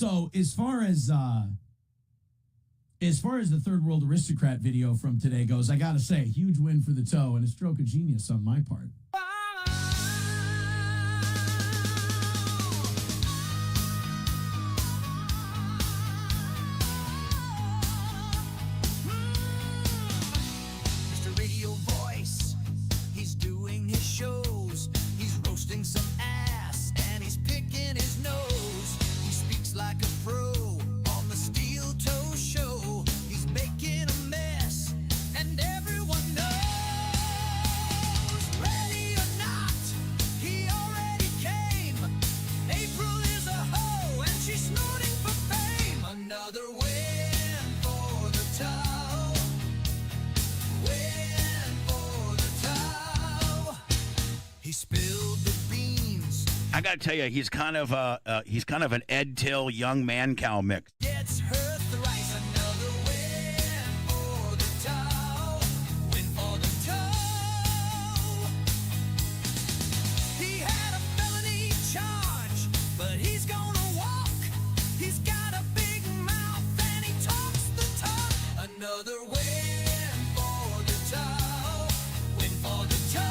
So as far as the third world aristocrat video from today goes, I gotta say, huge win for the toe and a stroke of genius on my part. Mr. Radio Voice, he's doing his shows. He's roasting some ass and he's picking his nose. He speaks like a pro on the Steel Toe Show. He's making a mess and everyone knows. Ready or not, he already came. April is a hoe and she's snorting for fame. Another win for the toe. Win for the toe. He spilled the beans. I got to tell you, he's kind of an Ed Till young man cow mix. Gets hurt thrice. Another win for the toe. Win for the toe. He had a felony charge, but he's gonna walk. He's got a big mouth and he talks the talk. Another win for the toe. Win for the toe.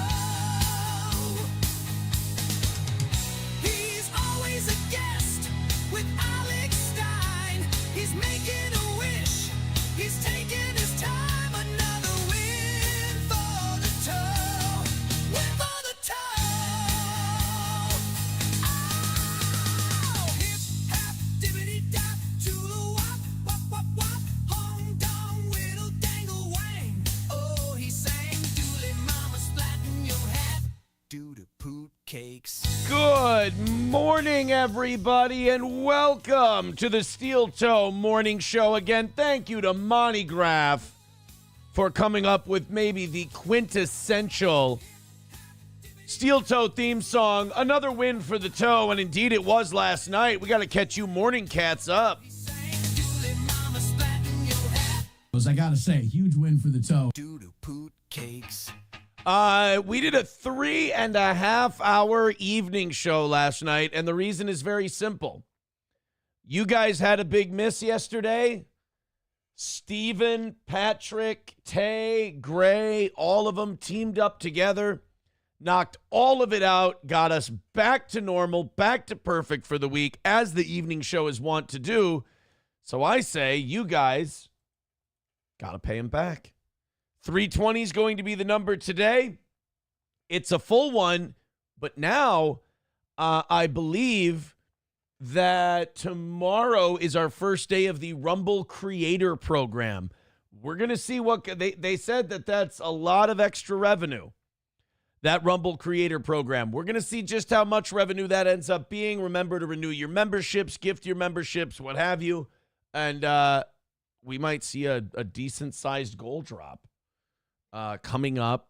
He's always a guest with Alex Stein. He's making a wish. He's taking his time. Another win for the toe. Win for the toe. Oh, hip hop dibbity dop to the wop wop wop wop. Hong dong whittle dangle wang. Oh, he sang dooley mama splatting your hat. Doo to poot cakes. Good morning, everybody, and welcome to the Steel Toe Morning Show. Again, thank you to Monty Graff for coming up with maybe the quintessential Steel Toe theme song. Another win for the toe, and indeed it was last night. We got to catch you morning cats up. Sang dooley mama splatting your hat. I gotta say, huge win for the toe. Doo to poot cakes. We did a 3.5 hour evening show last night, and the reason is very simple. You guys had a big miss yesterday. Steven, Patrick, Tay, Gray, all of them teamed up together, knocked all of it out, got us back to normal, back to perfect for the week, as the evening show is wont to do. So I say, you guys got to pay him back. 320 is going to be the number today. It's a full one, but now I believe that tomorrow is our first day of the Rumble Creator Program. We're going to see what they said that's a lot of extra revenue, that Rumble Creator Program. We're going to see just how much revenue that ends up being. Remember to renew your memberships, gift your memberships, what have you, and we might see a decent-sized goal drop coming up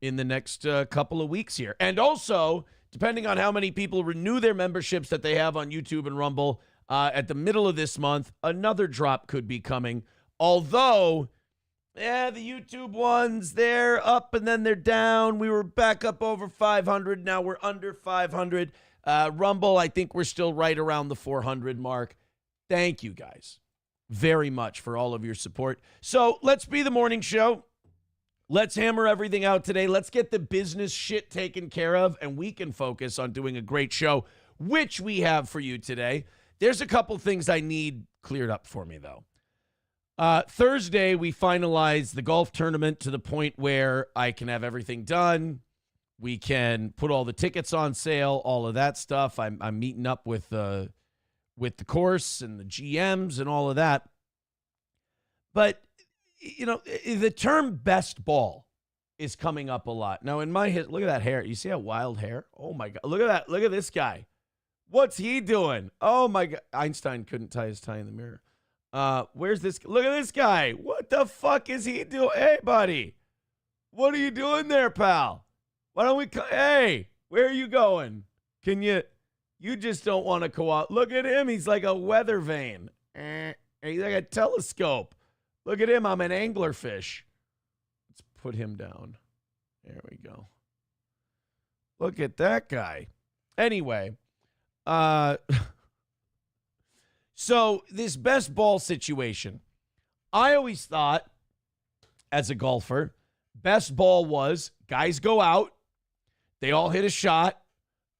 in the next couple of weeks here. And also, depending on how many people renew their memberships that they have on YouTube and Rumble, at the middle of this month, another drop could be coming. Although, the YouTube ones, they're up and then they're down. We were back up over 500. Now we're under 500. Rumble, I think we're still right around the 400 mark. Thank you guys very much for all of your support. So let's be the morning show. Let's hammer everything out today. Let's get the business shit taken care of, and we can focus on doing a great show, which we have for you today. There's a couple things I need cleared up for me, though. Thursday, we finalized the golf tournament to the point where I can have everything done. We can put all the tickets on sale, all of that stuff. I'm meeting up with the course and the GMs and all of that. But you know, the term best ball is coming up a lot. Now, in my head, look at that hair. You see that wild hair? Oh, my God. Look at that. Look at this guy. What's he doing? Oh, my God. Einstein couldn't tie his tie in the mirror. Where's this? Look at this guy. What the fuck is he doing? Hey, buddy. What are you doing there, pal? Why don't we... Hey, where are you going? Can you... You just don't want to go out. Look at him. He's like a weather vane. He's like a telescope. Look at him. I'm an anglerfish. Let's put him down. There we go. Look at that guy. Anyway, So this best ball situation, I always thought as a golfer, best ball was guys go out, they all hit a shot,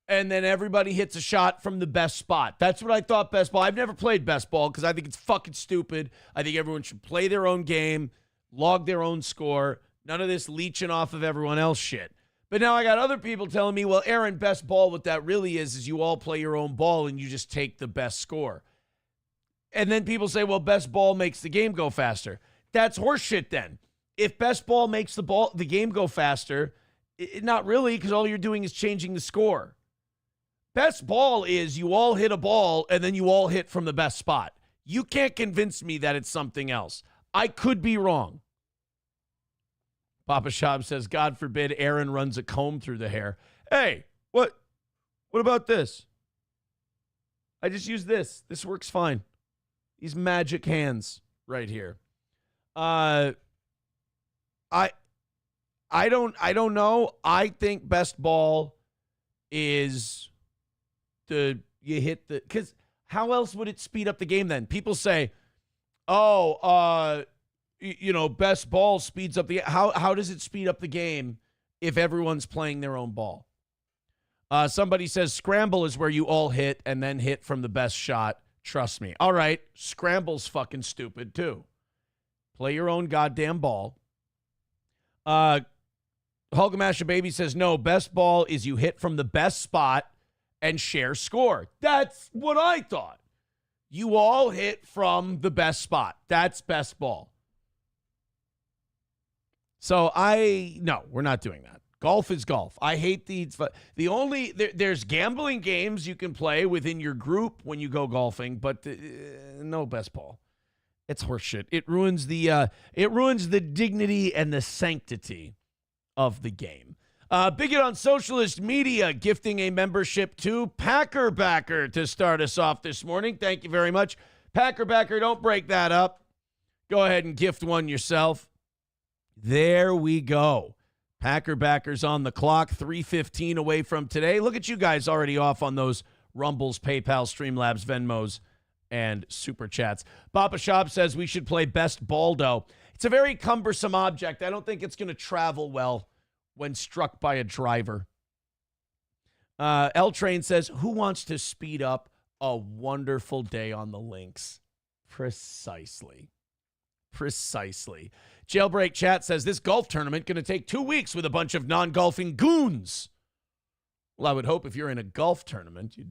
and then everybody hits a shot from the best spot. That's what I thought best ball. I've never played best ball because I think it's fucking stupid. I think everyone should play their own game, log their own score. None of this leeching off of everyone else shit. But now I got other people telling me, well, Aaron, best ball, what that really is you all play your own ball and you just take the best score. And then people say, well, best ball makes the game go faster. That's horseshit then. If best ball makes the game go faster, not really, because all you're doing is changing the score. Best ball is you all hit a ball and then you all hit from the best spot. You can't convince me that it's something else. I could be wrong. Papa Shab says, God forbid Aaron runs a comb through the hair. Hey, what about this? I just use this. This works fine. These magic hands right here. I don't know. I think best ball is you hit the, because how else would it speed up the game then? People say, best ball speeds up the, how does it speed up the game if everyone's playing their own ball? Somebody says scramble is where you all hit and then hit from the best shot. Trust me. All right. Scramble's fucking stupid too. Play your own goddamn ball. Hulgamasha Baby says, no, best ball is you hit from the best spot and share score. That's what I thought. You all hit from the best spot. That's best ball. So no, we're not doing that. Golf is golf. I hate there's gambling games you can play within your group when you go golfing, but no best ball. It's horseshit. It ruins the dignity and the sanctity of the game. Bigot on Socialist Media gifting a membership to Packer Backer to start us off this morning. Thank you very much. Packer Backer, don't break that up. Go ahead and gift one yourself. There we go. Packer Backers on the clock, 3:15 away from today. Look at you guys already off on those Rumbles, PayPal, Streamlabs, Venmos, and Super Chats. Papa Shop says we should play Best Baldo. It's a very cumbersome object. I don't think it's going to travel well when struck by a driver. L Train says, who wants to speed up a wonderful day on the links? Precisely. Jailbreak Chat says, this golf tournament going to take 2 weeks with a bunch of non-golfing goons. Well, I would hope if you're in a golf tournament, you'd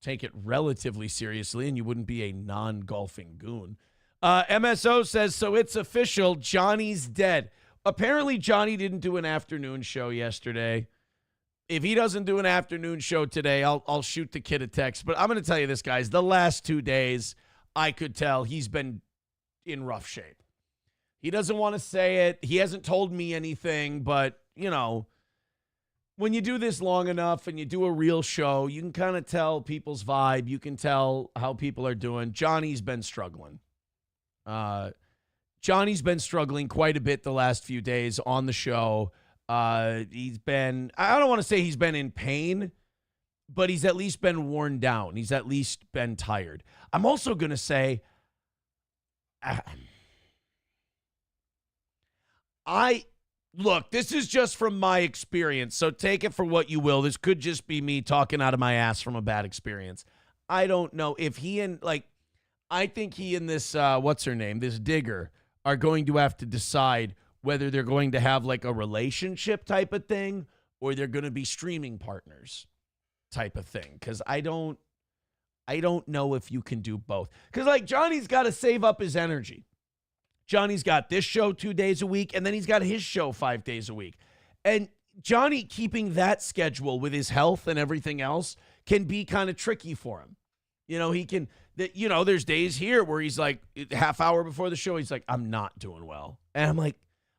take it relatively seriously and you wouldn't be a non-golfing goon. MSO says, so it's official, Johnny's dead. Apparently, Johnny didn't do an afternoon show yesterday. If he doesn't do an afternoon show today, I'll shoot the kid a text. But I'm going to tell you this, guys. The last 2 days, I could tell he's been in rough shape. He doesn't want to say it. He hasn't told me anything, but, when you do this long enough and you do a real show, you can kind of tell people's vibe. You can tell how people are doing. Johnny's been struggling. Johnny's been struggling quite a bit the last few days on the show. He's been, I don't want to say he's been in pain, but he's at least been worn down. He's at least been tired. I'm also going to say, look, this is just from my experience, so take it for what you will. This could just be me talking out of my ass from a bad experience. I don't know if I think he and this, this Digger, are going to have to decide whether they're going to have like a relationship type of thing or they're going to be streaming partners type of thing. Because I don't know if you can do both. Because Johnny's got to save up his energy. Johnny's got this show 2 days a week, and then he's got his show 5 days a week. And Johnny keeping that schedule with his health and everything else can be kind of tricky for him. There's days here where he's like, half hour before the show, he's like, I'm not doing well. And I'm like,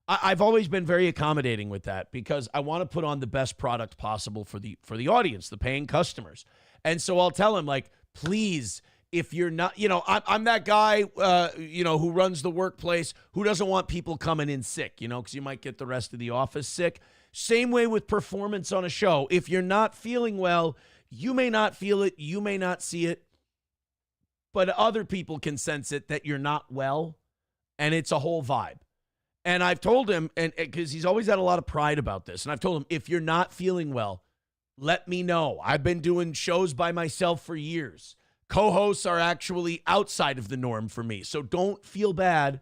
I've always been very accommodating with that because I want to put on the best product possible for the audience, the paying customers. And so I'll tell him, please, if you're not, I'm that guy, who runs the workplace who doesn't want people coming in sick, because you might get the rest of the office sick. Same way with performance on a show. If you're not feeling well, you may not feel it. You may not see it. but other people can sense it that you're not well, and it's a whole vibe. And I've told him, and because he's always had a lot of pride about this, and I've told him, if you're not feeling well, let me know. I've been doing shows by myself for years. Co-hosts are actually outside of the norm for me, so don't feel bad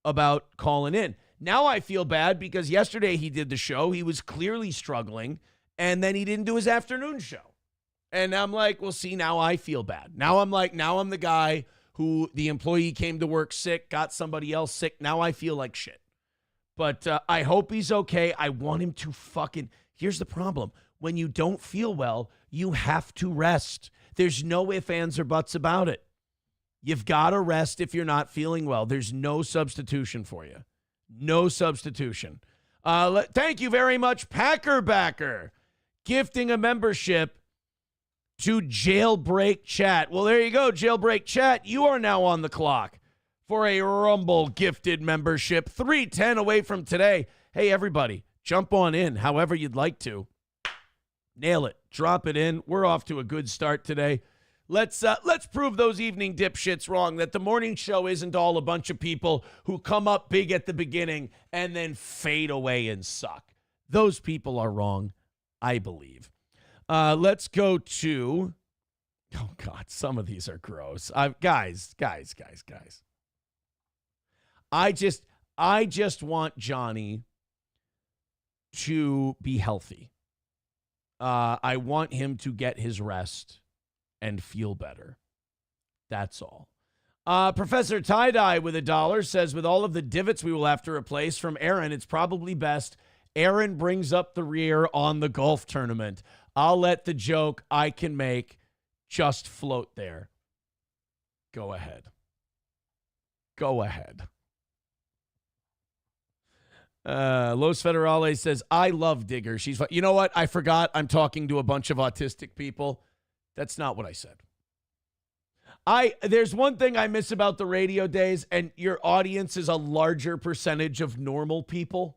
about calling in. Now I feel bad because yesterday he did the show. He was clearly struggling, and then he didn't do his afternoon show. And I'm like, well, see, now I feel bad. Now I'm the guy who the employee came to work sick, got somebody else sick. Now I feel like shit. But I hope he's okay. I want him to here's the problem. When you don't feel well, you have to rest. There's no ifs, ands, or buts about it. You've got to rest if you're not feeling well. There's no substitution for you. No substitution. Thank you very much, Packer Backer, gifting a membership to Jailbreak Chat. Well, there you go, Jailbreak Chat. You are now on the clock for a Rumble gifted membership. 310 away from today. Hey, everybody, jump on in however you'd like to. Nail it. Drop it in. We're off to a good start today. Let's prove those evening dipshits wrong, that the morning show isn't all a bunch of people who come up big at the beginning and then fade away and suck. Those people are wrong, I believe. Let's go to, oh God, some of these are gross. Guys. I just want Johnny to be healthy. I want him to get his rest and feel better. That's all. Professor Tie-Dye with $1 says, with all of the divots we will have to replace from Aaron, it's probably best Aaron brings up the rear on the golf tournament. I'll let the joke I can make just float there. Go ahead. Los Federales says, I love Digger. She's fun. You know what? I forgot I'm talking to a bunch of autistic people. That's not what I said. There's one thing I miss about the radio days, and your audience is a larger percentage of normal people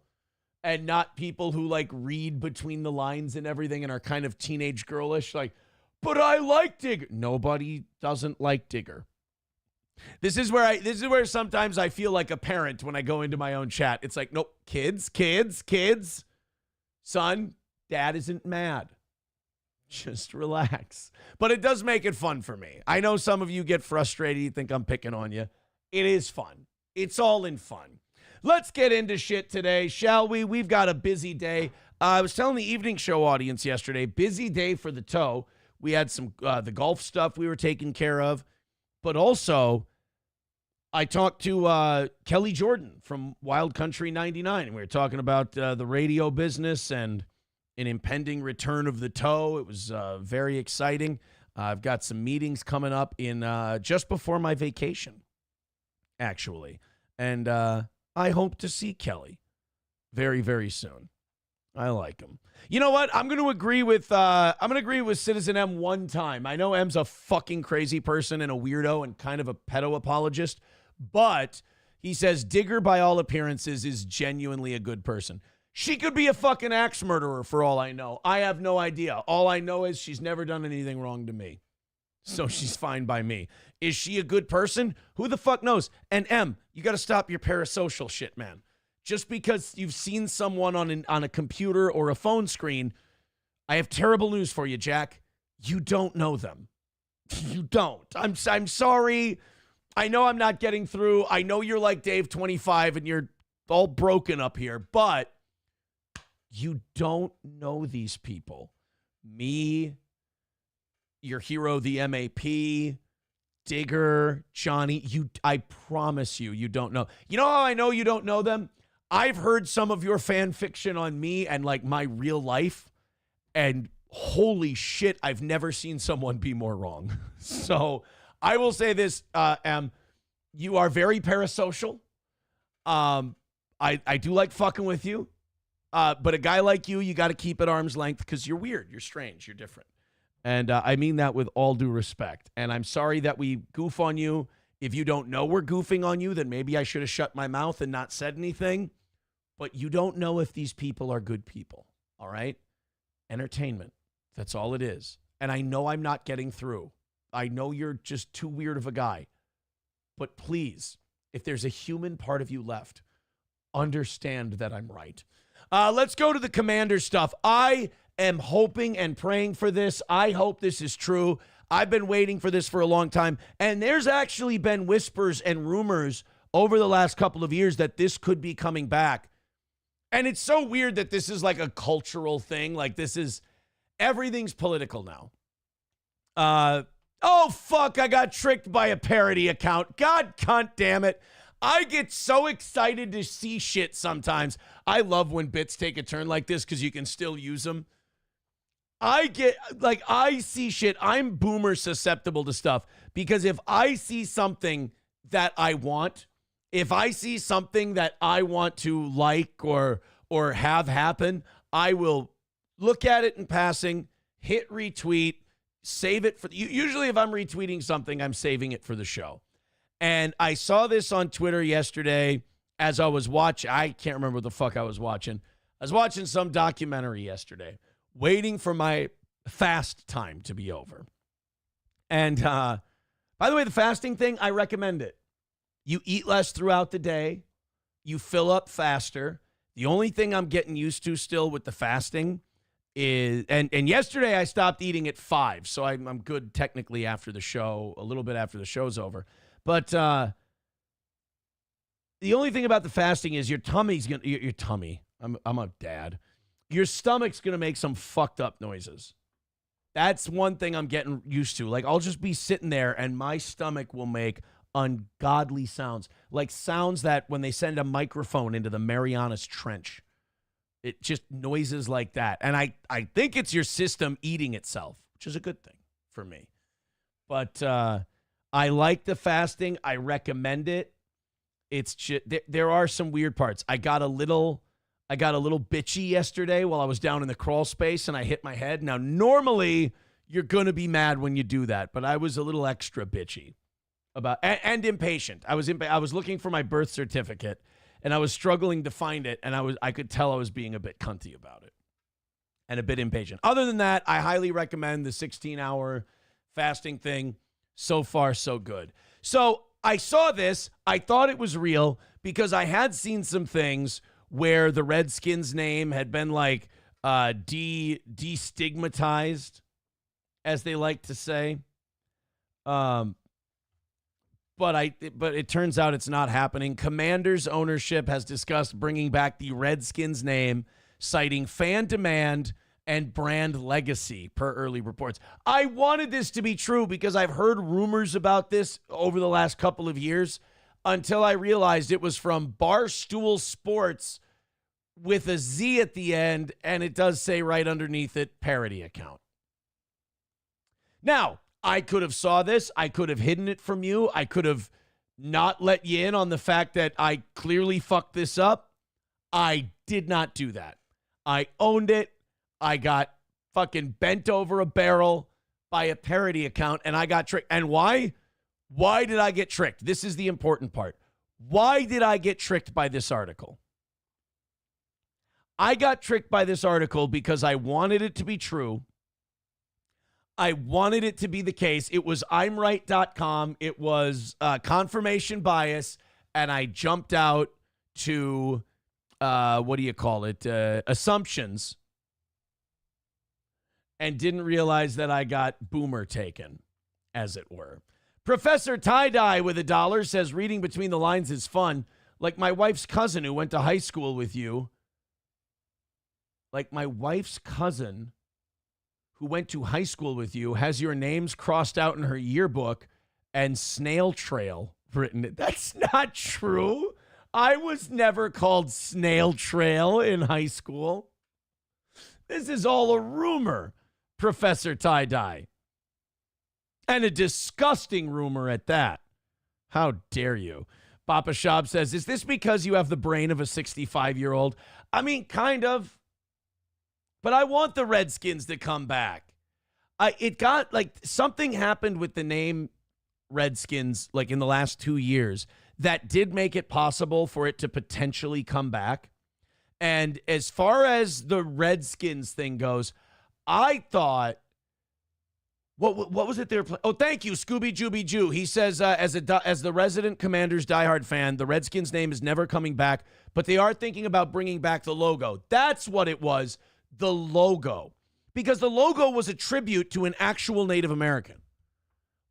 and not people who like read between the lines and everything and are kind of teenage girlish. Like, but I like Digger. Nobody doesn't like Digger. This is where sometimes I feel like a parent when I go into my own chat. It's like, nope, kids. Son, dad isn't mad. Just relax. But it does make it fun for me. I know some of you get frustrated. You think I'm picking on you. It is fun. It's all in fun. Let's get into shit today, shall we? We've got a busy day. I was telling the evening show audience yesterday, busy day for the toe. We had some the golf stuff we were taking care of. But also, I talked to Kelly Jordan from Wild Country 99. And we were talking about the radio business and an impending return of the toe. It was very exciting. I've got some meetings coming up in just before my vacation, actually. And I hope to see Kelly very, very soon. I like him. You know what? I'm going to agree with Citizen M one time. I know M's a fucking crazy person and a weirdo and kind of a pedo apologist, but he says Digger, by all appearances, is genuinely a good person. She could be a fucking axe murderer for all I know. I have no idea. All I know is she's never done anything wrong to me. So she's fine by me. Is she a good person? Who the fuck knows? And M, you got to stop your parasocial shit, man. Just because you've seen someone on a computer or a phone screen, I have terrible news for you, Jack. You don't know them. You don't. I'm sorry. I know I'm not getting through. I know you're like Dave 25 and you're all broken up here, but you don't know these people. Me, your hero, the MAP, Digger, Johnny, I promise you don't know. You know how I know you don't know them? I've heard some of your fan fiction on me and like my real life, and holy shit, I've never seen someone be more wrong. So I will say this, you are very parasocial. I do like fucking with you, but a guy like you got to keep at arm's length because you're weird, you're strange, you're different. And I mean that with all due respect. And I'm sorry that we goof on you. If you don't know we're goofing on you, then maybe I should have shut my mouth and not said anything. But you don't know if these people are good people, all right? Entertainment, that's all it is. And I know I'm not getting through. I know you're just too weird of a guy. But please, if there's a human part of you left, understand that I'm right. Let's go to the Commander stuff. I am hoping and praying for this. I hope this is true. I've been waiting for this for a long time. And there's actually been whispers and rumors over the last couple of years that this could be coming back. And it's so weird that this is like a cultural thing. Like everything's political now. Oh, fuck, I got tricked by a parody account. God, cunt, damn it. I get so excited to see shit sometimes. I love when bits take a turn like this because you can still use them. I see shit. I'm boomer susceptible to stuff because if I see something that I want, if I see something that I want to like or have happen, I will look at it in passing, hit retweet, save it for usually if I'm retweeting something, I'm saving it for the show. And I saw this on Twitter yesterday as I was watching. I can't remember what the fuck I was watching. I was watching some documentary yesterday, waiting for my fast time to be over. And by the way, the fasting thing, I recommend it. You eat less throughout the day. You fill up faster. The only thing I'm getting used to still with the fasting is, and yesterday I stopped eating at 5, so I'm good technically after the show, a little bit after the show's over. But the only thing about the fasting is your tummy's going to, your tummy, I'm a dad, your stomach's going to make some fucked up noises. That's one thing I'm getting used to. Like, I'll just be sitting there and my stomach will make ungodly sounds, like sounds that when they send a microphone into the Marianas Trench, it just noises like that. And I think it's your system eating itself, which is a good thing for me. But I like the fasting. I recommend it. It's just, there are some weird parts. I got a little bitchy yesterday while I was down in the crawl space and I hit my head. Now, normally you're going to be mad when you do that, but I was a little extra bitchy about and impatient. I was looking for my birth certificate and I was struggling to find it, and I could tell I was being a bit cunty about it and a bit impatient. Other than that, I highly recommend the 16-hour fasting thing. So far, so good. So I saw this. I thought it was real because I had seen some things where the Redskins name had been like destigmatized, as they like to say. But it turns out it's not happening. Commanders ownership has discussed bringing back the Redskins name, citing fan demand and brand legacy, per early reports. I wanted this to be true because I've heard rumors about this over the last couple of years until I realized it was from Barstool Sports with a Z at the end, and it does say right underneath it, parody account. Now, I could have saw this. I could have hidden it from you. I could have not let you in on the fact that I clearly fucked this up. I did not do that. I owned it. I got fucking bent over a barrel by a parody account, and I got tricked. And why? Why did I get tricked? This is the important part. Why did I get tricked by this article? I got tricked by this article because I wanted it to be true. I wanted it to be the case. It was I'mRight.com. It was confirmation bias, and I jumped out to, assumptions, and didn't realize that I got boomer taken, as it were. Professor Tie-Dye with $1 says, reading between the lines is fun. Like my wife's cousin who went to high school with you. Like my wife's cousin who went to high school with you has your names crossed out in her yearbook and snail trail written. That's not true. I was never called snail trail in high school. This is all a rumor, Professor Tie-Dye. And a disgusting rumor at that. How dare you? Papa Shab says, is this because you have the brain of a 65-year-old? I mean, kind of. But I want the Redskins to come back. It got, like, something happened with the name Redskins, like, in the last 2 years that did make it possible for it to potentially come back. And as far as the Redskins thing goes, I thought What was it they're playing? Oh, thank you, Scooby Jooby Jew. He says, as the resident Commanders diehard fan, the Redskins name is never coming back, but they are thinking about bringing back the logo. That's what it was, the logo. Because the logo was a tribute to an actual Native American.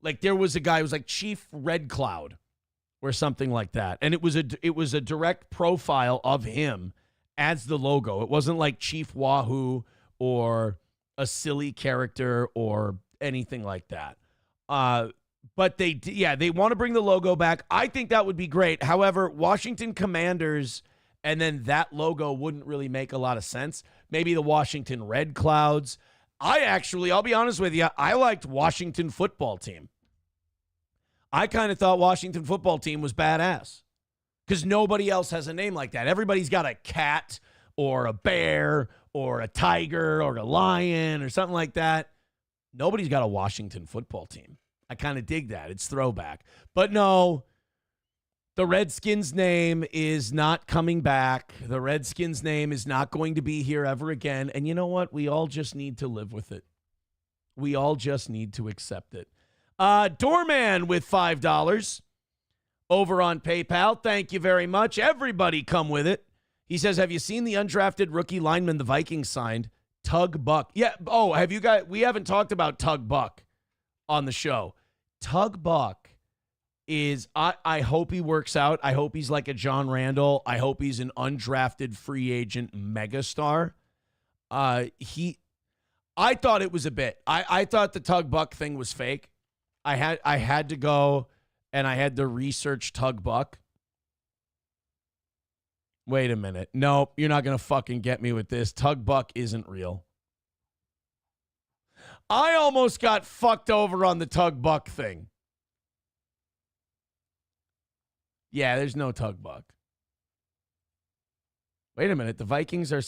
Like there was a guy who was like Chief Red Cloud or something like that. And it was a direct profile of him as the logo. It wasn't like Chief Wahoo or a silly character or anything like that. But they want to bring the logo back. I think that would be great. However, Washington Commanders and then that logo wouldn't really make a lot of sense. Maybe the Washington Red Clouds. I'll be honest with you, I liked Washington Football Team. I kind of thought Washington Football Team was badass because nobody else has a name like that. Everybody's got a cat or a bear or a tiger or a lion or something like that. Nobody's got a Washington Football Team. I kind of dig that. It's throwback. But no, the Redskins name is not coming back. The Redskins name is not going to be here ever again. And you know what? We all just need to live with it. We all just need to accept it. Doorman with $5 over on PayPal. Thank you very much. Everybody come with it. He says, have you seen the undrafted rookie lineman the Vikings signed? Tug Buck. Yeah. Oh, have you guys? We haven't talked about Tug Buck on the show. Tug Buck is, I hope he works out. I hope he's like a John Randall. I hope he's an undrafted free agent megastar. I thought it was a bit. I thought the Tug Buck thing was fake. I had to go and I had to research Tug Buck. Wait a minute. Nope, you're not going to fucking get me with this. Tug Buck isn't real. I almost got fucked over on the Tug Buck thing. Yeah, there's no Tug Buck. Wait a minute. The Vikings are...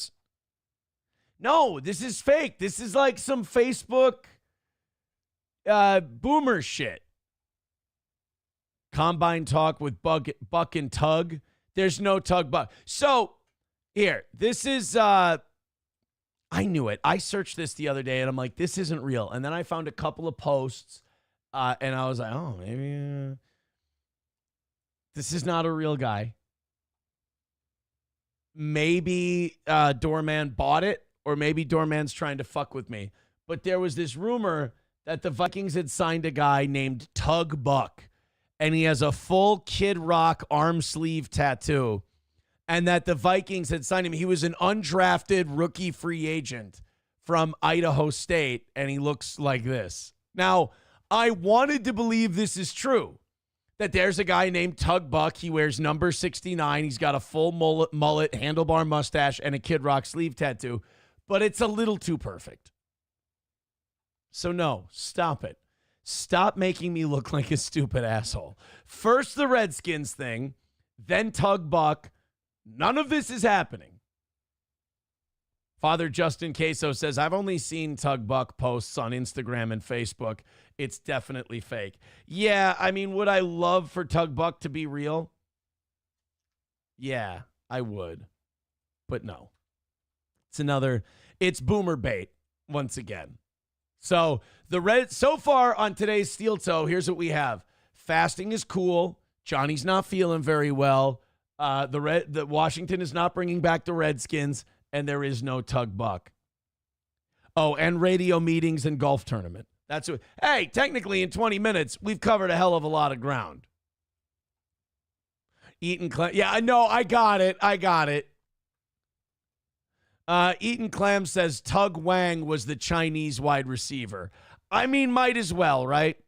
No, this is fake. This is like some Facebook boomer shit. Combine talk with Buck and Tug. There's no Tug Buck. So, here, this is, I knew it. I searched this the other day, and I'm like, this isn't real. And then I found a couple of posts, and I was like, oh, maybe this is not a real guy. Maybe Doorman bought it, or maybe Doorman's trying to fuck with me. But there was this rumor that the Vikings had signed a guy named Tug Buck. And he has a full Kid Rock arm sleeve tattoo. And that the Vikings had signed him. He was an undrafted rookie free agent from Idaho State. And he looks like this. Now, I wanted to believe this is true. That there's a guy named Tug Buck. He wears number 69. He's got a full mullet, handlebar mustache, and a Kid Rock sleeve tattoo. But it's a little too perfect. So no, stop it. Stop making me look like a stupid asshole. First the Redskins thing, then Tug Buck. None of this is happening. Father Justin Queso says, I've only seen Tug Buck posts on Instagram and Facebook. It's definitely fake. Yeah, I mean, would I love for Tug Buck to be real? Yeah, I would. But no. It's boomer bait once again. So so far on today's Steel Toe, here's what we have. Fasting is cool. Johnny's not feeling very well. The Washington is not bringing back the Redskins, and there is no Tug Buck. Oh, and radio meetings and golf tournament. That's what. Hey, technically in 20 minutes, we've covered a hell of a lot of ground. Eaton Clem. Yeah, I know. I got it. Eaton Clam says Tug Wang was the Chinese wide receiver. I mean, might as well, right?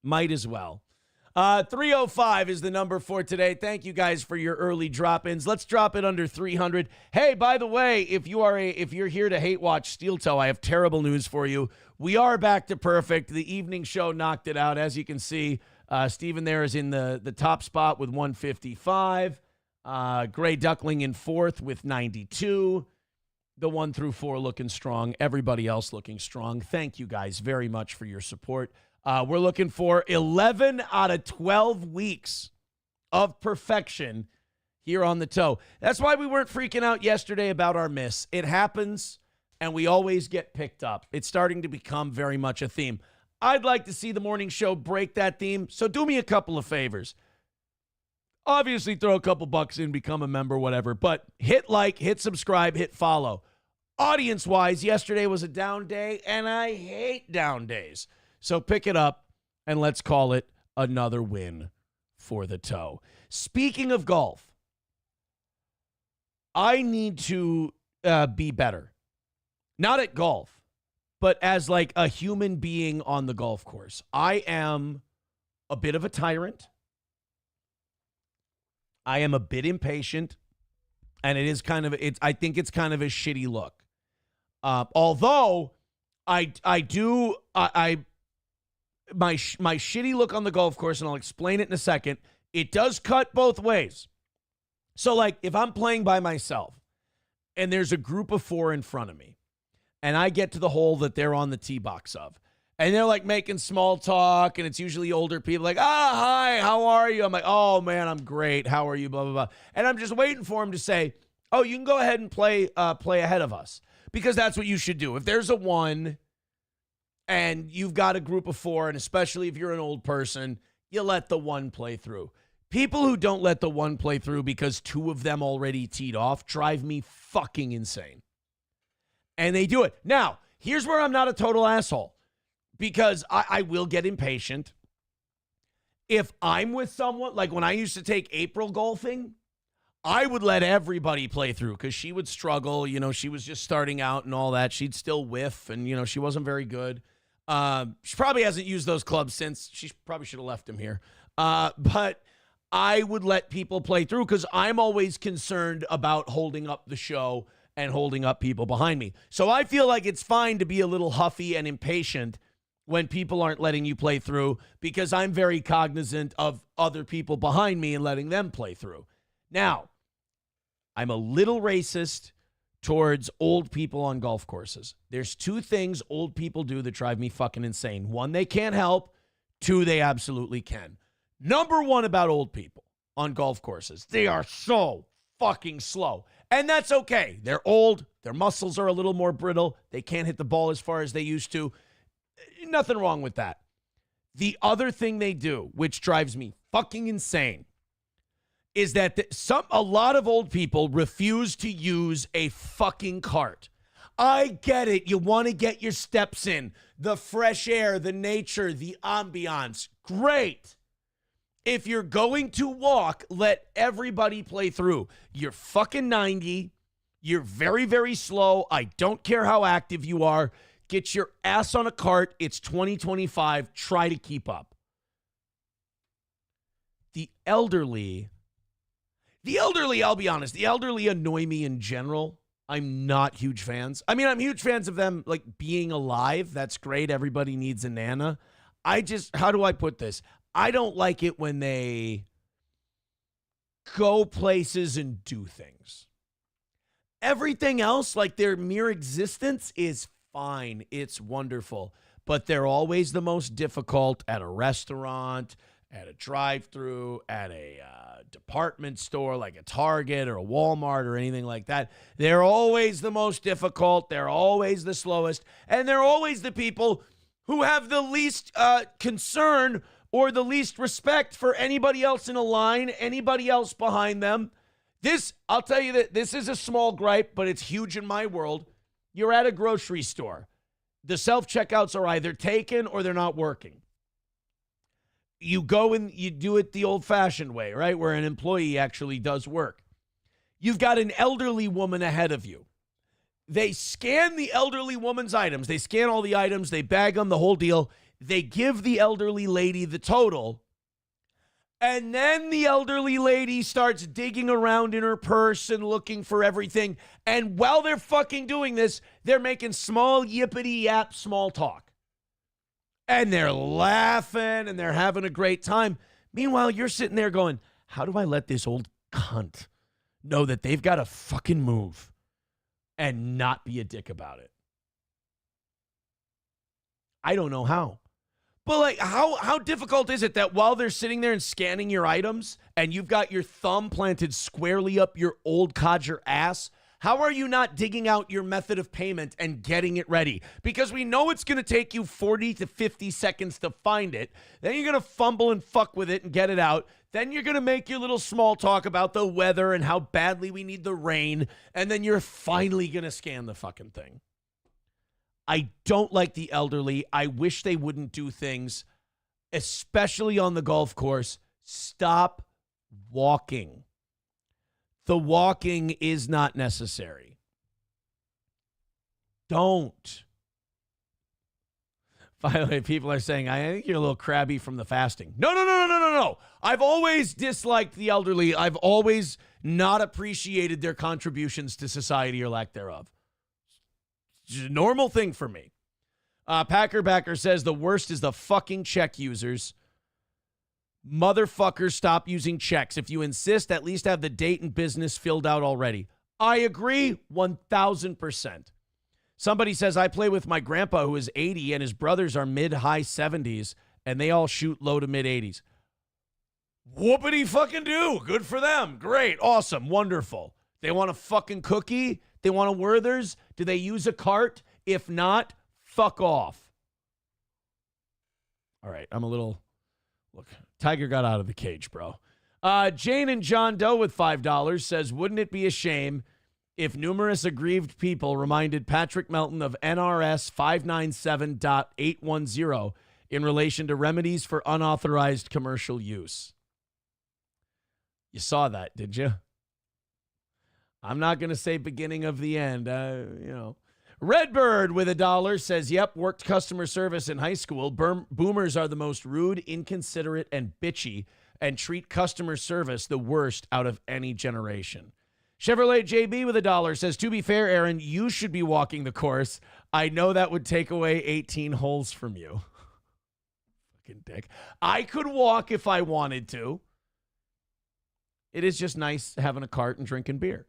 Might as well. 305 is the number for today. Thank you guys for your early drop-ins. Let's drop it under 300. Hey, by the way, if you're here to hate watch Steel Toe, I have terrible news for you. We are back to perfect. The evening show knocked it out. As you can see, Steven there is in the top spot with 155. Gray Duckling in fourth with 92. The 1 through 4 looking strong. Everybody else looking strong. Thank you guys very much for your support. We're looking for 11 out of 12 weeks of perfection here on the Toe. That's why we weren't freaking out yesterday about our miss. It happens, and we always get picked up. It's starting to become very much a theme. I'd like to see the morning show break that theme, so do me a couple of favors. Obviously, throw a couple bucks in, become a member, whatever, but hit like, hit subscribe, hit follow. Audience-wise, yesterday was a down day, and I hate down days. So pick it up, and let's call it another win for the toe. Speaking of golf, I need to be better. Not at golf, but as like a human being on the golf course. I am a bit of a tyrant. I am a bit impatient, and it is kind of, I think it's kind of a shitty look. Although my shitty look on the golf course, and I'll explain it in a second, it does cut both ways. So like if I'm playing by myself and there's a group of 4 in front of me and I get to the hole that they're on the tee box of, and they're like making small talk, and it's usually older people like, hi, how are you? I'm like, oh man, I'm great. How are you? Blah, blah, blah. And I'm just waiting for them to say, oh, you can go ahead and play ahead of us, because that's what you should do. If there's a 1 and you've got a group of 4, and especially if you're an old person, you let the 1 play through. People who don't let the 1 play through because 2 of them already teed off drive me fucking insane. And they do it. Now, here's where I'm not a total asshole, because I will get impatient. If I'm with someone, like when I used to take April golfing, I would let everybody play through because she would struggle. You know, she was just starting out and all that. She'd still whiff, and, you know, she wasn't very good. She probably hasn't used those clubs since. She probably should have left them here. But I would let people play through because I'm always concerned about holding up the show and holding up people behind me. So I feel like it's fine to be a little huffy and impatient when people aren't letting you play through, because I'm very cognizant of other people behind me and letting them play through. Now, I'm a little racist towards old people on golf courses. There's 2 things old people do that drive me fucking insane. 1, they can't help. 2, they absolutely can. Number 1 about old people on golf courses, they are so fucking slow. And that's okay. They're old. Their muscles are a little more brittle. They can't hit the ball as far as they used to. Nothing wrong with that. The other thing they do, which drives me fucking insane, is that a lot of old people refuse to use a fucking cart. I get it. You want to get your steps in. The fresh air, the nature, the ambiance. Great. If you're going to walk, let everybody play through. You're fucking 90. You're very, very slow. I don't care how active you are. Get your ass on a cart. It's 2025. Try to keep up. The elderly, I'll be honest, the elderly annoy me in general. I'm not huge fans. I mean, I'm huge fans of them, like, being alive. That's great. Everybody needs a nana. How do I put this? I don't like it when they go places and do things. Everything else, like their mere existence, is fine. It's wonderful. But they're always the most difficult at a restaurant, at a drive-thru, at a department store like a Target or a Walmart or anything like that. They're always the most difficult. They're always the slowest. And they're always the people who have the least concern or the least respect for anybody else in a line, anybody else behind them. I'll tell you that this is a small gripe, but it's huge in my world. You're at a grocery store. The self-checkouts are either taken or they're not working. You go and you do it the old-fashioned way, right, where an employee actually does work. You've got an elderly woman ahead of you. They scan the elderly woman's items. They scan all the items. They bag them, the whole deal. They give the elderly lady the total. And then the elderly lady starts digging around in her purse and looking for everything. And while they're fucking doing this, they're making small yippity-yap small talk. And they're laughing and they're having a great time. Meanwhile, you're sitting there going, how do I let this old cunt know that they've got to fucking move and not be a dick about it? I don't know how. But, like, how difficult is it that while they're sitting there and scanning your items and you've got your thumb planted squarely up your old codger ass, How are you not digging out your method of payment and getting it ready? Because we know it's going to take you 40 to 50 seconds to find it. Then you're going to fumble and fuck with it and get it out. Then you're going to make your little small talk about the weather and how badly we need the rain. And then you're finally going to scan the fucking thing. I don't like the elderly. I wish they wouldn't do things, especially on the golf course. Stop walking. The walking is not necessary. Don't. By the way, people are saying, I think you're a little crabby from the fasting. No. I've always disliked the elderly. I've always not appreciated their contributions to society or lack thereof. It's a normal thing for me. Packer Backer says the worst is the fucking check users. Motherfuckers, stop using checks. If you insist, at least have the date and business filled out already. I agree 1,000%. Somebody says, I play with my grandpa who is 80 and his brothers are mid-high 70s and they all shoot low to mid-80s. Whoopity fucking do. Good for them. Great. Awesome. Wonderful. They want a fucking cookie? They want a Werther's? Do they use a cart? If not, fuck off. All right. Look, Tiger got out of the cage, bro. Jane and John Doe with $5 says, wouldn't it be a shame if numerous aggrieved people reminded Patrick Melton of NRS 597.810 in relation to remedies for unauthorized commercial use? You saw that, did you? I'm not going to say beginning of the end, Redbird with $1 says, yep, worked customer service in high school. Boomers are the most rude, inconsiderate, and bitchy, and treat customer service the worst out of any generation. Chevrolet JB with $1 says, to be fair, Aaron, you should be walking the course. I know that would take away 18 holes from you. Fucking dick. I could walk if I wanted to. It is just nice having a cart and drinking beer.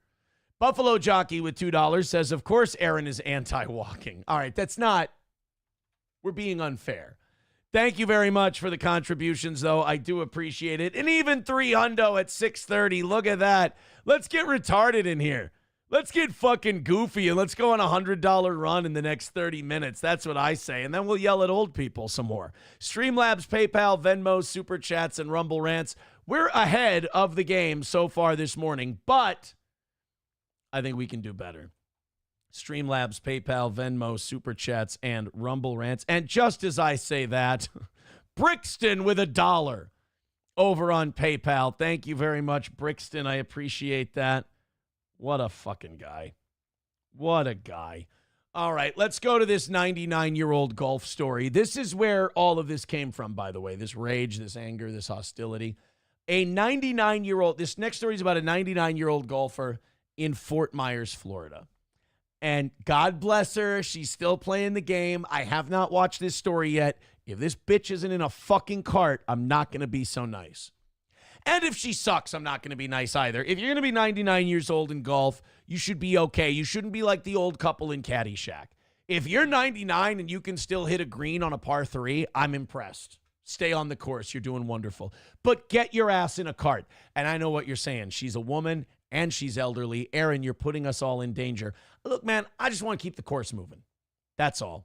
Buffalo Jockey with $2 says, of course, Aaron is anti-walking. All right, we're being unfair. Thank you very much for the contributions, though. I do appreciate it. And even $300 at 6:30. Look at that. Let's get retarded in here. Let's get fucking goofy and let's go on a $100 run in the next 30 minutes. That's what I say. And then we'll yell at old people some more. Streamlabs, PayPal, Venmo, Super Chats, and Rumble Rants. We're ahead of the game so far this morning, but I think we can do better. Streamlabs, PayPal, Venmo, Super Chats, and Rumble Rants. And just as I say that, Brixton with $1 over on PayPal. Thank you very much, Brixton. I appreciate that. What a fucking guy. What a guy. All right, let's go to this 99-year-old golf story. This is where all of this came from, by the way, this rage, this anger, this hostility. A 99-year-old, this next story is about a 99-year-old golfer in Fort Myers, Florida. And God bless her, she's still playing the game. I have not watched this story yet. If this bitch isn't in a fucking cart, I'm not going to be so nice. And if she sucks, I'm not going to be nice either. If you're going to be 99 years old in golf, you should be okay. You shouldn't be like the old couple in Caddyshack. If you're 99 and you can still hit a green on a par 3, I'm impressed. Stay on the course. You're doing wonderful. But get your ass in a cart. And I know what you're saying. She's a woman and she's elderly. Aaron, you're putting us all in danger. Look, man, I just want to keep the course moving. That's all.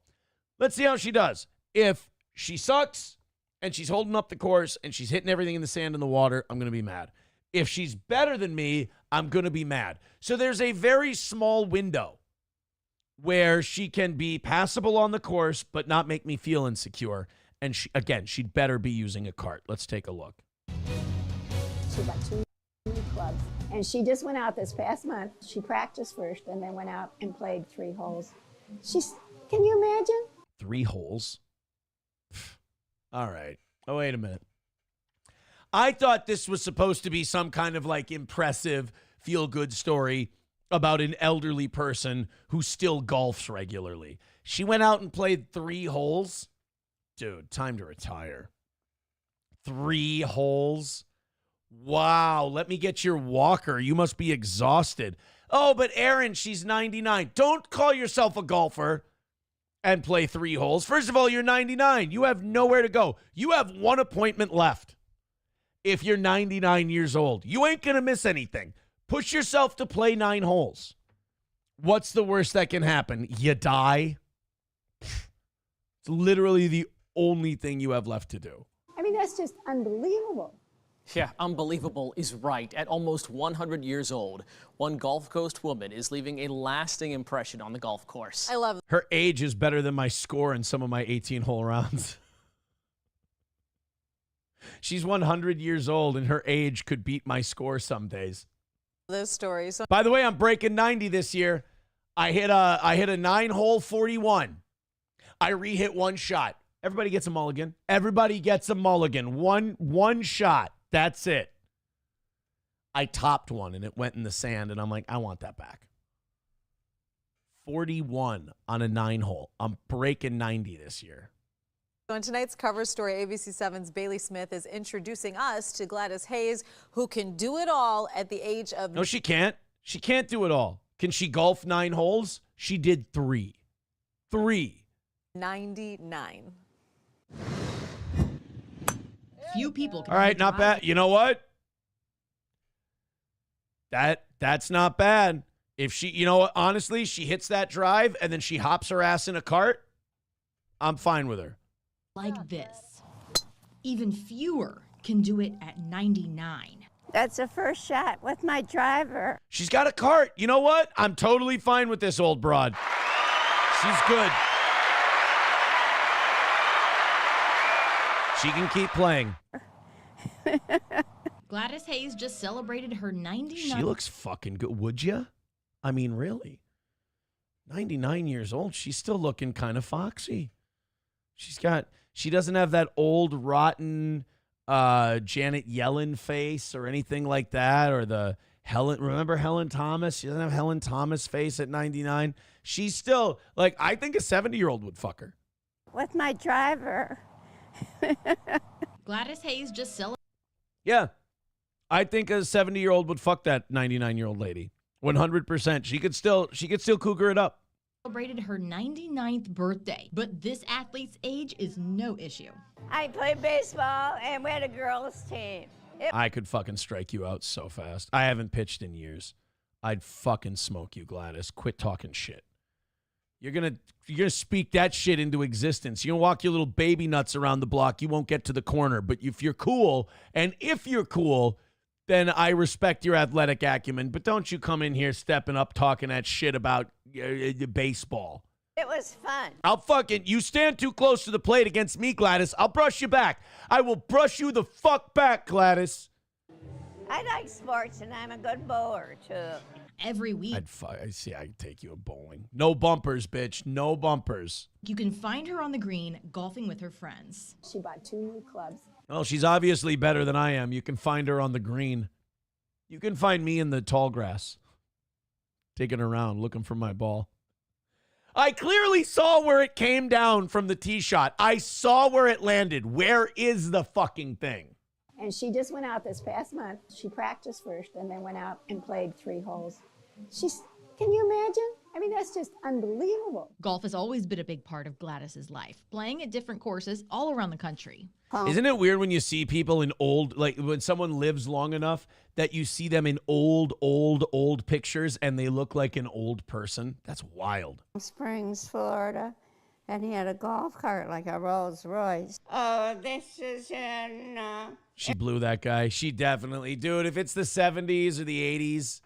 Let's see how she does. If she sucks and she's holding up the course and she's hitting everything in the sand and the water, I'm going to be mad. If she's better than me, I'm going to be mad. So there's a very small window where she can be passable on the course but not make me feel insecure. And she'd better be using a cart. Let's take a look. She got 2 new clubs. And she just went out this past month. She practiced first and then went out and played 3 holes. Can you imagine? 3 holes? All right. Oh, wait a minute. I thought this was supposed to be some kind of like impressive feel-good story about an elderly person who still golfs regularly. She went out and played 3 holes? Dude, time to retire. 3 holes? Wow, let me get your walker. You must be exhausted. Oh, but Aaron, she's 99. Don't call yourself a golfer and play 3 holes. First of all, you're 99. You have nowhere to go. You have 1 appointment left. If you're 99 years old, you ain't going to miss anything. Push yourself to play 9 holes. What's the worst that can happen? You die? It's literally the only thing you have left to do. I mean, that's just unbelievable. Yeah, unbelievable is right. At almost 100 years old, one Gulf Coast woman is leaving a lasting impression on the golf course. I love Her age is better than my score in some of my 18-hole rounds. She's 100 years old, and her age could beat my score some days. this story. So By the way, I'm breaking 90 this year. I hit a 9-hole 41. I re-hit one shot. Everybody gets a mulligan. Everybody gets a mulligan. One shot. That's it. I topped one, and it went in the sand, and I'm like, I want that back. 41 on a 9-hole. I'm breaking 90 this year. in tonight's cover story, ABC 7's Bailey Smith is introducing us to Gladys Hayes, who can do it all at the age of... No, she can't. She can't do it all. Can she golf 9 holes? She did 3. 99. Few people can All right, not bad. You know what? That's not bad. If she, you know what, honestly, she hits that drive and then she hops her ass in a cart, I'm fine with her. like this. Even fewer can do it at 99. That's the first shot with my driver. She's got a cart. You know what? I'm totally fine with this old broad. She's good. She can keep playing. Gladys Hayes just celebrated her 99th. She looks fucking good. Would you? I mean, really? 99 years old. She's still looking kind of foxy. She doesn't have that old rotten Janet Yellen face or anything like that, or the remember Helen Thomas? She doesn't have Helen Thomas face at 99. She's still, like, I think a 70-year-old would fuck her. With my driver. Gladys Hayes just celebrated Yeah. I think a 70-year-old would fuck that 99-year-old lady. 100%. She could still cougar it up. her 99th birthday, but this athlete's age is no issue. I play baseball and we had a girls' team. I could fucking strike you out so fast. I haven't pitched in years. I'd fucking smoke you, Gladys. Quit talking shit. You're gonna speak that shit into existence. You're gonna walk your little baby nuts around the block. You won't get to the corner. But if you're cool, then I respect your athletic acumen. But don't you come in here stepping up talking that shit about baseball. It was fun. You stand too close to the plate against me, Gladys. I'll brush you back. I will brush you the fuck back, Gladys. I like sports and I'm a good bowler too. Every week, I'd take you a bowling. No bumpers, bitch. No bumpers. you can find her on the green golfing with her friends. She bought 2 new clubs. Well, she's obviously better than I am. You can find her on the green. You can find me in the tall grass, taking her around, looking for my ball. I clearly saw where it came down from the tee shot. I saw where it landed. Where is the fucking thing? And she just went out this past month. She practiced first and then went out and played 3 holes. Can you imagine? I mean, that's just unbelievable. Golf has always been a big part of Gladys's life, playing at different courses all around the country. Isn't it weird when you see people in when someone lives long enough that you see them in old pictures and they look like an old person? That's wild. Springs, Florida, and he had a golf cart like a Rolls Royce. Oh, this is in... She blew that guy. She definitely, dude, if it's the 70s or the 80s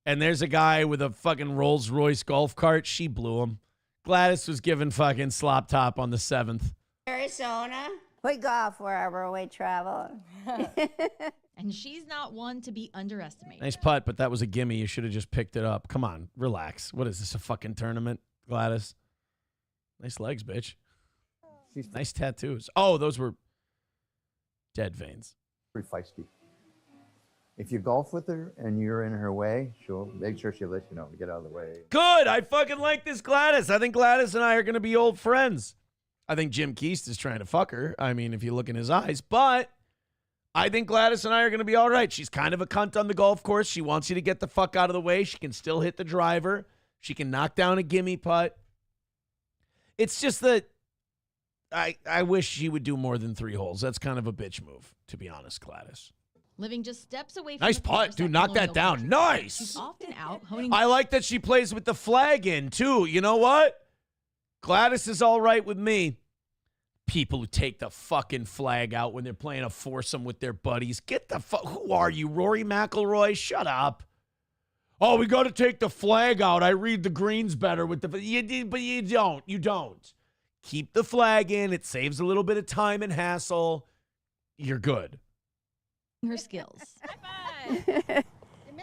and there's a guy with a fucking Rolls Royce golf cart, she blew him. Gladys was given fucking slop top on the 7th. Arizona. We golf wherever we travel. And she's not one to be underestimated. Nice putt, but that was a gimme. You should have just picked it up. Come on, relax. What is this, a fucking tournament, Gladys? Nice legs, bitch. Nice tattoos. Oh, those were dead veins. Pretty feisty. If you golf with her and you're in her way, she'll make sure she lets you know to get out of the way. Good. I fucking like this Gladys. I think Gladys and I are going to be old friends. I think Jim Keast is trying to fuck her. I mean, if you look in his eyes. But I think Gladys and I are going to be all right. She's kind of a cunt on the golf course. She wants you to get the fuck out of the way. She can still hit the driver. She can knock down a gimme putt. It's just that I wish she would do more than 3 holes. That's kind of a bitch move, to be honest, Gladys. Living just steps away from Nice the putt. course Dude, at knock that Colonial down. Country. Nice. She's often out honing. I like that she plays with the flag in, too. You know what? Gladys is all right with me. People who take the fucking flag out when they're playing a foursome with their buddies. Get the fuck. Who are you, Rory McIlroy? Shut up. Oh, we got to take the flag out. I read the greens better with the. But you don't. You don't. Keep the flag in. It saves a little bit of time and hassle. You're good. Her skills.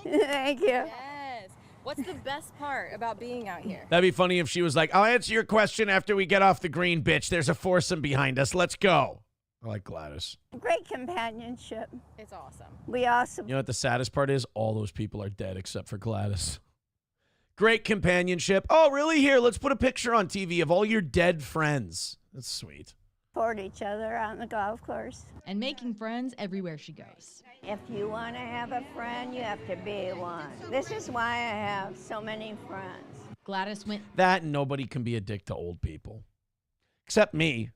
Thank you. Yes. What's the best part about being out here? That'd be funny if she was like, I'll answer your question after we get off the green, bitch. There's a foursome behind us. Let's go. I like Gladys. Great companionship. It's awesome. We also You know what the saddest part is? All those people are dead except for Gladys. Great companionship. Oh, really? Here, let's put a picture on TV of all your dead friends. That's sweet. support each other on the golf course. And making friends everywhere she goes. If you want to have a friend, you have to be one. This is why I have so many friends. Gladys went That and nobody can be a dick to old people. Except me.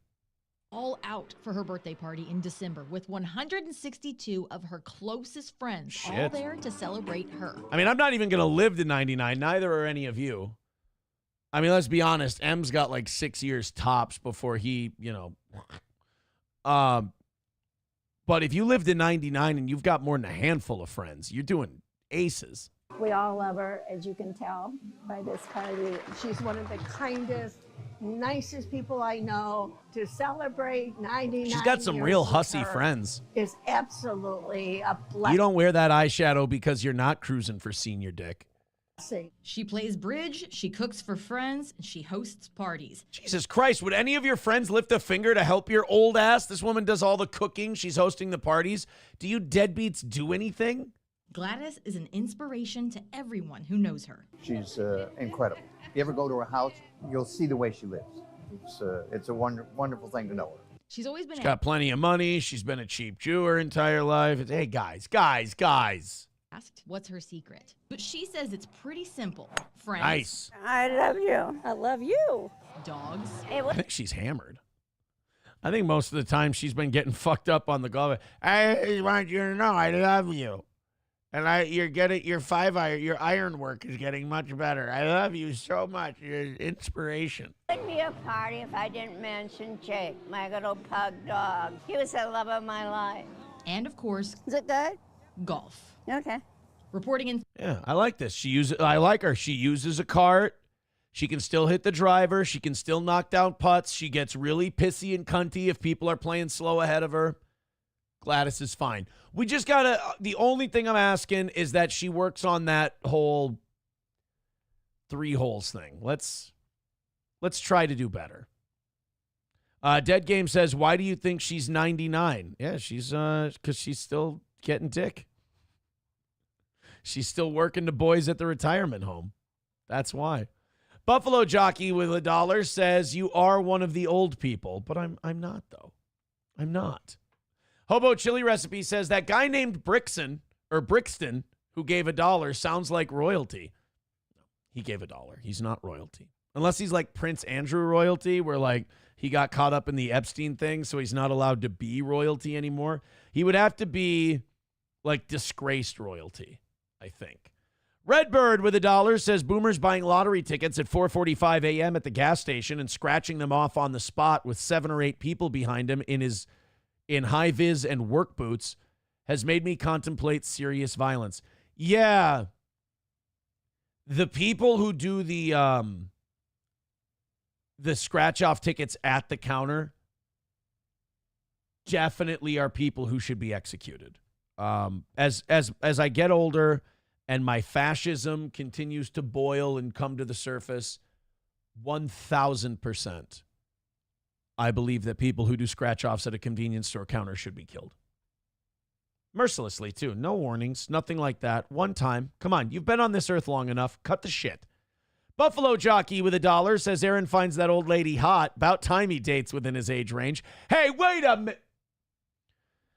all out for her birthday party in December with 162 of her closest friends all Shit. there to celebrate her. I mean, I'm not even going to live to 99. Neither are any of you. I mean, let's be honest. M's got like 6 years tops before he, but if you live to 99 and you've got more than a handful of friends, you're doing aces. We all love her, as you can tell by this party. She's one of the kindest, nicest people I know. To celebrate 99 She's got some years real with hussy her friends. is absolutely a blessing. You don't wear that eyeshadow because you're not cruising for senior dick. She plays bridge, she cooks for friends, and she hosts parties. Jesus Christ, would any of your friends lift a finger to help your old ass? This woman does all the cooking. She's hosting the parties. Do you deadbeats do anything? Gladys is an inspiration to everyone who knows her. She's incredible. If you ever go to her house, you'll see the way she lives. It's a wonderful thing to know her. She's always been She's got plenty of money. She's been a cheap Jew her entire life. It's, hey, guys. asked what's her secret. But she says it's pretty simple. Friends. Nice. I love you. I love you. Dogs. I think she's hammered. I think most of the time she's been getting fucked up on the golf. I want you to know I love you. And you're getting your your iron work is getting much better. I love you so much. You're an inspiration. It wouldn't be a party if I didn't mention Jake, my little pug dog. He was the love of my life. And of course, Is it good? golf. Okay. Reporting in Yeah, I like this. I like her. She uses a cart. She can still hit the driver. She can still knock down putts. She gets really pissy and cunty if people are playing slow ahead of her. Gladys is fine. We just gotta. The only thing I'm asking is that she works on that whole 3 holes thing. Let's try to do better. Dead Game says, "Why do you think she's 99?" Yeah, she's because she's still getting dick. She's still working the boys at the retirement home. That's why. Buffalo Jockey with $1 says, "You are one of the old people," but I'm not though. I'm not. Hobo Chili Recipe says that guy named Brixton who gave $1 sounds like royalty. He gave $1. He's not royalty. Unless he's like Prince Andrew royalty, where like he got caught up in the Epstein thing, so he's not allowed to be royalty anymore. He would have to be like disgraced royalty, I think. Redbird with $1 says Boomer's buying lottery tickets at 4:45 a.m. at the gas station and scratching them off on the spot with 7 or 8 people behind him in high-vis and work boots has made me contemplate serious violence. Yeah. The people who do the scratch-off tickets at the counter definitely are people who should be executed. As I get older and my fascism continues to boil and come to the surface, 1,000%. I believe that people who do scratch-offs at a convenience store counter should be killed. Mercilessly, too. No warnings, nothing like that. One time. Come on, you've been on this earth long enough. Cut the shit. Buffalo Jockey with $1 says Aaron finds that old lady hot. About time he dates within his age range. Hey, wait a minute.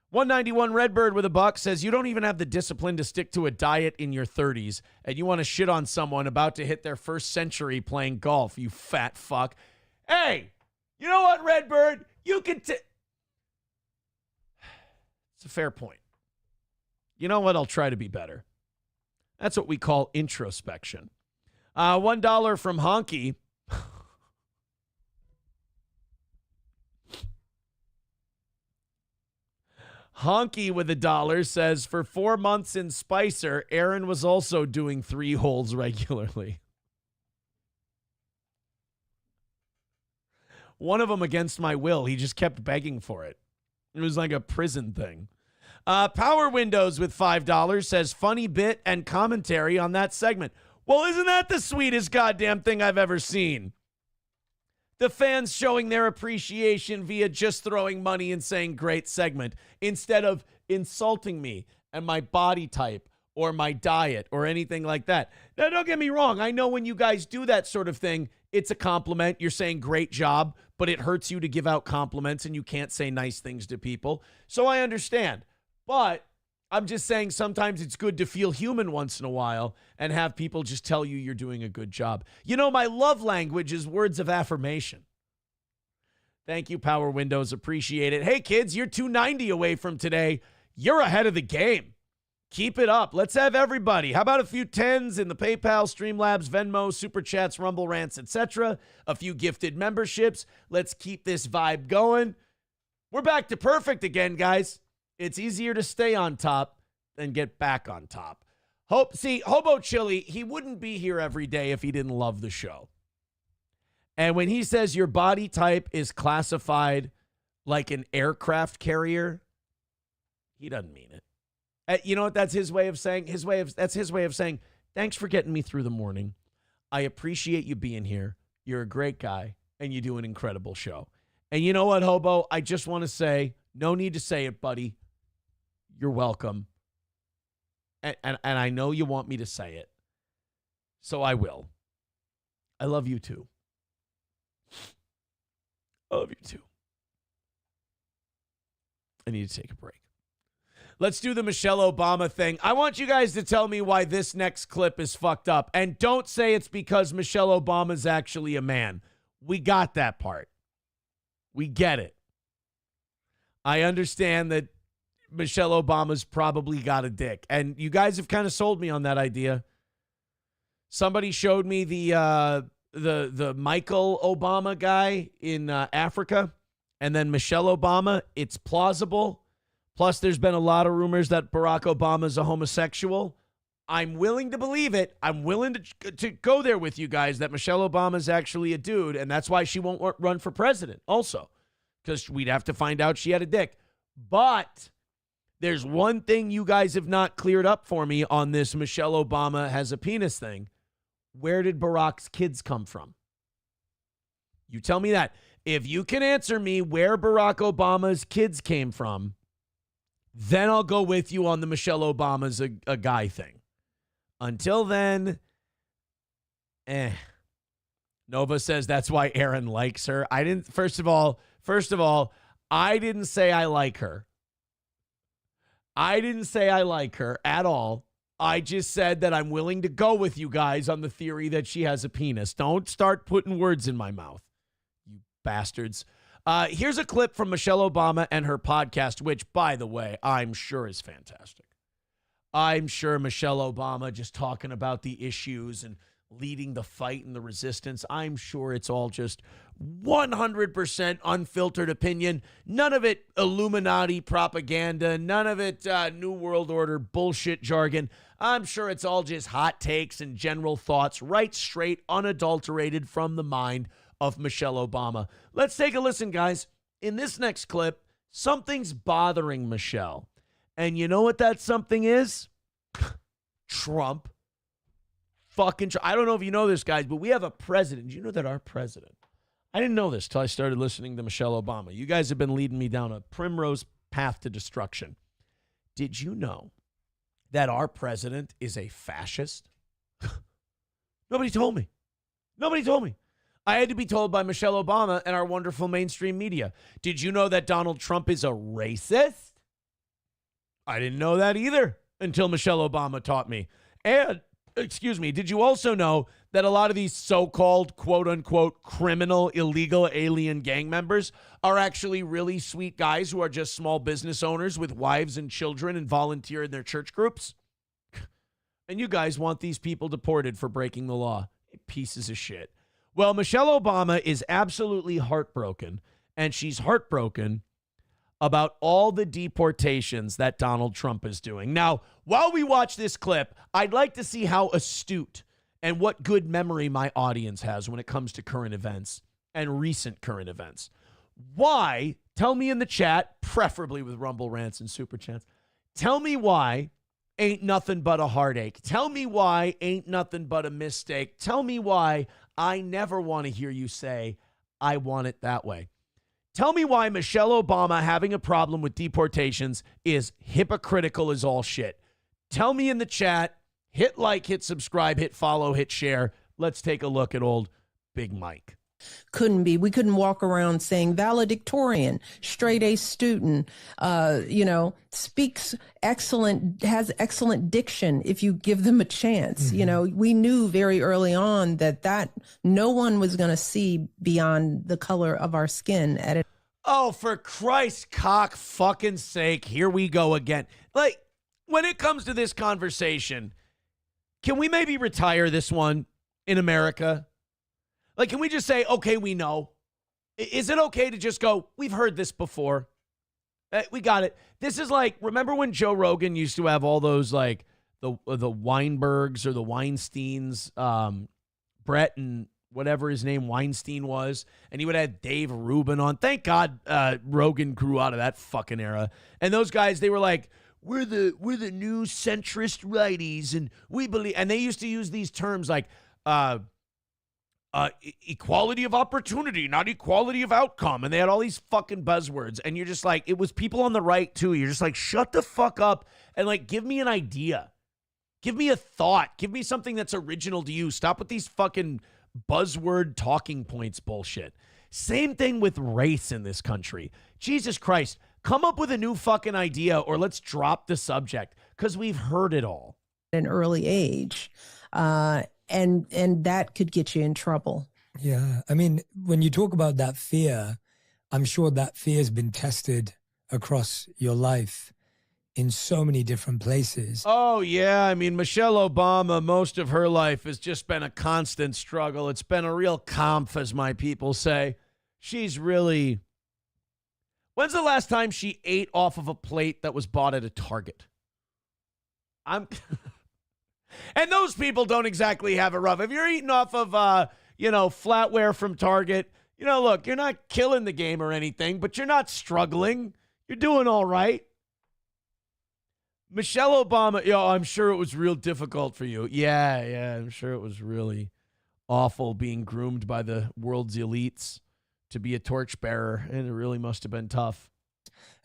191 Redbird with $1 says you don't even have the discipline to stick to a diet in your 30s, and you want to shit on someone about to hit their first century playing golf, you fat fuck. Hey! You know what, Redbird? You can It's a fair point. You know what? I'll try to be better. That's what we call introspection. $1 from Honky. Honky with $1 says, for 4 months in Spicer, Aaron was also doing 3 holes regularly. One of them against my will. He just kept begging for it. It was like a prison thing. Power Windows with $5 says, funny bit and commentary on that segment. Well, isn't that the sweetest goddamn thing I've ever seen? The fans showing their appreciation via just throwing money and saying great segment instead of insulting me and my body type or my diet or anything like that. Now, don't get me wrong. I know when you guys do that sort of thing, it's a compliment. You're saying great job, but it hurts you to give out compliments and you can't say nice things to people. So I understand. But I'm just saying sometimes it's good to feel human once in a while and have people just tell you you're doing a good job. You know, my love language is words of affirmation. Thank you, Power Windows. Appreciate it. Hey, kids, you're 290 away from today. You're ahead of the game. Keep it up. Let's have everybody. How about a few tens in the PayPal, Streamlabs, Venmo, Super Chats, Rumble Rants, etc. A few gifted memberships. Let's keep this vibe going. We're back to perfect again, guys. It's easier to stay on top than get back on top. Hobo Chili, he wouldn't be here every day if he didn't love the show. And when he says your body type is classified like an aircraft carrier, he doesn't mean it. You know what that's his way of saying? That's his way of saying, thanks for getting me through the morning. I appreciate you being here. You're a great guy, and you do an incredible show. And you know what, Hobo? I just want to say, no need to say it, buddy. You're welcome. And I know you want me to say it. So I will. I love you too. I love you too. I need to take a break. Let's do the Michelle Obama thing. I want you guys to tell me why this next clip is fucked up. And don't say it's because Michelle Obama's actually a man. We got that part. We get it. I understand that Michelle Obama's probably got a dick. And you guys have kind of sold me on that idea. Somebody showed me the Michael Obama guy in Africa. And then Michelle Obama. It's plausible. Plus, there's been a lot of rumors that Barack Obama is a homosexual. I'm willing to believe it. I'm willing to go there with you guys that Michelle Obama is actually a dude. And that's why she won't run for president also. Because we'd have to find out she had a dick. But there's one thing you guys have not cleared up for me on this Michelle Obama has a penis thing. Where did Barack's kids come from? You tell me that. If you can answer me where Barack Obama's kids came from, then I'll go with you on the Michelle Obama's a guy thing. Until then, Nova says that's why Aaron likes her. I didn't, first of all, I didn't say I like her. I didn't say I like her at all. I just said that I'm willing to go with you guys on the theory that she has a penis. Don't start putting words in my mouth, you bastards. Here's a clip from Michelle Obama and her podcast, which, by the way, I'm sure is fantastic. I'm sure Michelle Obama just talking about the issues and leading the fight and the resistance. I'm sure it's all just 100% unfiltered opinion. None of it Illuminati propaganda. None of it New World Order bullshit jargon. I'm sure it's all just hot takes and general thoughts, right straight, unadulterated from the mind of Michelle Obama. Let's take a listen, guys. In this next clip, something's bothering Michelle. And you know what that something is? Trump. Fucking Trump. I don't know if you know this, guys, but we have a president. Do you know that our president? I didn't know this till I started listening to Michelle Obama. You guys have been leading me down a primrose path to destruction. Did you know that our president is a fascist? Nobody told me. Nobody told me. I had to be told by Michelle Obama and our wonderful mainstream media. Did you know that Donald Trump is a racist? I didn't know that either until Michelle Obama taught me. And, excuse me, did you also know that a lot of these so-called quote-unquote criminal illegal alien gang members are actually really sweet guys who are just small business owners with wives and children and volunteer in their church groups? And you guys want these people deported for breaking the law. Pieces of shit. Well, Michelle Obama is absolutely heartbroken, and she's heartbroken about all the deportations that Donald Trump is doing. Now, while we watch this clip, I'd like to see how astute and what good memory my audience has when it comes to current events and recent current events. Why, tell me in the chat, preferably with Rumble Rants and Super Chats, tell me why ain't nothing but a heartache. Tell me why ain't nothing but a mistake. Tell me why I never want to hear you say, I want it that way. Tell me why Michelle Obama having a problem with deportations is hypocritical as all shit. Tell me in the chat. Hit like, hit subscribe, hit follow, hit share. Let's take a look at old Big Mike. Couldn't be. We couldn't walk around saying valedictorian, straight A student, speaks excellent, has excellent diction if you give them a chance. Mm-hmm. We knew very early on that no one was going to see beyond the color of our skin at it. Oh, for Christ's cock fucking sake, here we go again. Like, when it comes to this conversation, can we maybe retire this one in America? Like, can we just say, okay, we know? Is it okay to just go, we've heard this before. We got it. This is like, remember when Joe Rogan used to have all those, like, the Weinbergs or the Weinsteins, Brett and whatever his name Weinstein was, and he would have Dave Rubin on. Thank God Rogan grew out of that fucking era. And those guys, they were like, we're the new centrist righties, and we believe, and they used to use these terms like equality of opportunity, not equality of outcome. And they had all these fucking buzzwords. And you're just like, it was people on the right too. You're just like, shut the fuck up and like, give me an idea. Give me a thought. Give me something that's original to you. Stop with these fucking buzzword talking points bullshit. Same thing with race in this country. Jesus Christ, come up with a new fucking idea or let's drop the subject because we've heard it all. At an early age. And that could get you in trouble. Yeah. I mean, when you talk about that fear, I'm sure that fear has been tested across your life in so many different places. Oh, yeah. I mean, Michelle Obama, most of her life has just been a constant struggle. It's been a real kampf, as my people say. She's really... When's the last time she ate off of a plate that was bought at a Target? And those people don't exactly have it rough. If you're eating off of, flatware from Target, look, you're not killing the game or anything, but you're not struggling. You're doing all right. Michelle Obama, I'm sure it was real difficult for you. Yeah, I'm sure it was really awful being groomed by the world's elites to be a torchbearer, and it really must have been tough.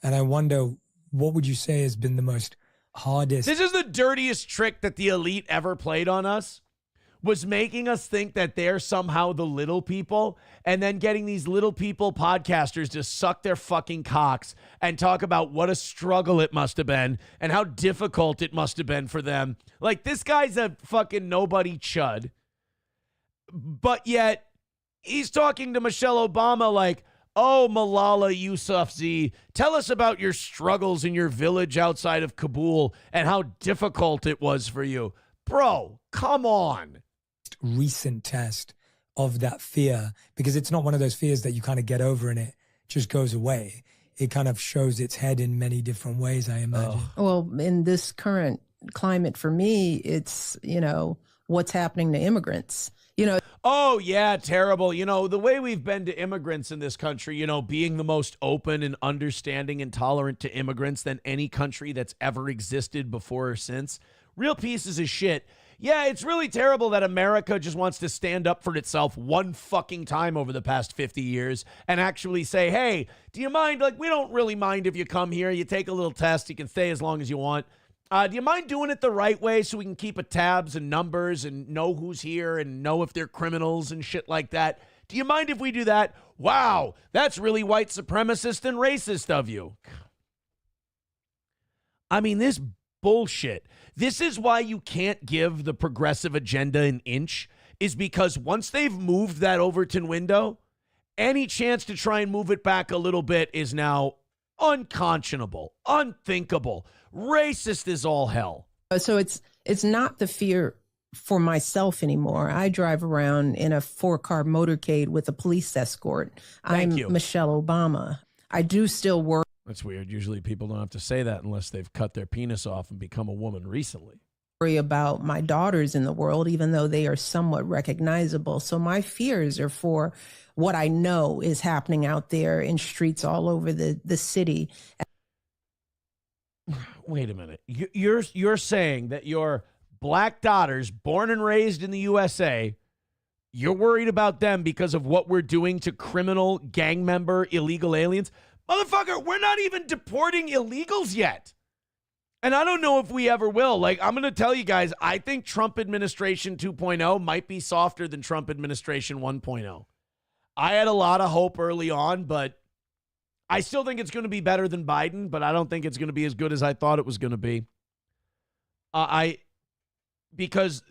And I wonder, what would you say has been the most hardest? This is the dirtiest trick that the elite ever played on us, was making us think that they're somehow the little people and then getting these little people podcasters to suck their fucking cocks and talk about what a struggle it must have been and how difficult it must have been for them. Like, this guy's a fucking nobody chud, but yet he's talking to Michelle Obama like, oh, Malala Yousafzai, tell us about your struggles in your village outside of Kabul and how difficult it was for you. Bro, come on. Recent test of that fear, because it's not one of those fears that you kind of get over and it just goes away. It kind of shows its head in many different ways, I imagine. Well, in this current climate for me, it's, what's happening to immigrants. Oh, yeah, terrible. The way we've been to immigrants in this country, being the most open and understanding and tolerant to immigrants than any country that's ever existed before or since. Real pieces of shit. Yeah, it's really terrible that America just wants to stand up for itself one fucking time over the past 50 years and actually say, hey, do you mind? Like, we don't really mind if you come here. You take a little test. You can stay as long as you want. Do you mind doing it the right way so we can keep tabs and numbers and know who's here and know if they're criminals and shit like that? Do you mind if we do that? Wow, that's really white supremacist and racist of you. I mean, this bullshit. This is why you can't give the progressive agenda an inch. is because once they've moved that Overton window, any chance to try and move it back a little bit is now unconscionable, unthinkable, racist as all hell. So it's not the fear for myself anymore. I drive around in a 4-car motorcade with a police escort. Thank I'm you. Michelle Obama. I do still work. That's weird. Usually people don't have to say that unless they've cut their penis off and become a woman recently. Worry about my daughters in the world, even though they are somewhat recognizable. So my fears are for what I know is happening out there in streets all over the city. Wait a minute. You're saying that your black daughters born and raised in the USA, you're worried about them because of what we're doing to criminal gang member illegal aliens? Motherfucker, we're not even deporting illegals yet. And I don't know if we ever will. Like, I'm going to tell you guys, I think Trump administration 2.0 might be softer than Trump administration 1.0. I had a lot of hope early on, but I still think it's going to be better than Biden, but I don't think it's going to be as good as I thought it was going to be. Because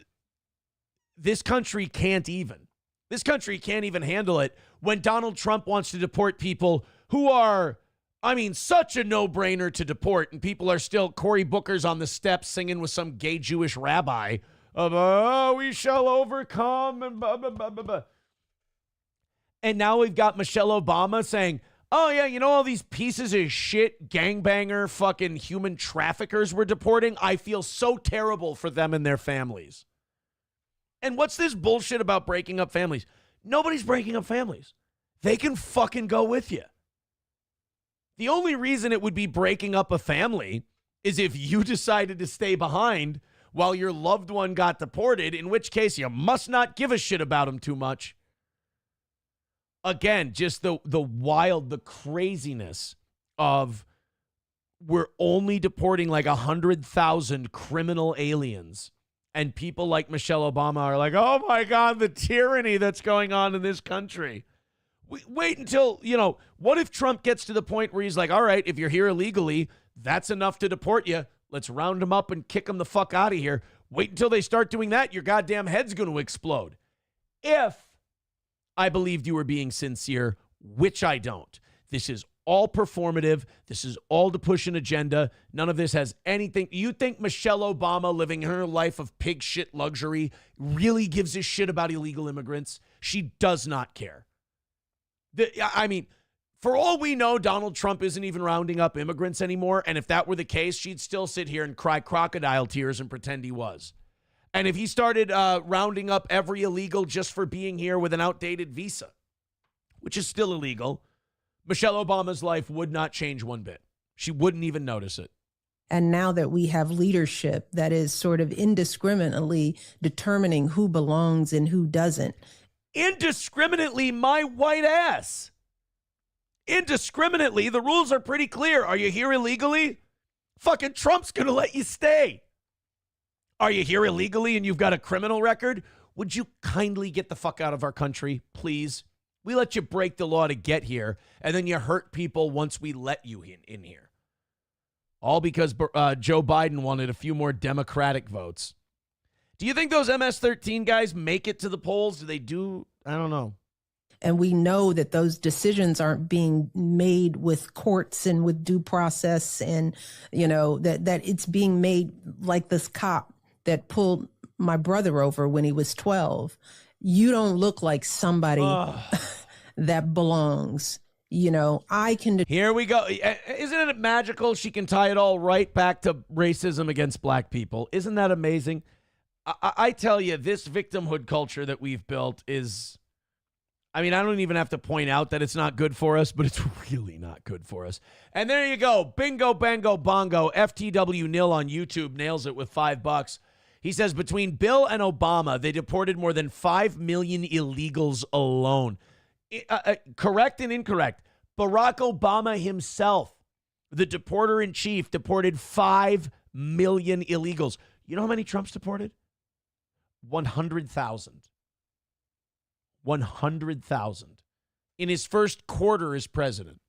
this country can't even. This country can't even handle it when Donald Trump wants to deport people who are, I mean, such a no-brainer to deport, and people are still, Cory Booker's on the steps singing with some gay Jewish rabbi of, oh, we shall overcome, and blah, blah, blah, blah, blah. And now we've got Michelle Obama saying, oh, yeah, you know all these pieces of shit gangbanger fucking human traffickers we're deporting? I feel so terrible for them and their families. And what's this bullshit about breaking up families? Nobody's breaking up families. They can fucking go with you. The only reason it would be breaking up a family is if you decided to stay behind while your loved one got deported, in which case you must not give a shit about them too much. Again, just the wild, the craziness of we're only deporting like 100,000 criminal aliens. And people like Michelle Obama are like, oh my God, the tyranny that's going on in this country. Wait until, what if Trump gets to the point where he's like, all right, if you're here illegally, that's enough to deport you. Let's round them up and kick them the fuck out of here. Wait until they start doing that. Your goddamn head's going to explode. If I believed you were being sincere, which I don't. This is all performative. This is all to push an agenda. None of this has anything. You think Michelle Obama, living her life of pig shit luxury, really gives a shit about illegal immigrants? She does not care. For all we know, Donald Trump isn't even rounding up immigrants anymore. And if that were the case, she'd still sit here and cry crocodile tears and pretend he was. And if he started rounding up every illegal just for being here with an outdated visa, which is still illegal, Michelle Obama's life would not change one bit. She wouldn't even notice it. And now that we have leadership that is sort of indiscriminately determining who belongs and who doesn't. Indiscriminately, my white ass. Indiscriminately, the rules are pretty clear. Are you here illegally? Fucking Trump's going to let you stay. Are you here illegally and you've got a criminal record? Would you kindly get the fuck out of our country, please? We let you break the law to get here, and then you hurt people once we let you in here. All because Joe Biden wanted a few more Democratic votes. Do you think those MS-13 guys make it to the polls? Do they do? I don't know. And we know that those decisions aren't being made with courts and with due process, and, that it's being made like this cop that pulled my brother over when he was 12. You don't look like somebody that belongs. I can. Here we go. Isn't it magical? She can tie it all right back to racism against black people. Isn't that amazing? I tell you, this victimhood culture that we've built is, I don't even have to point out that it's not good for us, but it's really not good for us. And there you go. Bingo, bango, bongo. FTW Nil on YouTube nails it with $5. He says between Bill and Obama, they deported more than 5 million illegals alone. Correct and incorrect. Barack Obama himself, the deporter-in-chief, deported 5 million illegals. You know how many Trump's deported? 100,000. 100,000 in his first quarter as president.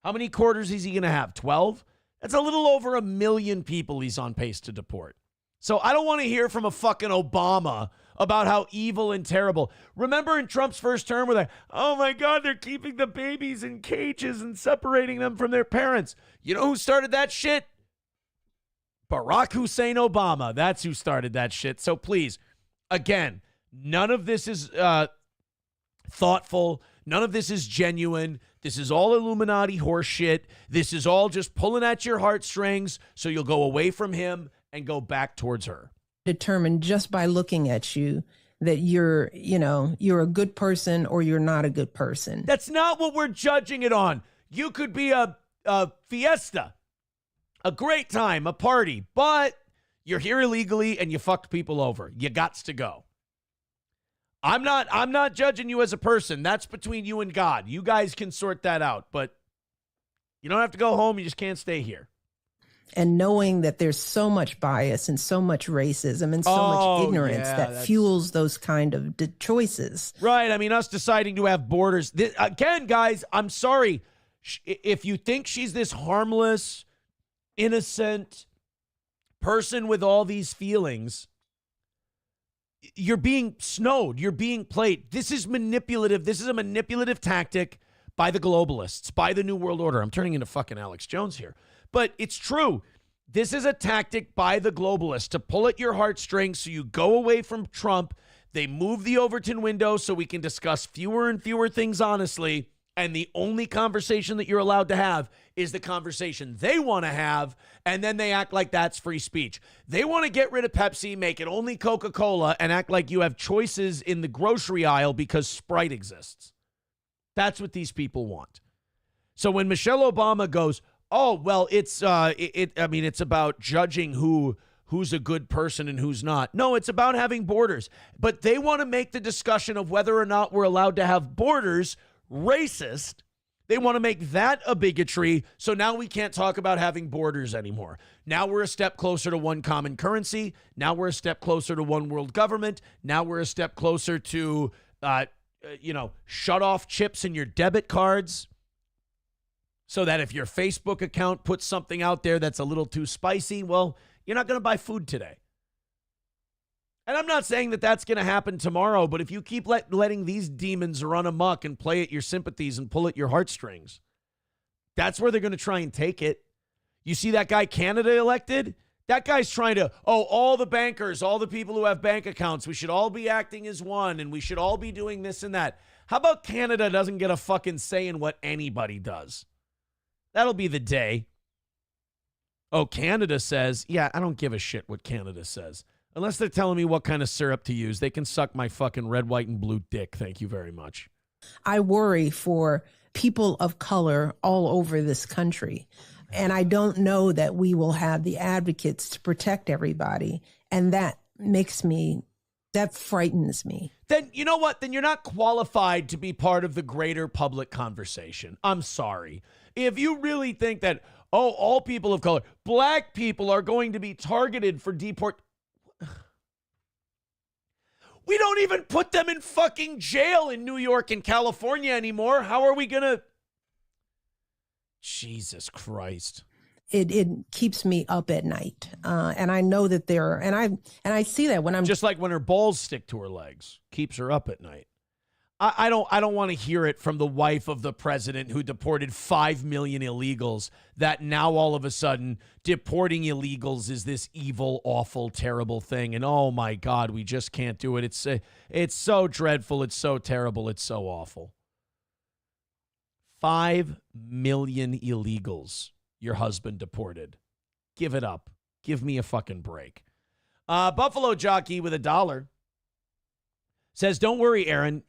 How many quarters is he going to have? 12? That's a little over 1 million people he's on pace to deport. So I don't want to hear from a fucking Obama about how evil and terrible. Remember in Trump's first term where oh my God, they're keeping the babies in cages and separating them from their parents. You know who started that shit? Barack Hussein Obama. That's who started that shit. So please, again, none of this is thoughtful. None of this is genuine. This is all Illuminati horse shit. This is all just pulling at your heartstrings so you'll go away from him and go back towards her. Determined just by looking at you that you're a good person or you're not a good person. That's not what we're judging it on. You could be a fiesta, a great time, a party, but you're here illegally and you fucked people over. You gots to go. I'm not judging you as a person. That's between you and God. You guys can sort that out, but you don't have to go home. You just can't stay here. And knowing that there's so much bias and so much racism and so much ignorance that fuels those kind of choices. Right. I mean, us deciding to have borders. Again, guys, I'm sorry. If you think she's this harmless, innocent person with all these feelings, you're being snowed. You're being played. This is manipulative. This is a manipulative tactic by the globalists, by the New World Order. I'm turning into fucking Alex Jones here. But it's true. This is a tactic by the globalists to pull at your heartstrings so you go away from Trump. They move the Overton window so we can discuss fewer and fewer things honestly. And the only conversation that you're allowed to have is the conversation they want to have, and then they act like that's free speech. They want to get rid of Pepsi, make it only Coca-Cola, and act like you have choices in the grocery aisle because Sprite exists. That's what these people want. So when Michelle Obama goes, oh, well, it's about judging who's a good person and who's not. No, it's about having borders. But they want to make the discussion of whether or not we're allowed to have borders racist. They want to make that a bigotry, so now we can't talk about having borders anymore. Now we're a step closer to one common currency. Now we're a step closer to one world government. Now we're a step closer to, shut off chips in your debit cards so that if your Facebook account puts something out there that's a little too spicy, well, you're not going to buy food today. And I'm not saying that that's going to happen tomorrow, but if you keep letting these demons run amok and play at your sympathies and pull at your heartstrings, that's where they're going to try and take it. You see that guy Canada elected? That guy's trying to, all the bankers, all the people who have bank accounts, we should all be acting as one and we should all be doing this and that. How about Canada doesn't get a fucking say in what anybody does? That'll be the day. Oh, Canada says, yeah, I don't give a shit what Canada says. Unless they're telling me what kind of syrup to use, they can suck my fucking red, white, and blue dick. Thank you very much. I worry for people of color all over this country. And I don't know that we will have the advocates to protect everybody. And that frightens me. Then you know what? Then you're not qualified to be part of the greater public conversation. I'm sorry. If you really think that, all people of color, black people are going to be targeted for deportation. We don't even put them in fucking jail in New York and California anymore. How are we going to? Jesus Christ. It keeps me up at night. And I know that I see that when I'm just like when her balls stick to her legs, keeps her up at night. I don't want to hear it from the wife of the president who deported 5 million illegals, that now all of a sudden deporting illegals is this evil, awful, terrible thing. And oh my God, we just can't do it. It's so dreadful. It's so terrible. It's so awful. 5 million illegals your husband deported. Give it up. Give me a fucking break. Buffalo Jockey with $1 says, don't worry, Aaron.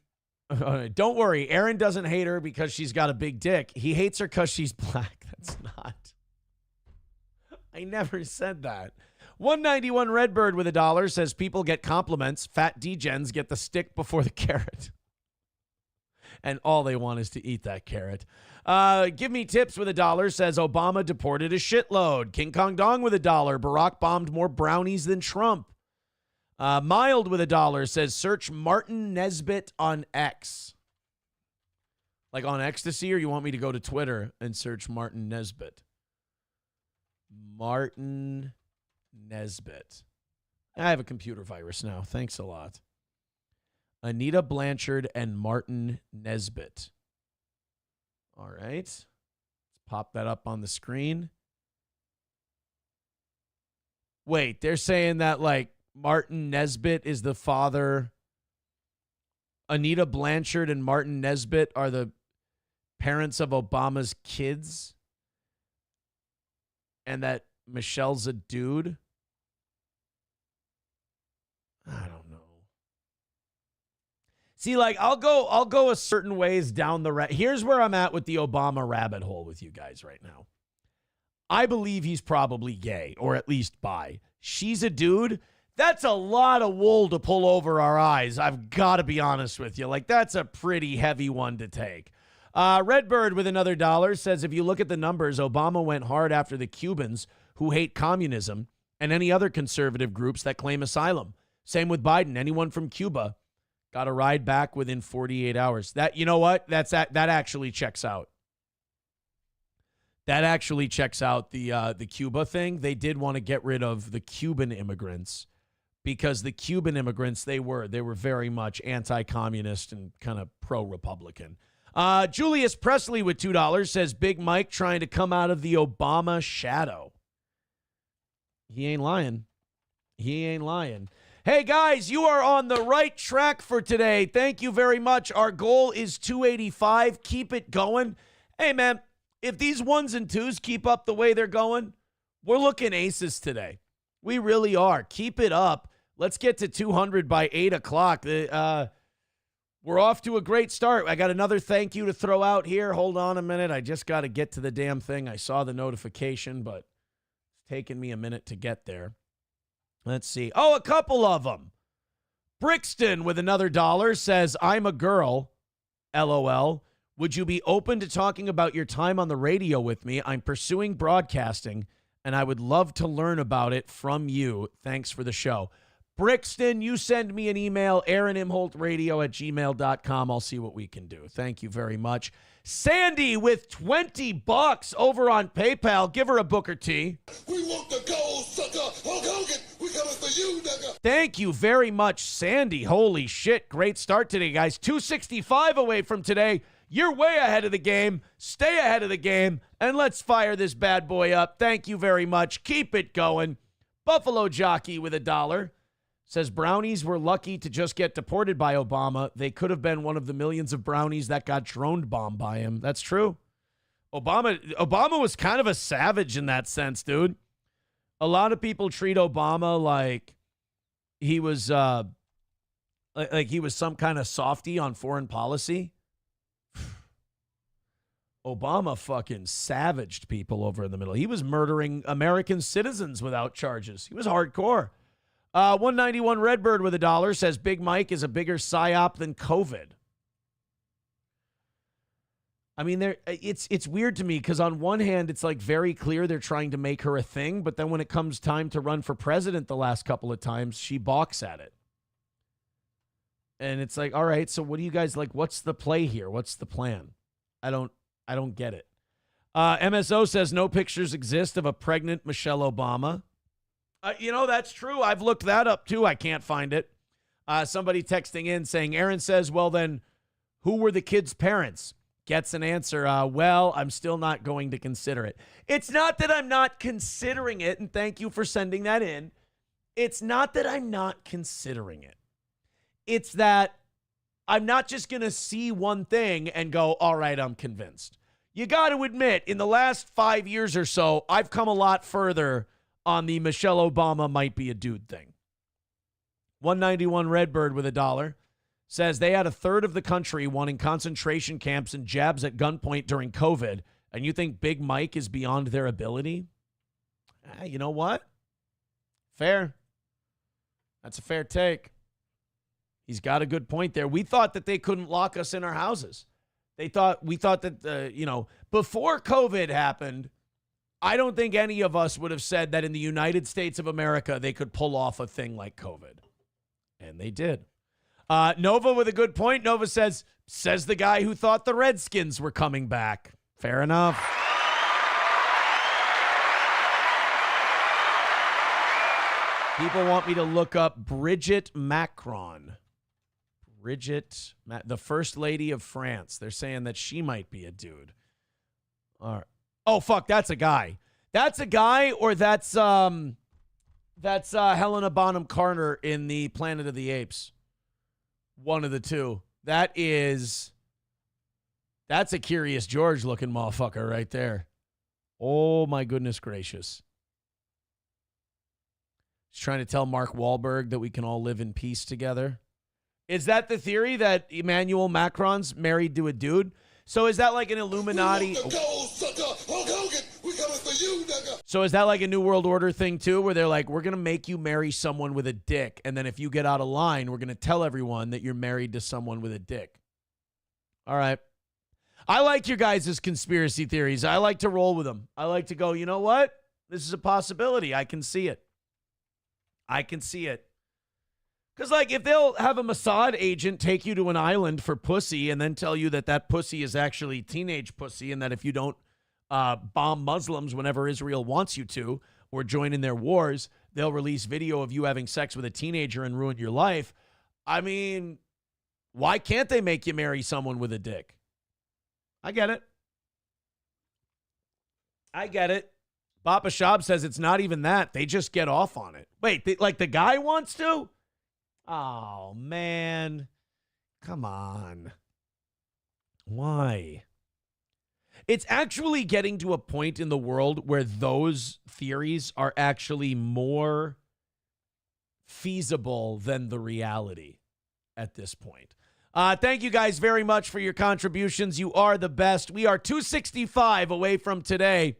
Don't worry. Aaron doesn't hate her because she's got a big dick. He hates her because she's black. That's not. I never said that. 191 Redbird with $1 says people get compliments. Fat degens get the stick before the carrot. And all they want is to eat that carrot. Give me tips with $1 says Obama deported a shitload. King Kong Dong with $1. Barack bombed more brownies than Trump. Mild with $1 says search Martin Nesbitt on X. Like on ecstasy, or you want me to go to Twitter and search Martin Nesbitt? Martin Nesbitt. I have a computer virus now. Thanks a lot. Anita Blanchard and Martin Nesbitt. All right. Let's pop that up on the screen. Wait, they're saying that like Martin Nesbitt is the father. Anita Blanchard and Martin Nesbitt are the parents of Obama's kids. And that Michelle's a dude. I don't know. See, like I'll go a certain ways down the here's where I'm at with the Obama rabbit hole with you guys right now. I believe he's probably gay or at least bi. She's a dude. That's a lot of wool to pull over our eyes. I've got to be honest with you. Like that's a pretty heavy one to take. Redbird with another $1 says, if you look at the numbers, Obama went hard after the Cubans who hate communism and any other conservative groups that claim asylum. Same with Biden. Anyone from Cuba got a ride back within 48 hours. That, you know what? That actually checks out. That actually checks out the Cuba thing. They did want to get rid of the Cuban immigrants because the Cuban immigrants, they were very much anti-communist and kind of pro-Republican. Julius Presley with $2 says, Big Mike trying to come out of the Obama shadow. He ain't lying. He ain't lying. Hey, guys, you are on the right track for today. Thank you very much. Our goal is 285. Keep it going. Hey, man, if these ones and twos keep up the way they're going, we're looking aces today. We really are. Keep it up. Let's get to 200 by 8 o'clock. We're off to a great start. I got another thank you to throw out here. Hold on a minute. I just got to get to the damn thing. I saw the notification, but it's taken me a minute to get there. Let's see. Oh, a couple of them. Brixton with another $1 says, I'm a girl. LOL. Would you be open to talking about your time on the radio with me? I'm pursuing broadcasting, and I would love to learn about it from you. Thanks for the show. Brixton, you send me an email, aaronimholtradio@gmail.com. I'll see what we can do. Thank you very much. Sandy with $20 over on PayPal. Give her a Booker T. We want the gold, sucker. Hulk Hogan, we coming for you, nigga. Thank you very much, Sandy. Holy shit. Great start today, guys. 265 away from today. You're way ahead of the game. Stay ahead of the game, and let's fire this bad boy up. Thank you very much. Keep it going. Buffalo Jockey with $1 says brownies were lucky to just get deported by Obama. They could have been one of the millions of brownies that got drone bombed by him. That's true. Obama was kind of a savage in that sense, dude. A lot of people treat Obama like he was some kind of softy on foreign policy. Obama fucking savaged people over in the middle. He was murdering American citizens without charges. He was hardcore. 191 Redbird with $1 says Big Mike is a bigger psyop than COVID. I mean, it's weird to me because on one hand, it's like very clear they're trying to make her a thing, but then when it comes time to run for president the last couple of times, she balks at it. And it's like, all right, so what do you guys like? What's the play here? What's the plan? I don't get it. MSO says no pictures exist of a pregnant Michelle Obama. That's true. I've looked that up, too. I can't find it. Somebody texting in saying, Aaron says, well, then who were the kids' parents? Gets an answer, well, I'm still not going to consider it. It's not that I'm not considering it, and thank you for sending that in. It's not that I'm not considering it. It's that I'm not just going to see one thing and go, all right, I'm convinced. You got to admit, in the last 5 years or so, I've come a lot further on the Michelle Obama might be a dude thing. 191 Redbird with $1 says they had a third of the country wanting concentration camps and jabs at gunpoint during COVID, and you think Big Mike is beyond their ability? You know what? Fair. That's a fair take. He's got a good point there. We thought that they couldn't lock us in our houses. We thought that, before COVID happened, I don't think any of us would have said that in the United States of America, they could pull off a thing like COVID. And they did. Nova with a good point. Nova says the guy who thought the Redskins were coming back. Fair enough. People want me to look up Bridget Macron. Bridget, the First Lady of France. They're saying that she might be a dude. All right. Oh, fuck, that's a guy. That's a guy, or that's Helena Bonham Carter in the Planet of the Apes. One of the two. That's a Curious George looking motherfucker right there. Oh, my goodness gracious. He's trying to tell Mark Wahlberg that we can all live in peace together. Is that the theory, that Emmanuel Macron's married to a dude? So is that like an Illuminati? So is that like a New World Order thing too, where they're like, we're going to make you marry someone with a dick, and then if you get out of line, we're going to tell everyone that you're married to someone with a dick. All right. I like your guys' conspiracy theories. I like to roll with them. I like to go, you know what? This is a possibility. I can see it. I can see it. Because, like, if they'll have a Mossad agent take you to an island for pussy and then tell you that that pussy is actually teenage pussy, and that if you don't bomb Muslims whenever Israel wants you to, or join in their wars, they'll release video of you having sex with a teenager and ruin your life. I mean, why can't they make you marry someone with a dick? I get it. I get it. Papa Shab says it's not even that. They just get off on it. Wait, like the guy wants to? Oh, man. Come on. Why? It's actually getting to a point in the world where those theories are actually more feasible than the reality at this point. Thank you guys very much for your contributions. You are the best. We are 265 away from today.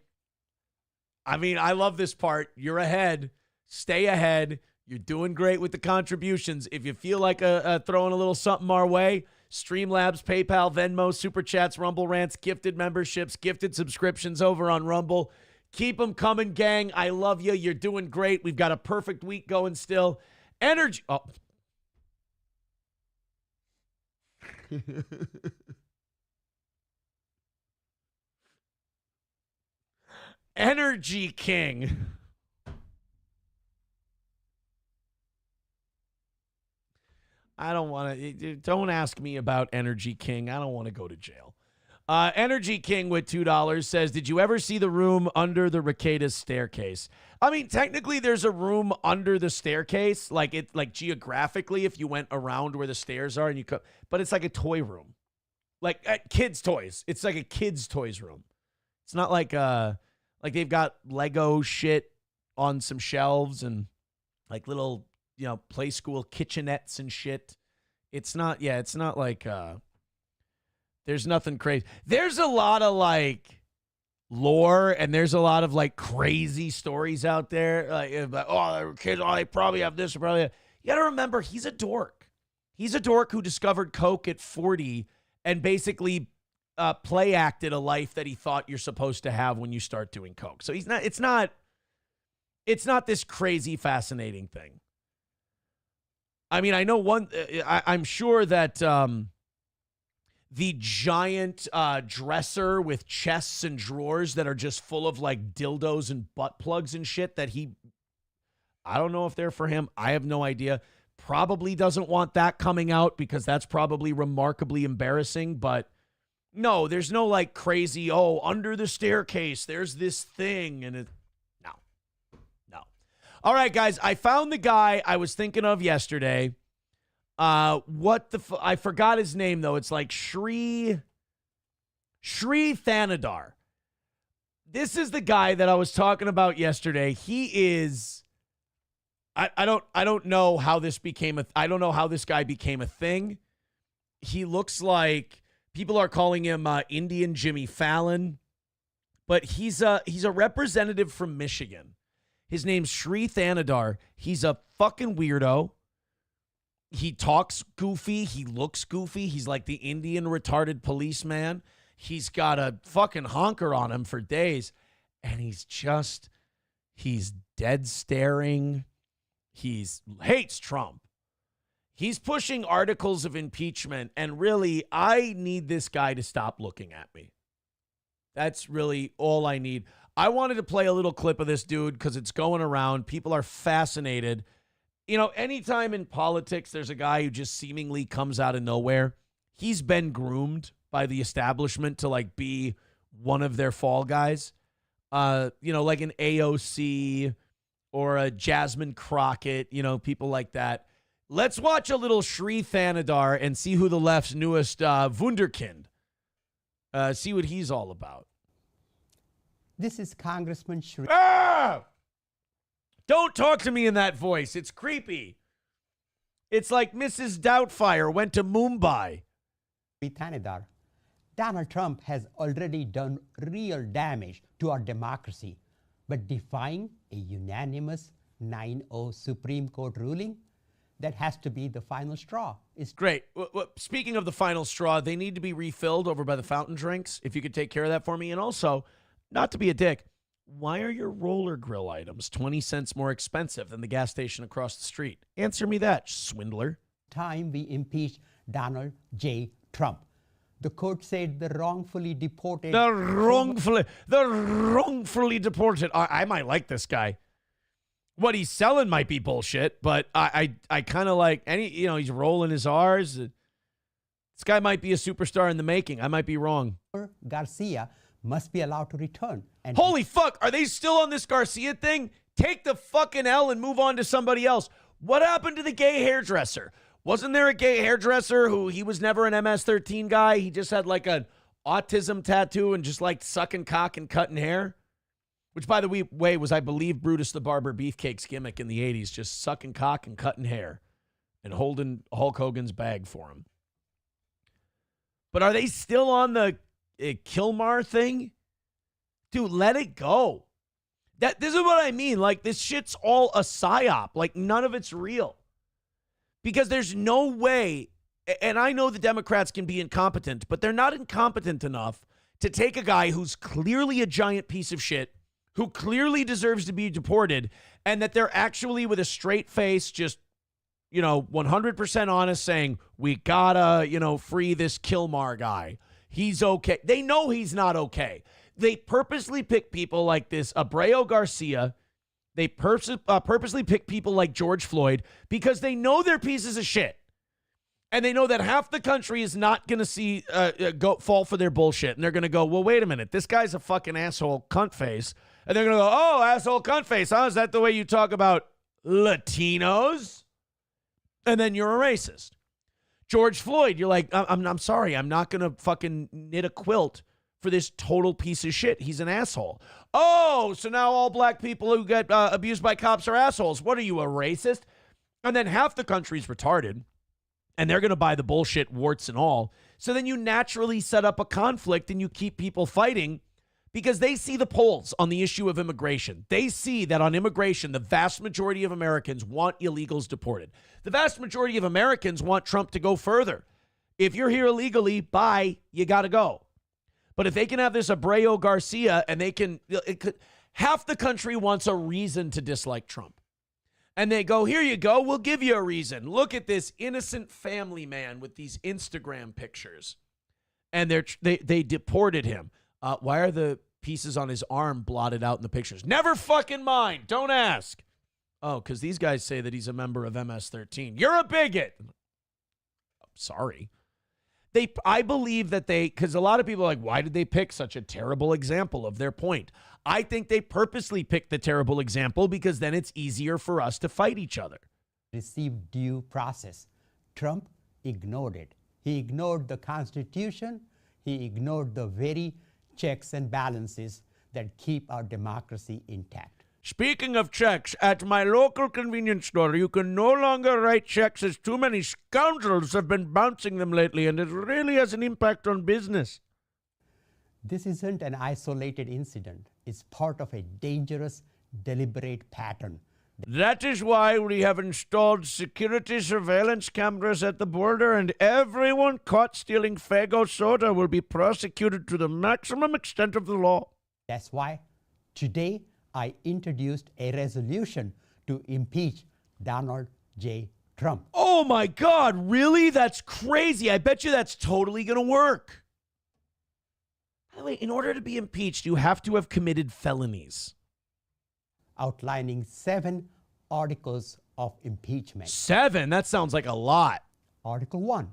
I mean, I love this part. You're ahead. Stay ahead. You're doing great with the contributions. If you feel like throwing a little something our way, Streamlabs, PayPal, Venmo, Super Chats, Rumble Rants, gifted memberships, gifted subscriptions over on Rumble. Keep them coming, gang. I love you. You're doing great. We've got a perfect week going still. Energy. Oh. Energy King. I don't want to. Don't ask me about Energy King. I don't want to go to jail. Energy King with $2 says, did you ever see the room under the Rekida's staircase? I mean, technically, there's a room under the staircase, like geographically, if you went around where the stairs are, and you could, but it's like a toy room, like kids' toys. It's like a kids' toys room. It's not like they've got Lego shit on some shelves and like little, play school kitchenettes and shit. It's not like, there's nothing crazy. There's a lot of like lore, and there's a lot of like crazy stories out there. Like, kids, they probably have this. You got to remember, he's a dork. He's a dork who discovered Coke at 40 and basically play acted a life that he thought you're supposed to have when you start doing Coke. So it's not this crazy fascinating thing. I mean, I know I'm sure that the giant dresser with chests and drawers that are just full of like dildos and butt plugs and shit that I don't know if they're for him. I have no idea. Probably doesn't want that coming out because that's probably remarkably embarrassing. But no, there's no like crazy, under the staircase, there's this thing. And no. All right, guys, I found the guy I was thinking of yesterday. I forgot his name, though. It's like Shri Thanedar. This is the guy that I was talking about yesterday. He is, I don't know how this became I don't know how this guy became a thing. He looks like, people are calling him Indian Jimmy Fallon, but he's a representative from Michigan. His name's Shri Thanedar. He's a fucking weirdo. He talks goofy. He looks goofy. He's like the Indian retarded policeman. He's got a fucking honker on him for days. And he's dead staring. He hates Trump. He's pushing articles of impeachment. And really, I need this guy to stop looking at me. That's really all I need. I wanted to play a little clip of this dude because it's going around. People are fascinated. You know, anytime in politics there's a guy who just seemingly comes out of nowhere, he's been groomed by the establishment to like be one of their fall guys. You know, like an AOC or a Jasmine Crockett, you know, people like that. Let's watch a little Shri Thanedar and see who the left's newest wunderkind. See what he's all about. This is Congressman Shri. Ah! Don't talk to me in that voice. It's creepy. It's like Mrs. Doubtfire went to Mumbai. Shri Thanedar. Donald Trump has already done real damage to our democracy, but defying a unanimous 9-0 Supreme Court ruling, that has to be the final straw. It's great. Speaking of the final straw, they need to be refilled over by the fountain drinks, if you could take care of that for me. And also, not to be a dick, why are your roller grill items 20 cents more expensive than the gas station across the street? Answer me that, swindler. Time we impeached Donald J. Trump. The court said the wrongfully deported... The wrongfully deported. I might like this guy. What he's selling might be bullshit, but I kind of like he's rolling his R's. This guy might be a superstar in the making. I might be wrong. Garcia must be allowed to return. And holy fuck, are they still on this Garcia thing? Take the fucking L and move on to somebody else. What happened to the gay hairdresser? Wasn't there a gay hairdresser who he was never an MS-13 guy? He just had like an autism tattoo and just liked sucking cock and cutting hair? Which, by the way, was, I believe, Brutus the Barber Beefcake's gimmick in the 80s, just sucking cock and cutting hair and holding Hulk Hogan's bag for him. But are they still on the Kilmar thing? Dude, let it go. This is what I mean. Like, this shit's all a psyop. Like, none of it's real. Because there's no way, and I know the Democrats can be incompetent, but they're not incompetent enough to take a guy who's clearly a giant piece of shit, who clearly deserves to be deported, and that they're actually with a straight face, just, 100% honest, saying, we gotta, free this Kilmar guy. He's okay. They know he's not okay. They purposely pick people like this Abreu Garcia. They purposely pick people like George Floyd because they know they're pieces of shit. And they know that half the country is not going to fall for their bullshit. And they're going to go, well, wait a minute. This guy's a fucking asshole cunt face. And they're going to go, oh, asshole cunt face. Huh? Is that the way you talk about Latinos? And then you're a racist. George Floyd, you're like, I'm sorry. I'm not going to fucking knit a quilt for this total piece of shit. He's an asshole. Oh, so now all black people who get abused by cops are assholes. What are you, a racist? And then half the country's retarded. And they're going to buy the bullshit, warts and all. So then you naturally set up a conflict and you keep people fighting because they see the polls on the issue of immigration. They see that on immigration, the vast majority of Americans want illegals deported. The vast majority of Americans want Trump to go further. If you're here illegally, bye, you got to go. But if they can have this Abreu Garcia and half the country wants a reason to dislike Trump. And they go, here you go, we'll give you a reason. Look at this innocent family man with these Instagram pictures. And they deported him. Why are the pieces on his arm blotted out in the pictures? Never fucking mind. Don't ask. Oh, because these guys say that he's a member of MS-13. You're a bigot. I'm sorry. I believe that because a lot of people are like, why did they pick such a terrible example of their point? I think they purposely picked the terrible example because then it's easier for us to fight each other. Received due process. Trump ignored it. He ignored the Constitution. He ignored the very checks and balances that keep our democracy intact. Speaking of checks, at my local convenience store, you can no longer write checks as too many scoundrels have been bouncing them lately, and it really has an impact on business. This isn't an isolated incident. It's part of a dangerous, deliberate pattern. That is why we have installed security surveillance cameras at the border, and everyone caught stealing Faygo soda will be prosecuted to the maximum extent of the law. That's why today I introduced a resolution to impeach Donald J. Trump. Oh my God, really? That's crazy. I bet you that's totally going to work. By the way, in order to be impeached, you have to have committed felonies. Outlining 7 articles of impeachment. 7? That sounds like a lot. Article 1.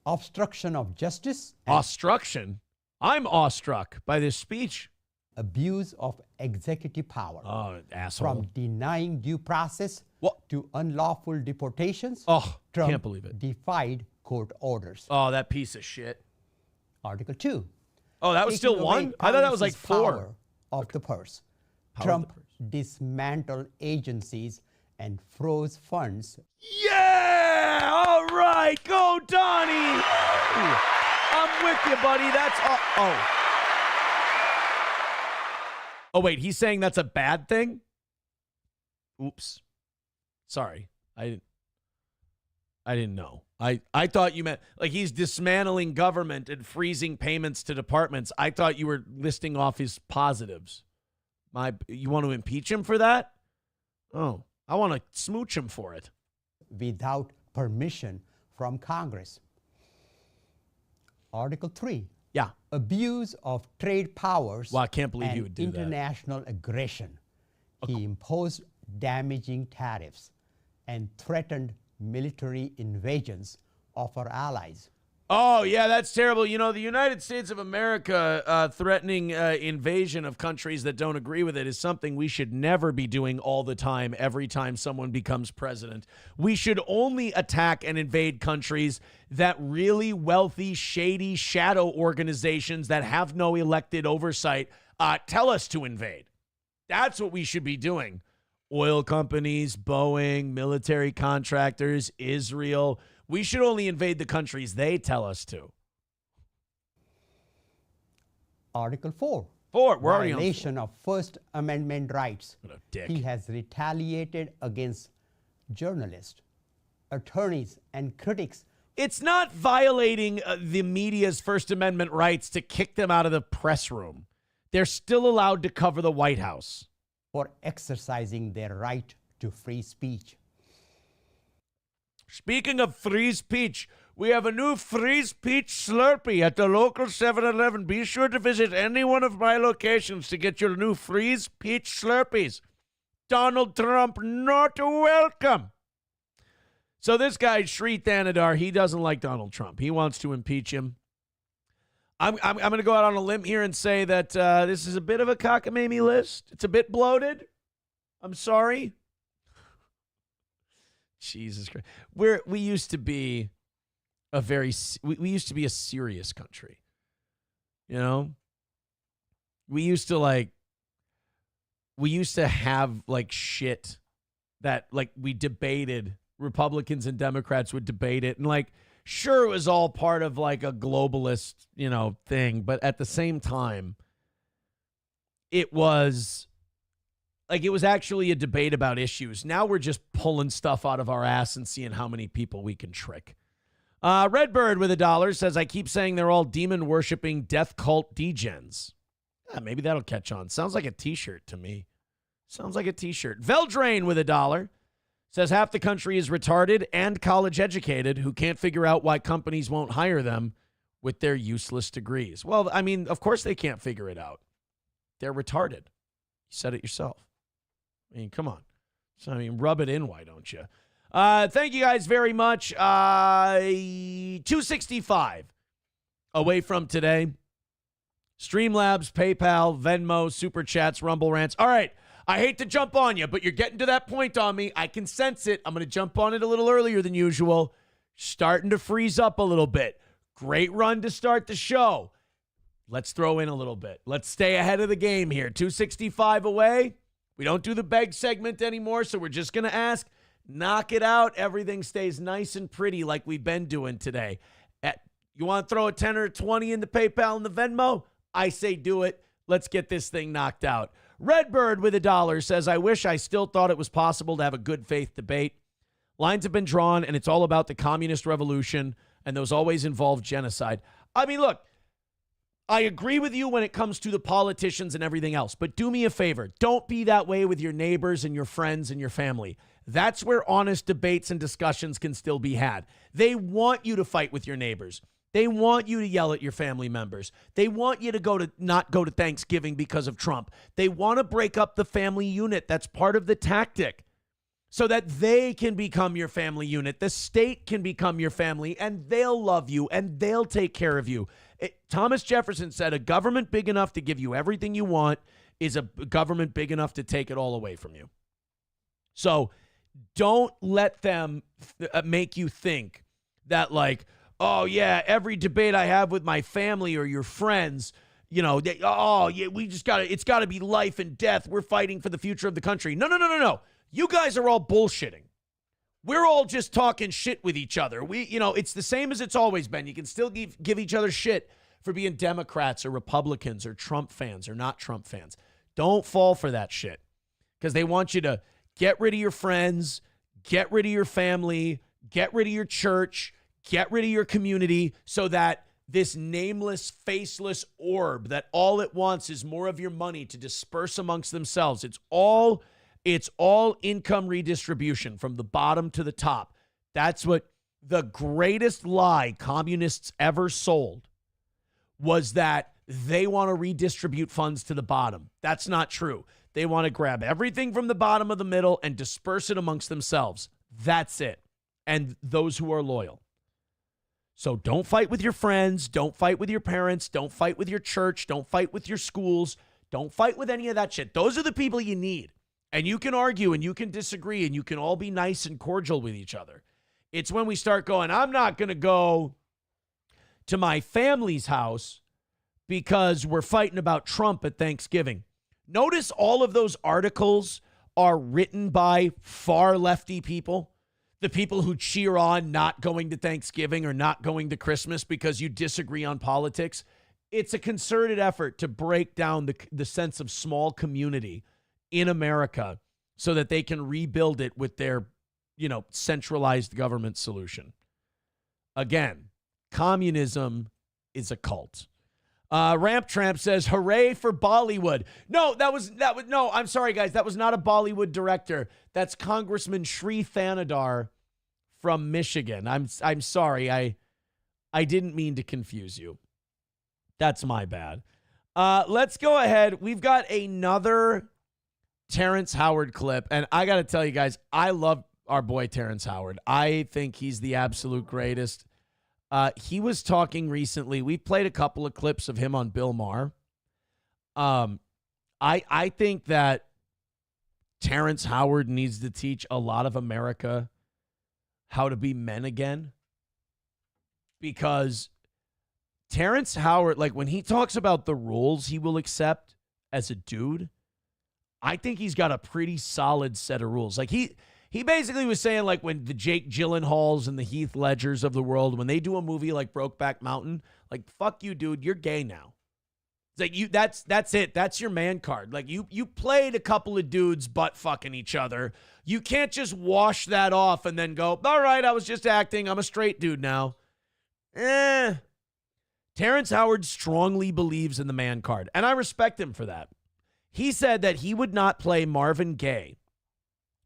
Obstruction of justice. Obstruction? I'm awestruck by this speech. Abuse of executive power. Oh, asshole. From denying due process to unlawful deportations. Oh, Trump can't believe it. defied court orders. Oh, that piece of shit. Article 2. Oh, that was still Taking 1? away I thought that was like Congress's 4. power of the purse. Power Trump of the purse. dismantled agencies and froze funds. Yeah! All right, go Donnie! I'm with you, buddy. That's Oh, wait, he's saying that's a bad thing? Oops. Sorry. I didn't know. I thought you meant like he's dismantling government and freezing payments to departments. I thought you were listing off his positives. You want to impeach him for that? Oh, I want to smooch him for it. Without permission from Congress. Article 3. Yeah. Abuse of trade powers. Well, I can't believe and he would do that. international aggression. He imposed damaging tariffs and threatened military invasions of our allies. Oh, yeah, that's terrible. You know, the United States of America threatening invasion of countries that don't agree with it is something we should never be doing all the time, every time someone becomes president. We should only attack and invade countries that really wealthy, shady shadow organizations that have no elected oversight tell us to invade. That's what we should be doing. Oil companies, Boeing, military contractors, Israel. We should only invade the countries they tell us to. Article 4. We're already on Violation of First Amendment rights. What a dick. He has retaliated against journalists, attorneys, and critics. It's not violating the media's First Amendment rights to kick them out of the press room. They're still allowed to cover the White House. For exercising their right to free speech. Speaking of free speech, we have a new free speech Slurpee at the local 7-Eleven. Be sure to visit any one of my locations to get your new free speech Slurpees. Donald Trump not welcome. So this guy, Shri Thanedar, he doesn't like Donald Trump. He wants to impeach him. I'm going to go out on a limb here and say that this is a bit of a cockamamie list. It's a bit bloated. I'm sorry. Jesus Christ. We used to be we used to be a serious country. You know? We used to have like shit that like we debated. Republicans and Democrats would debate it, and like sure, it was all part of like a globalist, thing. But at the same time, it was actually a debate about issues. Now we're just pulling stuff out of our ass and seeing how many people we can trick. Redbird with $1 says, I keep saying they're all demon-worshipping death cult degens. Yeah, maybe that'll catch on. Sounds like a T-shirt to me. Sounds like a T-shirt. Veldrain with $1. Says half the country is retarded and college-educated who can't figure out why companies won't hire them with their useless degrees. Well, I mean, of course they can't figure it out. They're retarded. You said it yourself. I mean, come on. So, I mean, rub it in, why don't you? Thank you guys very much. 265 away from today. Streamlabs, PayPal, Venmo, Super Chats, Rumble Rants. All right. I hate to jump on you, but you're getting to that point on me. I can sense it. I'm going to jump on it a little earlier than usual. Starting to freeze up a little bit. Great run to start the show. Let's throw in a little bit. Let's stay ahead of the game here. 265 away. We don't do the beg segment anymore, so we're just going to ask. Knock it out. Everything stays nice and pretty like we've been doing today. You want to throw a 10 or a 20 in the PayPal and the Venmo? I say do it. Let's get this thing knocked out. Redbird with $1 says, I wish I still thought it was possible to have a good faith debate. Lines have been drawn, and it's all about the communist revolution, and those always involve genocide. I mean, look, I agree with you when it comes to the politicians and everything else, but do me a favor. Don't be that way with your neighbors and your friends and your family. That's where honest debates and discussions can still be had. They want you to fight with your neighbors. They want you to yell at your family members. They want you to not go to Thanksgiving because of Trump. They want to break up the family unit. That's part of the tactic. so that they can become your family unit. The state can become your family, and they'll love you, and they'll take care of you. Thomas Jefferson said a government big enough to give you everything you want is a government big enough to take it all away from you. So don't let them make you think that, like, oh, yeah, every debate I have with my family or your friends, you know, it's got to be life and death. We're fighting for the future of the country. No. You guys are all bullshitting. We're all just talking shit with each other. It's the same as it's always been. You can still give each other shit for being Democrats or Republicans or Trump fans or not Trump fans. Don't fall for that shit, because they want you to get rid of your friends, get rid of your family, get rid of your church, get rid of your community, so that this nameless, faceless orb that all it wants is more of your money to disperse amongst themselves. It's all income redistribution from the bottom to the top. That's what the greatest lie communists ever sold, was that they want to redistribute funds to the bottom. That's not true. They want to grab everything from the bottom of the middle and disperse it amongst themselves. That's it. And those who are loyal. So don't fight with your friends. Don't fight with your parents. Don't fight with your church. Don't fight with your schools. Don't fight with any of that shit. Those are the people you need. And you can argue and you can disagree and you can all be nice and cordial with each other. It's when we start going, I'm not going to go to my family's house because we're fighting about Trump at Thanksgiving. Notice all of those articles are written by far lefty people. The people who cheer on not going to Thanksgiving or not going to Christmas because you disagree on politics. It's a concerted effort to break down the sense of small community in America so that they can rebuild it with their, centralized government solution. Again, communism is a cult. Ramp Tramp says, hooray for Bollywood. No, I'm sorry, guys. That was not a Bollywood director. That's Congressman Shri Thanedar from Michigan. I'm sorry. I didn't mean to confuse you. That's my bad. Let's go ahead. We've got another Terrence Howard clip. And I got to tell you guys, I love our boy Terrence Howard. I think he's the absolute greatest. He was talking recently. We played a couple of clips of him on Bill Maher. I think that Terrence Howard needs to teach a lot of America how to be men again. Because Terrence Howard, like when he talks about the rules he will accept as a dude, I think he's got a pretty solid set of rules. Like he basically was saying, like, when the Jake Gyllenhaals and the Heath Ledgers of the world, when they do a movie like Brokeback Mountain, like, fuck you, dude, you're gay now. It's like that's it. That's your man card. Like you played a couple of dudes butt fucking each other. You can't just wash that off and then go, all right, I was just acting. I'm a straight dude now. Terrence Howard strongly believes in the man card, and I respect him for that. He said that he would not play Marvin Gaye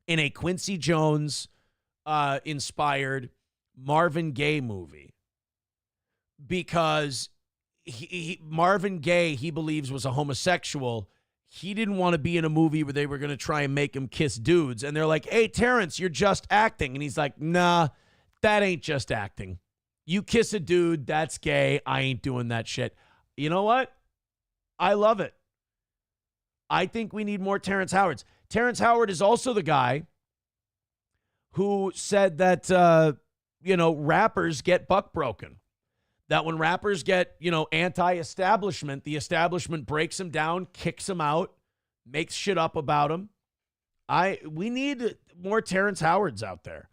in a Quincy Jones inspired Marvin Gaye movie because Marvin Gaye, he believes, was a homosexual. He didn't want to be in a movie where they were going to try and make him kiss dudes. And they're like, hey, Terrence, you're just acting. And he's like, nah, that ain't just acting. You kiss a dude, that's gay. I ain't doing that shit. You know what? I love it. I think we need more Terrence Howards. Terrence Howard is also the guy who said that, rappers get buck broken. That when rappers get, anti-establishment, the establishment breaks them down, kicks them out, makes shit up about them. We need more Terrence Howards out there.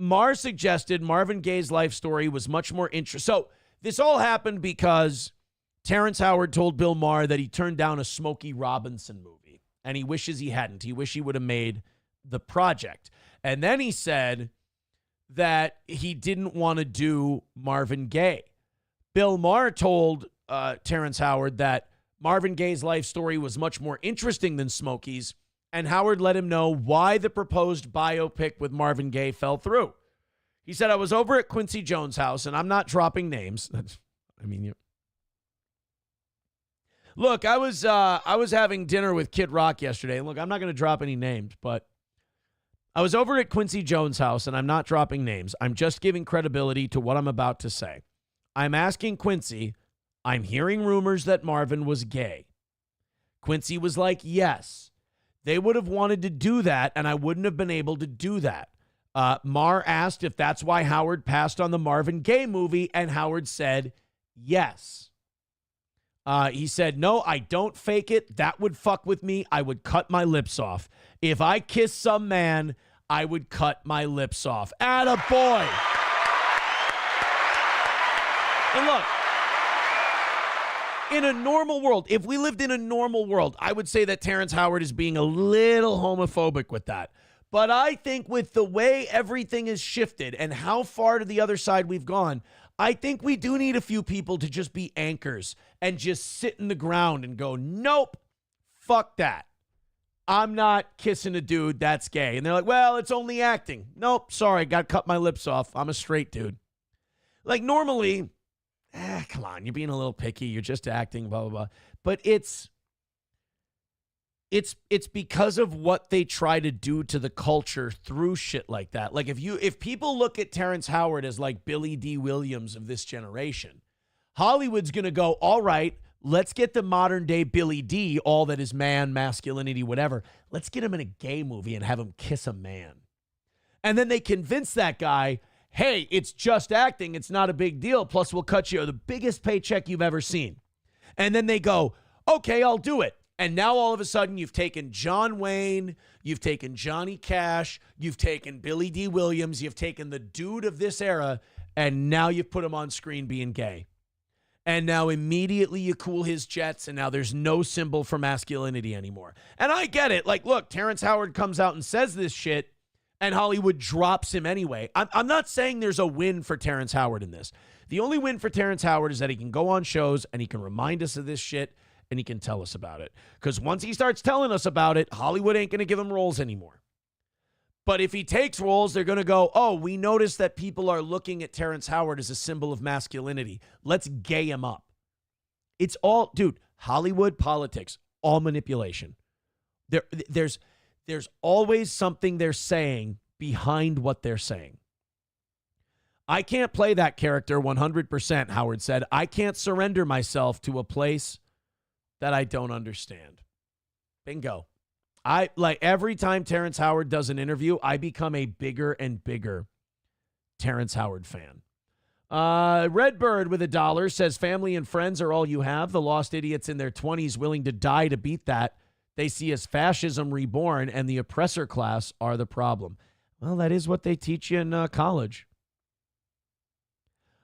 Maher suggested Marvin Gaye's life story was much more interesting. So this all happened because Terrence Howard told Bill Maher that he turned down a Smokey Robinson movie, and he wishes he hadn't. He wished he would have made The Project. And then he said that he didn't want to do Marvin Gaye. Bill Maher told Terrence Howard that Marvin Gaye's life story was much more interesting than Smokey's, and Howard let him know why the proposed biopic with Marvin Gaye fell through. He said, I was over at Quincy Jones' house, and I'm not dropping names. Look, I was having dinner with Kid Rock yesterday, and look, I'm not going to drop any names, but I was over at Quincy Jones' house, and I'm not dropping names. I'm just giving credibility to what I'm about to say. I'm asking Quincy, I'm hearing rumors that Marvin was gay. Quincy was like, yes. They would have wanted to do that, and I wouldn't have been able to do that. Mar asked if that's why Howard passed on the Marvin Gaye movie, and Howard said yes. He said, no, I don't fake it. That would fuck with me. I would cut my lips off. If I kiss some man, I would cut my lips off. Attaboy. And look, in a normal world, if we lived in a normal world, I would say that Terrence Howard is being a little homophobic with that. But I think with the way everything has shifted and how far to the other side we've gone, I think we do need a few people to just be anchors and just sit in the ground and go, nope, fuck that. I'm not kissing a dude that's gay. And they're like, well, it's only acting. Nope, sorry, got to cut my lips off. I'm a straight dude. Like normally, come on, you're being a little picky. You're just acting, blah, blah, blah. But it's because of what they try to do to the culture through shit like that. Like if people look at Terrence Howard as like Billy D. Williams of this generation, Hollywood's going to go, all right, let's get the modern day Billy D, all that is man, masculinity, whatever. Let's get him in a gay movie and have him kiss a man. And then they convince that guy, hey, it's just acting. It's not a big deal. Plus we'll cut you the biggest paycheck you've ever seen. And then they go, okay, I'll do it. And now all of a sudden you've taken John Wayne, you've taken Johnny Cash, you've taken Billy D. Williams, you've taken the dude of this era, and now you've put him on screen being gay. And now immediately you cool his jets, and now there's no symbol for masculinity anymore. And I get it. Like, look, Terrence Howard comes out and says this shit, and Hollywood drops him anyway. I'm not saying there's a win for Terrence Howard in this. The only win for Terrence Howard is that he can go on shows, and he can remind us of this shit, and he can tell us about it. Because once he starts telling us about it, Hollywood ain't going to give him roles anymore. But if he takes roles, they're going to go, oh, we noticed that people are looking at Terrence Howard as a symbol of masculinity. Let's gay him up. It's all, dude, Hollywood politics, all manipulation. There's always something they're saying behind what they're saying. I can't play that character 100%, Howard said. I can't surrender myself to a place that I don't understand. Bingo. I like every time Terrence Howard does an interview, I become a bigger and bigger Terrence Howard fan. Redbird with $1 says family and friends are all you have. The lost idiots in their 20s willing to die to beat that. They see as fascism reborn, and the oppressor class are the problem. Well, that is what they teach you in college.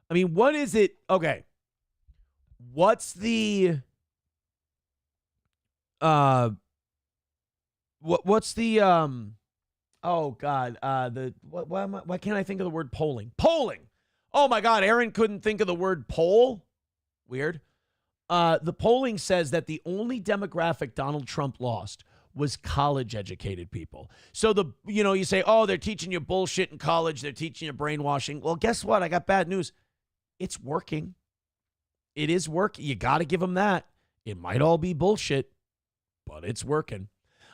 I mean, what is it? Okay. What's the what's the oh God, why can't I think of the word polling? Polling. Oh my God, Aaron couldn't think of the word poll. Weird. The polling says that the only demographic Donald Trump lost was college educated people. So you say, oh, they're teaching you bullshit in college, they're teaching you brainwashing. Well, guess what? I got bad news. It's working. It is working. You got to give them that. It might all be bullshit, but it's working.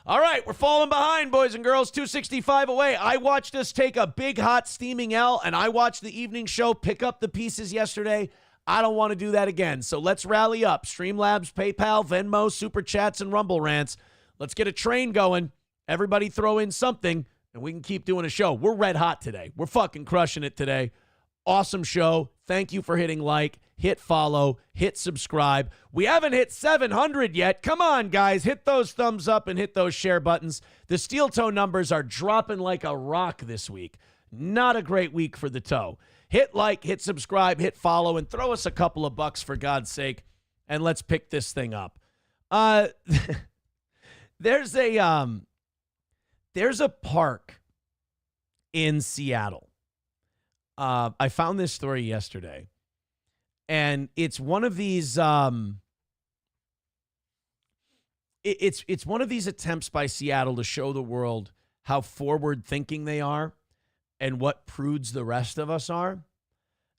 All right, we're falling behind, boys and girls. 265 away. I watched us take a big, hot, steaming L, and I watched the evening show pick up the pieces yesterday. I don't want to do that again, so let's rally up. Streamlabs, PayPal, Venmo, Super Chats, and Rumble Rants. Let's get a train going. Everybody throw in something, and we can keep doing a show. We're red hot today. We're fucking crushing it today. Awesome show. Thank you for hitting like, hit follow, hit subscribe. We haven't hit 700 yet. Come on, guys. Hit those thumbs up and hit those share buttons. The steel toe numbers are dropping like a rock this week. Not a great week for the toe. Hit like, hit subscribe, hit follow, and throw us a couple of bucks for God's sake, and let's pick this thing up. There's a park in Seattle. I found this story yesterday, and it's one of these it's one of these attempts by Seattle to show the world how forward thinking they are and what prudes the rest of us are.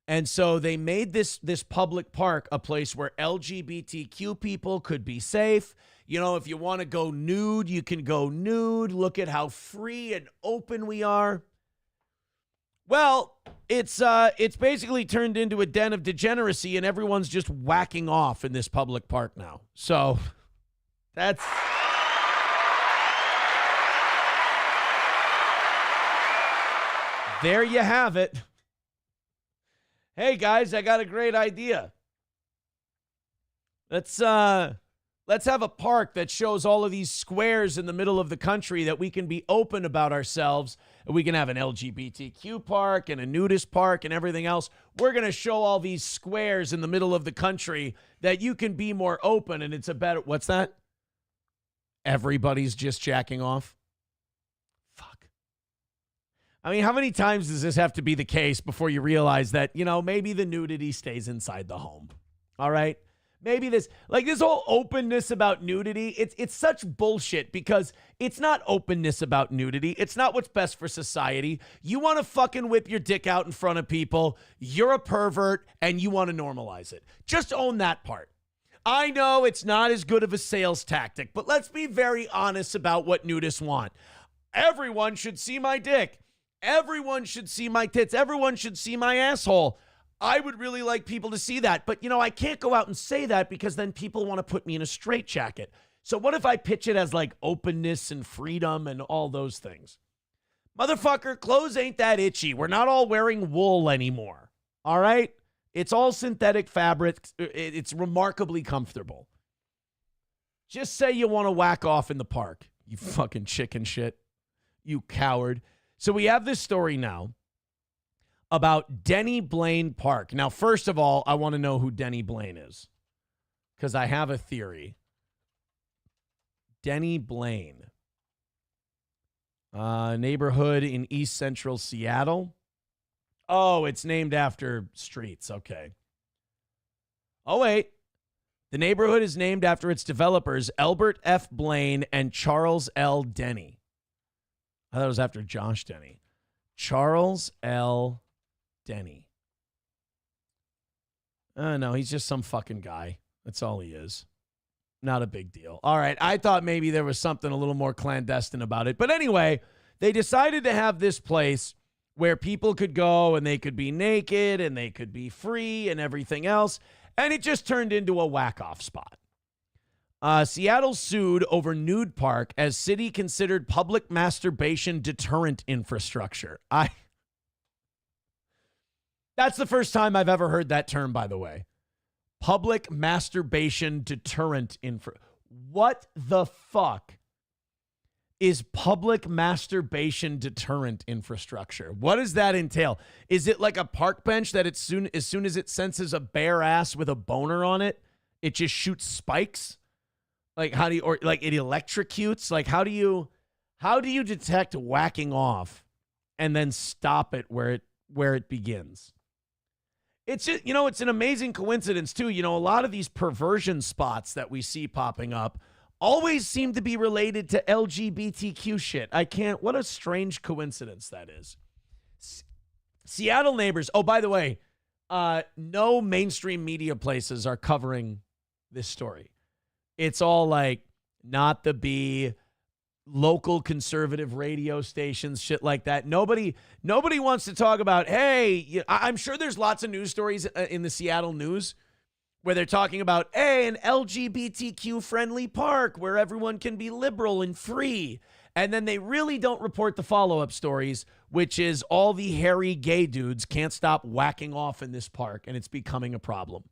And so they made this public park a place where LGBTQ people could be safe. You know, if you want to go nude, you can go nude. Look at how free and open we are. Well, it's basically turned into a den of degeneracy, and everyone's just whacking off in this public park now. So that's... There you have it. Hey, guys, I got a great idea. Let's have a park that shows all of these squares in the middle of the country that we can be open about ourselves. We can have an LGBTQ park and a nudist park and everything else. We're going to show all these squares in the middle of the country that you can be more open, and it's a better... What's that? Everybody's just jacking off? Fuck. I mean, how many times does this have to be the case before you realize that, you know, maybe the nudity stays inside the home? All right? Maybe this whole openness about nudity, it's such bullshit because it's not openness about nudity. It's not what's best for society. You want to fucking whip your dick out in front of people. You're a pervert and you want to normalize it. Just own that part. I know it's not as good of a sales tactic, but let's be very honest about what nudists want. Everyone should see my dick. Everyone should see my tits. Everyone should see my asshole. I would really like people to see that. But, you know, I can't go out and say that because then people want to put me in a straitjacket. So what if I pitch it as like openness and freedom and all those things? Motherfucker, clothes ain't that itchy. We're not all wearing wool anymore. All right? It's all synthetic fabric. It's remarkably comfortable. Just say you want to whack off in the park. You fucking chicken shit. You coward. So we have this story now about Denny Blaine Park. Now, first of all, I want to know who Denny Blaine is because I have a theory. Denny Blaine. Neighborhood in East Central Seattle. Oh, it's named after streets. Okay. Oh, wait. The neighborhood is named after its developers, Albert F. Blaine and Charles L. Denny. I thought it was after Josh Denny. Charles L. Denny. No, he's just some fucking guy. That's all he is. Not a big deal. All right, I thought maybe there was something a little more clandestine about it. But anyway, they decided to have this place where people could go and they could be naked and they could be free and everything else. And it just turned into a whack-off spot. Seattle sued over nude park as city considered public masturbation deterrent infrastructure. That's the first time I've ever heard that term, by the way. Public masturbation deterrent infra. What the fuck is public masturbation deterrent infrastructure? What does that entail? Is it like a park bench that as soon as it senses a bare ass with a boner on it, it just shoots spikes? Like how do you, or like it electrocutes? Like how do you detect whacking off and then stop it where it begins? It's just, you know, it's an amazing coincidence too. You know, a lot of these perversion spots that we see popping up always seem to be related to LGBTQ shit. What a strange coincidence that is. Seattle neighbors. Oh, by the way, no mainstream media places are covering this story. It's all like Not the Bee, local conservative radio stations, shit like that. Nobody wants to talk about, hey, I'm sure there's lots of news stories in the Seattle news where they're talking about, hey, an LGBTQ-friendly park where everyone can be liberal and free. And then they really don't report the follow-up stories, which is all the hairy gay dudes can't stop whacking off in this park, and it's becoming a problem.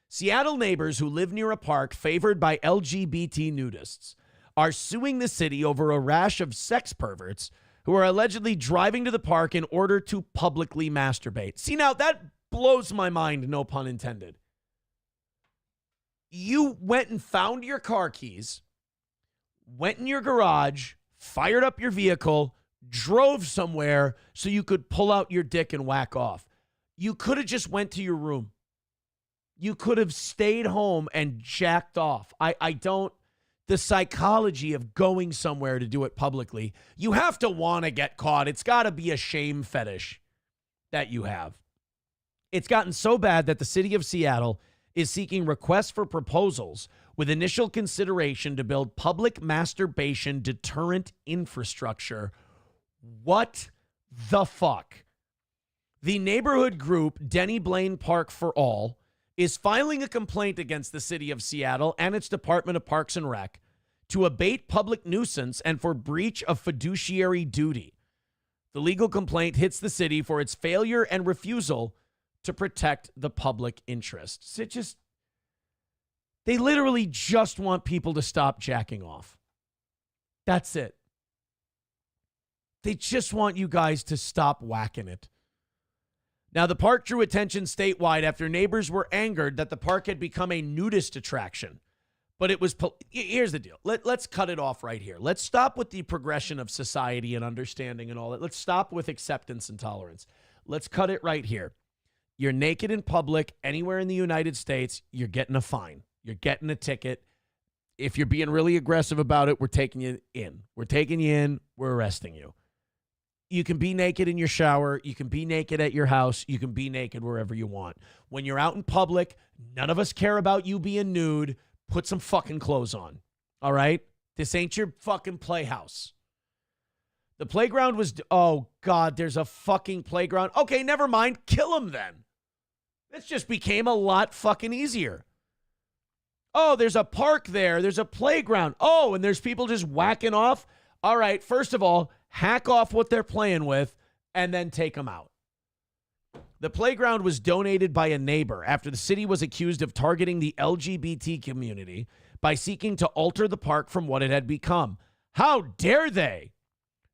Seattle neighbors who live near a park favored by LGBT nudists are suing the city over a rash of sex perverts who are allegedly driving to the park in order to publicly masturbate. See, now that blows my mind, no pun intended. You went and found your car keys, went in your garage, fired up your vehicle, drove somewhere so you could pull out your dick and whack off. You could have just went to your room. You could have stayed home and jacked off. The psychology of going somewhere to do it publicly, you have to want to get caught. It's got to be a shame fetish that you have. It's gotten so bad that the city of Seattle is seeking requests for proposals with initial consideration to build public masturbation deterrent infrastructure. What the fuck? The neighborhood group Denny Blaine Park for All is filing a complaint against the city of Seattle and its Department of Parks and Rec to abate public nuisance and for breach of fiduciary duty. The legal complaint hits the city for its failure and refusal to protect the public interest. They literally just want people to stop jacking off. That's it. They just want you guys to stop whacking it. Now, the park drew attention statewide after neighbors were angered that the park had become a nudist attraction. But it was, here's the deal. Let's cut it off right here. Let's stop with the progression of society and understanding and all that. Let's stop with acceptance and tolerance. Let's cut it right here. You're naked in public anywhere in the United States, you're getting a fine. You're getting a ticket. If you're being really aggressive about it, we're taking you in. We're taking you in. We're arresting you. You can be naked in your shower. You can be naked at your house. You can be naked wherever you want. When you're out in public, none of us care about you being nude. Put some fucking clothes on. All right? This ain't your fucking playhouse. The playground was, oh God, there's a fucking playground. Okay, never mind. Kill him then. This just became a lot fucking easier. Oh, there's a park there. There's a playground. Oh, and there's people just whacking off. All right, first of all, hack off what they're playing with and then take them out. The playground was donated by a neighbor after the city was accused of targeting the LGBT community by seeking to alter the park from what it had become. How dare they?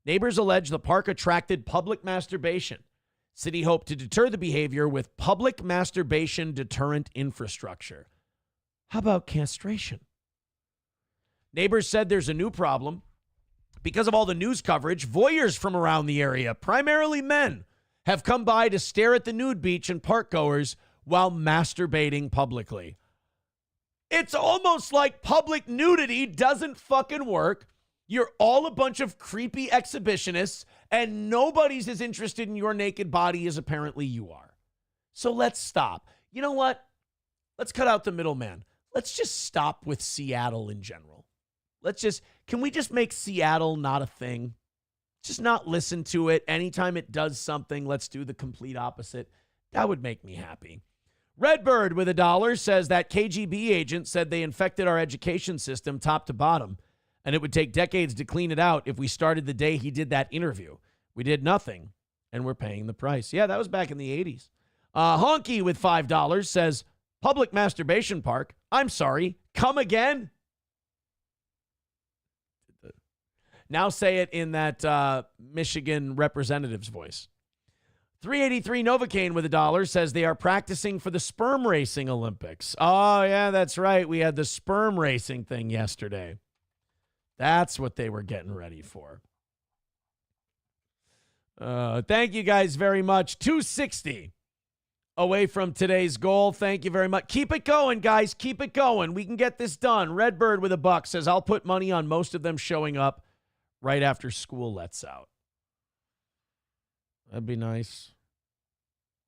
Neighbors allege the park attracted public masturbation. City hoped to deter the behavior with public masturbation deterrent infrastructure. How about castration? Neighbors said there's a new problem. Because of all the news coverage, voyeurs from around the area, primarily men, have come by to stare at the nude beach and park goers while masturbating publicly. It's almost like public nudity doesn't fucking work. You're all a bunch of creepy exhibitionists, and nobody's as interested in your naked body as apparently you are. So let's stop. You know what? Let's cut out the middleman. Let's just stop with Seattle in general. Can we just make Seattle not a thing? Just not listen to it. Anytime it does something, let's do the complete opposite. That would make me happy. Redbird with $1 says that KGB agent said they infected our education system top to bottom, and it would take decades to clean it out if we started the day he did that interview. We did nothing, and we're paying the price. Yeah, that was back in the 80s. Honky with $5 says, public masturbation park. I'm sorry, come again? Now say it in that Michigan representative's voice. 383 Novocaine with $1 says they are practicing for the sperm racing Olympics. Oh, yeah, that's right. We had the sperm racing thing yesterday. That's what they were getting ready for. Thank you guys very much. 260 away from today's goal. Thank you very much. Keep it going, guys. Keep it going. We can get this done. Redbird with $1 says, I'll put money on most of them showing up right after school lets out. That'd be nice.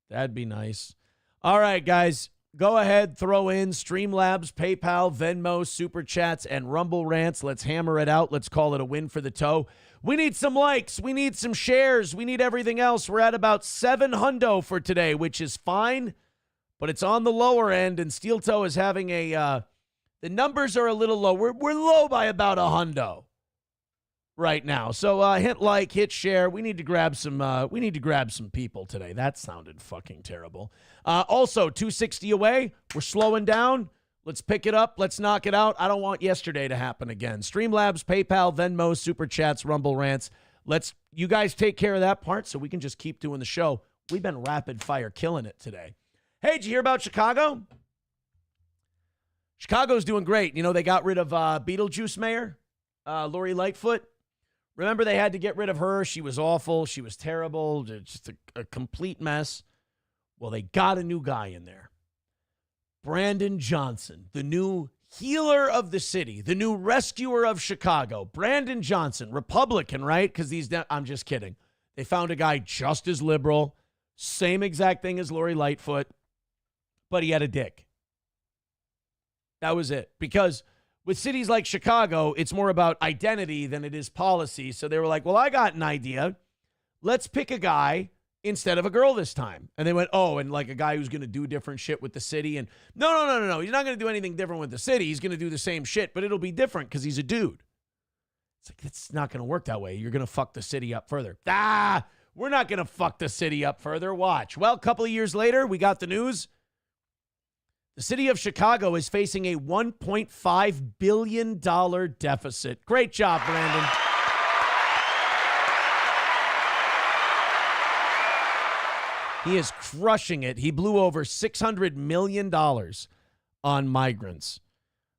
That'd be nice. All right, guys. Go ahead, throw in Streamlabs, PayPal, Venmo, Super Chats, and Rumble Rants. Let's hammer it out. Let's call it a win for the toe. We need some likes. We need some shares. We need everything else. We're at about 700 for today, which is fine, but it's on the lower end, and Steel Toe is having a the numbers are a little low. We're low by about 100 right now. So hit like, hit share. We need to grab some people today. That sounded fucking terrible. Also, 260 away. We're slowing down. Let's pick it up. Let's knock it out. I don't want yesterday to happen again. Streamlabs, PayPal, Venmo, Super Chats, Rumble Rants. You guys take care of that part so we can just keep doing the show. We've been rapid fire killing it today. Hey, did you hear about Chicago? Chicago's doing great. You know, they got rid of Beetlejuice mayor, Lori Lightfoot. Remember, they had to get rid of her. She was awful. She was terrible. Just a complete mess. Well, they got a new guy in there. Brandon Johnson, the new healer of the city, the new rescuer of Chicago. Brandon Johnson, Republican, right? Because I'm just kidding. They found a guy just as liberal, same exact thing as Lori Lightfoot, but he had a dick. That was it. Because with cities like Chicago, it's more about identity than it is policy. So they were like, well, I got an idea. Let's pick a guy instead of a girl this time. And they went, oh, and like a guy who's going to do different shit with the city. And no. He's not going to do anything different with the city. He's going to do the same shit, but it'll be different because he's a dude. It's like, it's not going to work that way. You're going to fuck the city up further. We're not going to fuck the city up further. Watch. Well, a couple of years later, we got the news. The city of Chicago is facing a $1.5 billion deficit. Great job, Brandon. He is crushing it. He blew over $600 million on migrants.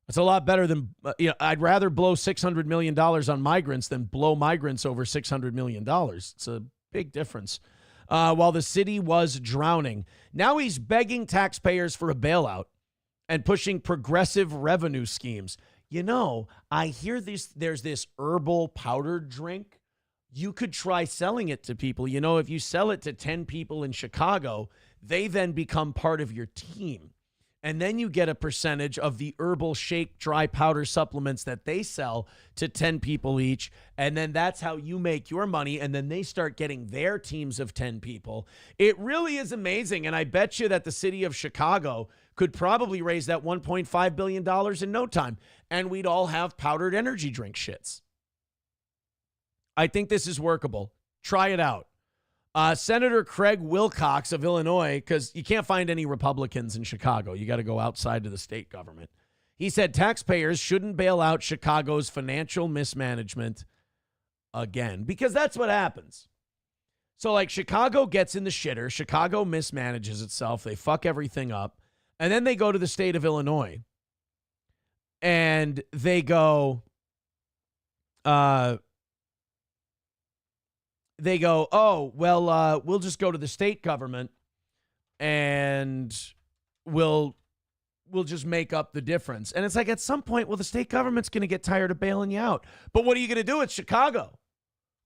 That's a lot better than, I'd rather blow $600 million on migrants than blow migrants over $600 million. It's a big difference. While the city was drowning, now he's begging taxpayers for a bailout and pushing progressive revenue schemes. I hear there's this herbal powdered drink. You could try selling it to people. If you sell it to 10 people in Chicago, they then become part of your team. And then you get a percentage of the herbal shake dry powder supplements that they sell to 10 people each. And then that's how you make your money. And then they start getting their teams of 10 people. It really is amazing. And I bet you that the city of Chicago could probably raise that $1.5 billion in no time. And we'd all have powdered energy drink shits. I think this is workable. Try it out. Senator Craig Wilcox of Illinois, because you can't find any Republicans in Chicago. You got to go outside to the state government. He said taxpayers shouldn't bail out Chicago's financial mismanagement again, because that's what happens. So, like, Chicago gets in the shitter. Chicago mismanages itself. They fuck everything up. And then they go to the state of Illinois. And they go, oh, well, we'll just go to the state government and we'll just make up the difference. And it's like, at some point, well, the state government's going to get tired of bailing you out. But what are you going to do? It's Chicago.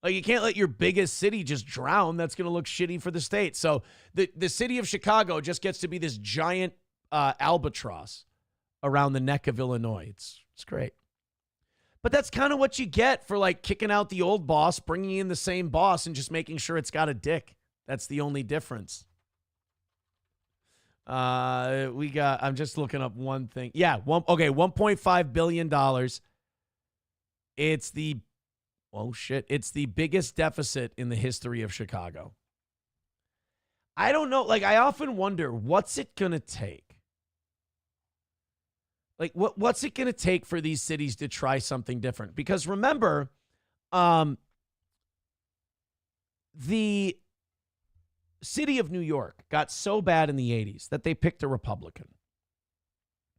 Like, you can't let your biggest city just drown. That's going to look shitty for the state. So the city of Chicago just gets to be this giant albatross around the neck of Illinois. It's great. But that's kind of what you get for, like, kicking out the old boss, bringing in the same boss, and just making sure it's got a dick. That's the only difference. I'm just looking up one thing. Yeah, $1.5 billion. It's the biggest deficit in the history of Chicago. I don't know. Like, I often wonder, what's it going to take? Like, what's it going to take for these cities to try something different? Because remember, the city of New York got so bad in the 80s that they picked a Republican.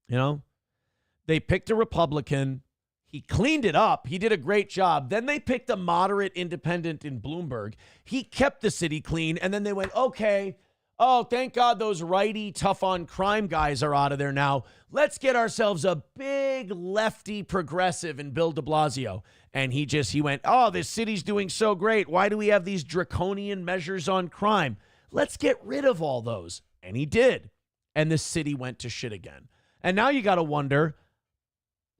They picked a Republican. He cleaned it up. He did a great job. Then they picked a moderate independent in Bloomberg. He kept the city clean. And then they went, okay, oh, thank God those righty, tough on crime guys are out of there now. Let's get ourselves a big lefty progressive in Bill de Blasio. And he went, oh, this city's doing so great. Why do we have these draconian measures on crime? Let's get rid of all those. And he did. And the city went to shit again. And now you got to wonder,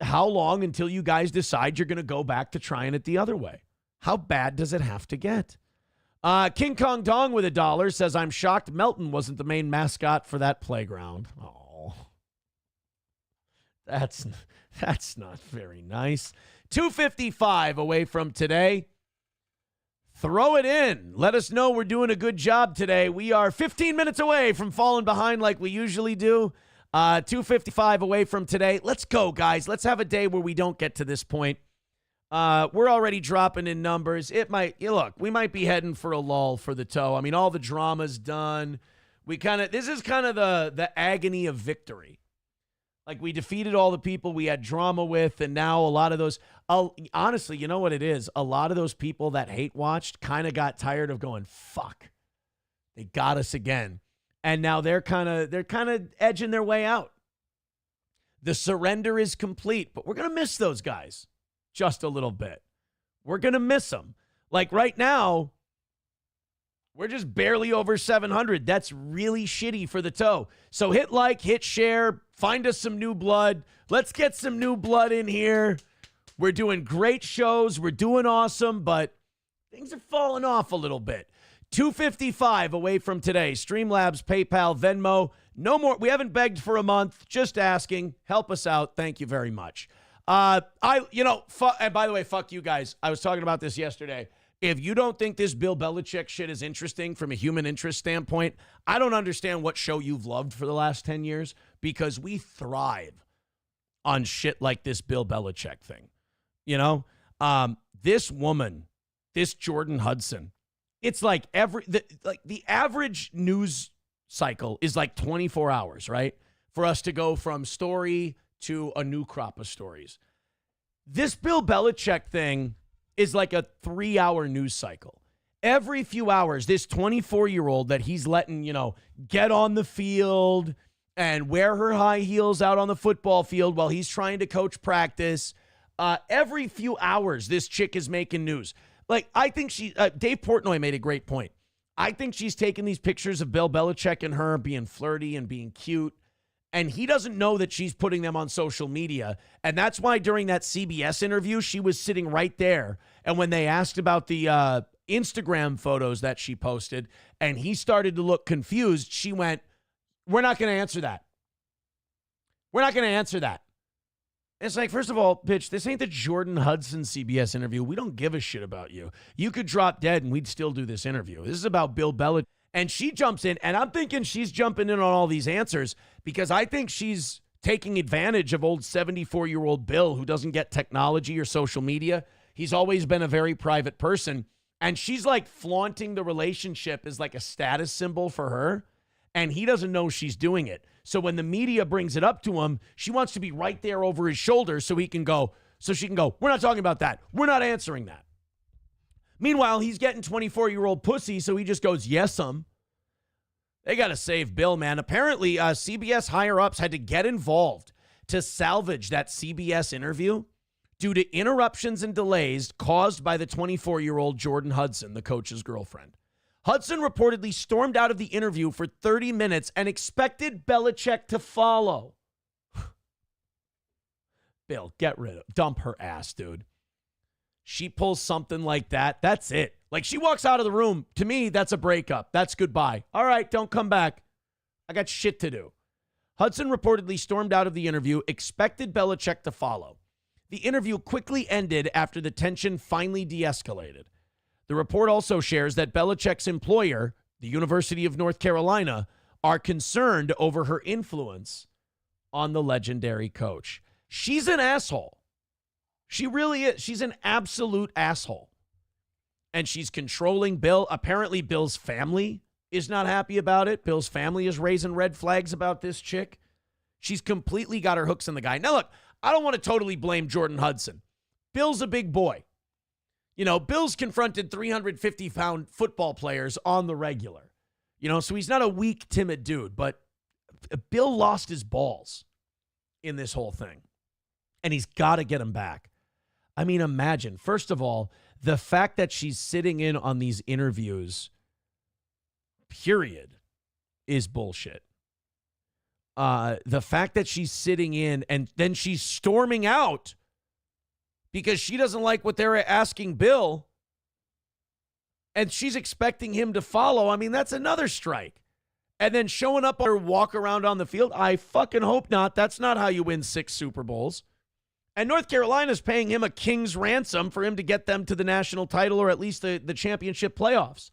how long until you guys decide you're going to go back to trying it the other way? How bad does it have to get? King Kong Dong with $1 says, I'm shocked Melton wasn't the main mascot for that playground. Oh, that's not very nice. 2:55 away from today. Throw it in. Let us know we're doing a good job today. We are 15 minutes away from falling behind like we usually do. 2:55 away from today. Let's go, guys. Let's have a day where we don't get to this point. We're already dropping in numbers. We might be heading for a lull for the toe. I mean, all the drama's done. This is kind of the agony of victory. Like, we defeated all the people we had drama with, and now a lot of those, honestly, you know what it is? A lot of those people that hate watched kind of got tired of going, fuck, they got us again. And now they're kind of edging their way out. The surrender is complete, but we're going to miss those guys. Just a little bit. We're going to miss them. Like, right now, we're just barely over 700. That's really shitty for the toe. So hit like, hit share, Find us some new blood. Let's get some new blood in here. We're doing great shows. We're doing awesome, but things are falling off a little bit. 2:55 away from today. Streamlabs, PayPal, Venmo. No more. We haven't begged for a month. Just asking. Help us out. Thank you very much. And by the way, fuck you guys. I was talking about this yesterday. If you don't think this Bill Belichick shit is interesting from a human interest standpoint, I don't understand what show you've loved for the last 10 years, because we thrive on shit like this Bill Belichick thing. You know, this woman, this Jordan Hudson, it's like the average news cycle is like 24 hours, right? For us to go from story to a new crop of stories. This Bill Belichick thing is like a 3-hour news cycle. Every few hours, this 24-year-old that he's letting, get on the field and wear her high heels out on the football field while he's trying to coach practice. Every few hours, this chick is making news. Like, I think Dave Portnoy made a great point. I think she's taking these pictures of Bill Belichick and her being flirty and being cute, and he doesn't know that she's putting them on social media. And that's why during that CBS interview, she was sitting right there. And when they asked about the Instagram photos that she posted, and he started to look confused, she went, "We're not going to answer that. We're not going to answer that." It's like, first of all, bitch, this ain't the Jordan Hudson CBS interview. We don't give a shit about you. You could drop dead and we'd still do this interview. This is about Bill Belichick. And she jumps in, and I'm thinking she's jumping in on all these answers because I think she's taking advantage of old 74-year-old Bill, who doesn't get technology or social media. He's always been a very private person. And she's like flaunting the relationship as like a status symbol for her. And he doesn't know she's doing it. So when the media brings it up to him, she wants to be right there over his shoulder so she can go, "We're not talking about that. We're not answering that." Meanwhile, he's getting 24-year-old pussy, so he just goes, "Yes, They got to save Bill, man. Apparently, CBS higher-ups had to get involved to salvage that CBS interview due to interruptions and delays caused by the 24-year-old Jordan Hudson, the coach's girlfriend. Hudson reportedly stormed out of the interview for 30 minutes and expected Belichick to follow. Bill, dump her ass, dude. She pulls something like that, that's it. Like, she walks out of the room. To me, that's a breakup. That's goodbye. All right, don't come back. I got shit to do. Hudson reportedly stormed out of the interview, expected Belichick to follow. The interview quickly ended after the tension finally de-escalated. The report also shares that Belichick's employer, the University of North Carolina, are concerned over her influence on the legendary coach. She's an asshole. She really is. She's an absolute asshole. And she's controlling Bill. Apparently, Bill's family is not happy about it. Bill's family is raising red flags about this chick. She's completely got her hooks in the guy. Now, look, I don't want to totally blame Jordan Hudson. Bill's a big boy. Bill's confronted 350-pound football players on the regular. So he's not a weak, timid dude. But Bill lost his balls in this whole thing. And he's got to get him back. I mean, imagine, first of all, the fact that she's sitting in on these interviews, period, is bullshit. The fact that she's sitting in and then she's storming out because she doesn't like what they're asking Bill, and she's expecting him to follow. I mean, that's another strike. And then showing up or walk around on the field, I fucking hope not. That's not how you win 6 Super Bowls. And North Carolina's paying him a king's ransom for him to get them to the national title or at least the championship playoffs.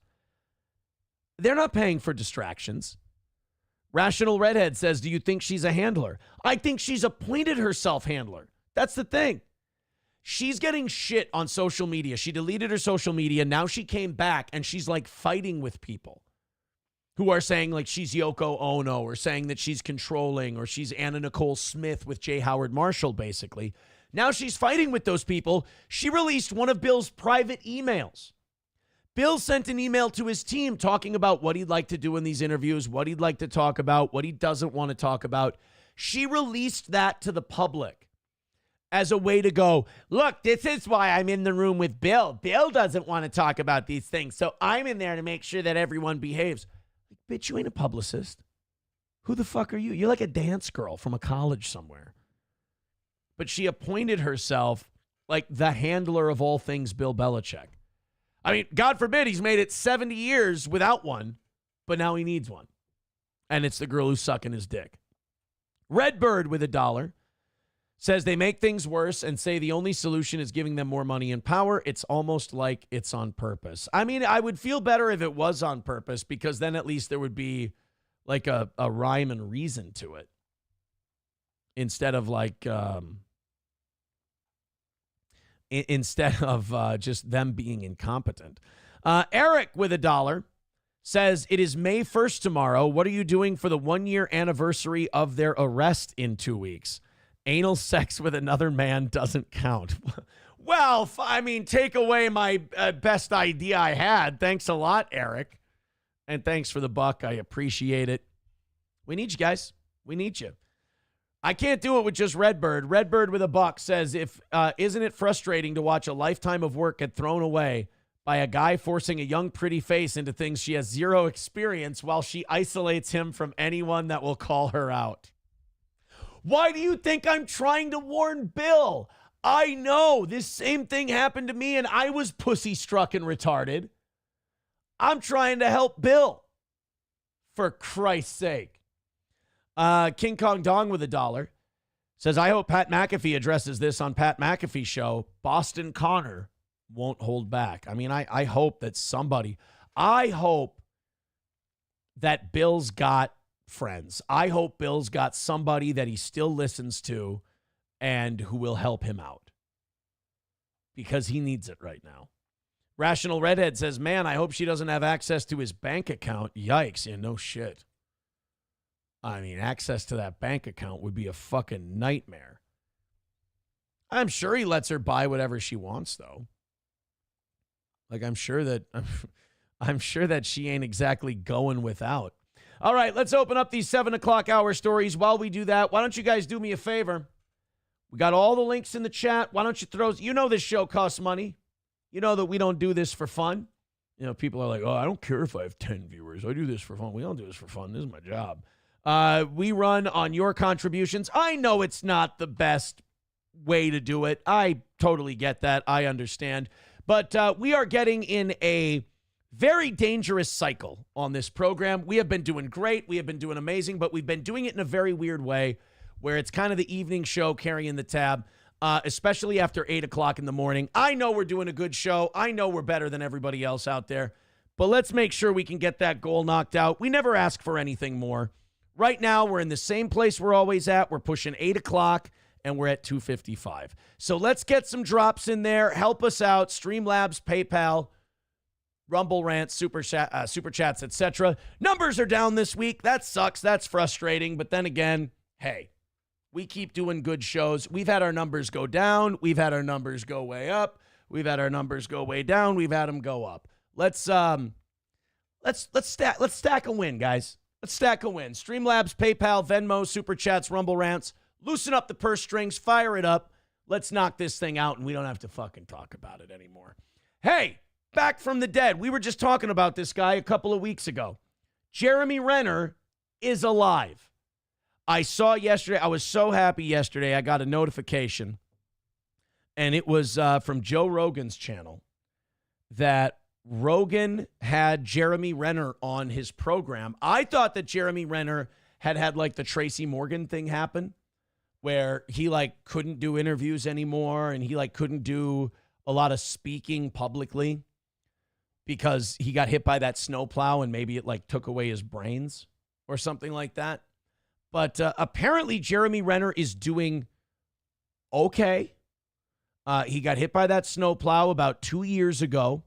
They're not paying for distractions. Rational Redhead says, "Do you think she's a handler?" I think she's appointed herself handler. That's the thing. She's getting shit on social media. She deleted her social media. Now she came back and she's like fighting with people who are saying like she's Yoko Ono or saying that she's controlling or she's Anna Nicole Smith with J. Howard Marshall, basically. Now she's fighting with those people. She released one of Bill's private emails. Bill sent an email to his team talking about what he'd like to do in these interviews, what he'd like to talk about, what he doesn't want to talk about. She released that to the public as a way to go, "Look, this is why I'm in the room with Bill. Bill doesn't want to talk about these things, so I'm in there to make sure that everyone behaves." Like, bitch, you ain't a publicist. Who the fuck are you? You're like a dance girl from a college somewhere. But she appointed herself like the handler of all things Bill Belichick. I mean, God forbid he's made it 70 years without one, but now he needs one. And it's the girl who's sucking his dick. Redbird with $1 says they make things worse and say the only solution is giving them more money and power. It's almost like it's on purpose. I mean, I would feel better if it was on purpose, because then at least there would be like a rhyme and reason to it, instead of like just them being incompetent. Eric with $1 says it is May 1st tomorrow. What are you doing for the 1-year anniversary of their arrest in 2 weeks? Anal sex with another man doesn't count. Well, I mean, take away my best idea I had. Thanks a lot, Eric. And thanks for the buck. I appreciate it. We need you guys. We need you. I can't do it with just Redbird. Redbird with $1 says, isn't it frustrating to watch a lifetime of work get thrown away by a guy forcing a young, pretty face into things she has zero experience while she isolates him from anyone that will call her out? Why do you think I'm trying to warn Bill? I know this same thing happened to me and I was pussy struck and retarded. I'm trying to help Bill. For Christ's sake. King Kong Dong with $1 says, I hope Pat McAfee addresses this on Pat McAfee's show. Boston Connor won't hold back. I mean, I hope that I hope that Bill's got friends. I hope Bill's got somebody that he still listens to and who will help him out, because he needs it right now. Rational Redhead says, man, I hope she doesn't have access to his bank account. Yikes. Yeah, no shit. I mean, access to that bank account would be a fucking nightmare. I'm sure he lets her buy whatever she wants, though. Like, I'm sure that she ain't exactly going without. All right, let's open up these 7 o'clock hour stories. While we do that, why don't you guys do me a favor? We got all the links in the chat. Why don't you throw... You know this show costs money. You know that we don't do this for fun. You know, people are like, oh, I don't care if I have 10 viewers. I do this for fun. We don't do this for fun. This is my job. We run on your contributions. I know it's not the best way to do it. I totally get that. I understand. But we are getting in a very dangerous cycle on this program. We have been doing great. We have been doing amazing, but we've been doing it in a very weird way where it's kind of the evening show carrying the tab, especially after 8 o'clock in the morning. I know we're doing a good show. I know we're better than everybody else out there, but let's make sure we can get that goal knocked out. We never ask for anything more. Right now, we're in the same place we're always at. We're pushing 8 o'clock, and we're at 2:55. So let's get some drops in there. Help us out. Streamlabs, PayPal, Rumble Rants, Super Chats, etc. Numbers are down this week. That sucks. That's frustrating. But then again, hey, we keep doing good shows. We've had our numbers go down. We've had our numbers go way up. We've had our numbers go way down. We've had them go up. Let's stack a win, guys. Let's stack a win. Streamlabs, PayPal, Venmo, Super Chats, Rumble Rants. Loosen up the purse strings. Fire it up. Let's knock this thing out, and we don't have to fucking talk about it anymore. Hey, back from the dead. We were just talking about this guy a couple of weeks ago. Jeremy Renner is alive. I saw yesterday. I was so happy yesterday. I got a notification, and it was from Joe Rogan's channel that Rogan had Jeremy Renner on his program. I thought that Jeremy Renner had like the Tracy Morgan thing happen, where he like couldn't do interviews anymore and he like couldn't do a lot of speaking publicly because he got hit by that snowplow and maybe it like took away his brains or something like that. But apparently Jeremy Renner is doing okay. He got hit by that snowplow about 2 years ago,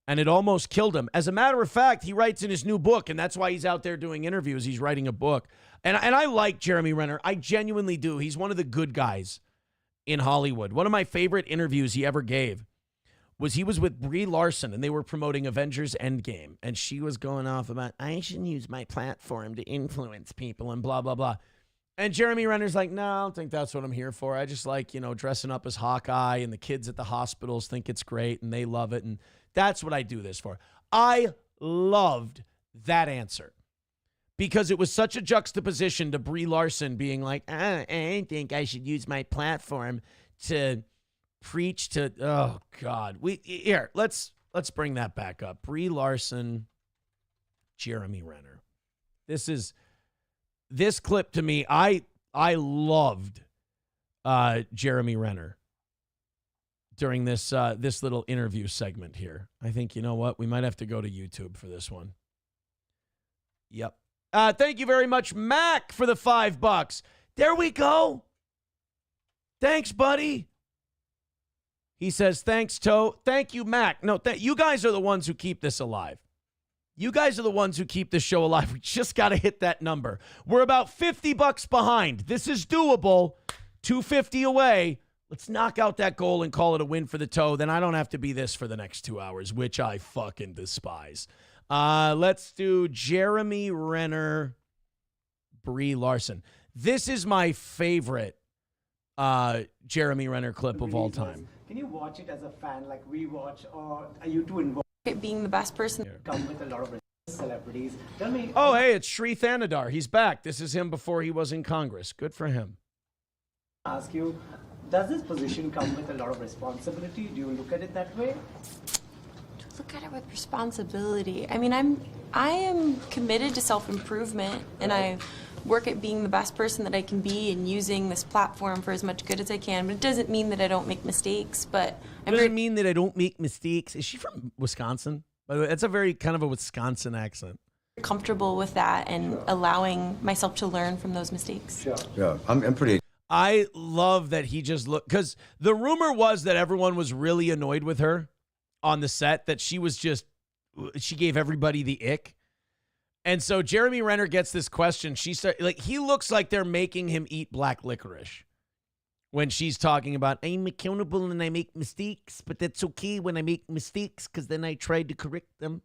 and it almost killed him. As a matter of fact, he writes in his new book, and that's why he's out there doing interviews. He's writing a book. And I like Jeremy Renner. I genuinely do. He's one of the good guys in Hollywood. One of my favorite interviews he ever gave was he was with Brie Larson, and they were promoting Avengers Endgame. And she was going off about, I shouldn't use my platform to influence people and blah, blah, blah. And Jeremy Renner's like, no, I don't think that's what I'm here for. I just like, dressing up as Hawkeye, and the kids at the hospitals think it's great, and they love it. And that's what I do this for. I loved that answer because it was such a juxtaposition to Brie Larson being like, I think I should use my platform to preach to, oh God. Let's bring that back up. Brie Larson, Jeremy Renner. This clip to me, I loved Jeremy Renner during this little interview segment here. I think, you know what? We might have to go to YouTube for this one. Yep. Thank you very much, Mac, for the $5. There we go. Thanks, buddy. He says, thanks, Toe. Thank you, Mac. No, you guys are the ones who keep this alive. You guys are the ones who keep this show alive. We just got to hit that number. We're about $50 behind. This is doable. $250 away. Let's knock out that goal and call it a win for the Toe. Then I don't have to be this for the next 2 hours, which I fucking despise. Let's do Jeremy Renner, Brie Larson. This is my favorite Jeremy Renner clip of all time. Can you watch it as a fan like we watch, or are you too involved? Being the best person come with a lot of celebrities. Tell me. Oh, hey, it's Shri Thanedar. He's back. This is him before he was in Congress. Good for him. Ask you, does this position come with a lot of responsibility? Do you look at it that way? Look at it with responsibility. I mean, I am committed to self-improvement, and I work at being the best person that I can be and using this platform for as much good as I can. But it doesn't mean that I don't make mistakes. But it doesn't mean that I don't make mistakes. Is she from Wisconsin? By the way, that's a very kind of a Wisconsin accent. Comfortable with that and allowing myself to learn from those mistakes. Yeah, I'm pretty. I love that he just looked, because the rumor was that everyone was really annoyed with her on the set, that she gave everybody the ick. And so Jeremy Renner gets this question. He looks like they're making him eat black licorice when she's talking about, I'm accountable and I make mistakes, but that's okay when I make mistakes because then I tried to correct them.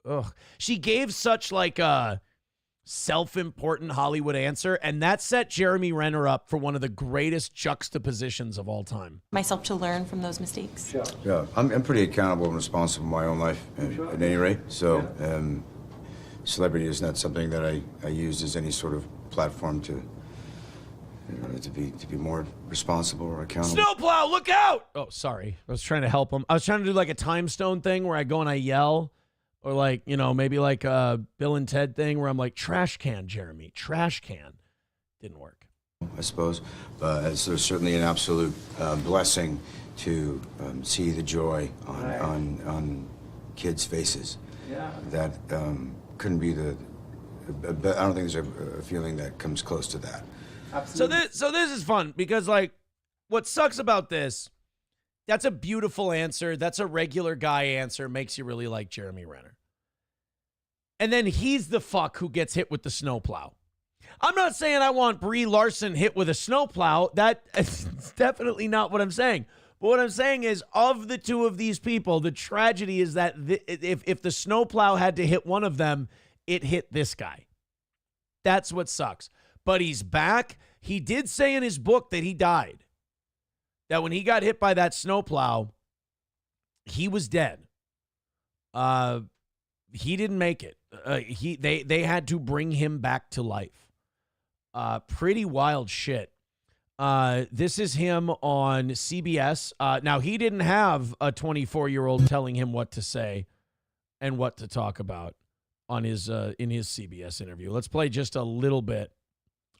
Ugh. She gave such like a self-important Hollywood answer, and that set Jeremy Renner up for one of the greatest juxtapositions of all time. Myself to learn from those mistakes. Yeah, I'm pretty accountable and responsible in my own life, at any rate. So celebrity is not something that I use as any sort of platform to be more responsible or accountable. Snowplow, look out! Oh, sorry. I was trying to help him. I was trying to do like a Time Stone thing where I go and I yell. Or like, you know, maybe like a Bill and Ted thing where I'm like, trash can, Jeremy, trash can. Didn't work. I suppose. It's certainly an absolute blessing to see the joy on kids' faces. Yeah. That couldn't be I don't think there's a feeling that comes close to that. Absolutely. So this is fun because, like, what sucks about this, that's a beautiful answer. That's a regular guy answer. Makes you really like Jeremy Renner. And then he's the fuck who gets hit with the snowplow. I'm not saying I want Brie Larson hit with a snowplow. That's definitely not what I'm saying. But what I'm saying is, of the two of these people, the tragedy is that if the snowplow had to hit one of them, it hit this guy. That's what sucks. But he's back. He did say in his book that he died. That when he got hit by that snowplow, he was dead. He didn't make it. They had to bring him back to life. Pretty wild shit. This is him on CBS. Now, he didn't have a 24-year-old telling him what to say and what to talk about on his in his CBS interview. Let's play just a little bit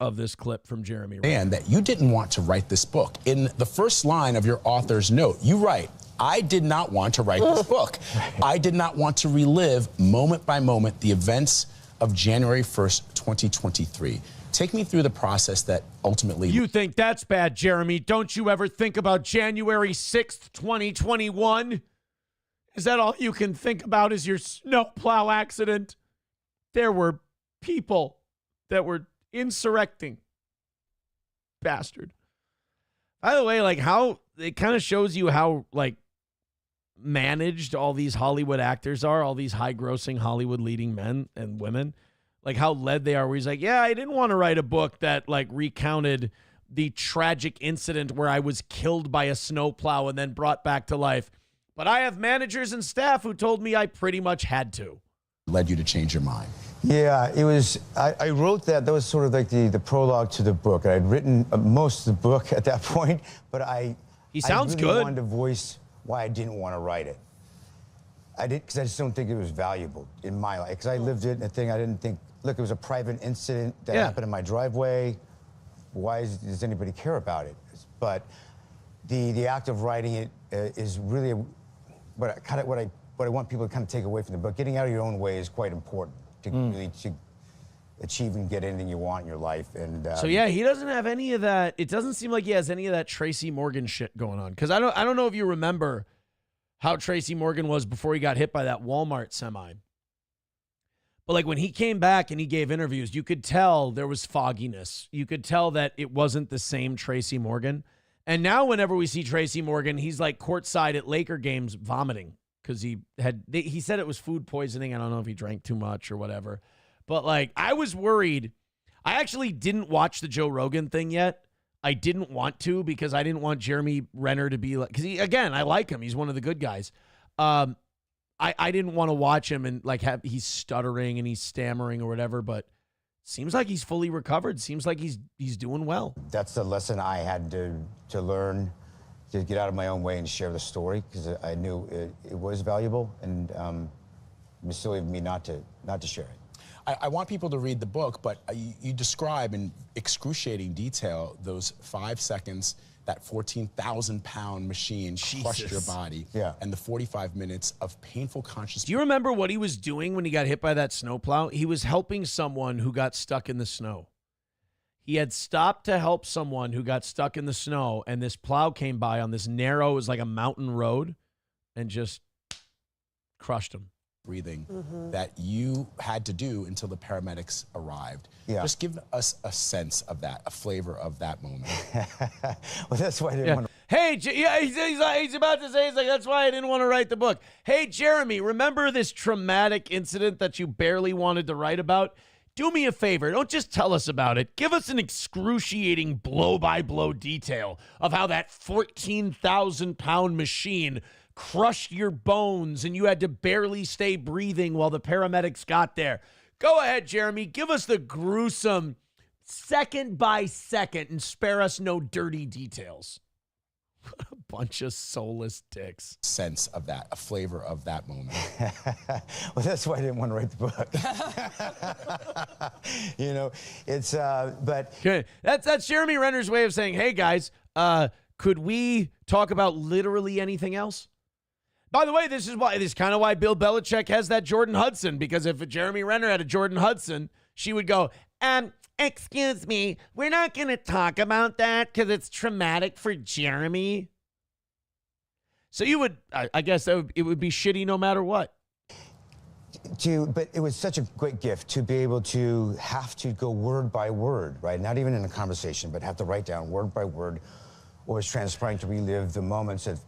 of this clip from Jeremy Renner. And that you didn't want to write this book. In the first line of your author's note, you write, I did not want to write this book. I did not want to relive moment by moment the events of January 1st, 2023. Take me through the process that ultimately... You think that's bad, Jeremy. Don't you ever think about January 6th, 2021? Is that all you can think about is your snowplow accident? There were people that were insurrecting. Bastard. By the way, like, how it kind of shows you how, like, managed all these Hollywood actors are, all these high-grossing Hollywood leading men and women, like how led they are, where he's like, yeah, I didn't want to write a book that, like, recounted the tragic incident where I was killed by a snowplow and then brought back to life. But I have managers and staff who told me I pretty much had to. Led you to change your mind. Yeah, it was. I wrote that. That was sort of like the prologue to the book. I'd written most of the book at that point, but He sounds I really good. wanted to voice why I didn't want to write it. I did because I just don't think it was valuable in my life. Because I lived it, and the thing I didn't think. Look, it was a private incident that happened in my driveway. Why does anybody care about it? But the act of writing it is really what I want people to kind of take away from the book. Getting out of your own way is quite important to really to achieve and get anything you want in your life. And so yeah, he doesn't have any of that. It doesn't seem like he has any of that Tracy Morgan shit going on. Because I don't know if you remember how Tracy Morgan was before he got hit by that Walmart semi. But like when he came back and he gave interviews, you could tell there was fogginess. You could tell that it wasn't the same Tracy Morgan. And now whenever we see Tracy Morgan, he's like courtside at Laker games vomiting because he said it was food poisoning. I don't know if he drank too much or whatever. But like I was worried. I actually didn't watch the Joe Rogan thing yet. I didn't want to because I didn't want Jeremy Renner to be like, because again, I like him. He's one of the good guys. I didn't want to watch him and like he's stuttering and he's stammering or whatever, but seems like he's fully recovered. Seems like he's doing well. that's the lesson I had to learn, to get out of my own way and share the story, because I knew it was valuable, and it was silly of me not to share it. I want people to read the book, but you describe in excruciating detail those 5 seconds that 14,000-pound machine crushed your body, and the 45 minutes of painful consciousness. Do you remember what he was doing when he got hit by that snowplow? He was helping someone who got stuck in the snow. He had stopped to help someone who got stuck in the snow, and this plow came by on this narrow, it was like a mountain road, and just crushed him. Breathing that you had to do until the paramedics arrived. Yeah. Just give us a sense of that, a flavor of that moment. Well, that's why I didn't want to. Hey, he's about to say, he's like, that's why I didn't want to write the book. Hey, Jeremy, remember this traumatic incident that you barely wanted to write about? Do me a favor. Don't just tell us about it. Give us an excruciating blow-by-blow detail of how that 14,000-pound machine crushed your bones and you had to barely stay breathing while the paramedics got there. Go ahead, Jeremy. Give us the gruesome second by second and spare us no dirty details. What a bunch of soulless dicks. Sense of that, a flavor of that moment. Well, that's why I didn't want to write the book. You know, it's, but. Okay. That's Jeremy Renner's way of saying, hey, guys, could we talk about literally anything else? By the way, this is kind of why Bill Belichick has that Jordan Hudson, because if Jeremy Renner had a Jordan Hudson, she would go, excuse me, we're not going to talk about that because it's traumatic for Jeremy. So you would, I guess it would be shitty no matter what. But it was such a great gift to be able to have to go word by word, right? Not even in a conversation, but have to write down word by word what was transpiring, to relive the moments of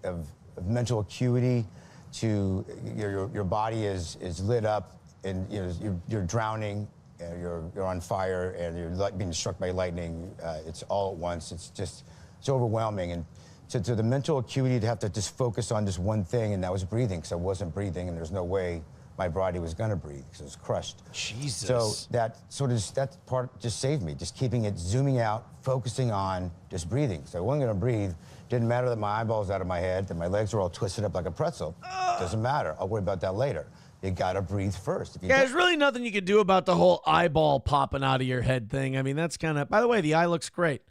mental acuity, to your body is lit up, and you're drowning, and you're on fire, and you're being struck by lightning. It's all at once. It's overwhelming, and to the mental acuity to have to just focus on just one thing, and that was breathing, because I wasn't breathing, and there's no way my body was gonna breathe because it was crushed. Jesus. So that part just saved me, just keeping it, zooming out, focusing on just breathing. So I wasn't gonna breathe. Didn't matter that my eyeballs out of my head, that my legs were all twisted up like a pretzel. Doesn't matter. I'll worry about that later. You gotta breathe first. Yeah, there's really nothing you can do about the whole eyeball popping out of your head thing. I mean, that's kind of, by the way, the eye looks great.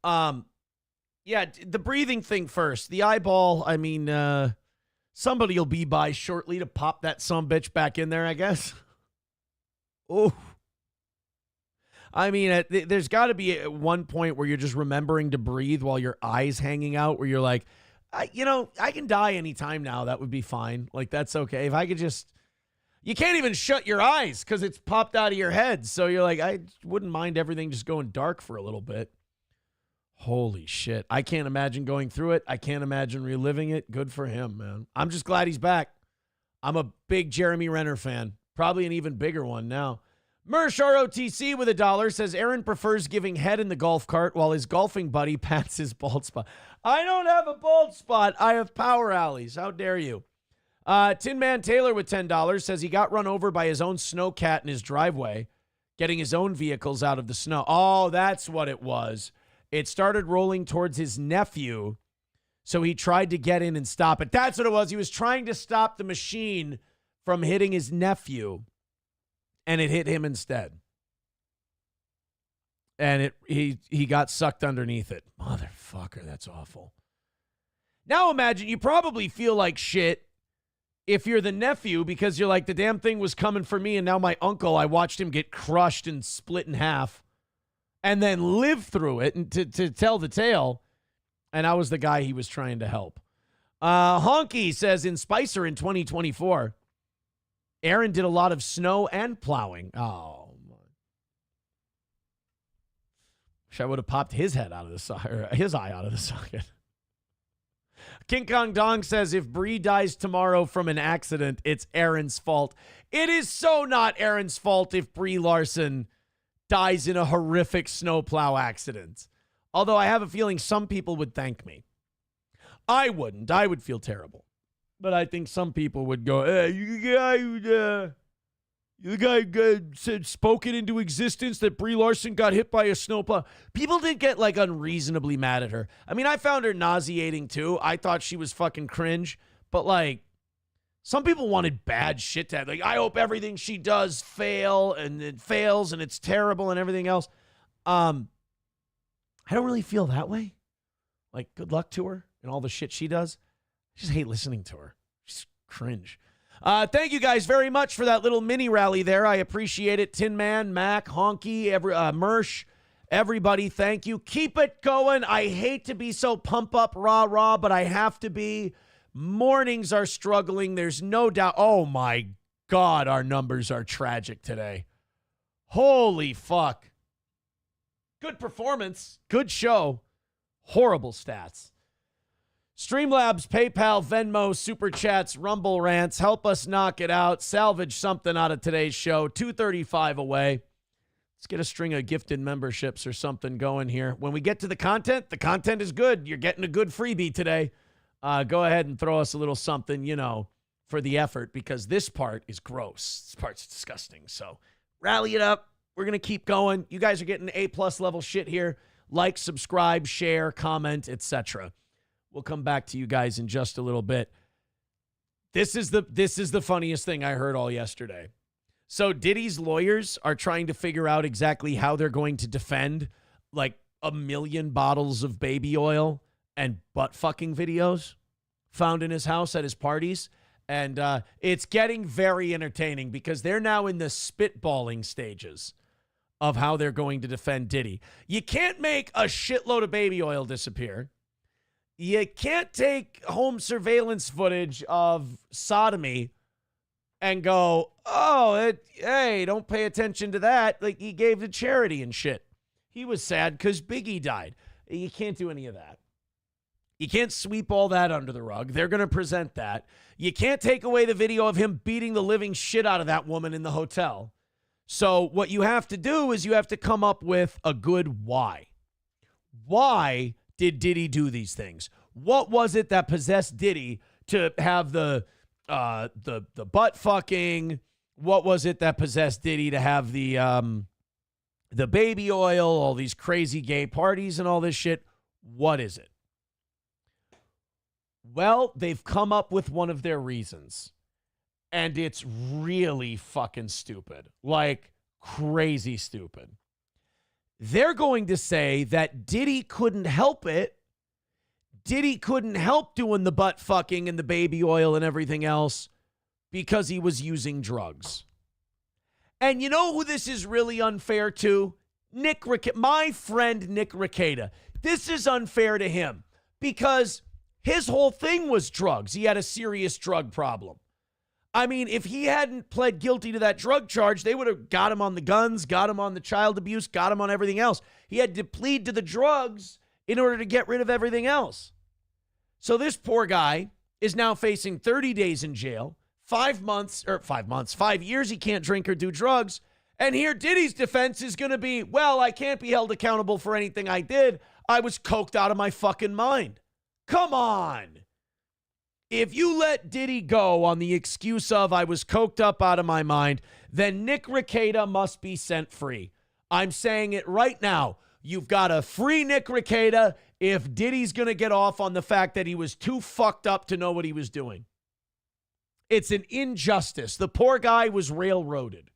Yeah, the breathing thing first. The eyeball, I mean, somebody will be by shortly to pop that sumbitch back in there, I guess. Oh. I mean, there's got to be at one point where you're just remembering to breathe while your eyes hanging out, where you're like, I can die anytime now. That would be fine. Like, that's okay. If I could just, you can't even shut your eyes because it's popped out of your head. So you're like, I wouldn't mind everything just going dark for a little bit. Holy shit. I can't imagine going through it. I can't imagine reliving it. Good for him, man. I'm just glad he's back. I'm a big Jeremy Renner fan. Probably an even bigger one now. Mersh ROTC with $1 says Aaron prefers giving head in the golf cart while his golfing buddy pats his bald spot. I don't have a bald spot. I have power alleys. How dare you? Tin Man Taylor with $10 says he got run over by his own snow cat in his driveway, getting his own vehicles out of the snow. Oh, that's what it was. It started rolling towards his nephew, so he tried to get in and stop it. That's what it was. He was trying to stop the machine from hitting his nephew, and it hit him instead. And he got sucked underneath it. Motherfucker, that's awful. Now imagine, you probably feel like shit if you're the nephew, because you're like, the damn thing was coming for me, and now my uncle, I watched him get crushed and split in half and then live through it and to tell the tale, and I was the guy he was trying to help. Honky says, in Spicer in 2024, Aaron did a lot of snow and plowing. Oh, wish I would have popped his head out of the socket, or his eye out of the socket. King Kong Dong says, if Bree dies tomorrow from an accident, it's Aaron's fault. It is so not Aaron's fault if Brie Larson dies in a horrific snowplow accident. Although I have a feeling some people would thank me. I wouldn't. I would feel terrible. But I think some people would go, hey, the guy said, spoke it into existence that Brie Larson got hit by a snowplow. People did get like unreasonably mad at her. I mean, I found her nauseating too. I thought she was fucking cringe. But like, some people wanted bad shit to happen. Like, I hope everything she does fails and it's terrible and everything else. I don't really feel that way. Like, good luck to her and all the shit she does. I just hate listening to her. She's cringe. Thank you guys very much for that little mini rally there. I appreciate it. Tin Man, Mac, Honky, Mersh, everybody, thank you. Keep it going. I hate to be so pump up, rah, but I have to be. Mornings are struggling. There's no doubt. Oh, my God, our numbers are tragic today. Holy fuck. Good performance. Good show. Horrible stats. Streamlabs, PayPal, Venmo, Super Chats, Rumble Rants. Help us knock it out. Salvage something out of today's show. $235 away. Let's get a string of gifted memberships or something going here. When we get to the content is good. You're getting a good freebie today. Go ahead and throw us a little something, for the effort, because this part is gross. This part's disgusting. So rally it up. We're going to keep going. You guys are getting A+ level shit here. Like, subscribe, share, comment, etc. We'll come back to you guys in just a little bit. This is the funniest thing I heard all yesterday. So Diddy's lawyers are trying to figure out exactly how they're going to defend like 1 million bottles of baby oil and butt fucking videos found in his house at his parties. And it's getting very entertaining because they're now in the spitballing stages of how they're going to defend Diddy. You can't make a shitload of baby oil disappear. You can't take home surveillance footage of sodomy and go, hey, don't pay attention to that. Like, he gave to charity and shit. He was sad because Biggie died. You can't do any of that. You can't sweep all that under the rug. They're going to present that. You can't take away the video of him beating the living shit out of that woman in the hotel. So what you have to do is you have to come up with a good why. Why did Diddy do these things? What was it that possessed Diddy to have the butt fucking? What was it that possessed Diddy to have the baby oil, all these crazy gay parties and all this shit? What is it? Well, they've come up with one of their reasons. And it's really fucking stupid. Like, crazy stupid. They're going to say that Diddy couldn't help it. Diddy couldn't help doing the butt fucking and the baby oil and everything else because he was using drugs. And you know who this is really unfair to? My friend Nick Rekieta. This is unfair to him because his whole thing was drugs. He had a serious drug problem. I mean, if he hadn't pled guilty to that drug charge, they would have got him on the guns, got him on the child abuse, got him on everything else. He had to plead to the drugs in order to get rid of everything else. So this poor guy is now facing 30 days in jail, 5 years he can't drink or do drugs. And here Diddy's defense is going to be, well, I can't be held accountable for anything I did. I was coked out of my fucking mind. Come on. If you let Diddy go on the excuse of I was coked up out of my mind, then Nick Rekieta must be sent free. I'm saying it right now. You've got to free Nick Rekieta if Diddy's going to get off on the fact that he was too fucked up to know what he was doing. It's an injustice. The poor guy was railroaded.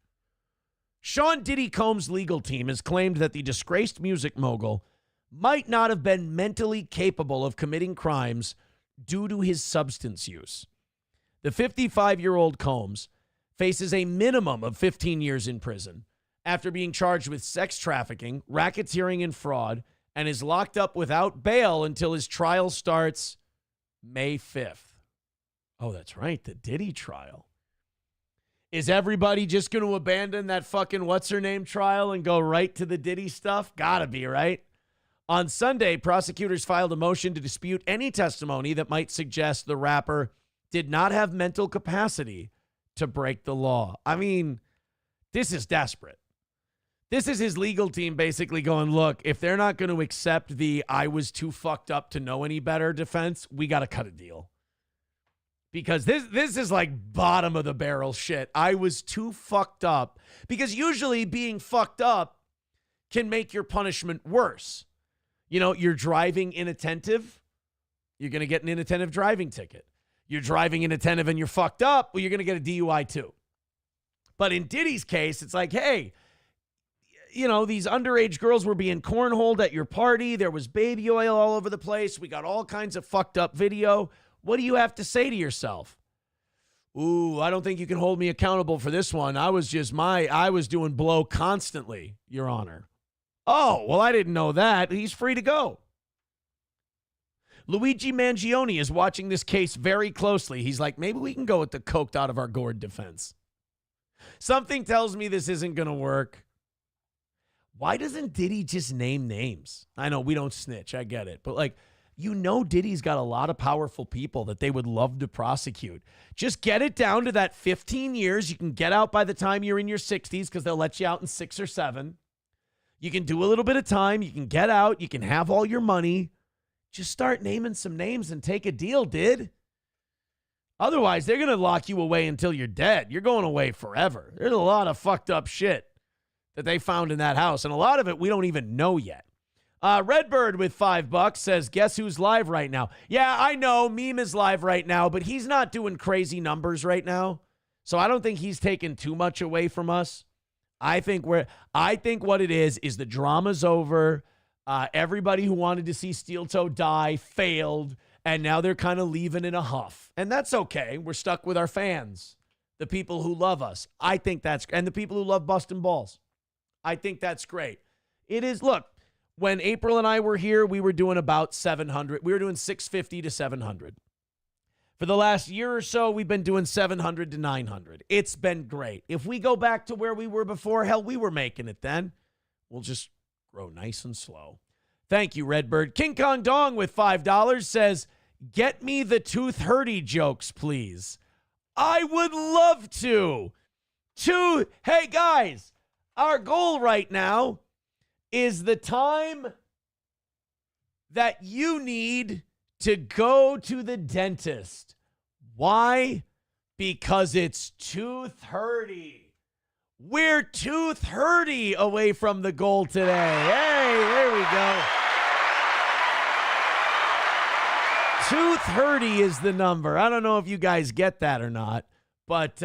Sean Diddy Combs' legal team has claimed that the disgraced music mogul might not have been mentally capable of committing crimes due to his substance use. The 55-year-old Combs faces a minimum of 15 years in prison after being charged with sex trafficking, racketeering, and fraud, and is locked up without bail until his trial starts May 5th. Oh, that's right, the Diddy trial. Is everybody just going to abandon that fucking what's-her-name trial and go right to the Diddy stuff? Gotta be, right? On Sunday, prosecutors filed a motion to dispute any testimony that might suggest the rapper did not have mental capacity to break the law. I mean, this is desperate. This is his legal team basically going, look, if they're not going to accept the I was too fucked up to know any better defense, we got to cut a deal. Because this is like bottom of the barrel shit. I was too fucked up. Because usually being fucked up can make your punishment worse. You know, you're driving inattentive, you're going to get an inattentive driving ticket. You're driving inattentive and you're fucked up, well, you're going to get a DUI too. But in Diddy's case, it's like, hey, you know, these underage girls were being cornholed at your party. There was baby oil all over the place. We got all kinds of fucked up video. What do you have to say to yourself? Ooh, I don't think you can hold me accountable for this one. I was doing blow constantly, Your Honor. Oh, well, I didn't know that. He's free to go. Luigi Mangione is watching this case very closely. He's like, maybe we can go with the coked out of our gourd defense. Something tells me this isn't going to work. Why doesn't Diddy just name names? I know we don't snitch. I get it. But like, you know, Diddy's got a lot of powerful people that they would love to prosecute. Just get it down to that 15 years. You can get out by the time you're in your 60s because they'll let you out in 6 or 7. You can do a little bit of time. You can get out. You can have all your money. Just start naming some names and take a deal, Did. Otherwise, they're going to lock you away until you're dead. You're going away forever. There's a lot of fucked up shit that they found in that house, and a lot of it we don't even know yet. Redbird with $5 says, guess who's live right now? Yeah, I know. Meme is live right now, but he's not doing crazy numbers right now. So I don't think he's taking too much away from us. I think what it is the drama's over. Everybody who wanted to see Steel Toe die failed, and now they're kind of leaving in a huff. And that's okay. We're stuck with our fans, the people who love us. I think that's, and the people who love busting balls. I think that's great. It is, look, when April and I were here, we were doing about 700. We were doing 650 to 700. For the last year or so, we've been doing 700 to 900. It's been great. If we go back to where we were before, hell, we were making it then. We'll just grow nice and slow. Thank you, Redbird. King Kong Dong with $5 says, get me the tooth hurty jokes, please. I would love to. Hey, guys, our goal right now is the time that you need to go to the dentist. Why? Because it's tooth hurty. We're tooth hurty away from the goal today. Hey, there we go. Tooth hurty is the number. I don't know if you guys get that or not, but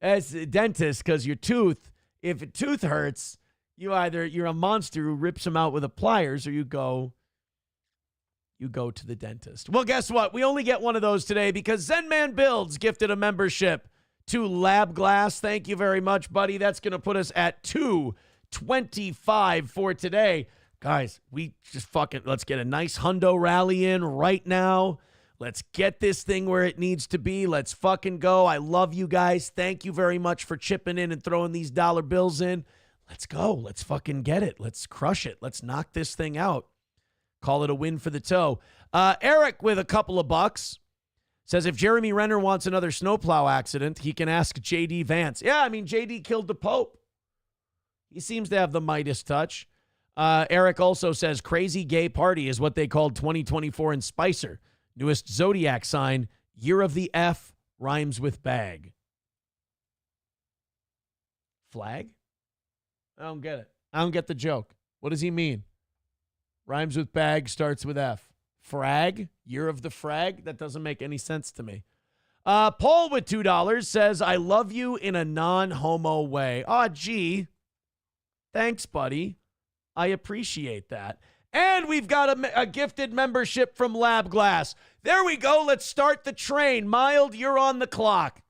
as a dentist, because your tooth, if a tooth hurts, you're a monster who rips them out with a pliers, or you go to the dentist. Well, guess what? We only get one of those today because Zen Man Builds gifted a membership to Lab Glass. Thank you very much, buddy. That's going to put us at $225 for today. Guys, we just let's get a nice hundo rally in right now. Let's get this thing where it needs to be. Let's fucking go. I love you guys. Thank you very much for chipping in and throwing these dollar bills in. Let's go. Let's fucking get it. Let's crush it. Let's knock this thing out. Call it a win for the toe. Eric with a couple of bucks says if Jeremy Renner wants another snowplow accident, he can ask J.D. Vance. Yeah, I mean, J.D. killed the Pope. He seems to have the Midas touch. Eric also says crazy gay party is what they called 2024 in Spicer. Newest zodiac sign Year of the F rhymes with bag. Flag? I don't get it. I don't get the joke. What does he mean? Rhymes with bag, starts with F. Frag? Year of the frag? That doesn't make any sense to me. Paul with $2 says, I love you in a non-homo way. Aw, gee. Thanks, buddy. I appreciate that. And we've got a gifted membership from Lab Glass. There we go. Let's start the train. Mild, you're on the clock.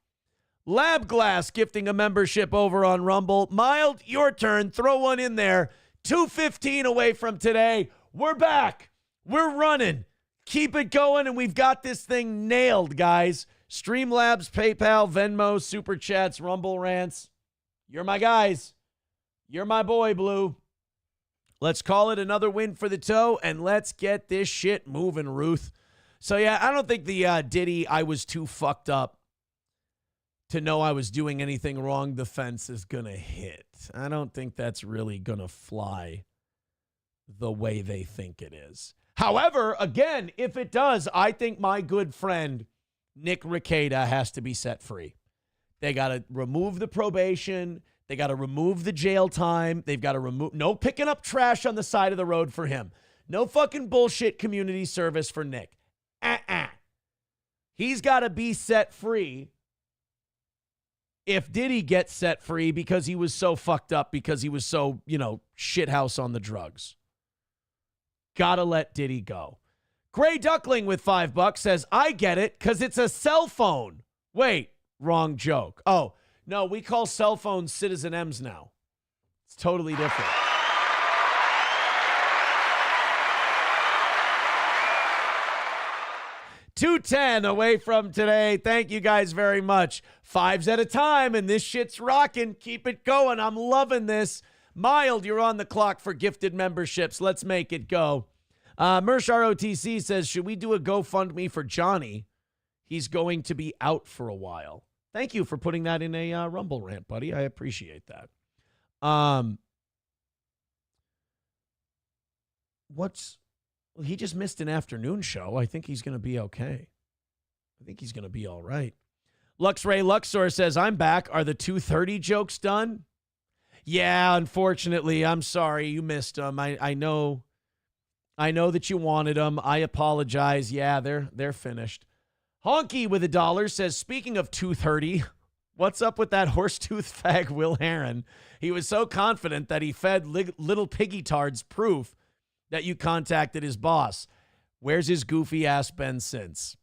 Lab Glass gifting a membership over on Rumble. Mild, your turn. Throw one in there. 2:15 away from today. We're back. We're running. Keep it going, and we've got this thing nailed, guys. Streamlabs, PayPal, Venmo, Super Chats, Rumble Rants. You're my guys. You're my boy, Blue. Let's call it another win for the toe, and let's get this shit moving, Ruth. So, yeah, I don't think the Diddy, I was too fucked up to know I was doing anything wrong, the fence is going to hit. I don't think that's really going to fly the way they think it is. However, again, if it does, I think my good friend Nick Rekieta has to be set free. They got to remove the probation. They got to remove the jail time. They've got to remove no picking up trash on the side of the road for him. No fucking bullshit community service for Nick. He's got to be set free. If Diddy gets set free because he was so fucked up, because he was so, shithouse on the drugs. Gotta let Diddy go. Gray Duckling with $5 says, I get it, because it's a cell phone. Wait, wrong joke. Oh, no, we call cell phones Citizen M's now. It's totally different. $210 away from today. Thank you guys very much. 5s at a time, and this shit's rocking. Keep it going. I'm loving this. Mild, you're on the clock for gifted memberships. Let's make it go. Mersh ROTC says, should we do a GoFundMe for Johnny? He's going to be out for a while. Thank you for putting that in a Rumble rant, buddy. I appreciate that. Well, he just missed an afternoon show. I think he's going to be okay. I think he's going to be all right. Luxray Luxor says, I'm back. Are the 2:30 jokes done? Yeah, unfortunately. I'm sorry. You missed them. I know that you wanted them. I apologize. Yeah, they're finished. Honky with $1 says, speaking of 2:30, what's up with that horse-tooth fag Will Heron? He was so confident that he fed little piggy tards proof that you contacted his boss. Where's his goofy ass been since?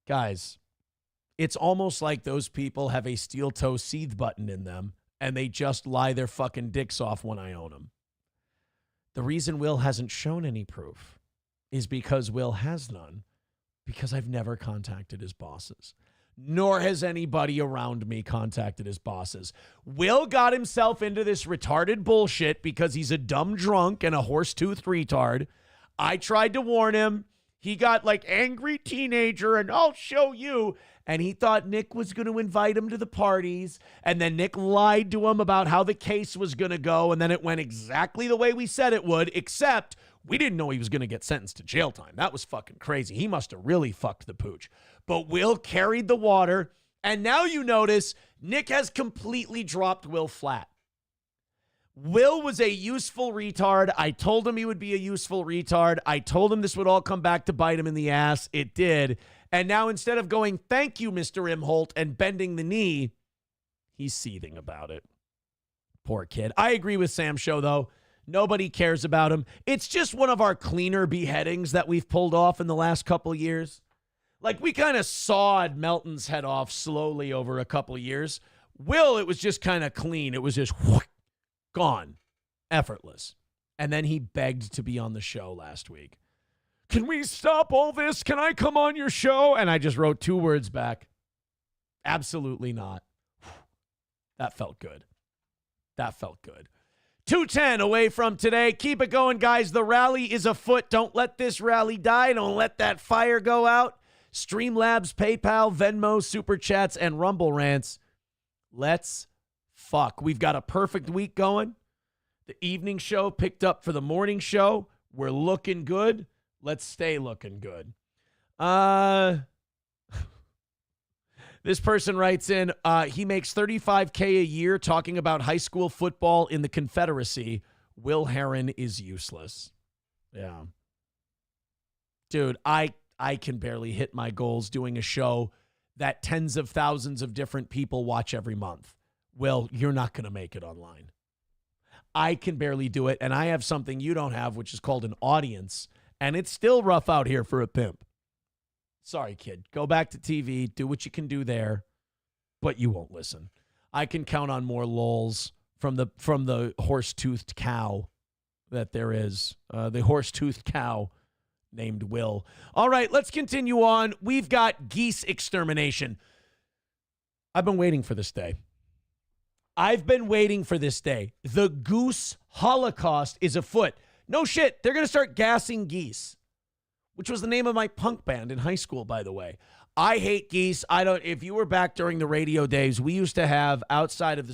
Guys, it's almost like those people have a steel toe seethe button in them and they just lie their fucking dicks off when I own them. The reason Will hasn't shown any proof is because Will has none, because I've never contacted his bosses. Nor has anybody around me contacted his bosses. Will got himself into this retarded bullshit because he's a dumb drunk and a horse-toothed retard. I tried to warn him. He got like angry teenager and I'll show you. And he thought Nick was going to invite him to the parties. And then Nick lied to him about how the case was going to go. And then it went exactly the way we said it would, except we didn't know he was going to get sentenced to jail time. That was fucking crazy. He must have really fucked the pooch. But Will carried the water. And now you notice Nick has completely dropped Will flat. Will was a useful retard. I told him he would be a useful retard. I told him this would all come back to bite him in the ass. It did. And now instead of going, thank you, Mr. Imholt, and bending the knee, he's seething about it. Poor kid. I agree with Sam Show, though. Nobody cares about him. It's just one of our cleaner beheadings that we've pulled off in the last couple of years. Like, we kind of sawed Melton's head off slowly over a couple of years. Will, it was just kind of clean. It was just gone. Effortless. And then he begged to be on the show last week. Can we stop all this? Can I come on your show? And I just wrote 2 words back. Absolutely not. That felt good. That felt good. 2:10 away from today. Keep it going, guys. The rally is afoot. Don't let this rally die. Don't let that fire go out. Streamlabs, PayPal, Venmo, Super Chats, and Rumble Rants. Let's fuck. We've got a perfect week going. The evening show picked up for the morning show. We're looking good. Let's stay looking good. This person writes in, he makes $35K a year talking about high school football in the Confederacy. Will Heron is useless. Yeah. Dude, I can barely hit my goals doing a show that tens of thousands of different people watch every month. Will, you're not going to make it online. I can barely do it, and I have something you don't have, which is called an audience, and it's still rough out here for a pimp. Sorry, kid. Go back to TV, do what you can do there, but you won't listen. I can count on more lols from the horse-toothed cow that there is. The horse-toothed cow named Will. All right, let's continue on. We've got geese extermination. I've been waiting for this day. The goose holocaust is afoot. No shit, they're going to start gassing geese, which was the name of my punk band in high school, by the way. I hate geese. If you were back during the radio days, we used to have outside of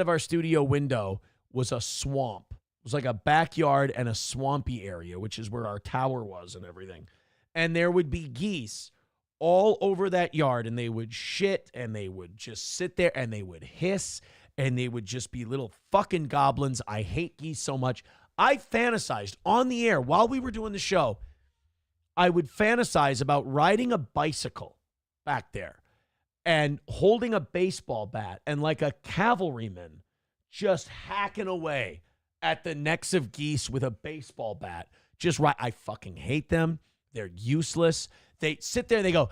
our studio window was a swamp. It was like a backyard and a swampy area, which is where our tower was and everything. And there would be geese all over that yard, and they would shit, and they would just sit there, and they would hiss, and they would just be little fucking goblins. I hate geese so much. I fantasized on the air while we were doing the show. I would fantasize about riding a bicycle back there and holding a baseball bat and like a cavalryman just hacking away at the necks of geese with a baseball bat. Just right. I fucking hate them. They're useless. They sit there and they go,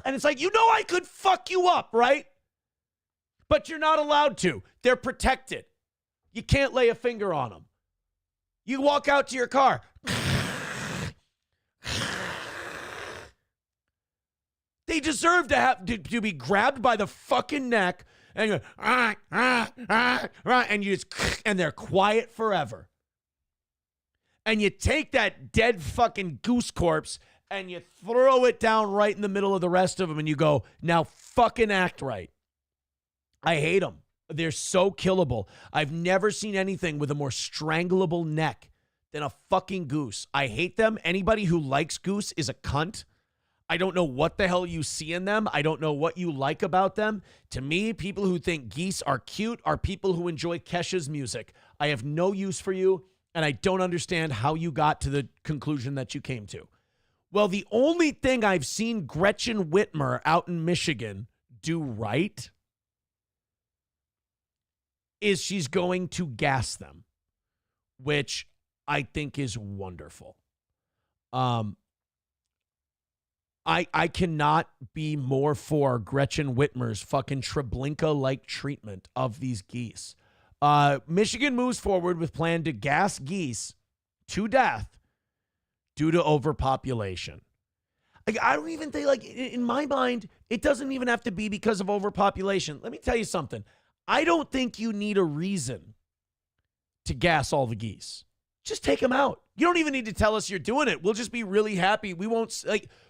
and it's like, I could fuck you up, right? But you're not allowed to. They're protected. You can't lay a finger on them. You walk out to your car. They deserve to have to be grabbed by the fucking neck and you go, and you just, and they're quiet forever. And you take that dead fucking goose corpse and you throw it down right in the middle of the rest of them and you go, now fucking act right. I hate them. They're so killable. I've never seen anything with a more strangleable neck than a fucking goose. I hate them. Anybody who likes goose is a cunt. I don't know what the hell you see in them. I don't know what you like about them. To me, people who think geese are cute are people who enjoy Kesha's music. I have no use for you. And I don't understand how you got to the conclusion that you came to. Well, the only thing I've seen Gretchen Whitmer out in Michigan do right is she's going to gas them, which I think is wonderful. I cannot be more for Gretchen Whitmer's fucking Treblinka-like treatment of these geese. Michigan moves forward with plan to gas geese to death due to overpopulation. I don't even think, in my mind, it doesn't even have to be because of overpopulation. Let me tell you something. I don't think you need a reason to gas all the geese. Just take them out. You don't even need to tell us you're doing it. We'll just be really happy. We won't,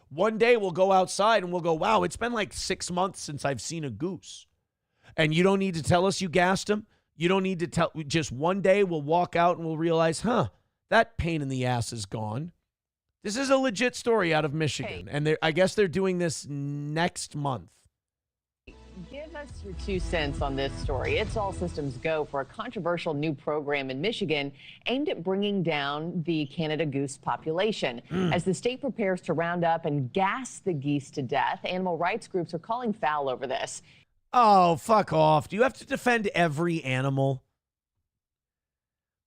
one day we'll go outside and we'll go, wow, it's been 6 months since I've seen a goose. And you don't need to tell us you gassed them. You don't need to tell. Just one day we'll walk out and we'll realize, that pain in the ass is gone. This is a legit story out of Michigan. Hey. And I guess they're doing this next month. Give us your 2 cents on this story. It's all systems go for a controversial new program in Michigan aimed at bringing down the Canada goose population. As the state prepares to round up and gas the geese to death, animal rights groups are calling foul over this. Oh, fuck off. Do you have to defend every animal?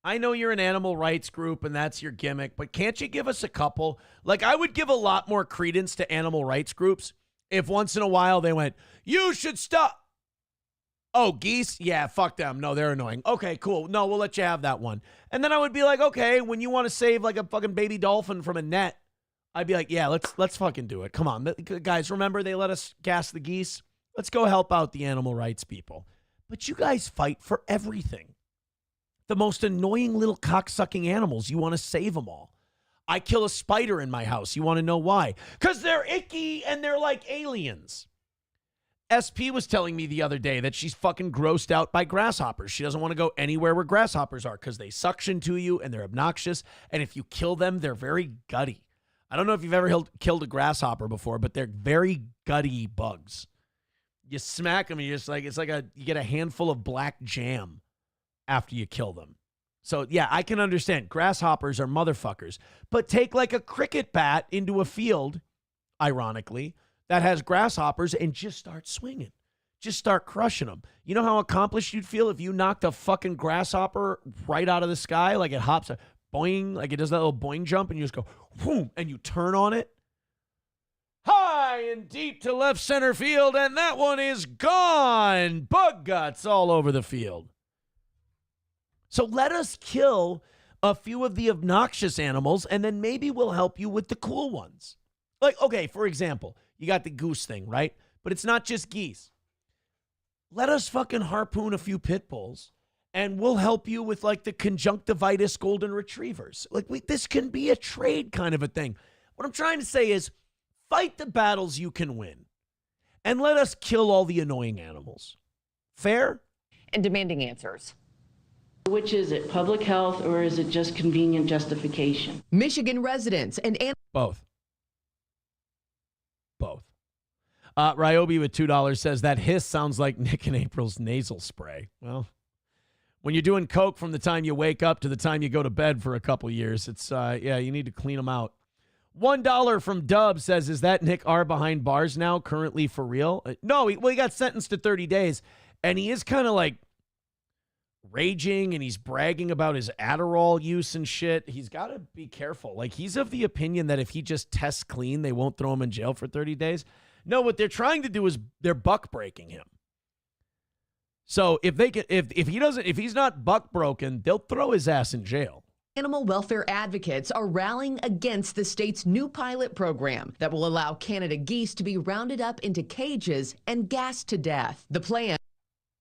I know you're an animal rights group and that's your gimmick, but can't you give us a couple? I would give a lot more credence to animal rights groups if once in a while they went, you should stop. Oh, geese? Yeah, fuck them. No, they're annoying. Okay, cool. No, we'll let you have that one. And then I would be like, okay, when you want to save a fucking baby dolphin from a net, I'd be like, yeah, let's fucking do it. Come on. Guys, remember they let us gas the geese? Let's go help out the animal rights people. But you guys fight for everything. The most annoying little cocksucking animals, you want to save them all. I kill a spider in my house. You want to know why? Because they're icky and they're like aliens. SP was telling me the other day that she's fucking grossed out by grasshoppers. She doesn't want to go anywhere where grasshoppers are because they suction to you and they're obnoxious. And if you kill them, they're very gutty. I don't know if you've ever killed a grasshopper before, but they're very gutty bugs. You smack them and you're just like, you get a handful of black jam after you kill them. So yeah, I can understand. Grasshoppers are motherfuckers. But take like a cricket bat into a field, ironically, that has grasshoppers and just start swinging. Just start crushing them. You know how accomplished you'd feel if you knocked a fucking grasshopper right out of the sky? Like it hops, boing, like it does that little boing jump, and you just go, whoom, and you turn on it. High and deep to left center field, and that one is gone. Bug guts all over the field. So let us kill a few of the obnoxious animals, and then maybe we'll help you with the cool ones. Like, okay, for example, you got the goose thing, right? But it's not just geese. Let us fucking harpoon a few pit bulls, and we'll help you with like the conjunctivitis golden retrievers. Like this can be a trade kind of a thing. What I'm trying to say is fight the battles you can win, and let us kill all the annoying animals. Fair? And demanding answers. Which is it, public health or is it just convenient justification? Michigan residents and both. Ryobi with $2 says that hiss sounds like Nick and April's nasal spray. Well, when you're doing coke from the time you wake up to the time you go to bed for a couple years, it's you need to clean them out. $1 from Dub says, is that Nick R behind bars now, currently for real? No, he got sentenced to 30 days, and he is kind of like raging, and he's bragging about his Adderall use and shit. He's got to be careful. Like, he's of the opinion that if he just tests clean, they won't throw him in jail for 30 days. No, what they're trying to do is they're buck breaking him. So if he's not buck broken, they'll throw his ass in jail. Animal welfare advocates are rallying against the state's new pilot program that will allow Canada geese to be rounded up into cages and gassed to death. The plan.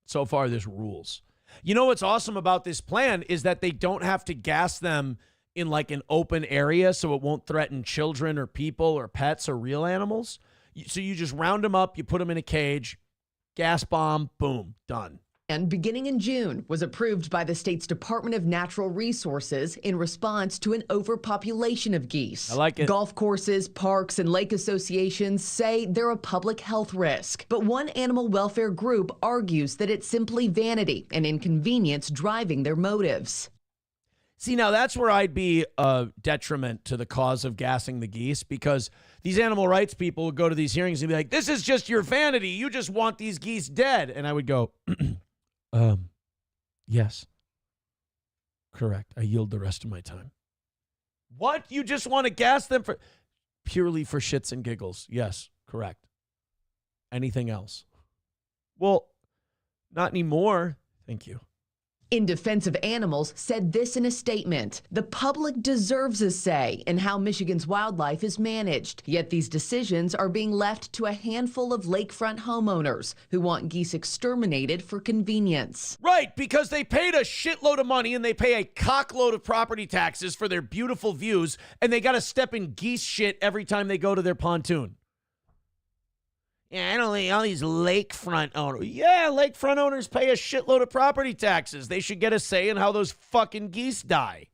So far, there's rules. You know what's awesome about this plan is that they don't have to gas them in like an open area so it won't threaten children or people or pets or real animals. So you just round them up, you put them in a cage, gas bomb, boom, done. And beginning in June was approved by the state's Department of Natural Resources in response to an overpopulation of geese. I like it. Golf courses, parks, and lake associations say they're a public health risk. But one animal welfare group argues that it's simply vanity and inconvenience driving their motives. See, now that's where I'd be a detriment to the cause of gassing the geese, because these animal rights people would go to these hearings and be like, this is just your vanity. You just want these geese dead. And I would go, yes, correct. I yield the rest of my time. What? You just want to gas them purely for shits and giggles? Yes, correct. Anything else? Well, not anymore. Thank you. In Defense of Animals said this in a statement: the public deserves a say in how Michigan's wildlife is managed. Yet these decisions are being left to a handful of lakefront homeowners who want geese exterminated for convenience. Right, because they paid a shitload of money and they pay a cockload of property taxes for their beautiful views, and they got to step in geese shit every time they go to their pontoon. Yeah, I don't think all these lakefront owners. Yeah, lakefront owners pay a shitload of property taxes. They should get a say in how those fucking geese die.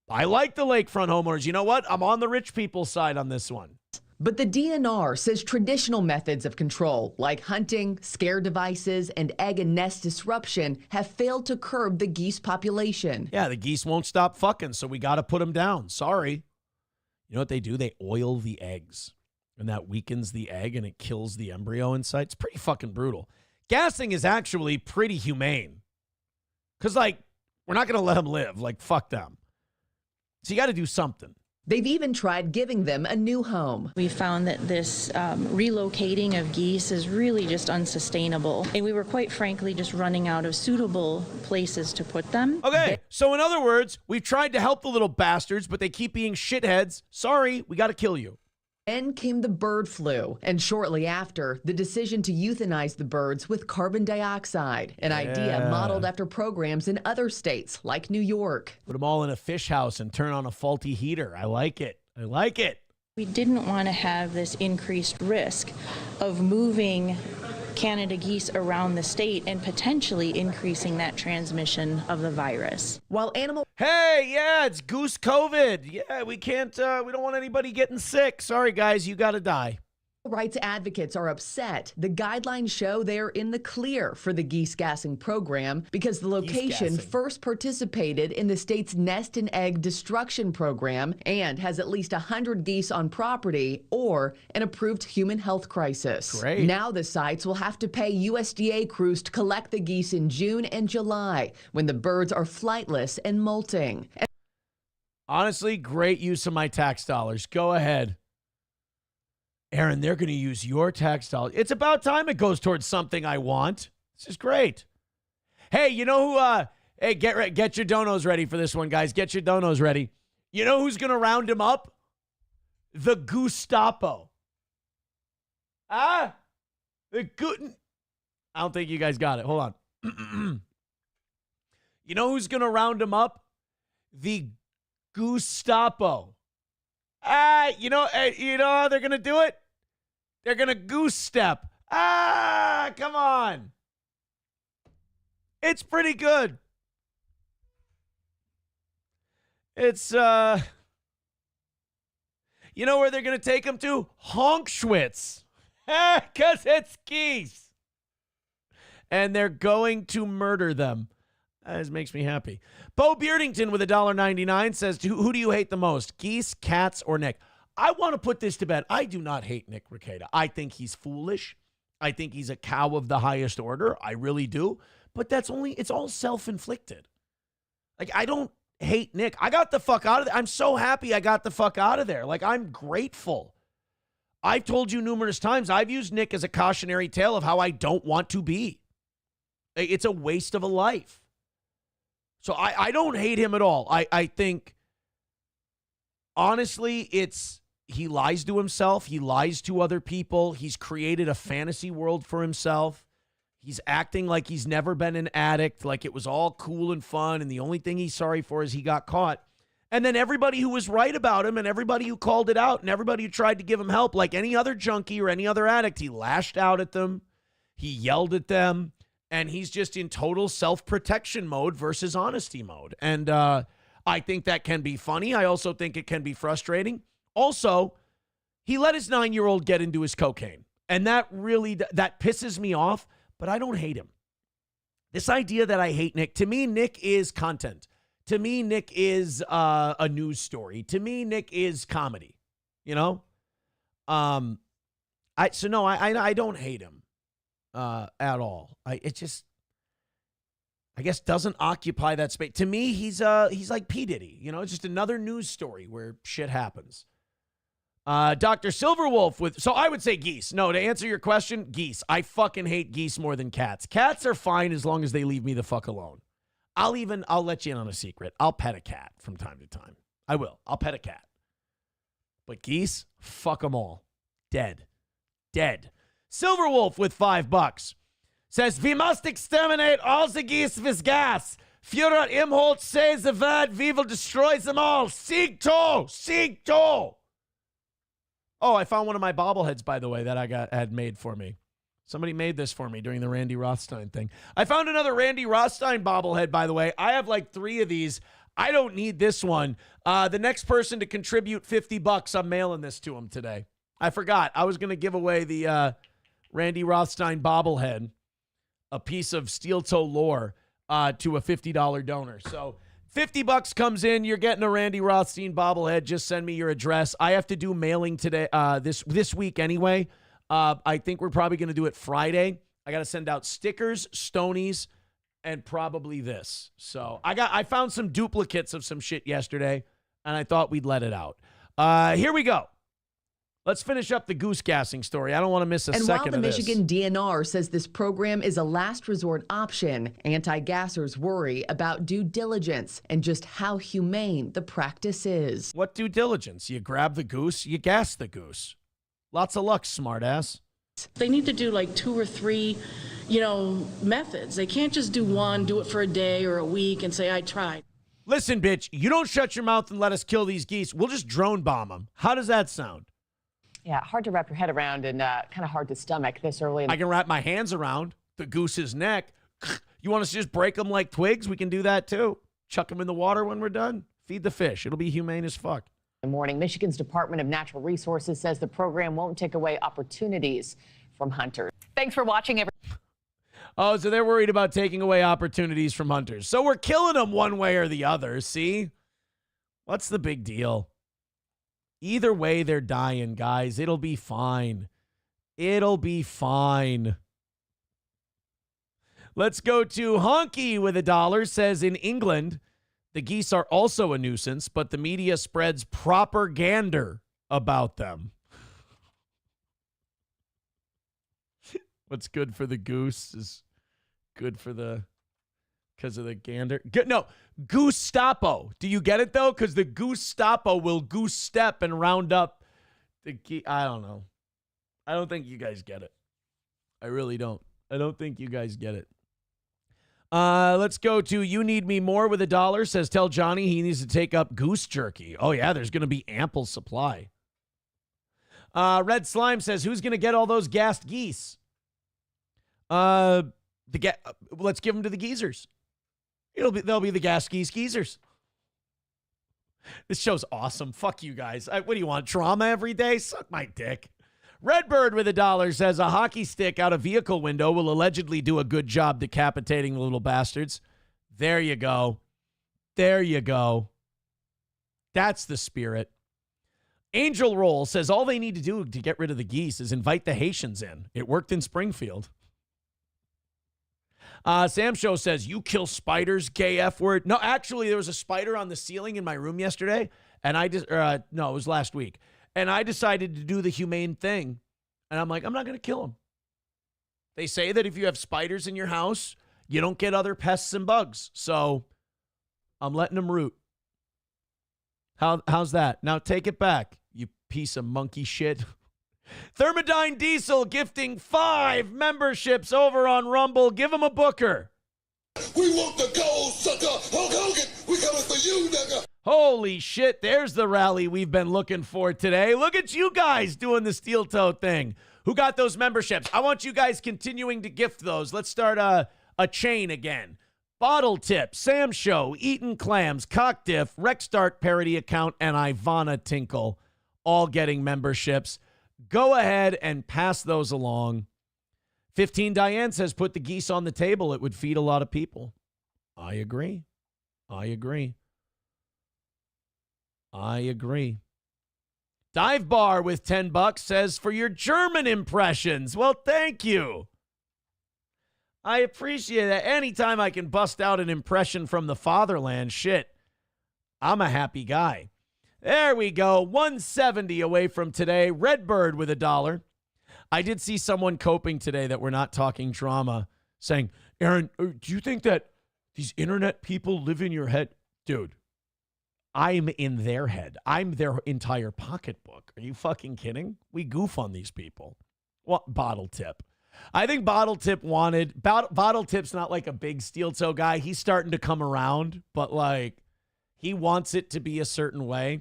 I like the lakefront homeowners. You know what? I'm on the rich people's side on this one. But the DNR says traditional methods of control, like hunting, scare devices, and egg and nest disruption, have failed to curb the geese population. Yeah, the geese won't stop fucking, so we got to put them down. Sorry. You know what they do? They oil the eggs. And that weakens the egg and it kills the embryo inside. It's pretty fucking brutal. Gassing is actually pretty humane. Because, like, we're not going to let them live. Like, fuck them. So you got to do something. They've even tried giving them a new home. We found that this relocating of geese is really just unsustainable. And we were quite frankly just running out of suitable places to put them. Okay, so in other words, we've tried to help the little bastards, but they keep being shitheads. Sorry, we got to kill you. Then came the bird flu, and shortly after, the decision to euthanize the birds with carbon dioxide, an idea modeled after programs in other states like New York. Put them all in a fish house and turn on a faulty heater. I like it. I like it. We didn't want to have this increased risk of moving Canada geese around the state and potentially increasing that transmission of the virus. While animal Hey, yeah, it's goose COVID. Yeah, we can't, we don't want anybody getting sick. Sorry, guys, you got to die. Rights advocates are upset. The guidelines show they're in the clear for the geese gassing program because the location first participated in the state's nest and egg destruction program and has at least 100 geese on property or an approved human health crisis. Great. Now the sites will have to pay USDA crews to collect the geese in June and July when the birds are flightless and molting. Honestly, great use of my tax dollars. Go ahead. Aaron, they're going to use your tax dollars. It's about time it goes towards something I want. This is great. Hey, you know who, hey, get your donos ready for this one, guys. Get your donos ready. You know who's going to round him up? The Gestapo. The I don't think you guys got it. Hold on. You know who's going to round him up? The Gestapo. You know how they're going to do it? They're going to goose step. Come on. It's pretty good. It's, you know where they're going to take them to? Honkschwitz. Because it's geese. And they're going to murder them. That makes me happy. Bo Beardington with $1.99 says, who do you hate the most, geese, cats, or Nick? I want to put this to bed. I do not hate Nick Rekieta. I think he's foolish. I think he's a cow of the highest order. I really do. But it's all self-inflicted. Like, I don't hate Nick. I got the fuck out of there. I'm so happy I got the fuck out of there. Like, I'm grateful. I've told you numerous times, I've used Nick as a cautionary tale of how I don't want to be. It's a waste of a life. So I don't hate him at all. I think, honestly, he lies to himself. He lies to other people. He's created a fantasy world for himself. He's acting like he's never been an addict, like it was all cool and fun, and the only thing he's sorry for is he got caught. And then everybody who was right about him and everybody who called it out and everybody who tried to give him help, like any other junkie or any other addict, he lashed out at them. He yelled at them. And he's just in total self-protection mode versus honesty mode. And I think that can be funny. I also think it can be frustrating. Also, he let his 9-year-old get into his cocaine. And that pisses me off, but I don't hate him. This idea that I hate Nick, to me, Nick is content. To me, Nick is a news story. To me, Nick is comedy, you know? I don't hate him. At all. It just, I guess, doesn't occupy that space. To me, he's like P. Diddy. You know, it's just another news story where shit happens. Dr. Silverwolf with, so I would say geese. No, to answer your question, geese. I fucking hate geese more than cats. Cats are fine as long as they leave me the fuck alone. I'll let you in on a secret. I'll pet a cat from time to time. I will. I'll pet a cat. But geese, fuck them all. Dead. Silverwolf with $5 says, "We must exterminate all the geese with gas. Führer Imholt says the word, we will destroy them all. Sieg to! Oh, I found one of my bobbleheads, by the way, that I had made for me. Somebody made this for me during the Randy Rothstein thing. I found another Randy Rothstein bobblehead, by the way. I have like 3 of these. I don't need this one. The next person to contribute $50, I'm mailing this to him today. I forgot. I was going to give away the Randy Rothstein bobblehead, a piece of steel toe lore, to a $50 donor. So $50 comes in. You're getting a Randy Rothstein bobblehead. Just send me your address. I have to do mailing today, this week anyway. I think we're probably going to do it Friday. I got to send out stickers, Stonies, and probably this. So I found some duplicates of some shit yesterday, and I thought we'd let it out. Here we go. Let's finish up the goose gassing story. I don't want to miss a second of this. And while the Michigan DNR says this program is a last resort option, anti-gassers worry about due diligence and just how humane the practice is. What due diligence? You grab the goose, you gas the goose. Lots of luck, smartass. They need to do like 2 or 3, methods. They can't just do one, do it for a day or a week and say, I tried. Listen, bitch, you don't shut your mouth and let us kill these geese. We'll just drone bomb them. How does that sound? Yeah, hard to wrap your head around and kind of hard to stomach this early. I can wrap my hands around the goose's neck. You want us to just break them like twigs? We can do that too. Chuck them in the water when we're done. Feed the fish. It'll be humane as fuck. In the morning, Michigan's Department of Natural Resources says the program won't take away opportunities from hunters. Thanks for watching, everyone. Oh, so they're worried about taking away opportunities from hunters. So we're killing them one way or the other, see? What's the big deal? Either way, they're dying, guys. It'll be fine. It'll be fine. Let's go to Honky with $1. Says in England, the geese are also a nuisance, but the media spreads propaganda about them. What's good for the goose is good for the, because of the gander. No, Gestapo. Do you get it, though? Because the Gestapo will goose step and round up the geese. I don't know. I don't think you guys get it. I really don't. I don't think you guys get it. Let's go to You Need Me More with $1. Says, tell Johnny he needs to take up goose jerky. Oh, yeah, there's going to be ample supply. Red Slime says, who's going to get all those gassed geese? Let's give them to the geezers. They'll be the gas geezers. This show's awesome. Fuck you guys. What do you want? Drama every day? Suck my dick. Redbird with $1 says a hockey stick out a vehicle window will allegedly do a good job decapitating the little bastards. There you go. There you go. That's the spirit. Angel Roll says all they need to do to get rid of the geese is invite the Haitians in. It worked in Springfield. Sam Show says, you kill spiders, gay F word. No, actually, there was a spider on the ceiling in my room yesterday, and it was last week. And I decided to do the humane thing. And I'm like, I'm not going to kill them. They say that if you have spiders in your house, you don't get other pests and bugs. So I'm letting them root. How's that? Now take it back, you piece of monkey shit. Thermodyne Diesel gifting 5 memberships over on Rumble. Give him a booker. We want the gold, sucker. Hulk Hogan, we coming for you, nigga. Holy shit, there's the rally we've been looking for today. Look at you guys doing the steel toe thing. Who got those memberships? I want you guys continuing to gift those. Let's start a chain again. Bottle Tip, Sam Show, Eaton Clams, Cockdiff, Rexstart Parody Account, and Ivana Tinkle all getting memberships. Go ahead and pass those along. 15 Diane says, put the geese on the table. It would feed a lot of people. I agree. I agree. I agree. Dive Bar with $10 says, for your German impressions. Well, thank you. I appreciate that. Anytime I can bust out an impression from the fatherland, shit, I'm a happy guy. There we go. 170 away from today. Redbird with $1. I did see someone coping today that we're not talking drama, saying, Aaron, do you think that these internet people live in your head? Dude, I'm in their head. I'm their entire pocketbook. Are you fucking kidding? We goof on these people. What? Bottle Tip. I think Bottle Tip wanted... Bottle Tip's not like a big steel toe guy. He's starting to come around, but like he wants it to be a certain way.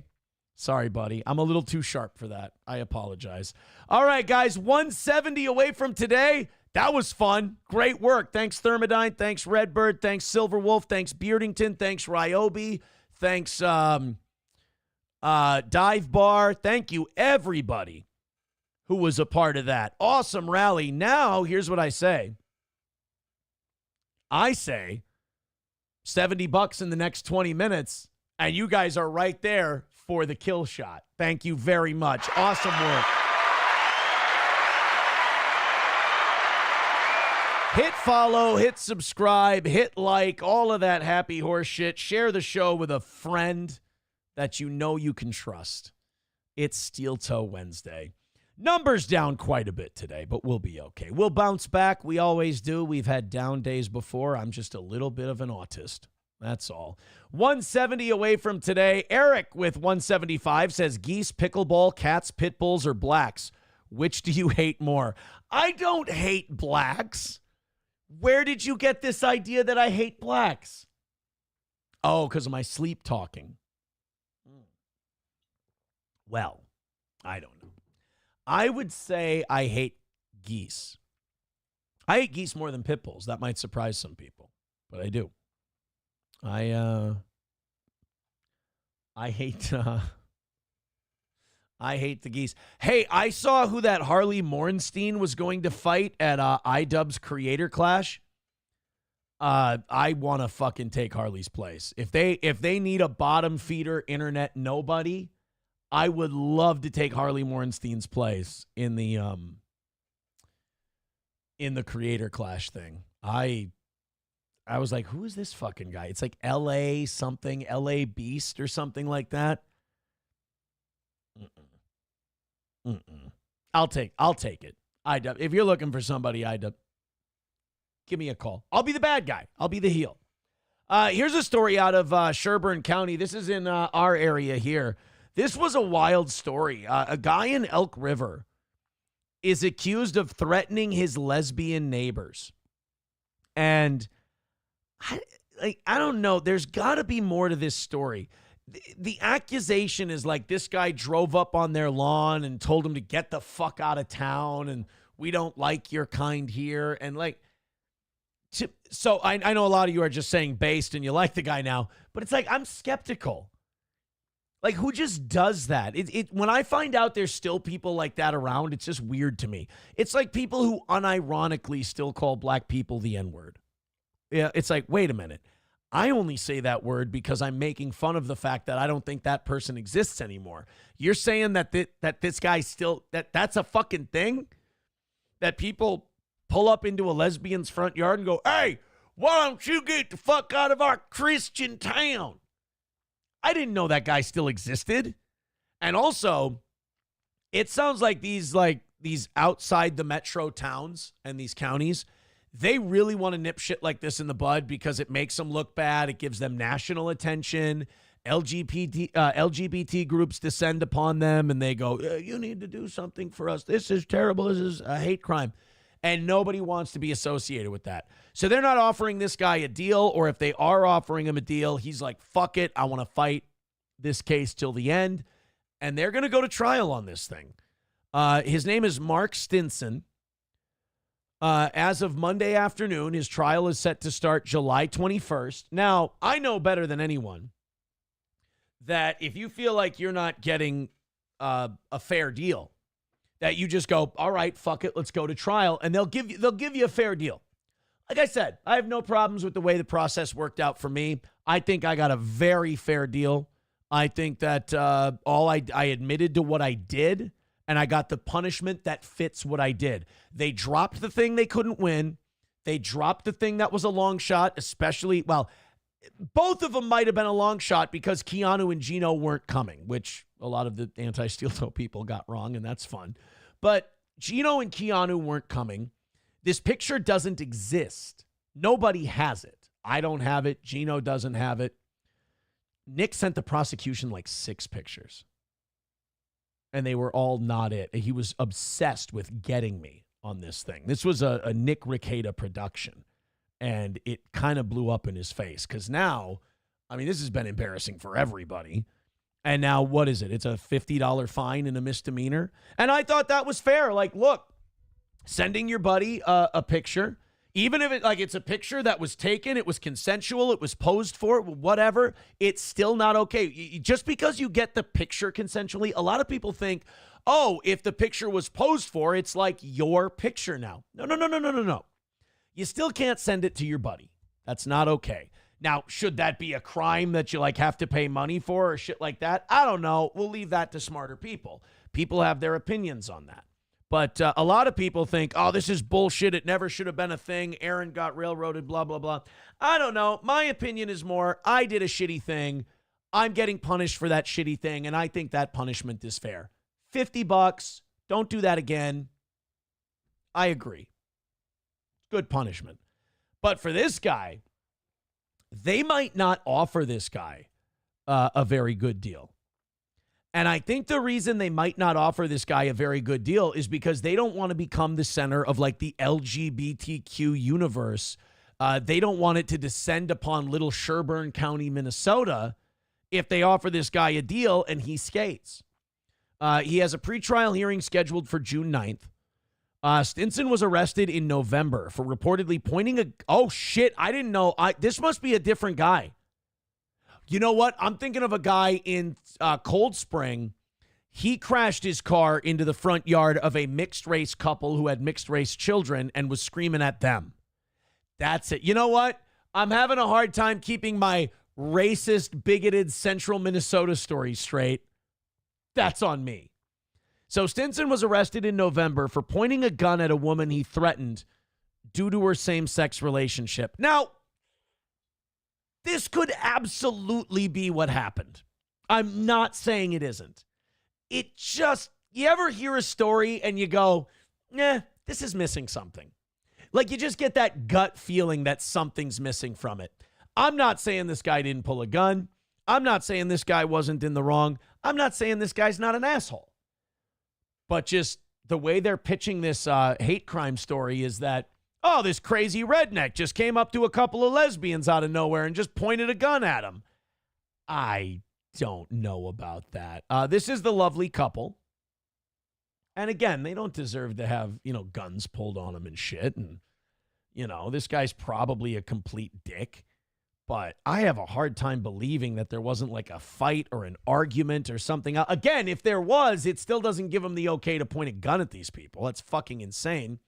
Sorry, buddy. I'm a little too sharp for that. I apologize. All right, guys. 170 away from today. That was fun. Great work. Thanks, Thermodyne. Thanks, Redbird. Thanks, Silver Wolf. Thanks, Beardington. Thanks, Ryobi. Thanks, Dive Bar. Thank you, everybody who was a part of that. Awesome rally. Now, here's what I say. I say $70 in the next 20 minutes, and you guys are right there for the kill shot. Thank you very much. Awesome work. Hit follow, hit subscribe, hit like, all of that happy horse shit. Share the show with a friend that you know you can trust. It's Steel Toe Wednesday. Numbers down quite a bit today, but we'll be okay. We'll bounce back. We always do. We've had down days before. I'm just a little bit of an autist. That's all. 170 away from today. Eric with 175 says, geese, pickleball, cats, pit bulls, or blacks. Which do you hate more? I don't hate blacks. Where did you get this idea that I hate blacks? Oh, because of my sleep talking. Well, I don't know. I would say I hate geese. I hate geese more than pit bulls. That might surprise some people, but I do. I hate I hate the geese. Hey, I saw who that Harley Morenstein was going to fight at iDubbbz Creator Clash. I want to fucking take Harley's place. If they need a bottom feeder internet nobody, I would love to take Harley Morenstein's place in the Creator Clash thing. I was like, who is this fucking guy? It's like LA something, LA Beast or something like that. I'll take it. iDubbbz. If you're looking for somebody, iDubbbz, give me a call. I'll be the bad guy. I'll be the heel. Here's a story out of Sherburne County. This is in our area here. This was a wild story. A guy in Elk River is accused of threatening his lesbian neighbors. And I don't know. There's got to be more to this story. The accusation is like this guy drove up on their lawn and told him to get the fuck out of town and we don't like your kind here. And like, so I know a lot of you are just saying based and you like the guy now, but it's like, I'm skeptical. Like, who just does that? When I find out there's still people like that around, it's just weird to me. It's like people who unironically still call black people the N-word. Yeah, it's like, wait a minute. I only say that word because I'm making fun of the fact that I don't think that person exists anymore. You're saying that this guy still, that's a fucking thing? That people pull up into a lesbian's front yard and go, hey, why don't you get the fuck out of our Christian town? I didn't know that guy still existed. And also, it sounds like these outside the metro towns and these counties, they really want to nip shit like this in the bud because it makes them look bad. It gives them national attention. LGBT groups descend upon them and they go, you need to do something for us. This is terrible. This is a hate crime. And nobody wants to be associated with that. So they're not offering this guy a deal, or if they are offering him a deal, he's like, fuck it. I want to fight this case till the end. And they're going to go to trial on this thing. His name is Mark Stinson. As of Monday afternoon, his trial is set to start July 21st. Now, I know better than anyone that if you feel like you're not getting a fair deal, that you just go, all right, fuck it, let's go to trial, and they'll give you a fair deal. Like I said, I have no problems with the way the process worked out for me. I think I got a very fair deal. I think that I admitted to what I did, and I got the punishment that fits what I did. They dropped the thing they couldn't win. They dropped the thing that was a long shot, especially, well, both of them might have been a long shot because Keanu and Gino weren't coming, which a lot of the anti-steel toe people got wrong, and that's fun. But Gino and Keanu weren't coming. This picture doesn't exist. Nobody has it. I don't have it. Gino doesn't have it. Nick sent the prosecution like 6 pictures. And they were all not it. He was obsessed with getting me on this thing. This was a Nick Ricada production. And it kind of blew up in his face. Because now, I mean, this has been embarrassing for everybody. And now, what is it? It's a $50 fine and a misdemeanor. And I thought that was fair. Like, look, sending your buddy a picture, even if it's a picture that was taken, it was consensual, it was posed for, whatever, it's still not okay. Just because you get the picture consensually, a lot of people think, oh, if the picture was posed for, it's like your picture now. No. You still can't send it to your buddy. That's not okay. Now, should that be a crime that you have to pay money for or shit like that? I don't know. We'll leave that to smarter people. People have their opinions on that. But a lot of people think, oh, this is bullshit. It never should have been a thing. Aaron got railroaded, blah, blah, blah. I don't know. My opinion is more, I did a shitty thing. I'm getting punished for that shitty thing, and I think that punishment is fair. $50. Don't do that again. I agree. Good punishment. But for this guy, they might not offer this guy a very good deal. And I think the reason they might not offer this guy a very good deal is because they don't want to become the center of the LGBTQ universe. They don't want it to descend upon little Sherburne County, Minnesota, if they offer this guy a deal and he skates. He has a pretrial hearing scheduled for June 9th. Stinson was arrested in November for reportedly pointing a... Oh, shit. I didn't know. This must be a different guy. You know what? I'm thinking of a guy in Cold Spring. He crashed his car into the front yard of a mixed-race couple who had mixed-race children and was screaming at them. That's it. You know what? I'm having a hard time keeping my racist, bigoted Central Minnesota story straight. That's on me. So Stinson was arrested in November for pointing a gun at a woman he threatened due to her same-sex relationship. Now, this could absolutely be what happened. I'm not saying it isn't. It just, you ever hear a story and you go, this is missing something. Like you just get that gut feeling that something's missing from it. I'm not saying this guy didn't pull a gun. I'm not saying this guy wasn't in the wrong. I'm not saying this guy's not an asshole. But just the way they're pitching this hate crime story is that, oh, this crazy redneck just came up to a couple of lesbians out of nowhere and just pointed a gun at them. I don't know about that. This is the lovely couple. And again, they don't deserve to have, guns pulled on them and shit. And, this guy's probably a complete dick. But I have a hard time believing that there wasn't like a fight or an argument or something. Again, if there was, it still doesn't give him the okay to point a gun at these people. That's fucking insane.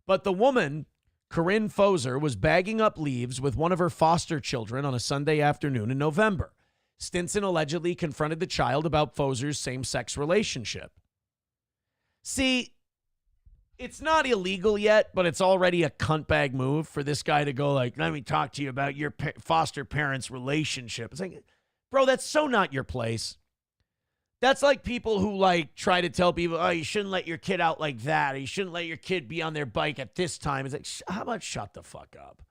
But the woman, Corinne Foser, was bagging up leaves with one of her foster children on a Sunday afternoon in November. Stinson allegedly confronted the child about Foser's same-sex relationship. See, it's not illegal yet, but it's already a cuntbag move for this guy to go like, let me talk to you about your foster parents' relationship. It's like, bro, that's so not your place. That's like people who like try to tell people, oh, you shouldn't let your kid out like that. Or you shouldn't let your kid be on their bike at this time. It's like, how about shut the fuck up?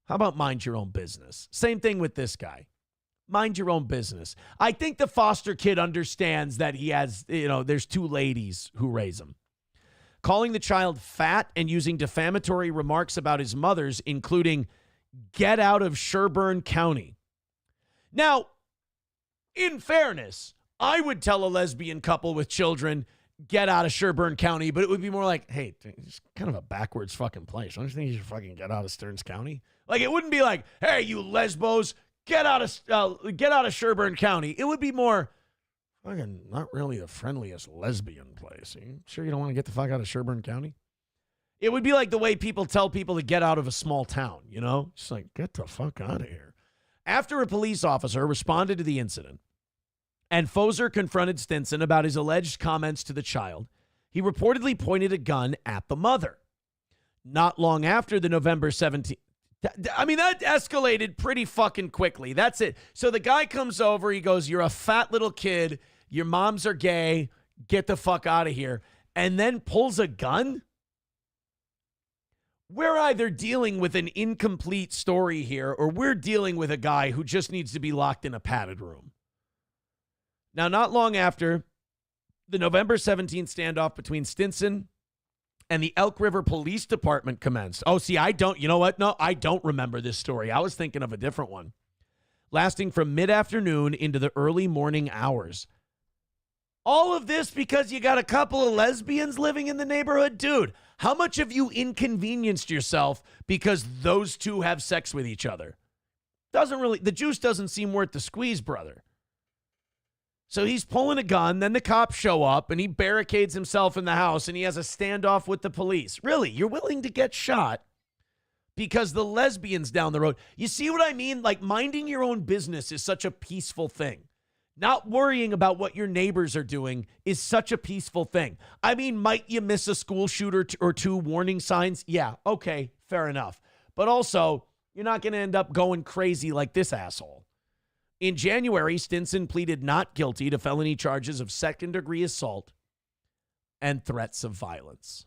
How about mind your own business? Same thing with this guy. Mind your own business. I think the foster kid understands that he has, there's two ladies who raise him. Calling the child fat and using defamatory remarks about his mother's, including, get out of Sherburne County. Now, in fairness, I would tell a lesbian couple with children, get out of Sherburne County, but it would be more like, hey, it's kind of a backwards fucking place. Don't you think you should fucking get out of Stearns County? Like, it wouldn't be like, hey, you lesbos, get out of Sherburne County. It would be more, fucking not really the friendliest lesbian place. Are you sure you don't want to get the fuck out of Sherburne County? It would be like the way people tell people to get out of a small town, Just like, get the fuck out of here. After a police officer responded to the incident and Foser confronted Stinson about his alleged comments to the child, he reportedly pointed a gun at the mother. Not long after the November 17th, that escalated pretty fucking quickly. That's it. So the guy comes over. He goes, you're a fat little kid. Your moms are gay. Get the fuck out of here. And then pulls a gun? We're either dealing with an incomplete story here or we're dealing with a guy who just needs to be locked in a padded room. Now, not long after the November 17th standoff between Stinson and the Elk River Police Department commenced. Oh, see, I don't remember this story. I was thinking of a different one. Lasting from mid-afternoon into the early morning hours. All of this because you got a couple of lesbians living in the neighborhood? Dude, how much have you inconvenienced yourself because those two have sex with each other? The juice doesn't seem worth the squeeze, brother. So he's pulling a gun, then the cops show up, and he barricades himself in the house, and he has a standoff with the police. Really? You're willing to get shot because the lesbian's down the road? You see what I mean? Like, minding your own business is such a peaceful thing. Not worrying about what your neighbors are doing is such a peaceful thing. I mean, might you miss a school shooter or two warning signs? Yeah, okay, fair enough. But also, you're not going to end up going crazy like this asshole. In January, Stinson pleaded not guilty to felony charges of second-degree assault and threats of violence.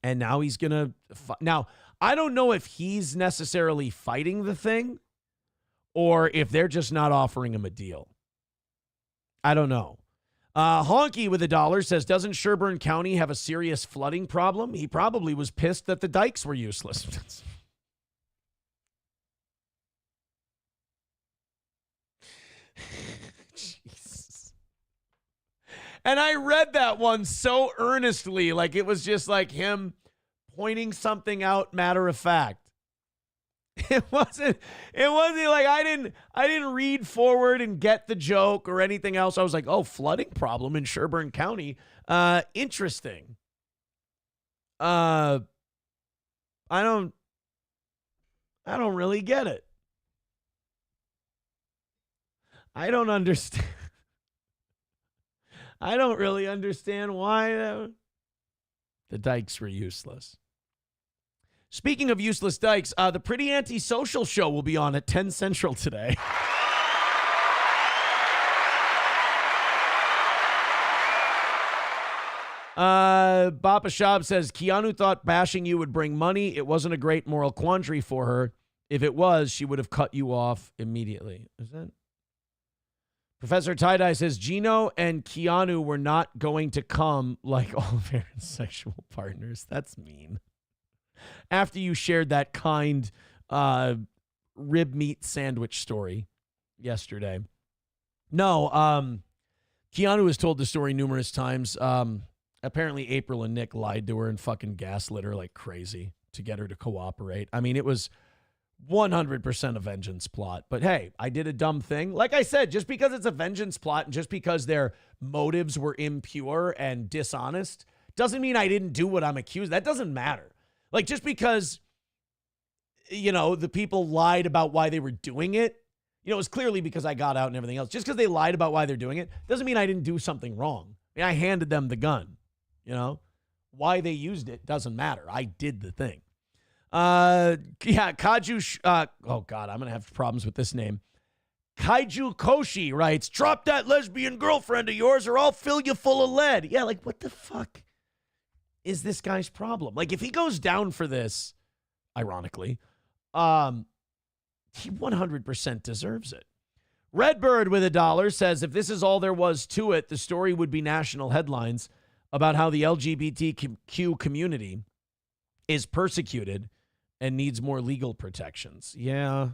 And now he's going to... Now, I don't know if he's necessarily fighting the thing or if they're just not offering him a deal. I don't know. Honky with $1 says, doesn't Sherburne County have a serious flooding problem? He probably was pissed that the dikes were useless. Jesus. And I read that one so earnestly, like it was just like him pointing something out matter of fact. It wasn't like I didn't read forward and get the joke or anything else. I was like, oh, flooding problem in Sherburne County. Interesting. I don't really get it. I don't understand. I don't really understand why the dikes were useless. Speaking of useless dikes, the Pretty Antisocial show will be on at 10 Central today. Bapa Shab says, Keanu thought bashing you would bring money. It wasn't a great moral quandary for her. If it was, she would have cut you off immediately. Is that? Professor Tie-Dye says, Gino and Keanu were not going to come like all of Aaron's sexual partners. That's mean. After you shared that kind rib meat sandwich story yesterday. No, Keanu has told the story numerous times. Apparently April and Nick lied to her and fucking gaslit her like crazy to get her to cooperate. I mean, it was 100% a vengeance plot. But hey, I did a dumb thing. Like I said, just because it's a vengeance plot and just because their motives were impure and dishonest doesn't mean I didn't do what I'm accused. That doesn't matter. Like, just because, you know, the people lied about why they were doing it, you know, it was clearly because I got out and everything else. Just because they lied about why they're doing it doesn't mean I didn't do something wrong. I mean, I handed them the gun, you know. Why they used it doesn't matter. I did the thing. Kaju, oh, God, I'm going to have problems with this name. Kaiju Koshi writes, drop that lesbian girlfriend of yours or I'll fill you full of lead. Yeah, like, what the fuck is this guy's problem? Like, if he goes down for this, ironically, he 100% deserves it. Redbird with $1 says, if this is all there was to it, the story would be national headlines about how the LGBTQ community is persecuted and needs more legal protections. Yeah.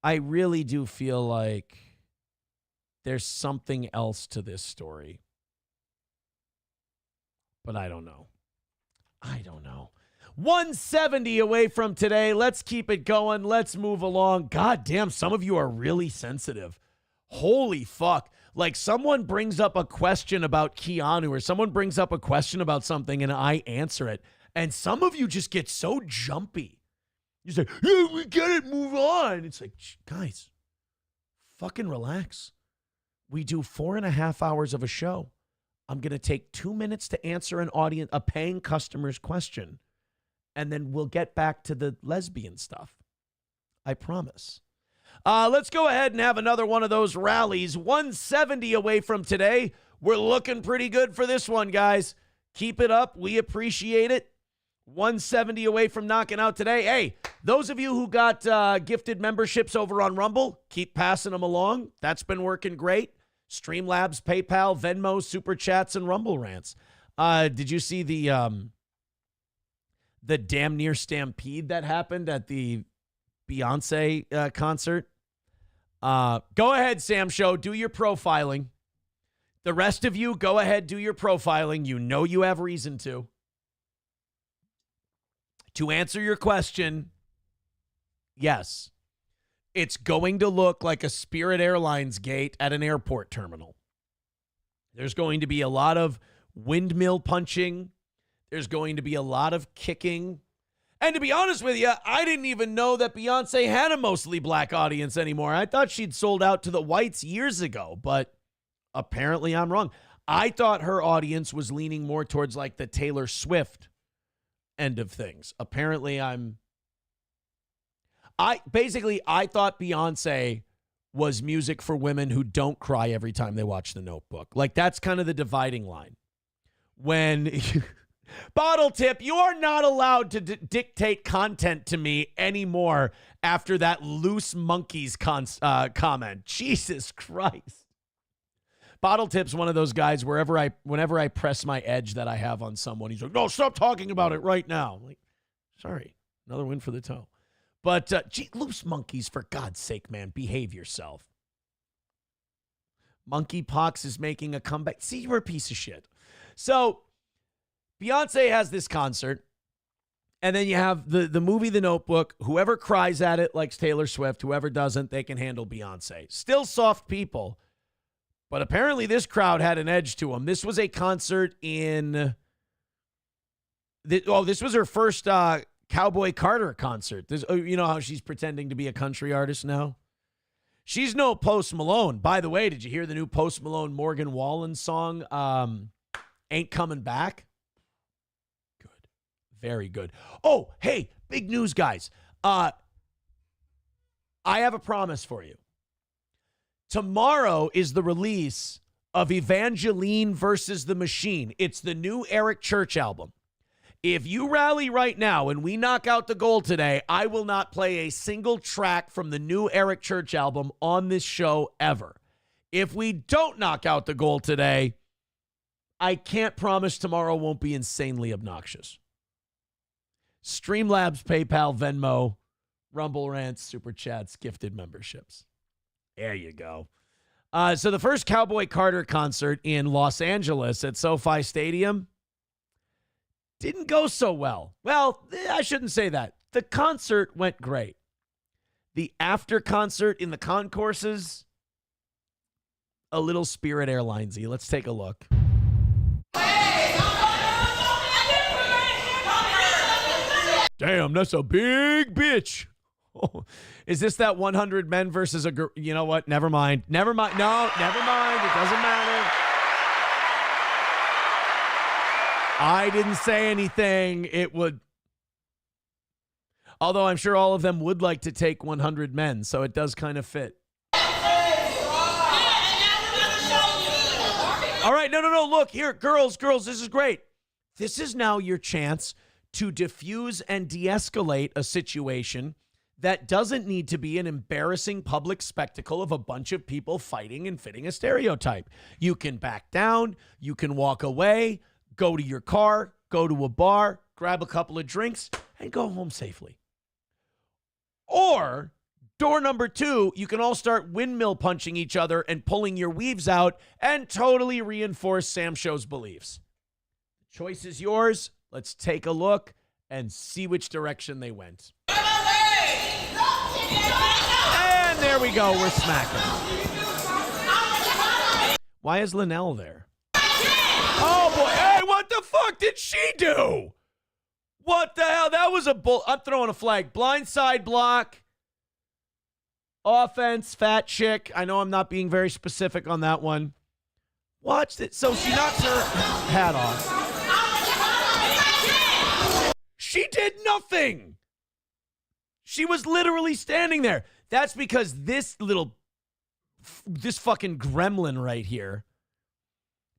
I really do feel like there's something else to this story. But I don't know. 170 away from today. Let's keep it going. Let's move along. God damn, some of you are really sensitive. Holy fuck. Like, someone brings up a question about Keanu or someone brings up a question about something and I answer it. And some of you just get so jumpy. You say, yeah, we get it, move on. It's like, guys, fucking relax. We do 4.5 hours of a show. I'm going to take 2 minutes to answer a paying customer's question. And then we'll get back to the lesbian stuff. I promise. Let's go ahead and have another one of those rallies. 170 away from today. We're looking pretty good for this one, guys. Keep it up. We appreciate it. 170 away from knocking out today. Hey, those of you who got gifted memberships over on Rumble, keep passing them along. That's been working great. Streamlabs, PayPal, Venmo, Super Chats, and Rumble Rants. Did you see the damn near stampede that happened at the Beyonce concert? Go ahead, Sam Show. Do your profiling. The rest of you, go ahead, do your profiling. You know you have reason to. To answer your question, yes, it's going to look like a Spirit Airlines gate at an airport terminal. There's going to be a lot of windmill punching. There's going to be a lot of kicking. And to be honest with you, I didn't even know that Beyonce had a mostly black audience anymore. I thought she'd sold out to the whites years ago, but apparently I'm wrong. I thought her audience was leaning more towards like the Taylor Swift end of things. Apparently I thought Beyonce was music for women who don't cry every time they watch The Notebook. Like, that's kind of the dividing line. When Bottle Tip, you are not allowed to dictate content to me anymore after that loose monkeys comment. Jesus Christ. Bottle Tip's one of those guys whenever I press my edge that I have on someone, he's like, no, stop talking about it right now. I'm like, sorry, another win for the toe. But loose monkeys, for God's sake, man, behave yourself. Monkeypox is making a comeback. See, you're a piece of shit. So Beyonce has this concert, and then you have the movie The Notebook. Whoever cries at it likes Taylor Swift. Whoever doesn't, they can handle Beyonce. Still soft people, but apparently this crowd had an edge to them. This was a concert in... this was her first Cowboy Carter concert. You know how she's pretending to be a country artist now? She's no Post Malone. By the way, did you hear the new Post Malone Morgan Wallen song, Ain't Coming Back? Good. Very good. Oh, hey, big news, guys. I have a promise for you. Tomorrow is the release of Evangeline versus the Machine. It's the new Eric Church album. If you rally right now and we knock out the goal today, I will not play a single track from the new Eric Church album on this show ever. If we don't knock out the goal today, I can't promise tomorrow won't be insanely obnoxious. Streamlabs, PayPal, Venmo, Rumble Rants, Super Chats, gifted memberships. There you go. So the first Cowboy Carter concert in Los Angeles at SoFi Stadium didn't go so well. Well, I shouldn't say that. The concert went great. The after concert in the concourses, a little Spirit Airlines-y. Let's take a look. Damn, that's a big bitch. Oh, is this that 100 men versus a girl? You know what? Never mind. Never mind. No, never mind. It doesn't matter. I didn't say anything. It would. Although I'm sure all of them would like to take 100 men, so it does kind of fit. All right, no. Look, here, girls, this is great. This is now your chance to diffuse and de-escalate a situation that doesn't need to be an embarrassing public spectacle of a bunch of people fighting and fitting a stereotype. You can back down, you can walk away, go to your car, go to a bar, grab a couple of drinks, and go home safely. Or, door number 2, you can all start windmill punching each other and pulling your weaves out and totally reinforce Sam Show's beliefs. The choice is yours. Let's take a look and see which direction they went. And there we go. We're smacking. Why is Linnell there? Oh, boy. Hey, what the fuck did she do? What the hell? That was a bull. I'm throwing a flag. Blindside block. Offense, fat chick. I know I'm not being very specific on that one. Watch it. So she knocks her hat off. She did nothing. She was literally standing there. That's because this fucking gremlin right here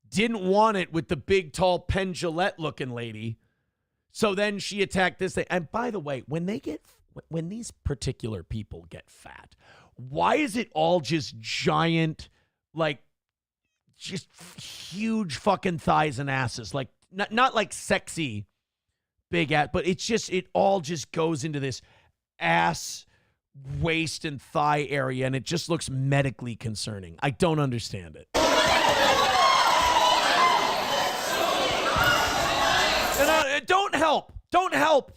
didn't want it with the big, tall Penn Jillette looking lady. So then she attacked this thing. And by the way, when these particular people get fat, why is it all just giant, like just huge fucking thighs and asses? Like not like sexy big ass, but it all just goes into this ass, waist, and thigh area, and it just looks medically concerning. I don't understand it. Don't help. Don't help.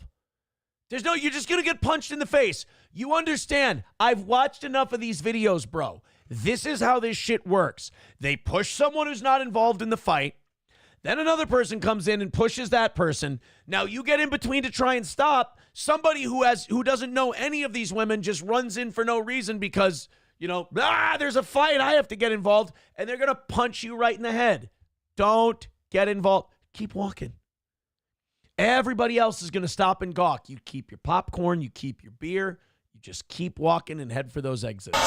You're just going to get punched in the face. You understand. I've watched enough of these videos, bro. This is how this shit works. They push someone who's not involved in the fight. Then another person comes in and pushes that person. Now you get in between to try and stop. Somebody who doesn't know any of these women just runs in for no reason because, there's a fight. I have to get involved. And they're going to punch you right in the head. Don't get involved. Keep walking. Everybody else is going to stop and gawk. You keep your popcorn. You keep your beer. You just keep walking and head for those exits.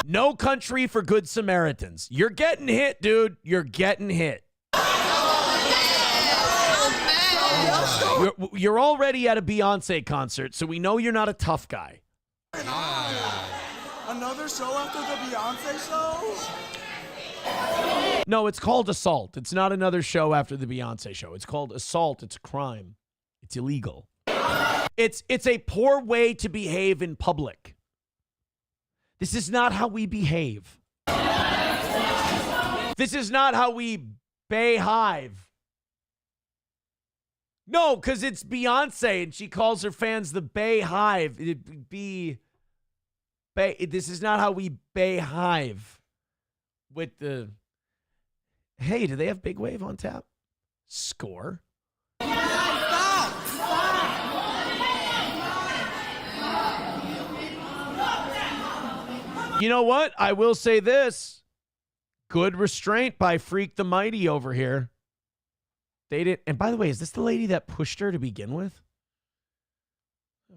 No country for good Samaritans. You're getting hit, dude. You're getting hit. You're already at a Beyonce concert, so we know you're not a tough guy. Another show after the Beyonce show? No, it's called assault. It's not another show after the Beyonce show. It's called assault. It's a crime. It's illegal. It's a poor way to behave in public. This is not how we behave. This is not how we behave. No, because it's Beyonce and she calls her fans the Bay Hive. This is not how we behave with the... Hey, do they have Big Wave on tap? Score. You know what? I will say this. Good restraint by Freak the Mighty over here. They did. And by the way, is this the lady that pushed her to begin with?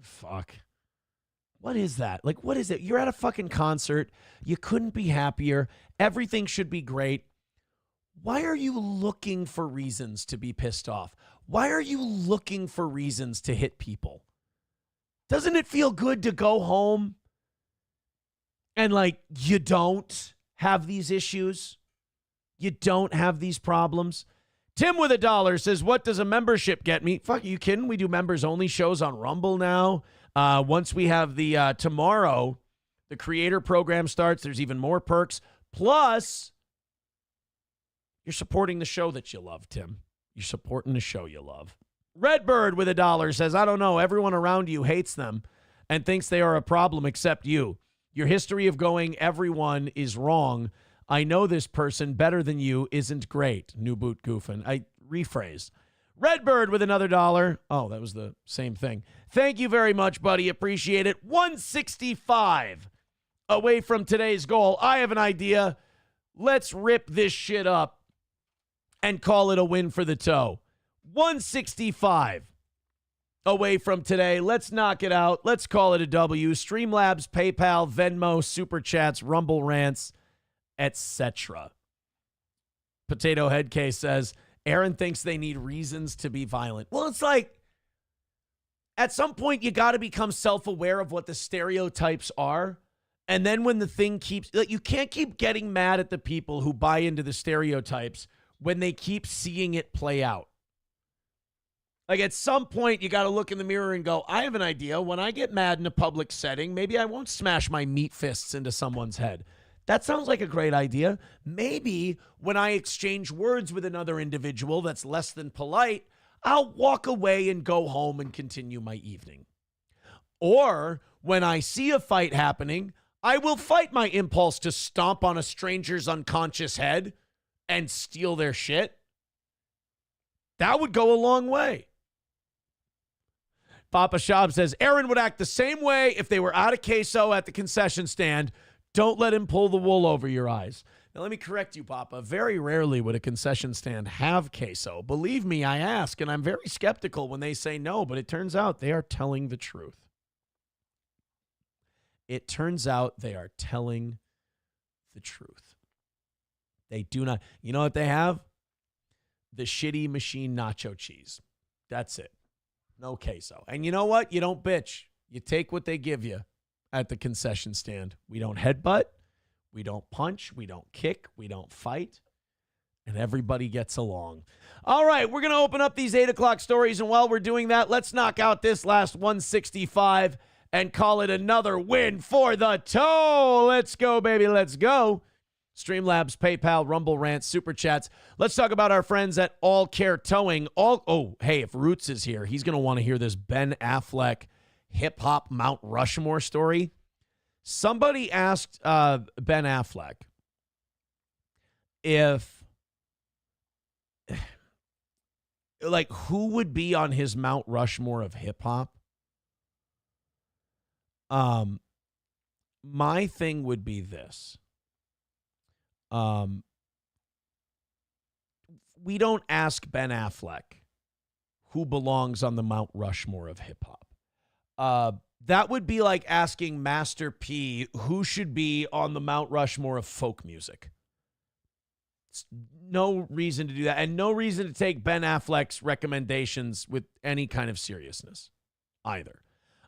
Fuck. What is that? Like, what is it? You're at a fucking concert. You couldn't be happier. Everything should be great. Why are you looking for reasons to be pissed off? Why are you looking for reasons to hit people? Doesn't it feel good to go home and, like, you don't have these issues? You don't have these problems? Tim with $1 says, what does a membership get me? Fuck, are you kidding? We do members-only shows on Rumble now. Once we have the tomorrow, the creator program starts. There's even more perks. Plus, you're supporting the show that you love, Tim. You're supporting the show you love. Redbird with $1 says, I don't know. Everyone around you hates them and thinks they are a problem except you. Your history of going everyone is wrong. I know this person better than you isn't great. New boot goofing. I rephrase. Redbird with another $1. Oh, that was the same thing. Thank you very much, buddy. Appreciate it. 165 away from today's goal. I have an idea. Let's rip this shit up and call it a win for the toe. 165 away from today. Let's knock it out. Let's call it a W. Streamlabs, PayPal, Venmo, Super Chats, Rumble Rants, etc. Potato Head Case says, Aaron thinks they need reasons to be violent. Well, it's like, at some point, you got to become self-aware of what the stereotypes are. And then when the thing keeps, like, you can't keep getting mad at the people who buy into the stereotypes when they keep seeing it play out. Like, at some point, you got to look in the mirror and go, I have an idea. When I get mad in a public setting, maybe I won't smash my meat fists into someone's head. That sounds like a great idea. Maybe when I exchange words with another individual that's less than polite, I'll walk away and go home and continue my evening. Or when I see a fight happening, I will fight my impulse to stomp on a stranger's unconscious head and steal their shit. That would go a long way. Papa Shab says, Aaron would act the same way if they were out of queso at the concession stand. Don't let him pull the wool over your eyes. Now, let me correct you, Papa. Very rarely would a concession stand have queso. Believe me, I ask, and I'm very skeptical when they say no, but it turns out they are telling the truth. It turns out they are telling the truth. They do not. You know what they have? The shitty machine nacho cheese. That's it. No queso. And you know what? You don't bitch. You take what they give you at the concession stand. We don't headbutt. We don't punch. We don't kick. We don't fight. And everybody gets along. All right, we're going to open up these 8 o'clock stories. And while we're doing that, let's knock out this last 165 and call it another win for the toe. Let's go, baby. Let's go. Streamlabs, PayPal, Rumble Rants, Super Chats. Let's talk about our friends at All Care Towing. Hey, if Roots is here, he's going to want to hear this Ben Affleck hip-hop Mount Rushmore story. Somebody asked Ben Affleck who would be on his Mount Rushmore of hip-hop? My thing would be this. We don't ask Ben Affleck who belongs on the Mount Rushmore of hip-hop. That would be like asking Master P who should be on the Mount Rushmore of folk music. It's no reason to do that, and no reason to take Ben Affleck's recommendations with any kind of seriousness either.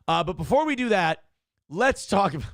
But before we do that, let's talk about...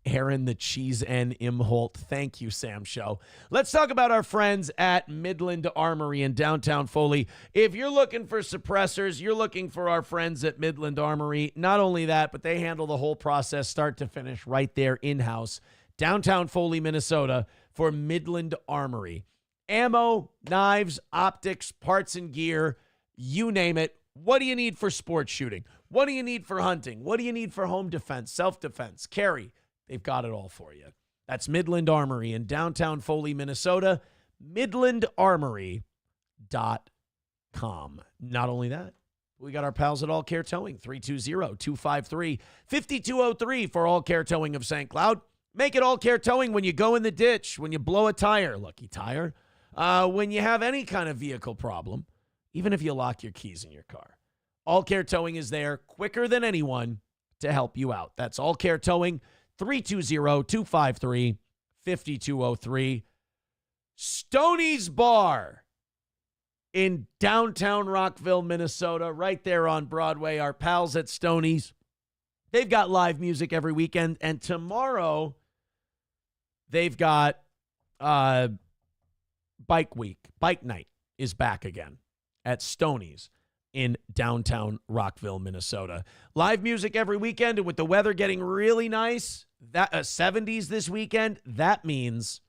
Aaron the Cheese and Imholt. Thank you, Sam Show. Let's talk about our friends at Midland Armory in downtown Foley. If you're looking for suppressors, you're looking for our friends at Midland Armory. Not only that, but they handle the whole process start to finish right there in-house. Downtown Foley, Minnesota for Midland Armory. Ammo, knives, optics, parts and gear, you name it. What do you need for sports shooting? What do you need for hunting? What do you need for home defense, self-defense, carry? They've got it all for you. That's Midland Armory in downtown Foley, Minnesota. MidlandArmory.com. Not only that, we got our pals at All Care Towing, 320-253-5203 for All Care Towing of St. Cloud. Make it All Care Towing when you go in the ditch, when you blow a tire, lucky tire, when you have any kind of vehicle problem, even if you lock your keys in your car. All Care Towing is there quicker than anyone to help you out. That's All Care Towing, 320-253-5203. Stoney's Bar in downtown Rockville, Minnesota, right there on Broadway. Our pals at Stoney's. They've got live music every weekend, and tomorrow they've got Bike Week. Bike Night is back again at Stoney's in downtown Rockville, Minnesota. Live music every weekend, and with the weather getting really nice, that 70s this weekend, that means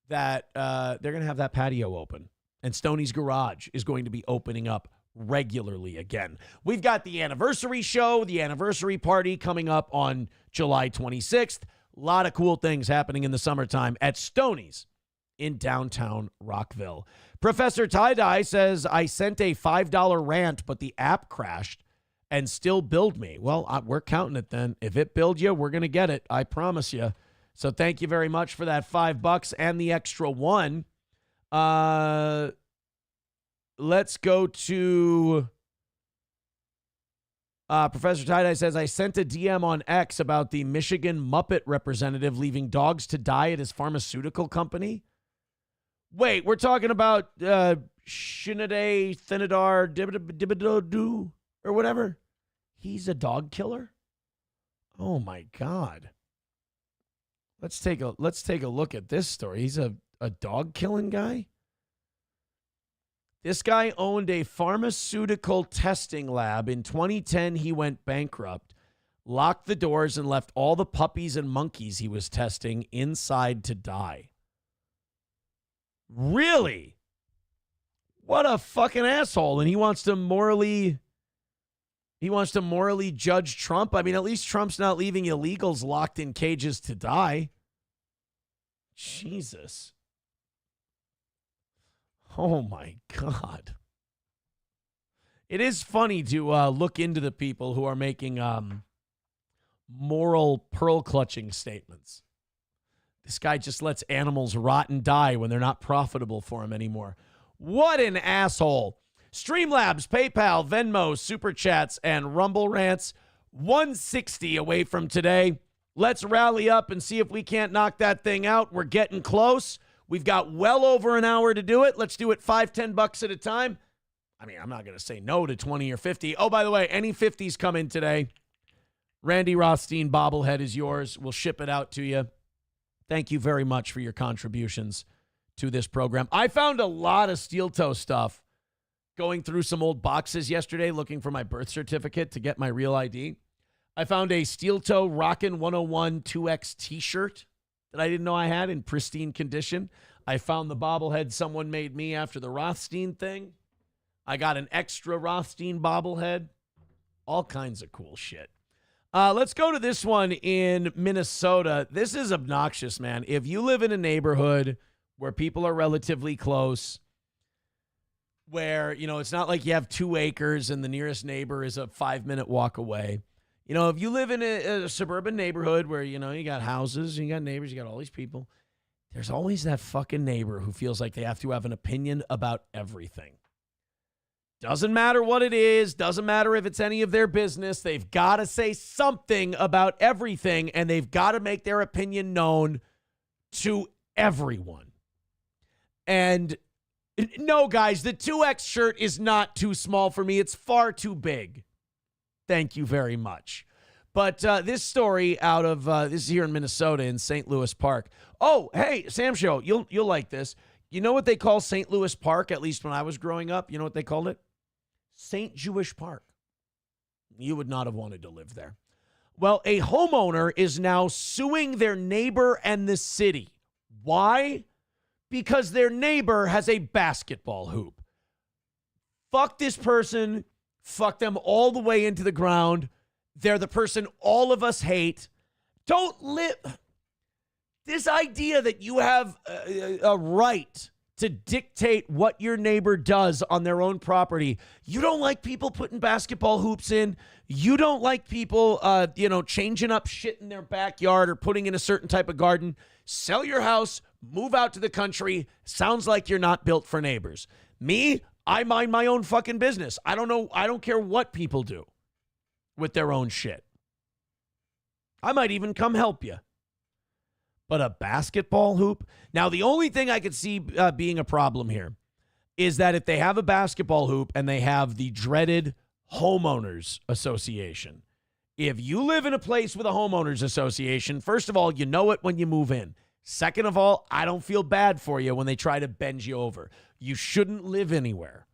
that they're going to have that patio open. And Stoney's Garage is going to be opening up regularly again. We've got the anniversary show, the anniversary party coming up on July 26th. A lot of cool things happening in the summertime at Stoney's in downtown Rockville. Professor Tie-Dye says, I sent a $5 rant, but the app crashed and still billed me. Well, we're counting it then. If it billed you, we're going to get it. I promise you. So thank you very much for that $5 and the extra one. Let's go to Professor Tie-Dye says, I sent a DM on X about the Michigan Muppet representative leaving dogs to die at his pharmaceutical company. Wait, we're talking about Shri Thanedar Dibidodu or whatever. He's a dog killer? Oh my God. Let's take a look at this story. He's a dog killing guy? This guy owned a pharmaceutical testing lab. In 2010, he went bankrupt, locked the doors, and left all the puppies and monkeys he was testing inside to die. Really? What a fucking asshole. And he wants to morally judge Trump. I mean, at least Trump's not leaving illegals locked in cages to die. Jesus. Oh my God. It is funny to look into the people who are making moral pearl clutching statements. This guy just lets animals rot and die when they're not profitable for him anymore. What an asshole. Streamlabs, PayPal, Venmo, Super Chats, and Rumble Rants. 160 away from today. Let's rally up and see if we can't knock that thing out. We're getting close. We've got well over an hour to do it. Let's do it $5-10 at a time. I mean, I'm not going to say no to 20 or 50. Oh, by the way, any 50s come in today. Randy Rothstein bobblehead is yours. We'll ship it out to you. Thank you very much for your contributions to this program. I found a lot of steel toe stuff going through some old boxes yesterday looking for my birth certificate to get my real ID. I found a steel toe Rockin' 101 2X t-shirt that I didn't know I had in pristine condition. I found the bobblehead someone made me after the Rothstein thing. I got an extra Rothstein bobblehead. All kinds of cool shit. Let's go to this one in Minnesota. This is obnoxious, man. If you live in a neighborhood where people are relatively close, where, you know, it's not like you have 2 acres and the nearest neighbor is a 5-minute walk away. You know, if you live in a suburban neighborhood where, you know, you got houses, you got neighbors, you got all these people, there's always that fucking neighbor who feels like they have to have an opinion about everything. Doesn't matter what it is. Doesn't matter if it's any of their business. They've got to say something about everything, and they've got to make their opinion known to everyone. And no, guys, the 2X shirt is not too small for me. It's far too big. Thank you very much. But this story out of this is here in Minnesota in St. Louis Park. Oh, hey, Sam Show, you'll like this. You know what they call St. Louis Park, at least when I was growing up? You know what they called it? St. Jewish Park. You would not have wanted to live there. Well, a homeowner is now suing their neighbor and the city. Why? Because their neighbor has a basketball hoop. Fuck this person. Fuck them all the way into the ground. They're the person all of us hate. Don't live. This idea that you have a right to dictate what your neighbor does on their own property. You don't like people putting basketball hoops in. You don't like people, changing up shit in their backyard or putting in a certain type of garden. Sell your house, move out to the country. Sounds like you're not built for neighbors. Me, I mind my own fucking business. I don't know. I don't care what people do with their own shit. I might even come help you. But a basketball hoop? Now, the only thing I could see being a problem here is that if they have a basketball hoop and they have the dreaded homeowners association, if you live in a place with a homeowners association, first of all, you know it when you move in. Second of all, I don't feel bad for you when they try to bend you over. You shouldn't live anywhere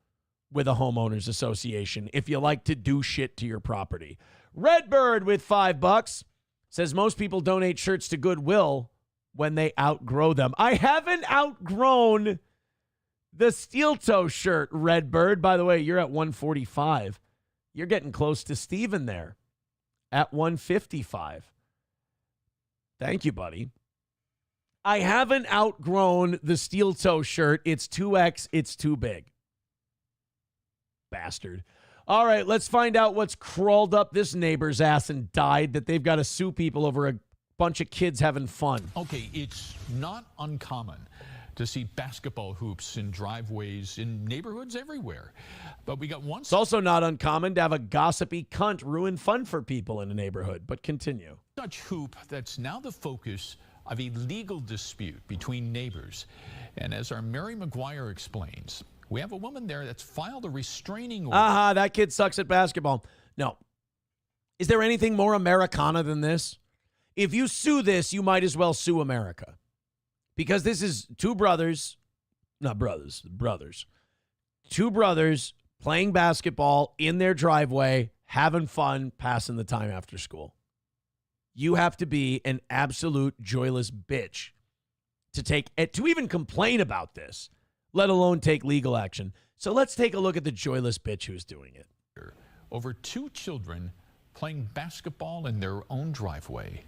with a homeowners association if you like to do shit to your property. Redbird with $5 says most people donate shirts to Goodwill when they outgrow them. I haven't outgrown the steel toe shirt, Redbird. By the way, you're at 145. You're getting close to Steven there at 155. Thank you, buddy. I haven't outgrown the steel toe shirt. It's 2X. It's too big. Bastard. All right, let's find out what's crawled up this neighbor's ass and died that they've got to sue people over a bunch of kids having fun. Okay, it's not uncommon to see basketball hoops in driveways in neighborhoods everywhere. But we got one. It's also not uncommon to have a gossipy cunt ruin fun for people in a neighborhood, but continue. Such hoop that's now the focus of a legal dispute between neighbors. And as our Mary McGuire explains, we have a woman there that's filed a restraining order. That kid sucks at basketball. No. Is there anything more Americana than this? If you sue this, you might as well sue America. Because this is two brothers playing basketball in their driveway, having fun, passing the time after school. You have to be an absolute joyless bitch to even complain about this, let alone take legal action. So let's take a look at the joyless bitch who's doing it. Over two children playing basketball in their own driveway.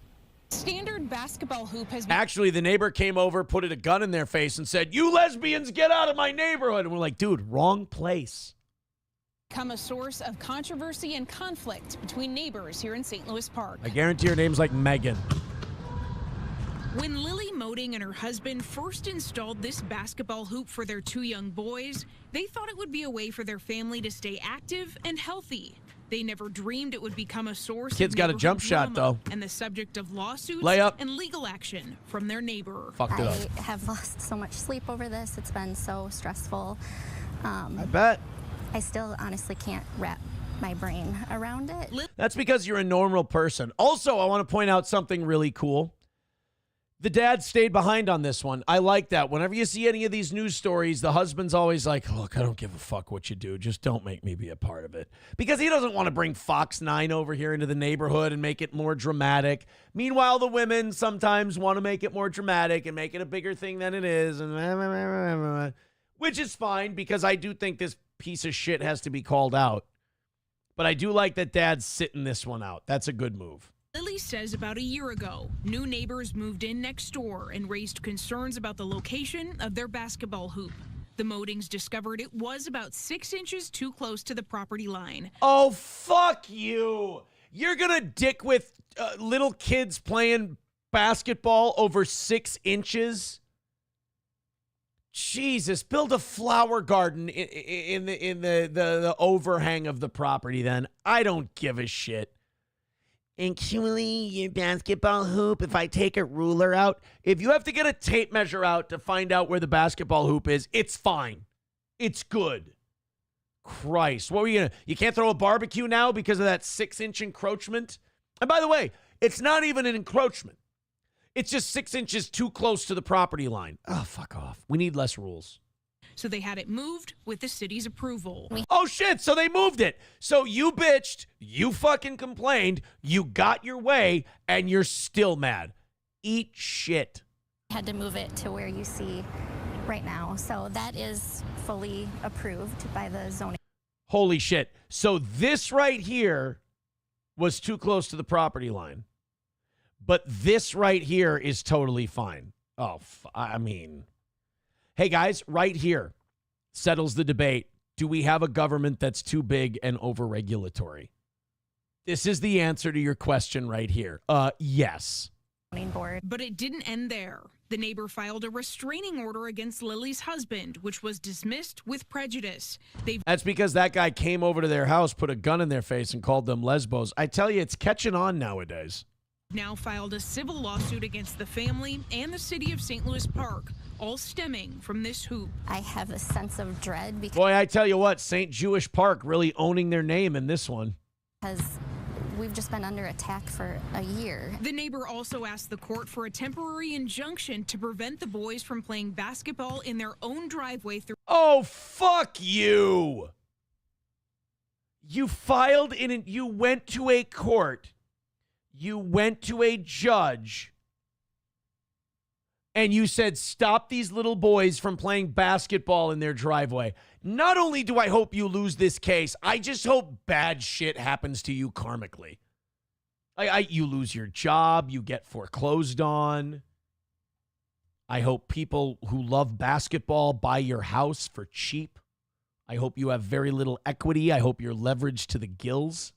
Standard basketball hoop has been... Actually, the neighbor came over, put a gun in their face and said, "You lesbians, get out of my neighborhood." And we're like, dude, wrong place. Become a source of controversy and conflict between neighbors here in St. Louis Park. I guarantee her name's like Megan. When Lily Moding and her husband first installed this basketball hoop for their two young boys, they thought it would be a way for their family to stay active and healthy. They never dreamed it would become a source Kid's of got a jump shot, though. And the subject of lawsuits Layup. and legal action from their neighbor. Fucked it up. I have lost so much sleep over this. It's been so stressful. I bet. I still honestly can't wrap my brain around it. That's because you're a normal person. Also, I want to point out something really cool. The dad stayed behind on this one. I like that. Whenever you see any of these news stories, the husband's always like, "Look, I don't give a fuck what you do. Just don't make me be a part of it." Because he doesn't want to bring Fox 9 over here into the neighborhood and make it more dramatic. Meanwhile, the women sometimes want to make it more dramatic and make it a bigger thing than it is. Which is fine, because I do think this piece of shit has to be called out. But I do like that dad's sitting this one out. That's a good move. Lily says about a year ago, new neighbors moved in next door and raised concerns about the location of their basketball hoop. The Modings discovered it was about 6 inches too close to the property line. Oh, fuck you. You're going to dick with little kids playing basketball over 6 inches? Jesus, build a flower garden in the overhang of the property then. I don't give a shit. Actually, your basketball hoop, if I take a ruler out, if you have to get a tape measure out to find out where the basketball hoop is, it's fine. It's good. Christ, what were you going to... You can't throw a barbecue now because of that 6-inch encroachment And by the way, it's not even an encroachment. It's just 6 inches too close to the property line. Oh, fuck off. We need less rules. So they had it moved with the city's approval. Oh, shit. So they moved it. So you bitched. You fucking complained. You got your way, and you're still mad. Eat shit. Had to move it to where you see right now. So that is fully approved by the zoning. Holy shit. So this right here was too close to the property line. But this right here is totally fine. Oh, I mean, hey guys, right here settles the debate. Do we have a government that's too big and over-regulatory? This is the answer to your question right here. Yes. Board. But it didn't end there. The neighbor filed a restraining order against Lily's husband, which was dismissed with prejudice. That's because that guy came over to their house, put a gun in their face, and called them lesbos. I tell you, it's catching on nowadays. Now filed a civil lawsuit against the family and the city of St. Louis Park, all stemming from this hoop. I have a sense of dread because Boy, I tell you what, St. Jewish Park really owning their name in this one. we've just been under attack for a year. The neighbor also asked the court for a temporary injunction to prevent the boys from playing basketball in their own driveway through. Oh, fuck you. You filed in and you went to a court. You went to a judge. And you said, stop these little boys from playing basketball in their driveway. Not only do I hope you lose this case, I just hope bad shit happens to you karmically. You lose your job, you get foreclosed on. I hope people who love basketball buy your house for cheap. I hope you have very little equity. I hope you're leveraged to the gills.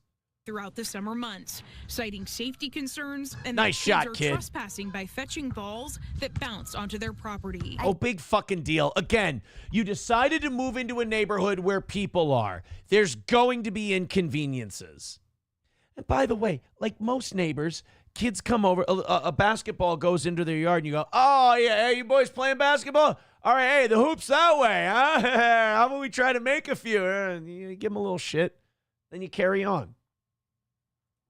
Throughout the summer months, citing safety concerns and nice shot, kid. Trespassing by fetching balls that bounce onto their property. Oh, big fucking deal. Again, you decided to move into a neighborhood where people are. There's going to be inconveniences. And by the way, like most neighbors, kids come over, a basketball goes into their yard, and you go, oh, yeah, hey, you boys playing basketball? All right, hey, the hoop's that way, huh? How about we try to make a few? You give them a little shit, then you carry on.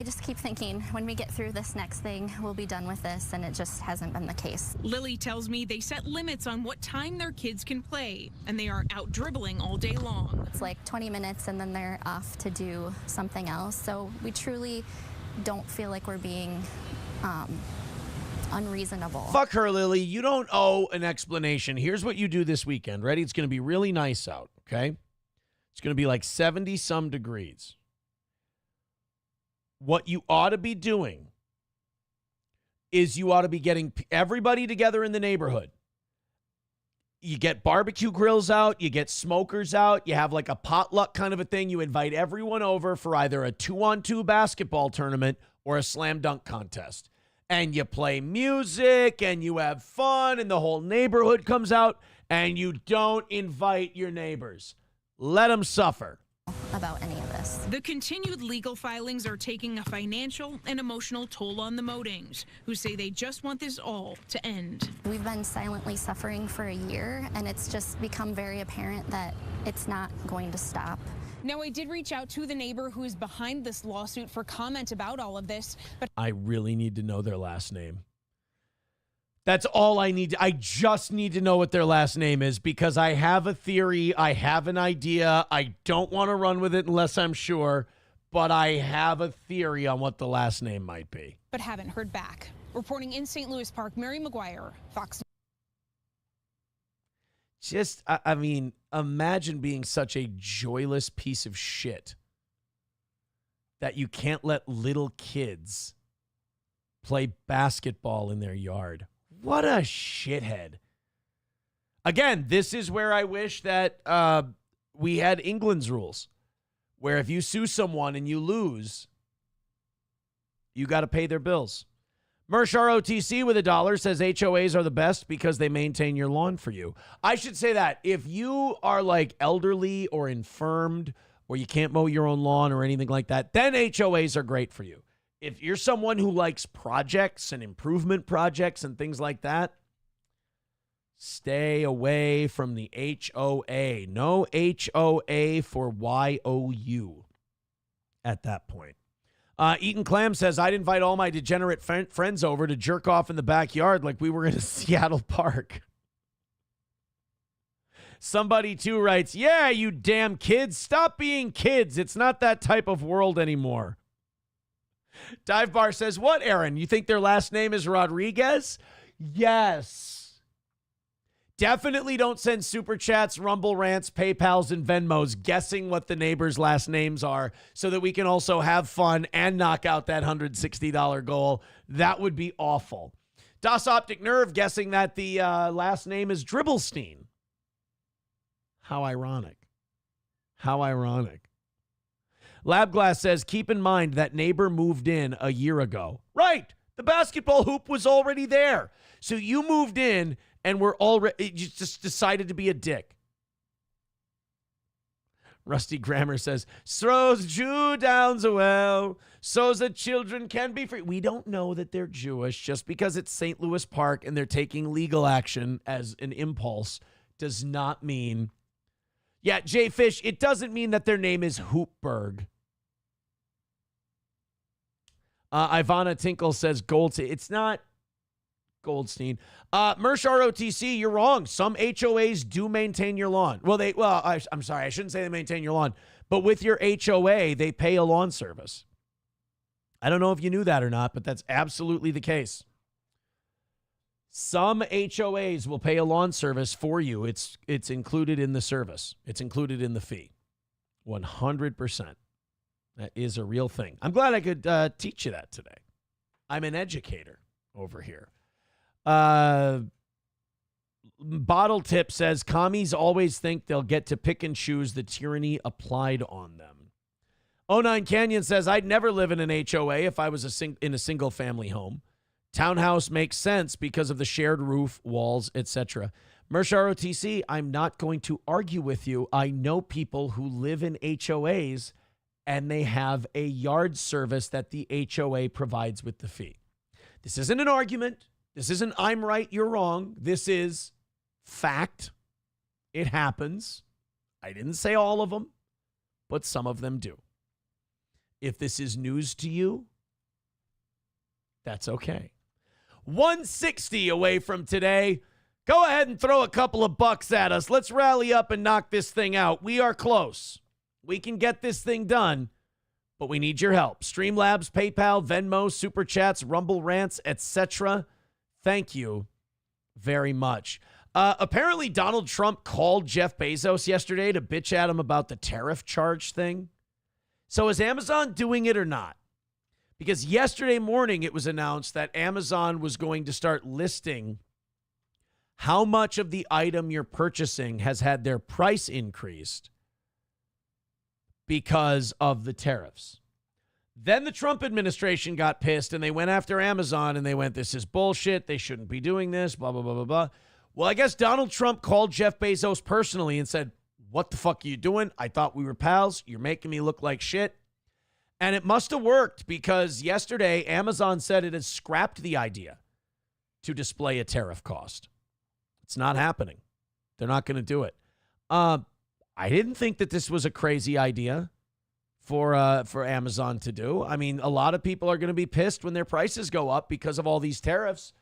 I just keep thinking, when we get through this next thing, we'll be done with this, and it just hasn't been the case. Lily tells me they set limits on what time their kids can play, and they aren't out dribbling all day long. It's like 20 minutes, and then they're off to do something else. So we truly don't feel like we're being unreasonable. Fuck her, Lily. You don't owe an explanation. Here's what you do this weekend. Ready? It's going to be really nice out, okay? It's going to be like 70-some degrees. What you ought to be doing is you ought to be getting everybody together in the neighborhood. You get barbecue grills out, you get smokers out, you have like a potluck kind of a thing. You invite everyone over for either a 2-on-2 basketball tournament or a slam dunk contest. And you play music and you have fun and the whole neighborhood comes out, and you don't invite your neighbors. Let them suffer. About any of this. The continued legal filings are taking a financial and emotional toll on the Modings, who say they just want this all to end. We've been silently suffering for a year, and it's just become very apparent that it's not going to stop. Now, I did reach out to the neighbor who is behind this lawsuit for comment about all of this, but I really need to know their last name. That's all I need. I just need to know what their last name is, because I have a theory. I have an idea. I don't want to run with it unless I'm sure, but I have a theory on what the last name might be. But haven't heard back. Reporting in St. Louis Park, Mary McGuire, Fox. Just, I mean, imagine being such a joyless piece of shit that you can't let little kids play basketball in their yard. What a shithead. Again, this is where I wish that we had England's rules, where if you sue someone and you lose, you got to pay their bills. Mersh ROTC with $1 says HOAs are the best because they maintain your lawn for you. I should say that if you are like elderly or infirmed or you can't mow your own lawn or anything like that, then HOAs are great for you. If you're someone who likes projects and improvement projects and things like that, stay away from the HOA. No HOA for YOU at that point. Eaton Clam says, I'd invite all my degenerate friends over to jerk off in the backyard like we were in a Seattle park. Somebody, too, writes, yeah, you damn kids. Stop being kids. It's not that type of world anymore. Dive Bar says, what, Aaron? You think their last name is Rodriguez? Yes. Definitely don't send super chats, Rumble rants, PayPals, and Venmos guessing what the neighbors' last names are so that we can also have fun and knock out that $160 goal. That would be awful. Das Optic Nerve guessing that the last name is Dribblestein. How ironic. How ironic. Labglass says, keep in mind that neighbor moved in a year ago. Right. The basketball hoop was already there. So you moved in and were already, you just decided to be a dick. Rusty Grammar says, throws Jew down the well so the children can be free. We don't know that they're Jewish. Just because it's St. Louis Park and they're taking legal action as an impulse does not mean. Yeah, Jay Fish, it doesn't mean that their name is Hoopberg. Ivana Tinkle says Goldstein. It's not Goldstein. Mersh ROTC, you're wrong. Some HOAs do maintain your lawn. I'm sorry, I shouldn't say they maintain your lawn. But with your HOA, they pay a lawn service. I don't know if you knew that or not, but that's absolutely the case. Some HOAs will pay a lawn service for you. It's included in the service. It's included in the fee. 100%. That is a real thing. I'm glad I could teach you that today. I'm an educator over here. Bottle Tip says, commies always think they'll get to pick and choose the tyranny applied on them. 09 Canyon says, I'd never live in an HOA if I was in a single family home. Townhouse makes sense because of the shared roof, walls, etc. Mersh ROTC, I'm not going to argue with you. I know people who live in HOAs and they have a yard service that the HOA provides with the fee. This isn't an argument. This isn't I'm right, you're wrong. This is fact. It happens. I didn't say all of them, but some of them do. If this is news to you, that's okay. 160 away from today. Go ahead and throw a couple of bucks at us. Let's rally up and knock this thing out. We are close. We can get this thing done, but we need your help. Streamlabs, PayPal, Venmo, Super Chats, Rumble Rants, etc. Thank you very much. Apparently, Donald Trump called Jeff Bezos yesterday to bitch at him about the tariff charge thing. So is Amazon doing it or not? Because yesterday morning it was announced that Amazon was going to start listing how much of the item you're purchasing has had their price increased because of the tariffs. Then the Trump administration got pissed and they went after Amazon and they went, this is bullshit. They shouldn't be doing this, blah, blah, blah, blah, blah. Well, I guess Donald Trump called Jeff Bezos personally and said, what the fuck are you doing? I thought we were pals. You're making me look like shit. And it must have worked because yesterday Amazon said it has scrapped the idea to display a tariff cost. It's not happening. They're not going to do it. I didn't think that this was a crazy idea for Amazon to do. I mean, a lot of people are going to be pissed when their prices go up because of all these tariffs.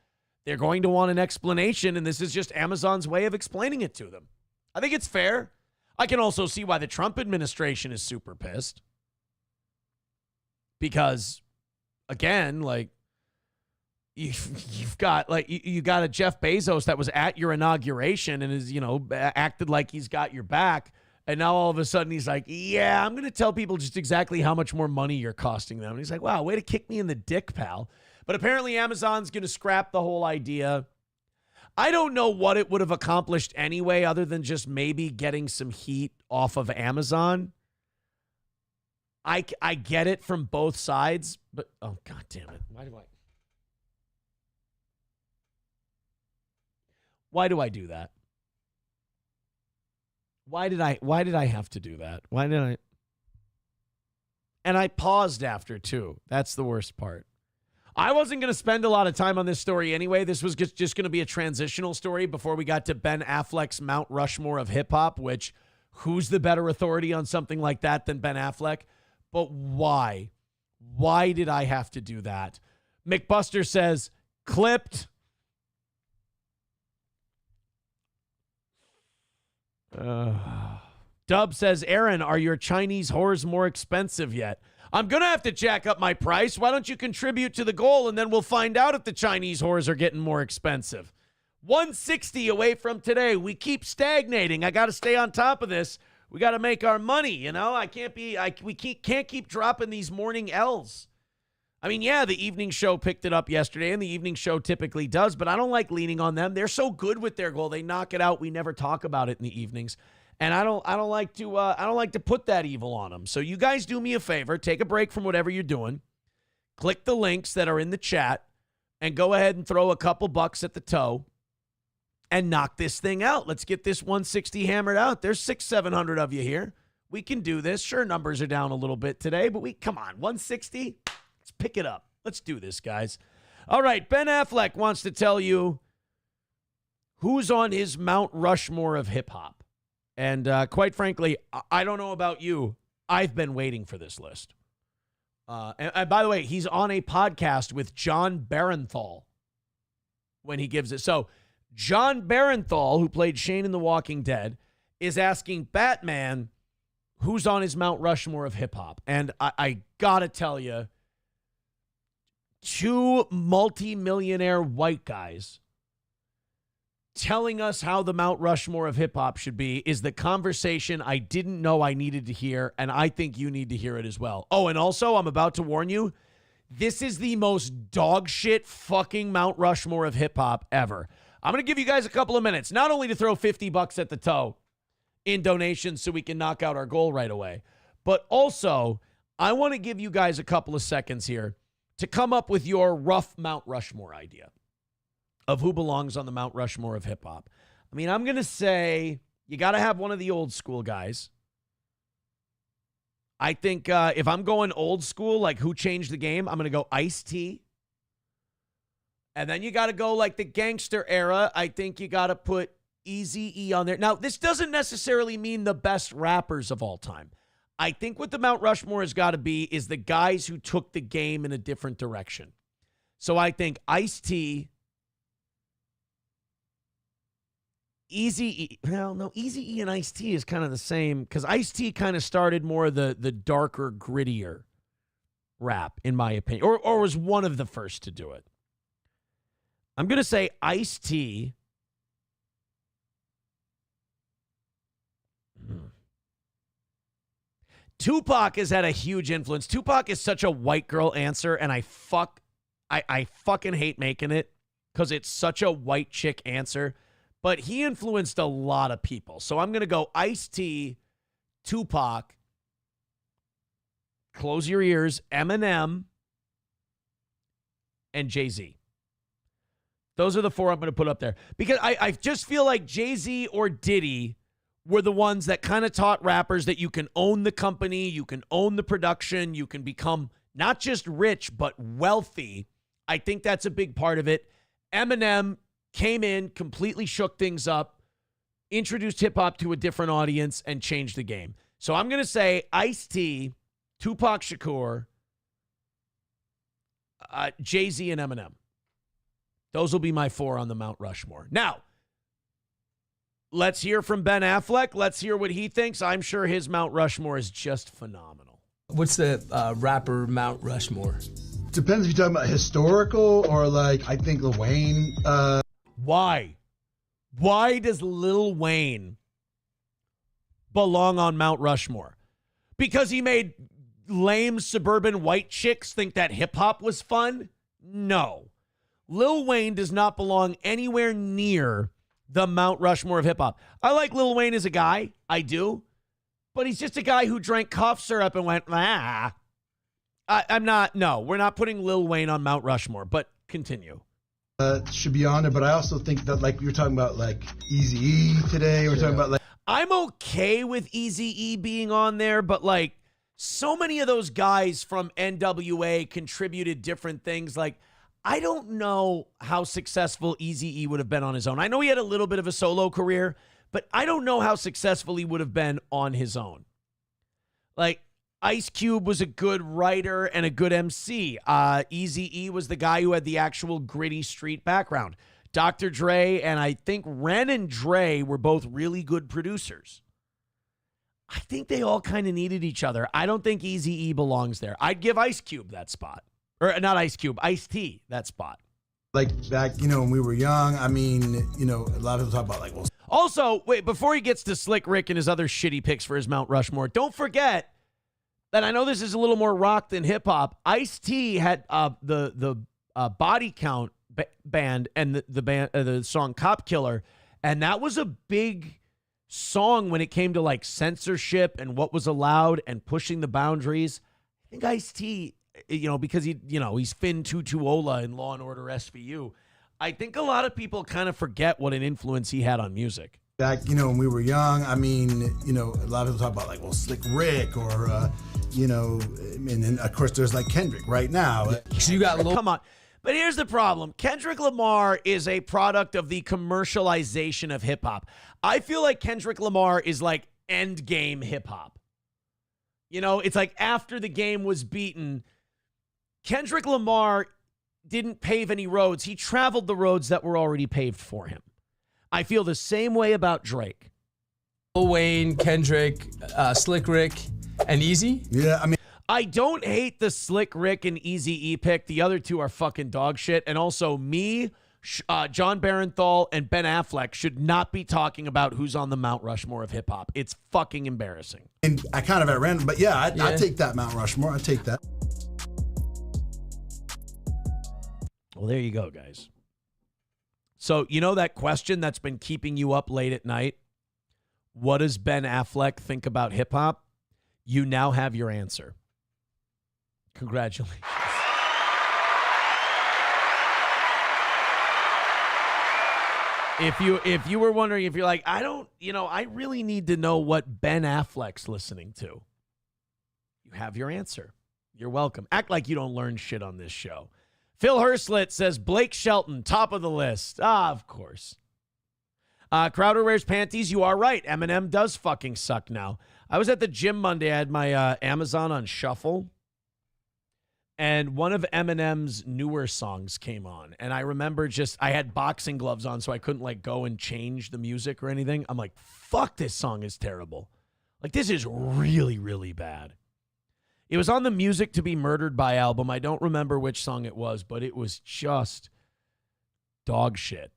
They're going to want an explanation, and this is just Amazon's way of explaining it to them. I think it's fair. I can also see why the Trump administration is super pissed. Because, again, like, you've got you got a Jeff Bezos that was at your inauguration and is, acted like he's got your back. And now all of a sudden he's like, yeah, I'm going to tell people just exactly how much more money you're costing them. And he's like, wow, way to kick me in the dick, pal. But apparently Amazon's going to scrap the whole idea. I don't know what it would have accomplished anyway, other than just maybe getting some heat off of Amazon. I get it from both sides, but oh, God damn it. Why do I do that? Why did I have to do that? Why did I? And I paused after too. That's the worst part. I wasn't going to spend a lot of time on this story anyway. This was just going to be a transitional story before we got to Ben Affleck's Mount Rushmore of hip hop, which who's the better authority on something like that than Ben Affleck? But why? Why did I have to do that? McBuster says, clipped. Dub says, Aaron, are your Chinese whores more expensive yet? I'm going to have to jack up my price. Why don't you contribute to the goal, and then we'll find out if the Chinese whores are getting more expensive. 160 away from today. We keep stagnating. I got to stay on top of this. We got to make our money, you know? We can't keep dropping these morning L's. I mean, yeah, the evening show picked it up yesterday, and the evening show typically does, but I don't like leaning on them. They're so good with their goal. They knock it out. We never talk about it in the evenings. And I don't like to put that evil on them. So you guys do me a favor, take a break from whatever you're doing, click the links that are in the chat, and go ahead and throw a couple bucks at the toe and knock this thing out. Let's get this 160 hammered out. There's 600-700 of you here. We can do this. Sure, numbers are down a little bit today, but come on, 160. Let's pick it up. Let's do this, guys. All right, Ben Affleck wants to tell you who's on his Mount Rushmore of hip hop. And quite frankly, I don't know about you. I've been waiting for this list. And by the way, he's on a podcast with John Barenthal when he gives it. So John Barenthal, who played Shane in The Walking Dead, is asking Batman who's on his Mount Rushmore of hip-hop. And I got to tell you, two multi-millionaire white guys telling us how the Mount Rushmore of hip-hop should be is the conversation I didn't know I needed to hear, and I think you need to hear it as well. Oh, and also, I'm about to warn you, this is the most dog shit fucking Mount Rushmore of hip-hop ever. I'm going to give you guys a couple of minutes, not only to throw $50 at the toe in donations so we can knock out our goal right away, but also, I want to give you guys a couple of seconds here to come up with your rough Mount Rushmore idea of who belongs on the Mount Rushmore of hip-hop. I mean, I'm going to say you got to have one of the old school guys. I think if I'm going old school, like who changed the game, I'm going to go Ice-T. And then you got to go like the gangster era. I think you got to put Eazy-E on there. Now, this doesn't necessarily mean the best rappers of all time. I think what the Mount Rushmore has got to be is the guys who took the game in a different direction. So I think Ice-T, Eazy-E, well, no, Eazy-E and Ice-T is kind of the same because Ice-T kind of started more of the darker, grittier rap, in my opinion, or was one of the first to do it. I'm going to say Ice-T. Tupac has had a huge influence. Tupac is such a white girl answer, and I fucking hate making it because it's such a white chick answer. But he influenced a lot of people. So I'm going to go Ice-T, Tupac, close your ears, Eminem, and Jay-Z. Those are the four I'm going to put up there. Because I just feel like Jay-Z or Diddy were the ones that kind of taught rappers that you can own the company, you can own the production, you can become not just rich, but wealthy. I think that's a big part of it. Eminem came in, completely shook things up, introduced hip-hop to a different audience, and changed the game. So I'm going to say Ice-T, Tupac Shakur, Jay-Z, and Eminem. Those will be my four on the Mount Rushmore. Now, let's hear from Ben Affleck. Let's hear what he thinks. I'm sure his Mount Rushmore is just phenomenal. What's the rapper Mount Rushmore? Depends if you're talking about historical or like, I think Lil Wayne. Why? Why does Lil Wayne belong on Mount Rushmore? Because he made lame suburban white chicks think that hip-hop was fun? No. Lil Wayne does not belong anywhere near the Mount Rushmore of hip-hop. I like Lil Wayne as a guy. I do. But he's just a guy who drank cough syrup and went, ah. We're not putting Lil Wayne on Mount Rushmore, but continue. Should be on there, but I also think that like you're talking about like Eazy-E today. We're talking about like I'm okay with Eazy-E being on there, but like so many of those guys from NWA contributed different things. Like I don't know how successful Eazy-E would have been on his own. I know he had a little bit of a solo career, but I don't know how successful he would have been on his own. Like Ice Cube was a good writer and a good MC. Eazy-E was the guy who had the actual gritty street background. Dr. Dre and I think Ren and Dre were both really good producers. I think they all kind of needed each other. I don't think Eazy-E belongs there. I'd give Ice Cube that spot. Or not Ice Cube, Ice-T that spot. Like back, when we were young, I mean, a lot of people talk about like, well. Also, wait, before he gets to Slick Rick and his other shitty picks for his Mount Rushmore, don't forget that I know this is a little more rock than hip hop. Ice-T had the Body Count band and the song Cop Killer, and that was a big song when it came to like censorship and what was allowed and pushing the boundaries. I think Ice-T, because he's Finn Tutuola in Law and Order SVU. I think a lot of people kind of forget what an influence he had on music. Back, when we were young, I mean, a lot of people talk about like, well, Slick Rick or, and then of course there's like Kendrick right now. So you got Come on. But here's the problem. Kendrick Lamar is a product of the commercialization of hip hop. I feel like Kendrick Lamar is like end game hip hop. It's like after the game was beaten, Kendrick Lamar didn't pave any roads. He traveled the roads that were already paved for him. I feel the same way about Drake. Lil Wayne, Kendrick, Slick Rick, and Easy? Yeah, I don't hate the Slick Rick and Eazy-E pick. The other two are fucking dog shit. And also me, John Barenthal, and Ben Affleck should not be talking about who's on the Mount Rushmore of hip hop. It's fucking embarrassing. And I kind of at random, but yeah, I'd take that Mount Rushmore. I'd take that. Well, there you go, guys. So, that question that's been keeping you up late at night? What does Ben Affleck think about hip hop? You now have your answer. Congratulations. If you were wondering, if you're like, I really need to know what Ben Affleck's listening to, you have your answer. You're welcome. Act like you don't learn shit on this show. Phil Herslet says Blake Shelton, top of the list. Of course. Crowder wears panties. You are right. Eminem does fucking suck now. I was at the gym Monday. I had my Amazon on shuffle, and one of Eminem's newer songs came on. And I remember I had boxing gloves on, so I couldn't like go and change the music or anything. I'm like, fuck, this song is terrible. Like, this is really, really bad. It was on the Music to Be Murdered By album. I don't remember which song it was, but it was just dog shit.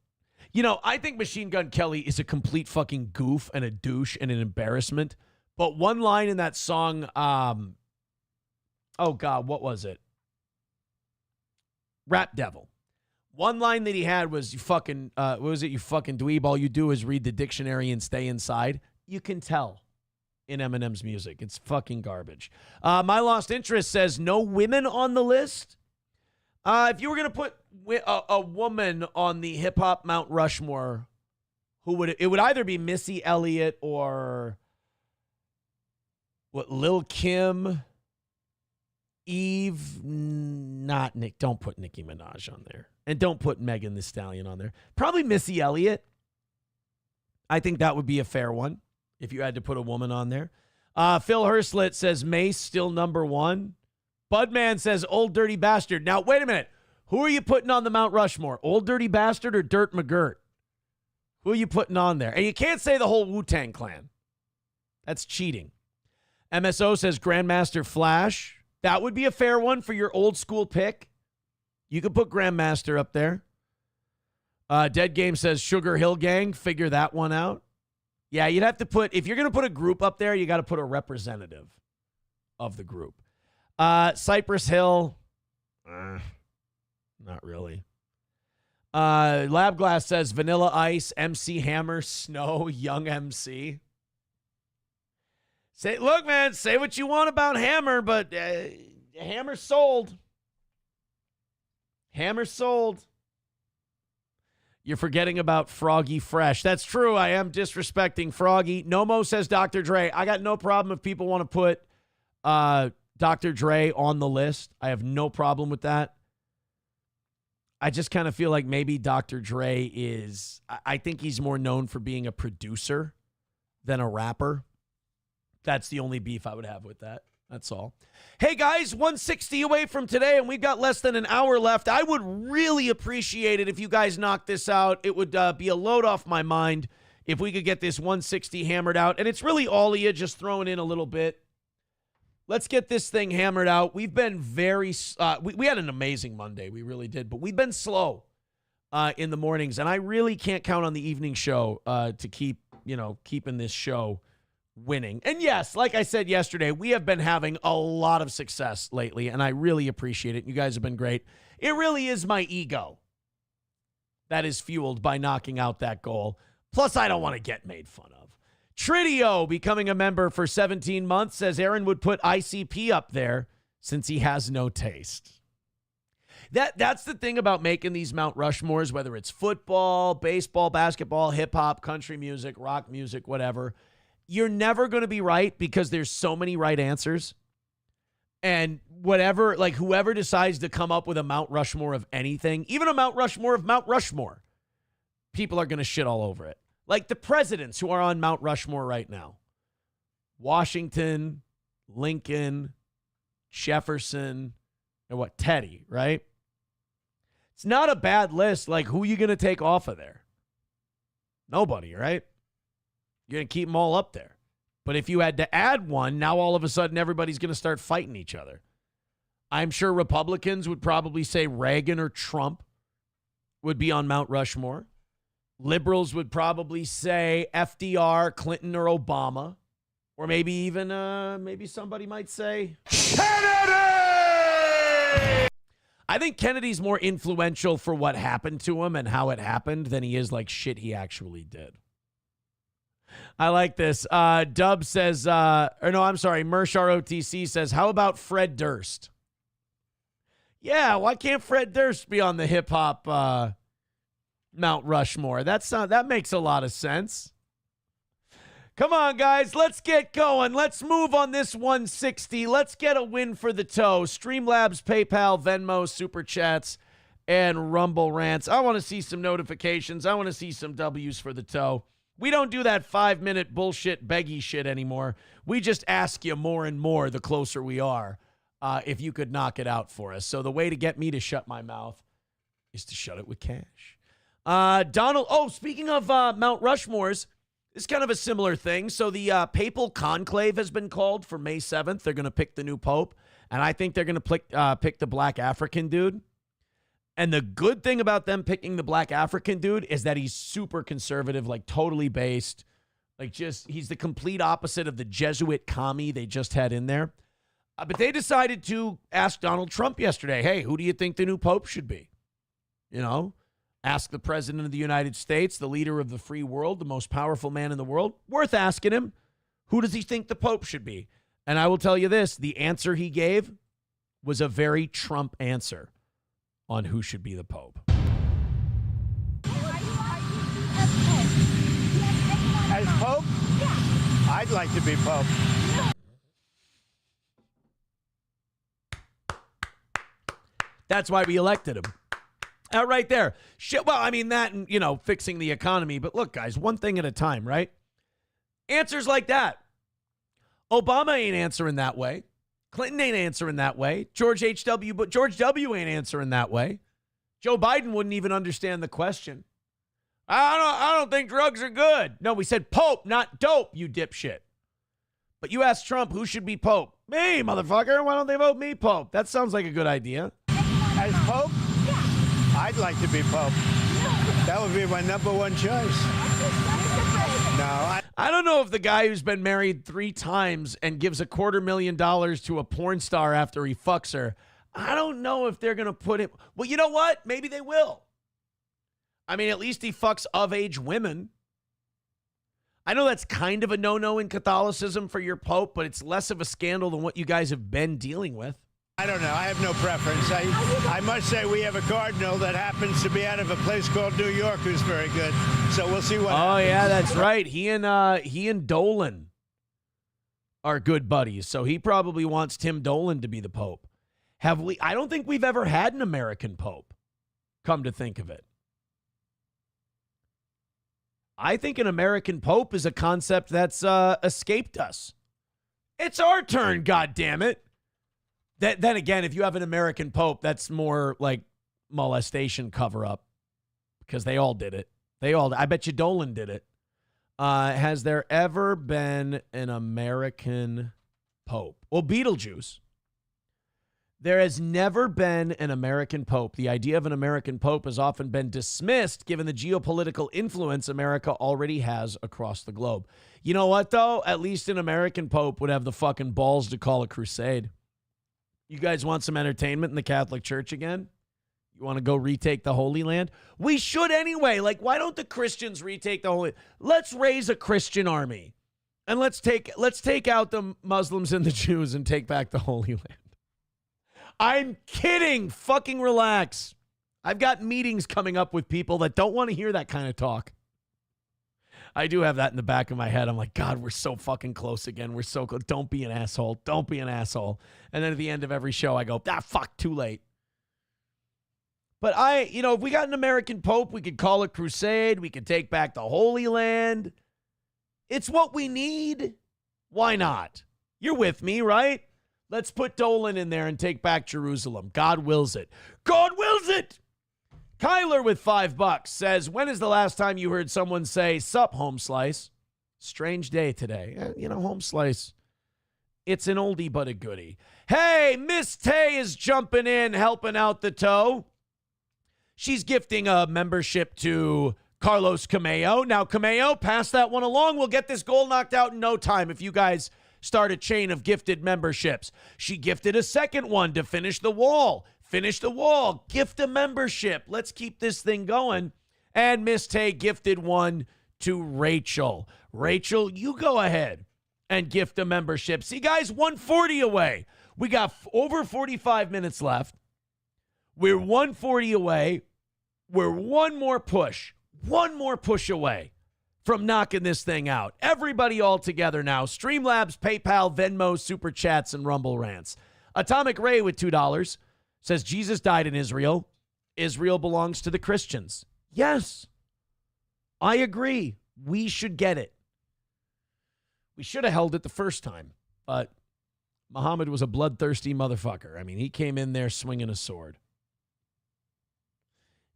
I think Machine Gun Kelly is a complete fucking goof and a douche and an embarrassment. But one line in that song, oh God, what was it? Rap Devil. One line that he had was, you fucking, what was it? You fucking dweeb. All you do is read the dictionary and stay inside. You can tell in Eminem's music. It's fucking garbage. My Lost Interest says no women on the list. If you were going to put a woman on the hip hop Mount Rushmore, it would either be Missy Elliott or Lil Kim, Eve, not Nick. Don't put Nicki Minaj on there. And don't put Megan Thee Stallion on there. Probably Missy Elliott. I think that would be a fair one if you had to put a woman on there. Phil Herslet says Mace still number one. Budman says Old Dirty Bastard. Now, wait a minute. Who are you putting on the Mount Rushmore? Old Dirty Bastard or Dirt McGirt? Who are you putting on there? And you can't say the whole Wu-Tang Clan. That's cheating. MSO says Grandmaster Flash. That would be a fair one for your old school pick. You could put Grandmaster up there. Dead Game says Sugar Hill Gang. Figure that one out. Yeah, you'd have to put, if you're going to put a group up there, you got to put a representative of the group. Cypress Hill, not really. Lab Glass says Vanilla Ice, MC Hammer, Snow, Young MC. Look, man, say what you want about Hammer, but Hammer sold. Hammer sold. You're forgetting about Froggy Fresh. That's true. I am disrespecting Froggy. Nomo says Dr. Dre. I got no problem if people want to put Dr. Dre on the list. I have no problem with that. I just kind of feel like maybe Dr. Dre is, I think he's more known for being a producer than a rapper. That's the only beef I would have with that. That's all. Hey, guys, 160 away from today, and we've got less than an hour left. I would really appreciate it if you guys knock this out. It would be a load off my mind if we could get this 160 hammered out. And it's really all of you just throwing in a little bit. Let's get this thing hammered out. We've been very we had an amazing Monday. We really did. But we've been slow in the mornings. And I really can't count on the evening show to keeping this show winning. And yes, like I said yesterday, we have been having a lot of success lately, and I really appreciate it. You guys have been great. It really is my ego that is fueled by knocking out that goal. Plus, I don't want to get made fun of. Tridio becoming a member for 17 months says Aaron would put ICP up there since he has no taste. That's the thing about making these Mount Rushmores, whether it's football, baseball, basketball, hip-hop, country music, rock music, whatever. You're never going to be right because there's so many right answers. And whoever decides to come up with a Mount Rushmore of anything, even a Mount Rushmore of Mount Rushmore, people are going to shit all over it. Like the presidents who are on Mount Rushmore right now. Washington, Lincoln, Jefferson, and Teddy, right? It's not a bad list. Like, who are you going to take off of there? Nobody, right? You're going to keep them all up there. But if you had to add one, now all of a sudden everybody's going to start fighting each other. I'm sure Republicans would probably say Reagan or Trump would be on Mount Rushmore. Liberals would probably say FDR, Clinton, or Obama. Or maybe even, maybe somebody might say Kennedy! I think Kennedy's more influential for what happened to him and how it happened than he is like shit he actually did. I like this. Dub says, Mersh ROTC says, how about Fred Durst? Yeah, why can't Fred Durst be on the hip-hop Mount Rushmore? That makes a lot of sense. Come on, guys. Let's get going. Let's move on this 160. Let's get a win for the toe. Streamlabs, PayPal, Venmo, Super Chats, and Rumble Rants. I want to see some notifications. I want to see some W's for the toe. We don't do that 5-minute bullshit beggy shit anymore. We just ask you more and more the closer we are if you could knock it out for us. So the way to get me to shut my mouth is to shut it with cash. Donald, speaking of Mount Rushmores, it's kind of a similar thing. So the Papal Conclave has been called for May 7th. They're going to pick the new pope, and I think they're going to pick the black African dude. And the good thing about them picking the black African dude is that he's super conservative, like totally based. He's the complete opposite of the Jesuit commie they just had in there. But they decided to ask Donald Trump yesterday, hey, who do you think the new pope should be? Ask the president of the United States, the leader of the free world, the most powerful man in the world. Worth asking him, who does he think the pope should be? And I will tell you this, the answer he gave was a very Trump answer on who should be the pope. As pope? I'd like to be pope. That's why we elected him. Right there. Shit, well, I mean, that and, fixing the economy. But look, guys, one thing at a time, right? Answers like that. Obama ain't answering that way. Clinton ain't answering that way. George W. ain't answering that way. Joe Biden wouldn't even understand the question. I don't think drugs are good. No, we said pope, not dope, you dipshit. But you asked Trump who should be pope. Me, motherfucker. Why don't they vote me pope? That sounds like a good idea. As pope? I'd like to be pope. That would be my number one choice. No, I don't know if the guy who's been married 3 times and gives $250,000 to a porn star after he fucks her, I don't know if they're going to put him. Well, you know what? Maybe they will. I mean, at least he fucks of-age women. I know that's kind of a no-no in Catholicism for your pope, but it's less of a scandal than what you guys have been dealing with. I don't know. I have no preference. I must say we have a cardinal that happens to be out of a place called New York who's very good. So we'll see what happens. Yeah, that's right. He and Dolan are good buddies. So he probably wants Tim Dolan to be the pope. I don't think we've ever had an American pope, come to think of it. I think an American pope is a concept that's escaped us. It's our turn, goddammit. Then again, if you have an American Pope, that's more like molestation cover-up because they all did it. I bet you Dolan did it. Has there ever been an American Pope? Well, Beetlejuice. There has never been an American Pope. The idea of an American Pope has often been dismissed given the geopolitical influence America already has across the globe. You know what, though? At least an American Pope would have the fucking balls to call a crusade. You guys want some entertainment in the Catholic Church again? You want to go retake the Holy Land? We should anyway. Like, why don't the Christians retake the Holy? Let's raise a Christian army. And let's take out the Muslims and the Jews and take back the Holy Land. I'm kidding. Fucking relax. I've got meetings coming up with people that don't want to hear that kind of talk. I do have that in the back of my head. I'm like, God, we're so fucking close again. We're so close. Don't be an asshole. Don't be an asshole. And then at the end of every show, I go, fuck, too late. But if we got an American Pope, we could call it crusade. We could take back the Holy Land. It's what we need. Why not? You're with me, right? Let's put Dolan in there and take back Jerusalem. God wills it. God wills it! Kyler with $5 says, when is the last time you heard someone say, sup, home slice? Strange day today. Home slice, it's an oldie but a goodie. Hey, Miss Tay is jumping in, helping out the toe. She's gifting a membership to Carlos Cameo. Now, Cameo, pass that one along. We'll get this goal knocked out in no time if you guys start a chain of gifted memberships. She gifted a second one to finish the wall. Finish the wall. Gift a membership. Let's keep this thing going. And Miss Tay gifted one to Rachel. Rachel, you go ahead and gift a membership. See, guys, 140 away. We got over 45 minutes left. We're 140 away. We're one more push away from knocking this thing out. Everybody all together now. Streamlabs, PayPal, Venmo, Super Chats, and Rumble Rants. Atomic Ray with $2 says Jesus died in Israel. Israel belongs to the Christians. Yes, I agree. We should get it. We should have held it the first time, but Muhammad was a bloodthirsty motherfucker. I mean, he came in there swinging a sword.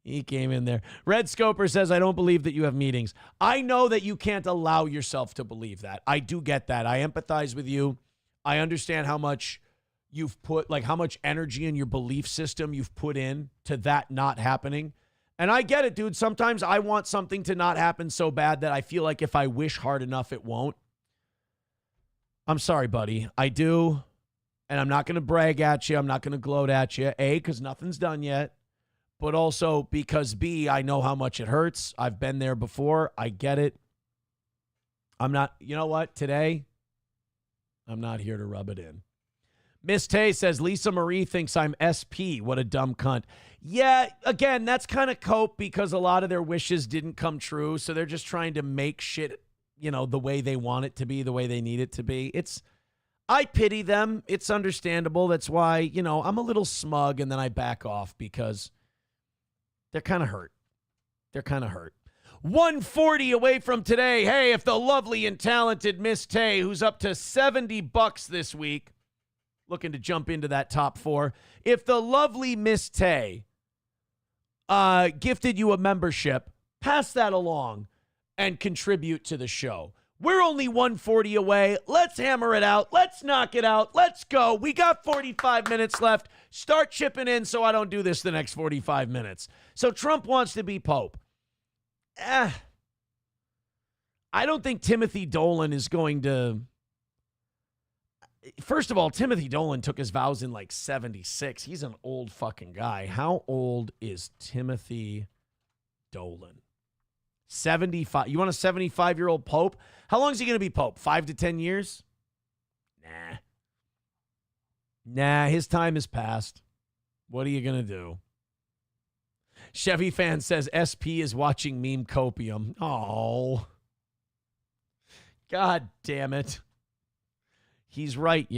He came in there. Red Scoper says, I don't believe that you have meetings. I know that you can't allow yourself to believe that. I do get that. I empathize with you. I understand how much you've put, like how much energy in your belief system you've put in to that not happening. And I get it, dude. Sometimes I want something to not happen so bad that I feel like if I wish hard enough, it won't. I'm sorry, buddy. I do. And I'm not going to brag at you. I'm not going to gloat at you. A, because nothing's done yet. But also because B, I know how much it hurts. I've been there before. I get it. I'm not, you know what? Today, I'm not here to rub it in. Miss Tay says, Lisa Marie thinks I'm SP. What a dumb cunt. Yeah, again, that's kind of cope because a lot of their wishes didn't come true. So they're just trying to make shit, the way they want it to be, the way they need it to be. I pity them. It's understandable. That's why, I'm a little smug and then I back off because they're kind of hurt. 140 away from today. Hey, if the lovely and talented Miss Tay, who's up to $70 this week, looking to jump into that top 4. If the lovely Miss Tay gifted you a membership, pass that along and contribute to the show. We're only 140 away. Let's hammer it out. Let's knock it out. Let's go. We got 45 minutes left. Start chipping in so I don't do this the next 45 minutes. So Trump wants to be Pope. I don't think Timothy Dolan is going to... First of all, Timothy Dolan took his vows in like 76. He's an old fucking guy. How old is Timothy Dolan? 75. You want a 75-year-old Pope? How long is he going to be Pope? 5 to 10 years? Nah, his time is past. What are you going to do? Chevy fan says SP is watching meme copium. Oh. God damn it. He's right,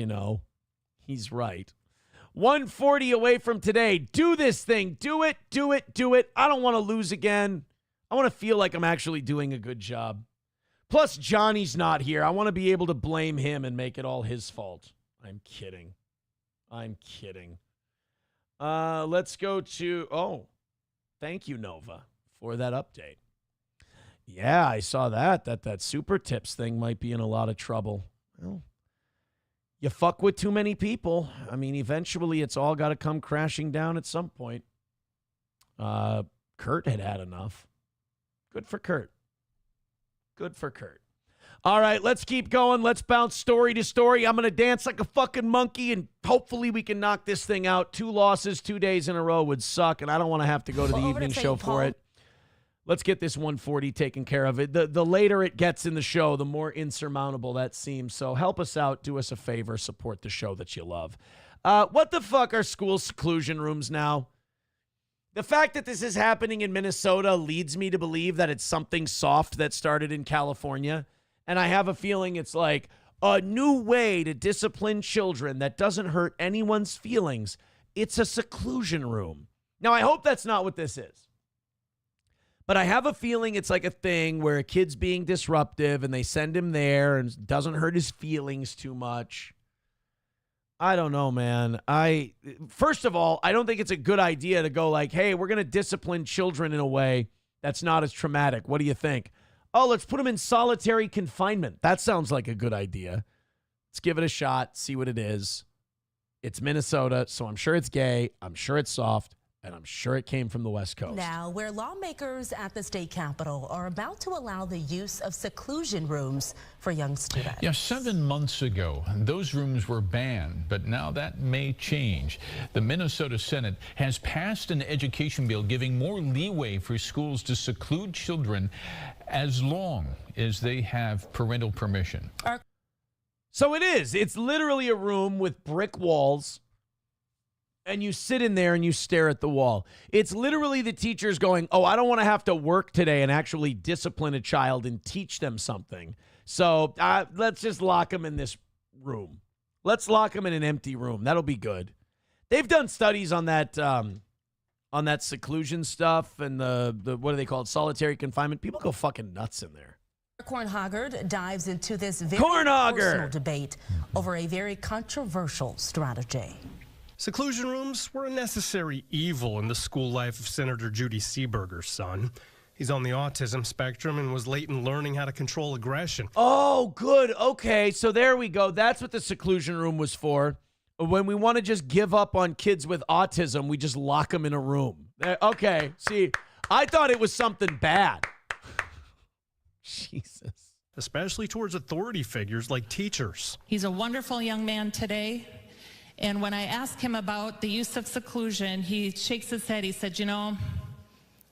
He's right. 140 away from today. Do this thing. Do it. I don't want to lose again. I want to feel like I'm actually doing a good job. Plus, Johnny's not here. I want to be able to blame him and make it all his fault. I'm kidding. Let's go to, thank you, Nova, for that update. Yeah, I saw that super tips thing might be in a lot of trouble. Well, you fuck with too many people. I mean, eventually it's all got to come crashing down at some point. Kurt had enough. Good for Kurt. All right, let's keep going. Let's bounce story to story. I'm going to dance like a fucking monkey, and hopefully we can knock this thing out. 2 losses, 2 days in a row would suck, and I don't want to have to go to the evening show for it. Let's get this 140 taken care of. The later it gets in the show, the more insurmountable that seems. So help us out. Do us a favor. Support the show that you love. What the fuck are school seclusion rooms now? The fact that this is happening in Minnesota leads me to believe that it's something soft that started in California. And I have a feeling it's like a new way to discipline children that doesn't hurt anyone's feelings. It's a seclusion room. Now, I hope that's not what this is. But I have a feeling it's like a thing where a kid's being disruptive and they send him there and it doesn't hurt his feelings too much. I don't know, man. First of all, I don't think it's a good idea to go like, hey, we're going to discipline children in a way that's not as traumatic. What do you think? Oh, let's put them in solitary confinement. That sounds like a good idea. Let's give it a shot, see what it is. It's Minnesota, so I'm sure it's gay. I'm sure it's soft. And I'm sure it came from the West Coast. Now, where lawmakers at the state capitol are about to allow the use of seclusion rooms for young students. Yeah, 7 months ago, those rooms were banned, but now that may change. The Minnesota Senate has passed an education bill giving more leeway for schools to seclude children as long as they have parental permission. So it is. It's literally a room with brick walls. And you sit in there and you stare at the wall. It's literally the teachers going, oh, I don't want to have to work today and actually discipline a child and teach them something. So let's just lock them in this room. Let's lock them in an empty room. That'll be good. They've done studies on that seclusion stuff and the what do they call it? Solitary confinement. People go fucking nuts in there. Cornhaggard dives into this very personal debate over a very controversial strategy. Seclusion rooms were a necessary evil in the school life of Senator Judy Seeberger's son. He's on the autism spectrum and was late in learning how to control aggression. Oh, good. Okay, so there we go. That's what the seclusion room was for. When we want to just give up on kids with autism, we just lock them in a room. Okay, see, I thought it was something bad. Jesus. Especially towards authority figures like teachers. He's a wonderful young man today. And when I asked him about the use of seclusion, he shakes his head. He said, you know,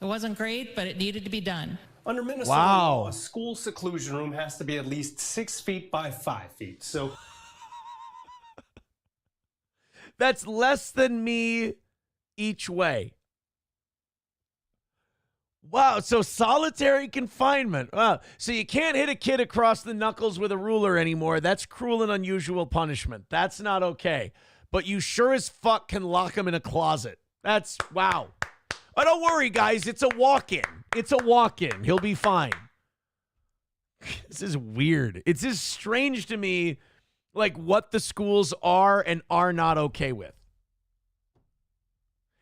it wasn't great, but it needed to be done. Under Minnesota law, a school seclusion room has to be at least 6 feet by 5 feet. So that's less than me each way. Wow, so solitary confinement. Wow. So you can't hit a kid across the knuckles with a ruler anymore. That's cruel and unusual punishment. That's not okay. But you sure as fuck can lock him in a closet. That's, wow. Oh, don't worry, guys. It's a walk-in. It's a walk-in. He'll be fine. This is weird. It's just strange to me, like, what the schools are and are not okay with.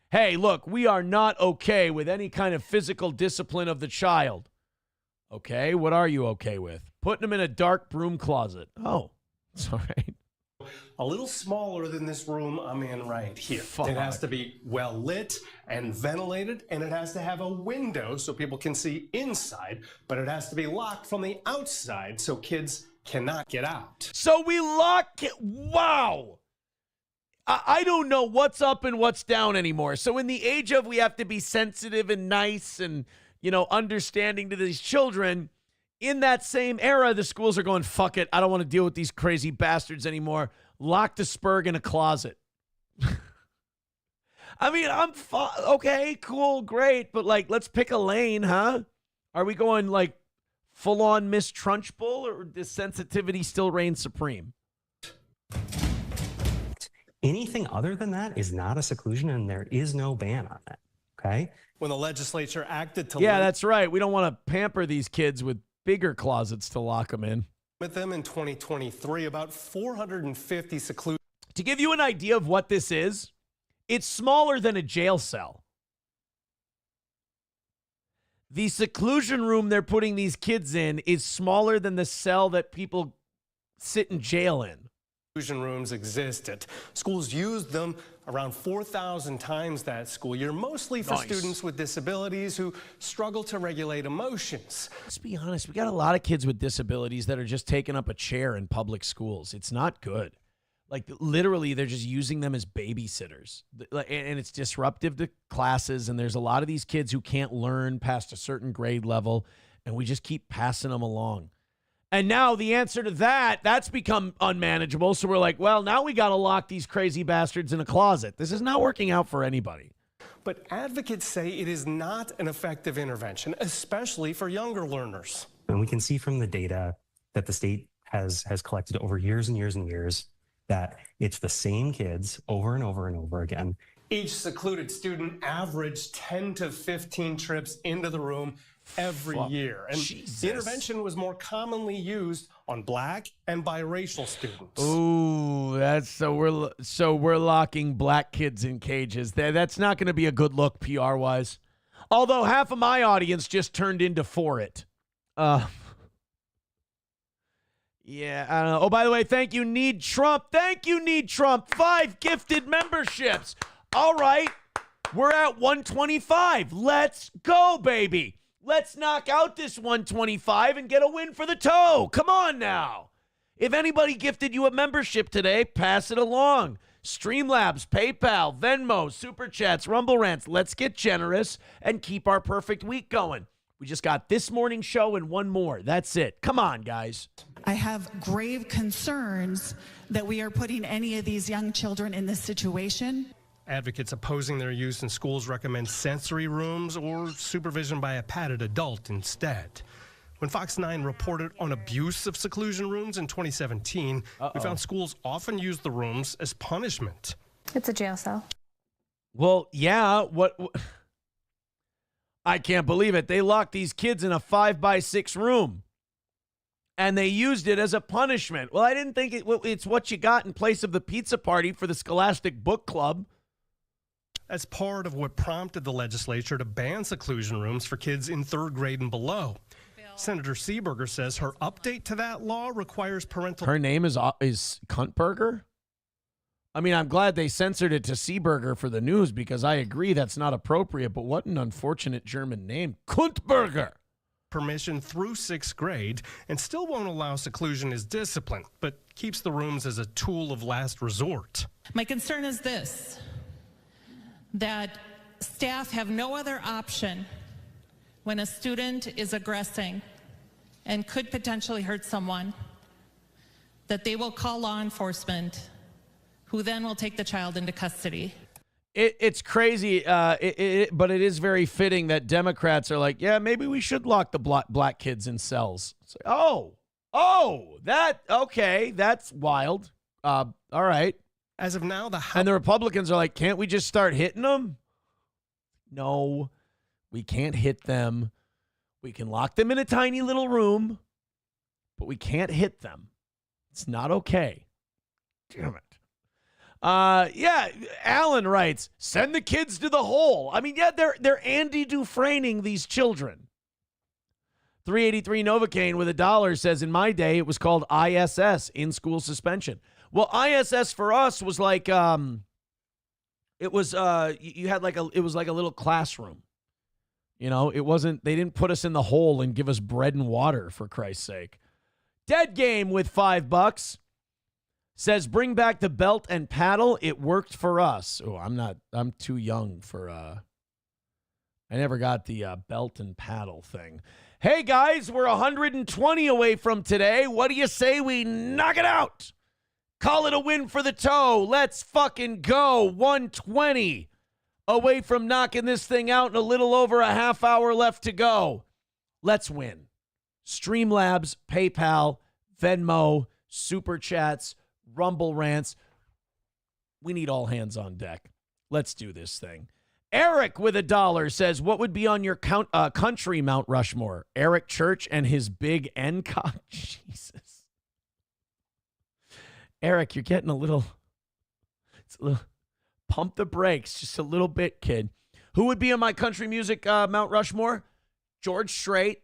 Hey, look, we are not okay with any kind of physical discipline of the child. Okay, what are you okay with? Putting him in a dark broom closet. Oh, it's all right. A little smaller than this room I'm in right here. Fuck. It has to be well lit and ventilated, and it has to have a window so people can see inside, but it has to be locked from the outside so kids cannot get out. So we lock it. Wow. I don't know what's up and what's down anymore. So in the age of we have to be sensitive and nice and, you know, understanding to these children, in that same era, the schools are going, fuck it, I don't want to deal with these crazy bastards anymore. Lock the Spurg in a closet. I mean, okay, cool, great, but like, let's pick a lane, huh? Are we going like full-on Miss Trunchbull, or does sensitivity still reign supreme? Anything other than that is not a seclusion, and there is no ban on that, okay? When the legislature acted to... Yeah, that's right. We don't want to pamper these kids with bigger closets to lock them in. With them in 2023, about 450 seclusion. To give you an idea of what this is, it's smaller than a jail cell. The seclusion room they're putting these kids in is smaller than the cell that people sit in jail in. Seclusion rooms existed. Schools used them around 4,000 times that school year, mostly for students with disabilities who struggle to regulate emotions. Let's be honest, we got a lot of kids with disabilities that are just taking up a chair in public schools. It's not good. Like, literally, they're just using them as babysitters. And it's disruptive to classes, and there's a lot of these kids who can't learn past a certain grade level, and we just keep passing them along. And now the answer to that's become unmanageable. So we're like, well, now we got to lock these crazy bastards in a closet. This is not working out for anybody. But advocates say it is not an effective intervention, especially for younger learners. And we can see from the data that the state has collected over years and years and years that it's the same kids over and over and over again. Each secluded student averaged 10 to 15 trips into the room every year. And the intervention was more commonly used on Black and biracial students. Ooh, so we're locking black kids in cages. That's not going to be a good look PR-wise. Although half of my audience just turned into for it. Yeah, I don't know. Oh, by the way, thank you, Need Trump. Thank you, Need Trump. 5 gifted memberships. All right, we're at 125. Let's go, baby. Let's knock out this 125 and get a win for the toe. Come on now. If anybody gifted you a membership today, pass it along. Streamlabs, PayPal, Venmo, Super Chats, Rumble Rants. Let's get generous and keep our perfect week going. We just got this morning's show and one more. That's it. Come on, guys. I have grave concerns that we are putting any of these young children in this situation. Advocates opposing their use in schools recommend sensory rooms or supervision by a padded adult instead. When Fox 9 reported on abuse of seclusion rooms in 2017, we found schools often use the rooms as punishment. It's a jail cell. Well, yeah, what I can't believe it. They locked these kids in a 5x6 room, and they used it as a punishment. Well, I didn't think it's what you got in place of the pizza party for the Scholastic Book Club. As part of what prompted the legislature to ban seclusion rooms for kids in 3rd grade and below. Senator Seeberger says her update to that law requires parental... Her name is Cuntberger? I mean, I'm glad they censored it to Seeberger for the news because I agree that's not appropriate, but what an unfortunate German name. Cuntberger! Permission through 6th grade and still won't allow seclusion as discipline, but keeps the rooms as a tool of last resort. My concern is this, that staff have no other option when a student is aggressing and could potentially hurt someone, that they will call law enforcement, who then will take the child into custody. It's crazy, but it is very fitting that Democrats are like, yeah, maybe we should lock the black kids in cells. It's like, okay, that's wild. All right. As of now, and the Republicans are like, can't we just start hitting them? No, we can't hit them. We can lock them in a tiny little room, but we can't hit them. It's not okay. Damn it. Yeah, Alan writes, send the kids to the hole. I mean, yeah, they're Andy Dufresneing these children. 383 Novocaine with $1 says, in my day, it was called ISS, in-school suspension. Well, ISS for us was like, it was, you had like it was like a little classroom. You know, it wasn't, they didn't put us in the hole and give us bread and water, for Christ's sake. Dead Game with $5 says, bring back the belt and paddle. It worked for us. Oh, I'm too young for, I never got the belt and paddle thing. Hey guys, we're 120 away from today. What do you say we knock it out? Call it a win for the toe. Let's fucking go. 120 away from knocking this thing out and a little over a half hour left to go. Let's win. Streamlabs, PayPal, Venmo, Super Chats, Rumble Rants. We need all hands on deck. Let's do this thing. Eric with $1 says, what would be on your country Mount Rushmore? Eric Church and his big N cock. Jesus. Eric, you're getting a little, pump the brakes just a little bit, kid. Who would be on my country music Mount Rushmore? George Strait,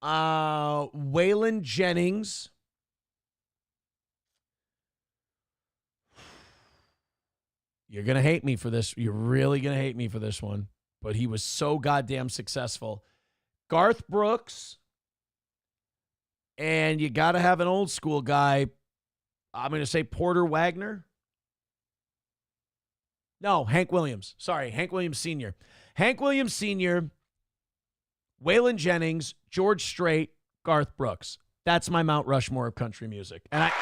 Waylon Jennings, you're going to hate me for this. You're really going to hate me for this one. But he was so goddamn successful. Garth Brooks. And you got to have an old school guy. I'm going to say Porter Wagner. No, Hank Williams. Sorry, Hank Williams Sr. Hank Williams Sr., Waylon Jennings, George Strait, Garth Brooks. That's my Mount Rushmore of country music. And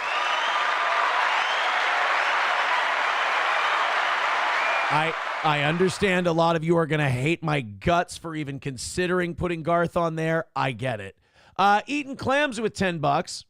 I understand a lot of you are going to hate my guts for even considering putting Garth on there. I get it. Eaton Clams with $10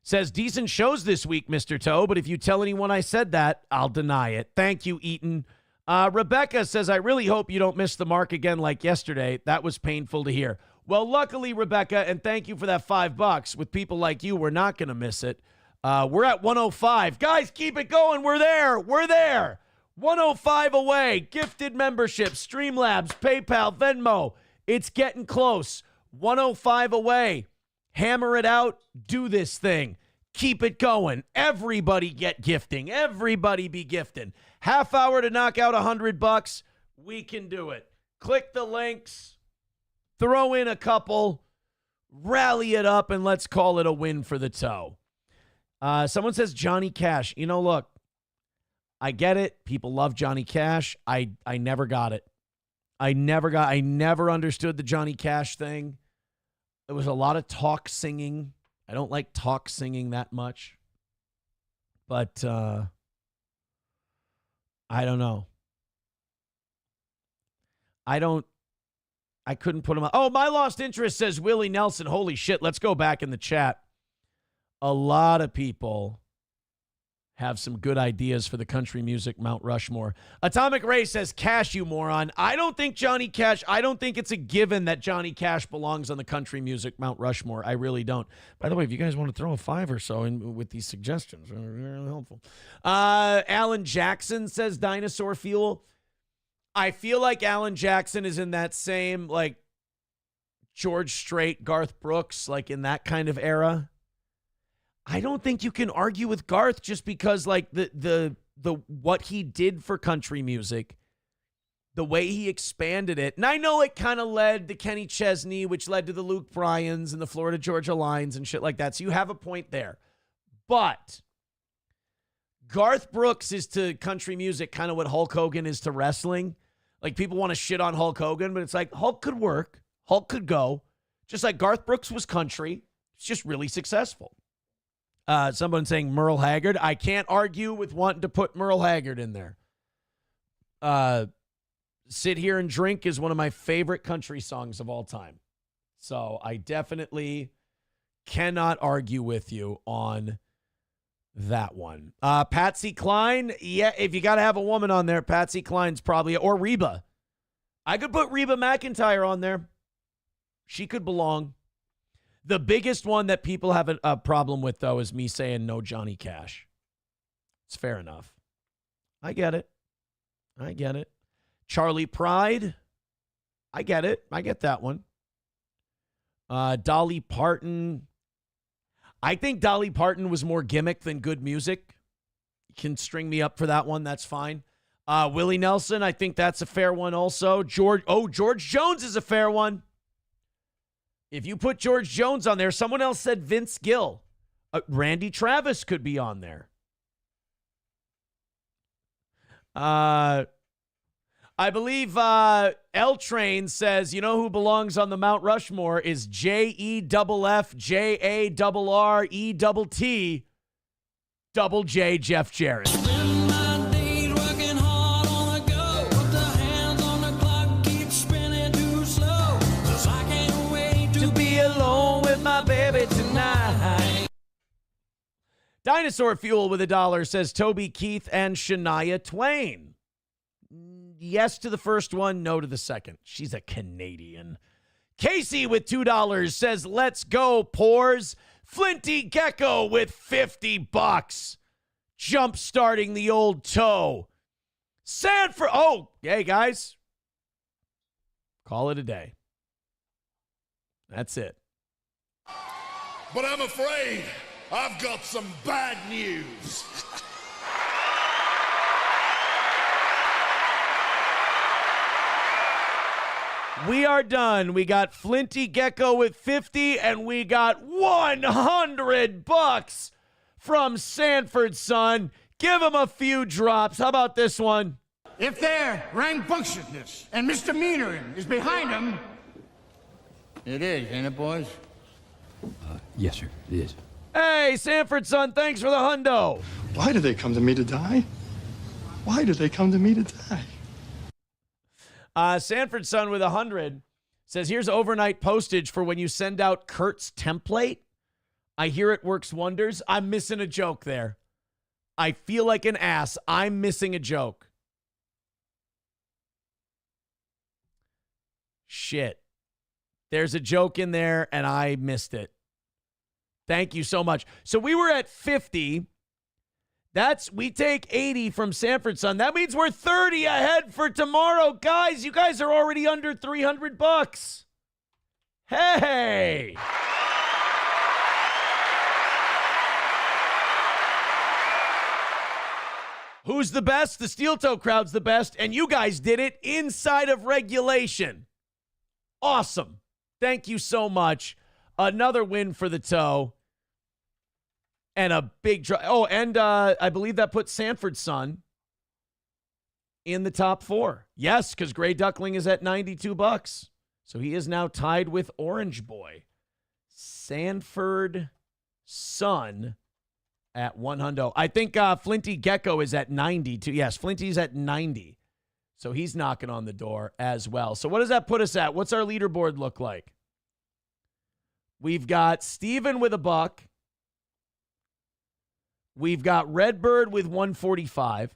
says, decent shows this week, Mr. Toe, but if you tell anyone I said that, I'll deny it. Thank you, Eaton. Rebecca says, I really hope you don't miss the mark again like yesterday. That was painful to hear. Well, luckily, Rebecca, and thank you for that $5. With people like you, we're not going to miss it. We're at 105. Guys, keep it going. We're there. We're there. 105 away. Gifted membership, Streamlabs, PayPal, Venmo. It's getting close. 105 away. Hammer it out. Do this thing. Keep it going. Everybody get gifting. Everybody be gifting. Half hour to knock out $100. We can do it. Click the links. Throw in a couple. Rally it up, and let's call it a win for the Toe. Someone says Johnny Cash. You know, look, I get it. People love Johnny Cash. I never got it. I never understood the Johnny Cash thing. There was a lot of talk singing. I don't like talk singing that much. But I don't know. I couldn't put him on. Oh, My Lost Interest says Willie Nelson. Holy shit, let's go back in the chat. A lot of people have some good ideas for the country music Mount Rushmore. Atomic Ray says, Cash, you moron. I don't think it's a given that Johnny Cash belongs on the country music Mount Rushmore. I really don't. By the way, if you guys want to throw a $5 or so in with these suggestions, they're really helpful. Alan Jackson says Dinosaur Fuel. I feel like Alan Jackson is in that same, like, George Strait, Garth Brooks, like in that kind of era. I don't think you can argue with Garth just because, like, the what he did for country music, the way he expanded it. And I know it kind of led to Kenny Chesney, which led to the Luke Bryans and the Florida Georgia Lines and shit like that. So you have a point there. But Garth Brooks is to country music kind of what Hulk Hogan is to wrestling. Like, people want to shit on Hulk Hogan, but it's like Hulk could work. Hulk could go. Just like Garth Brooks was country. It's just really successful. Someone saying Merle Haggard. I can't argue with wanting to put Merle Haggard in there. Sit Here and Drink is one of my favorite country songs of all time. So I definitely cannot argue with you on that one. Patsy Cline. Yeah, if you got to have a woman on there, Patsy Cline's probably, or Reba. I could put Reba McEntire on there. She could belong. The biggest one that people have a problem with, though, is me saying no Johnny Cash. It's fair enough. I get it. Charlie Pride. I get it. I get that one. Dolly Parton. I think Dolly Parton was more gimmick than good music. You can string me up for that one. That's fine. Willie Nelson. I think that's a fair one also. George Jones is a fair one. If you put George Jones on there, someone else said Vince Gill. Randy Travis could be on there. I believe L Train says, you know who belongs on the Mount Rushmore is JEFFJARRETT Double J Jeff Jarrett. My baby tonight. Dinosaur Fuel with $1 says Toby Keith and Shania Twain. yes to the first one, no to the second. She's a Canadian. Casey with $2 says, let's go, Pores. Flinty Gecko with $50. Jump starting the old toe. Sanford. Oh, hey, guys. Call it a day. That's it. But I'm afraid I've got some bad news. We are done. We got Flinty Gecko with 50, and we got $100 from Sanford, son. Give him a few drops. How about this one? If their rambunctiousness and misdemeanor is behind them, it is, ain't it, boys? Yes, sir, it is. Hey, Sanford, son, thanks for the hundo. Why do they come to me to die? Why do they come to me to die? Sanford, son, with 100 says, here's overnight postage for when you send out Kurt's template. I hear it works wonders. I'm missing a joke there. I feel like an ass. I'm missing a joke. Shit. There's a joke in there, and I missed it. Thank you so much. So we were at 50. We take 80 from Sanford, son. That means we're 30 ahead for tomorrow. Guys, you guys are already under $300. Hey! Who's the best? The Steel Toe crowd's the best, and you guys did it inside of regulation. Awesome. Thank you so much. Another win for the Toe. And a big draw. Oh, and I believe that puts Sanford's son in the top 4. Yes, because Gray Duckling is at $92. So he is now tied with Orange Boy. Sanford son at $100. I think Flinty Gecko is at 92. Yes, Flinty's at 90. So he's knocking on the door as well. So what does that put us at? What's our leaderboard look like? We've got Steven with $1. We've got Redbird with 145.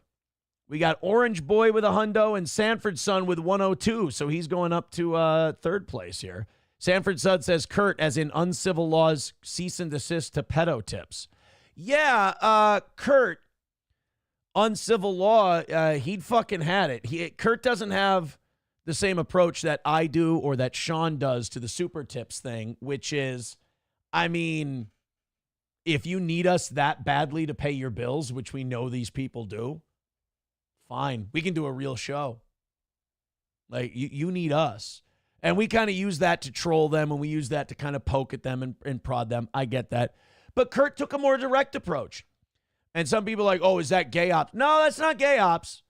We got Orange Boy with $100 and Sanford Son with 102. So he's going up to third place here. Sanford Son says Kurt, as in uncivil laws, cease and desist to pedo tips. Yeah, Kurt, uncivil law, he'd fucking had it. Kurt doesn't have the same approach that I do or that Sean does to the super tips thing, which is, I mean, if you need us that badly to pay your bills, which we know these people do, fine. We can do a real show. Like, you need us. And we kind of use that to troll them, and we use that to kind of poke at them and prod them. I get that. But Kurt took a more direct approach. And some people are like, oh, is that gay ops? No, that's not gay ops.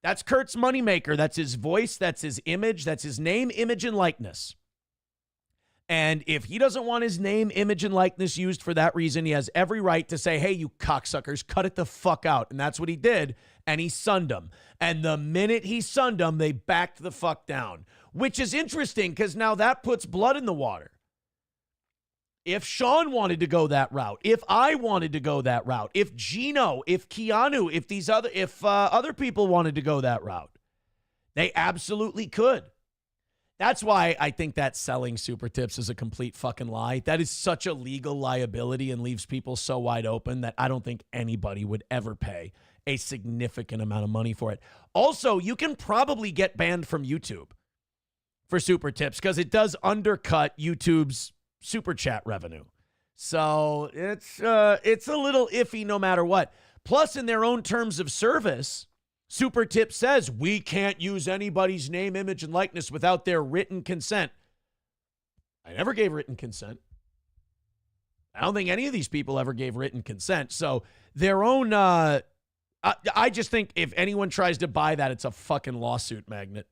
That's Kurt's moneymaker. That's his voice. That's his image. That's his name, image, and likeness. And if he doesn't want his name, image, and likeness used for that reason, he has every right to say, hey, you cocksuckers, cut it the fuck out. And that's what he did. And he sunned them. And the minute he sunned them, they backed the fuck down. Which is interesting because now that puts blood in the water. If Sean wanted to go that route, if I wanted to go that route, if Gino, if Keanu, if other people wanted to go that route, they absolutely could. That's why I think that selling super tips is a complete fucking lie. That is such a legal liability and leaves people so wide open that I don't think anybody would ever pay a significant amount of money for it. Also, you can probably get banned from YouTube for super tips because it does undercut YouTube's super chat revenue. So it's a little iffy no matter what. Plus, in their own terms of service, Super Tip says we can't use anybody's name, image, and likeness without their written consent. I never gave written consent. I don't think any of these people ever gave written consent. So their own, I just think if anyone tries to buy that, it's a fucking lawsuit magnet.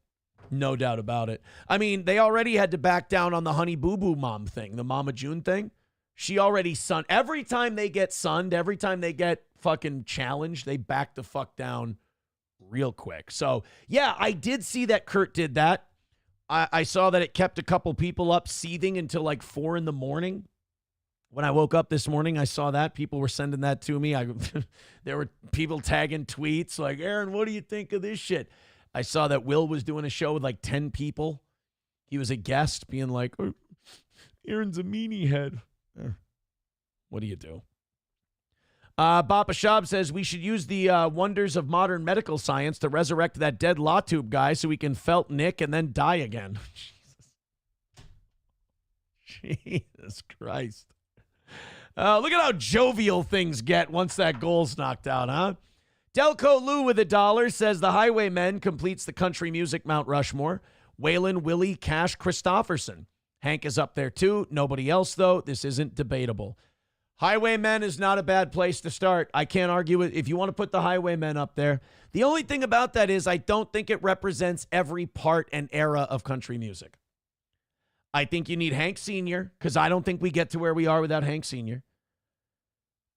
No doubt about it. I mean, they already had to back down on the Honey Boo Boo Mom thing, the Mama June thing. She already sunned. Every time they get sunned, every time they get fucking challenged, they back the fuck down real quick. So, yeah, I did see that Kurt did that. I saw that it kept a couple people up seething until like 4 in the morning. When I woke up this morning, I saw that. People were sending that to me. There were people tagging tweets like, Aaron, what do you think of this shit? I saw that Will was doing a show with like 10 people. He was a guest being like, oh, Aaron's a meanie head. What do you do? Bapa Shab says we should use the wonders of modern medical science to resurrect that dead law tube guy so we can felt Nick and then die again. Jesus Christ. Look at how jovial things get once that goal's knocked out, huh? Delco Lou with $1 says the Highwaymen completes the country music Mount Rushmore. Waylon, Willie, Cash, Christofferson. Hank is up there too. Nobody else, though. This isn't debatable. Highwaymen is not a bad place to start. I can't argue it. If you want to put the Highwaymen up there. The only thing about that is I don't think it represents every part and era of country music. I think you need Hank Sr., because I don't think we get to where we are without Hank Sr.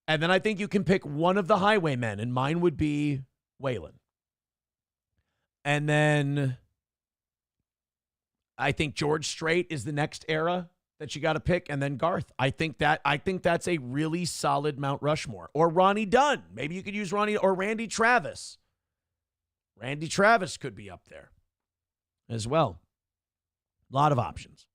And then I think you can pick one of the Highwaymen, and mine would be Waylon. And then I think George Strait is the next era that you got to pick, and then Garth. I think that's a really solid Mount Rushmore. Or Ronnie Dunn. Maybe you could use Ronnie or Randy Travis. Randy Travis could be up there as well. A lot of options.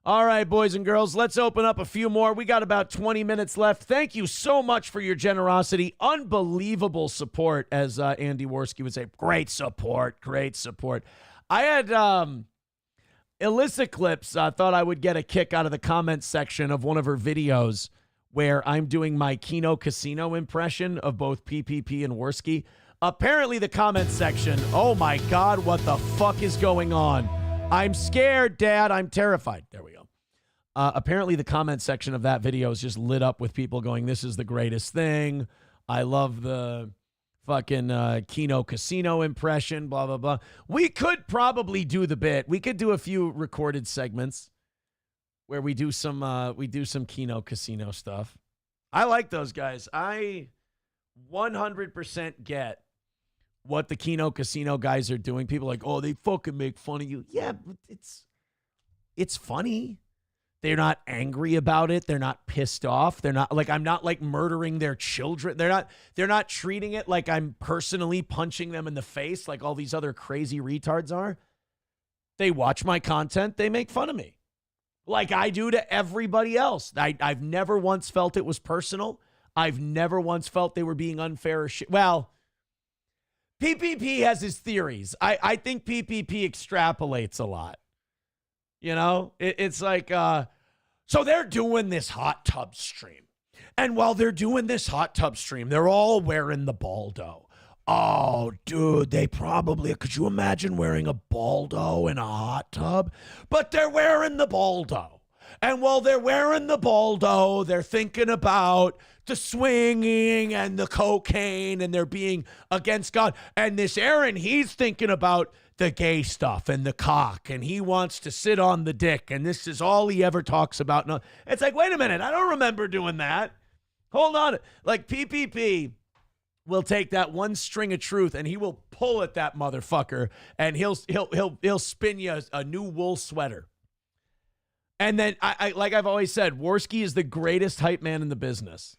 All right, boys and girls, let's open up a few more. We got about 20 minutes left. Thank you so much for your generosity. Unbelievable support, as Andy Worski would say. Great support. I had Alyssa Clips thought I would get a kick out of the comments section of one of her videos where I'm doing my Keno Casino impression of both PPP and Worski. Apparently the comments section, oh my God, what the fuck is going on? I'm scared, Dad. I'm terrified. There we go. Apparently the comment section of that video is just lit up with people going, this is the greatest thing. I love the fucking Keno Casino impression, blah, blah, blah. We could probably do the bit. We could do a few recorded segments where we do some Keno Casino stuff. I like those guys. I 100% get what the Keno Casino guys are doing. People are like, oh, they fucking make fun of you. Yeah, but it's funny. They're not angry about it. They're not pissed off. They're not like, I'm not like murdering their children. They're not treating it like I'm personally punching them in the face like all these other crazy retards are. They watch my content. They make fun of me like I do to everybody else. I've never once felt it was personal. I've never once felt they were being unfair or shit. Well, PPP has his theories. I think PPP extrapolates a lot. You know, it's like, so they're doing this hot tub stream. And while they're doing this hot tub stream, they're all wearing the Baldo. Oh, dude, they probably, could you imagine wearing a Baldo in a hot tub? But they're wearing the Baldo. And while they're wearing the Baldo, they're thinking about the swinging and the cocaine, and they're being against God. And this Aaron, he's thinking about the gay stuff and the cock, and he wants to sit on the dick, and this is all he ever talks about. No, it's like, wait a minute, I don't remember doing that. Hold on. Like PPP will take that one string of truth and he will pull at that motherfucker, and he'll spin you a new wool sweater. And then I like I've always said, Worski is the greatest hype man in the business.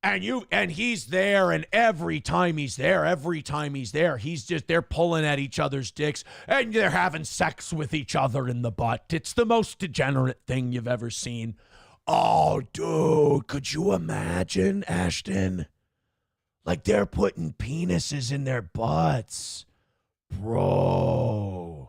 And he's there, and every time he's there, he's just, they're pulling at each other's dicks, and they're having sex with each other in the butt. It's the most degenerate thing you've ever seen. Oh, dude, could you imagine, Ashton? Like, they're putting penises in their butts. Bro.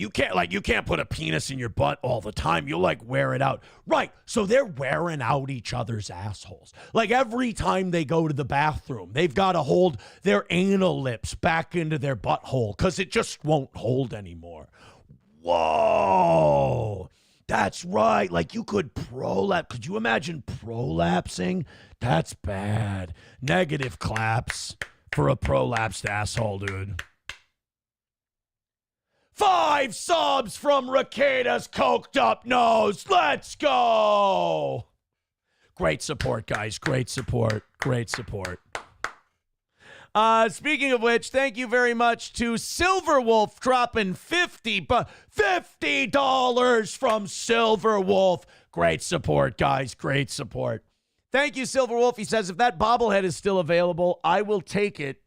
You can't put a penis in your butt all the time. You'll like wear it out. Right. So they're wearing out each other's assholes. Like every time they go to the bathroom, they've got to hold their anal lips back into their butthole because it just won't hold anymore. Whoa. That's right. Like you could prolapse. Could you imagine prolapsing? That's bad. Negative claps for a prolapsed asshole, dude. 5 subs from Raketa's coked up nose. Let's go. Great support, guys. Great support. Speaking of which, thank you very much to Silverwolf dropping $50 from Silverwolf. Great support, guys. Great support. Thank you, Silverwolf. He says, if that bobblehead is still available, I will take it.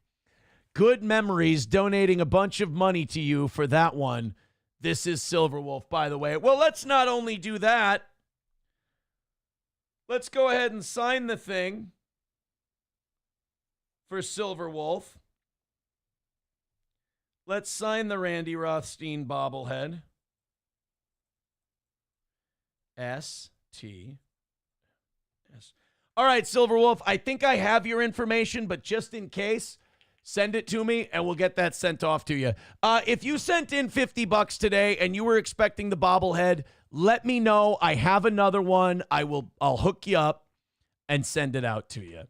Good memories, donating a bunch of money to you for that one. This is Silverwolf, by the way. Well, let's not only do that. Let's go ahead and sign the thing for Silverwolf. Let's sign the Randy Rothstein bobblehead. STMS. All right, Silverwolf, I think I have your information, but just in case, send it to me and we'll get that sent off to you. If you sent in $50 today and you were expecting the bobblehead, let me know. I have another one. I'll hook you up and send it out to you.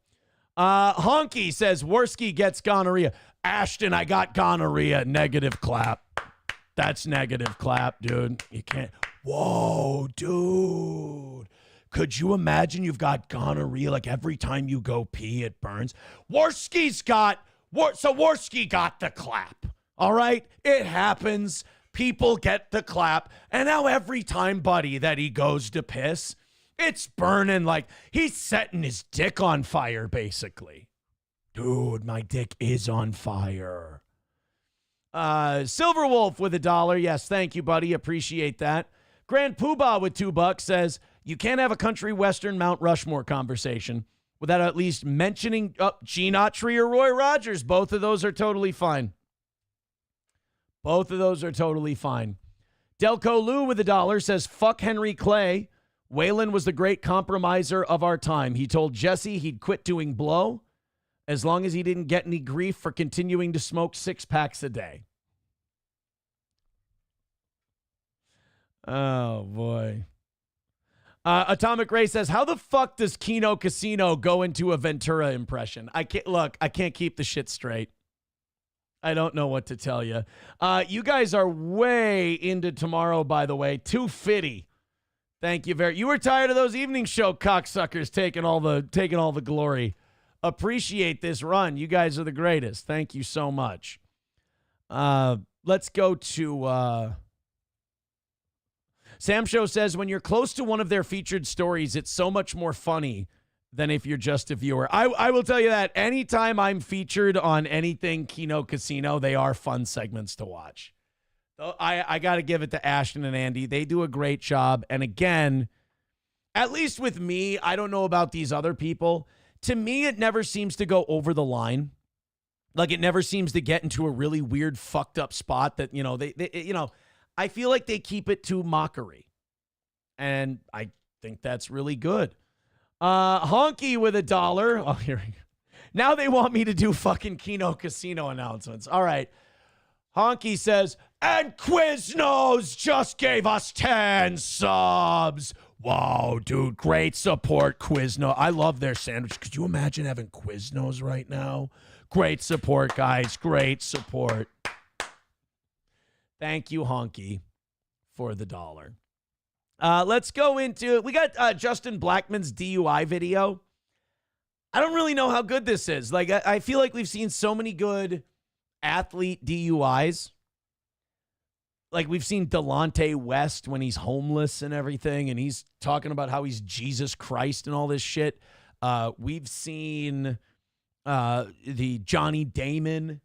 Honky says Worski gets gonorrhea. Ashton, I got gonorrhea. Negative clap. That's negative clap, dude. You can't. Whoa, dude. Could you imagine you've got gonorrhea, like every time you go pee, it burns? Worski got the clap. All right? It happens. People get the clap. And now every time, buddy, that he goes to piss, it's burning like he's setting his dick on fire, basically. Dude, my dick is on fire. Silverwolf with $1. Yes, thank you, buddy. Appreciate that. Grand Poobah with $2 says, you can't have a country western Mount Rushmore conversation without at least mentioning Gene Autry or Roy Rogers. Both of those are totally fine. Both of those are totally fine. Delco Lou with $1 says, fuck Henry Clay. Waylon was the great compromiser of our time. He told Jesse he'd quit doing blow as long as he didn't get any grief for continuing to smoke 6 packs a day. Oh, boy. Atomic Ray says, how the fuck does Keno Casino go into a Ventura impression? I can't keep the shit straight. I don't know what to tell you. You guys are way into tomorrow, by the way. Too fitty. Thank you very. You were tired of those evening show cocksuckers taking all the glory. Appreciate this run. You guys are the greatest. Thank you so much. Let's go to Sam Show says, when you're close to one of their featured stories, it's so much more funny than if you're just a viewer. I will tell you that anytime I'm featured on anything Keno Casino, they are fun segments to watch. I got to give it to Ashton and Andy. They do a great job. And again, at least with me, I don't know about these other people. To me, it never seems to go over the line. Like, it never seems to get into a really weird, fucked up spot that, I feel like they keep it to mockery. And I think that's really good. Honky with $1. Oh, here we go. Now they want me to do fucking Keno Casino announcements. All right. Honky says, and Quiznos just gave us 10 subs. Wow, dude, great support, Quiznos. I love their sandwich. Could you imagine having Quiznos right now? Great support, guys. Great support. Thank you, Honky, for the $1. Let's go into, we got Justin Blackman's DUI video. I don't really know how good this is. Like, I feel like we've seen so many good athlete DUIs. Like, we've seen Delonte West when he's homeless and everything, and he's talking about how he's Jesus Christ and all this shit. We've seen the Johnny Damon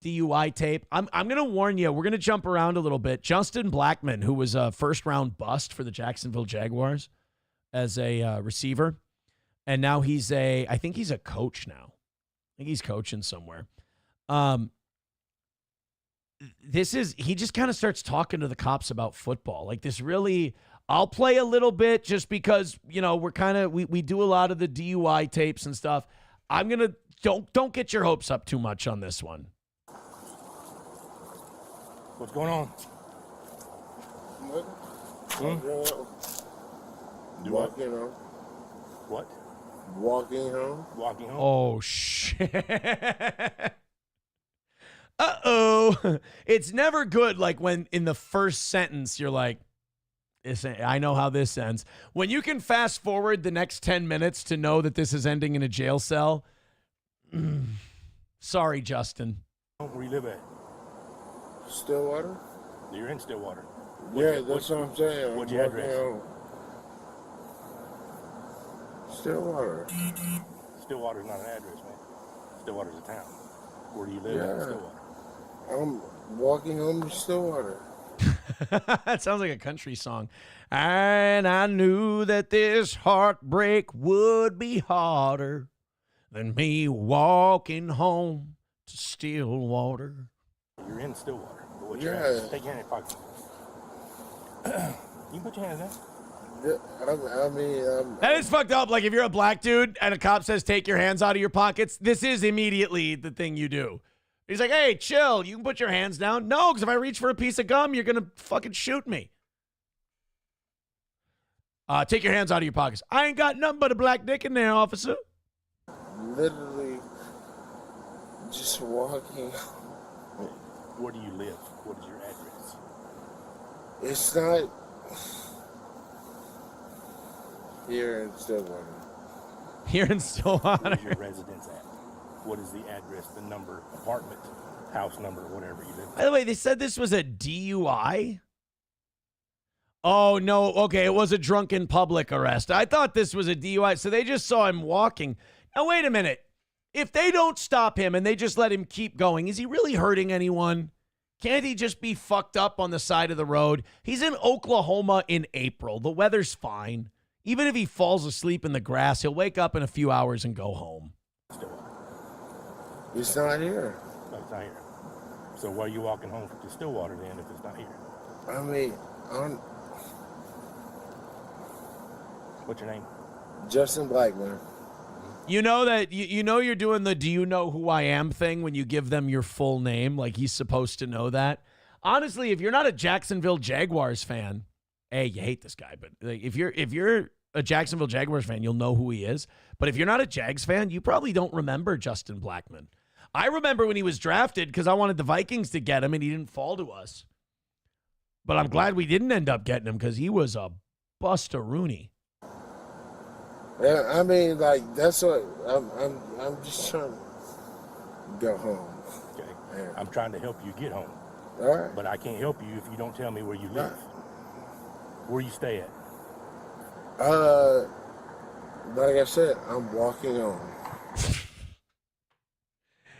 DUI tape. I'm going to warn you, we're going to jump around a little bit. Justin Blackman, who was a first-round bust for the Jacksonville Jaguars as a receiver, and now I think he's a coach now. I think he's coaching somewhere. He just kind of starts talking to the cops about football. Like this really, I'll play a little bit just because, we do a lot of the DUI tapes and stuff. Don't get your hopes up too much on this one. What's going on? Walking home. What? Walking home. Walking home. Oh, shit. Uh-oh. It's never good, like, when in the first sentence you're like, I know how this ends. When you can fast forward the next 10 minutes to know that this is ending in a jail cell, sorry, Justin. Where you live at? Stillwater? You're in Stillwater. Yeah, that's what I'm saying. What's your address? Stillwater. Stillwater's not an address, man. Stillwater's a town. Where do you live in Stillwater? I'm walking home to Stillwater. That sounds like a country song. And I knew that this heartbreak would be harder than me walking home to Stillwater. You're in Stillwater. But Yeah. Take your hand in your pocket. You can put your hands down. That is fucked up. Like, if you're a black dude and a cop says, take your hands out of your pockets, this is immediately the thing you do. He's like, hey, chill. You can put your hands down. No, because if I reach for a piece of gum, you're going to fucking shoot me. Take your hands out of your pockets. I ain't got nothing but a black dick in there, officer. Literally just walking. Where do you live? What is your address? It's not here in Stillwater. Here in Stillwater. Where's your residence at? What is the address, the number, apartment, house number, whatever you live? By the way, they said this was a DUI. Oh, no. Okay, it was a drunken public arrest. I thought this was a DUI. So they just saw him walking. Now, wait a minute. If they don't stop him and they just let him keep going, is he really hurting anyone? Can't he just be fucked up on the side of the road? He's in Oklahoma in April. The weather's fine. Even if he falls asleep in the grass, he'll wake up in a few hours and go home. It's not here. No, it's not here. So why are you walking home to Stillwater then if it's not here? I mean, What's your name? Justin Blackman. You know that you know you're doing the do you know who I am thing when you give them your full name, like he's supposed to know that. Honestly, if you're not a Jacksonville Jaguars fan, hey, you hate this guy, but like, if you're a Jacksonville Jaguars fan, you'll know who he is. But if you're not a Jags fan, you probably don't remember Justin Blackman. I remember when he was drafted because I wanted the Vikings to get him and he didn't fall to us. But I'm glad we didn't end up getting him because he was a bust-a-rooney. Yeah, I mean, like, that's what I'm just trying to go home. Okay. Yeah. I'm trying to help you get home. All right. But I can't help you if you don't tell me where you live. Where you stay at? Like I said, I'm walking home.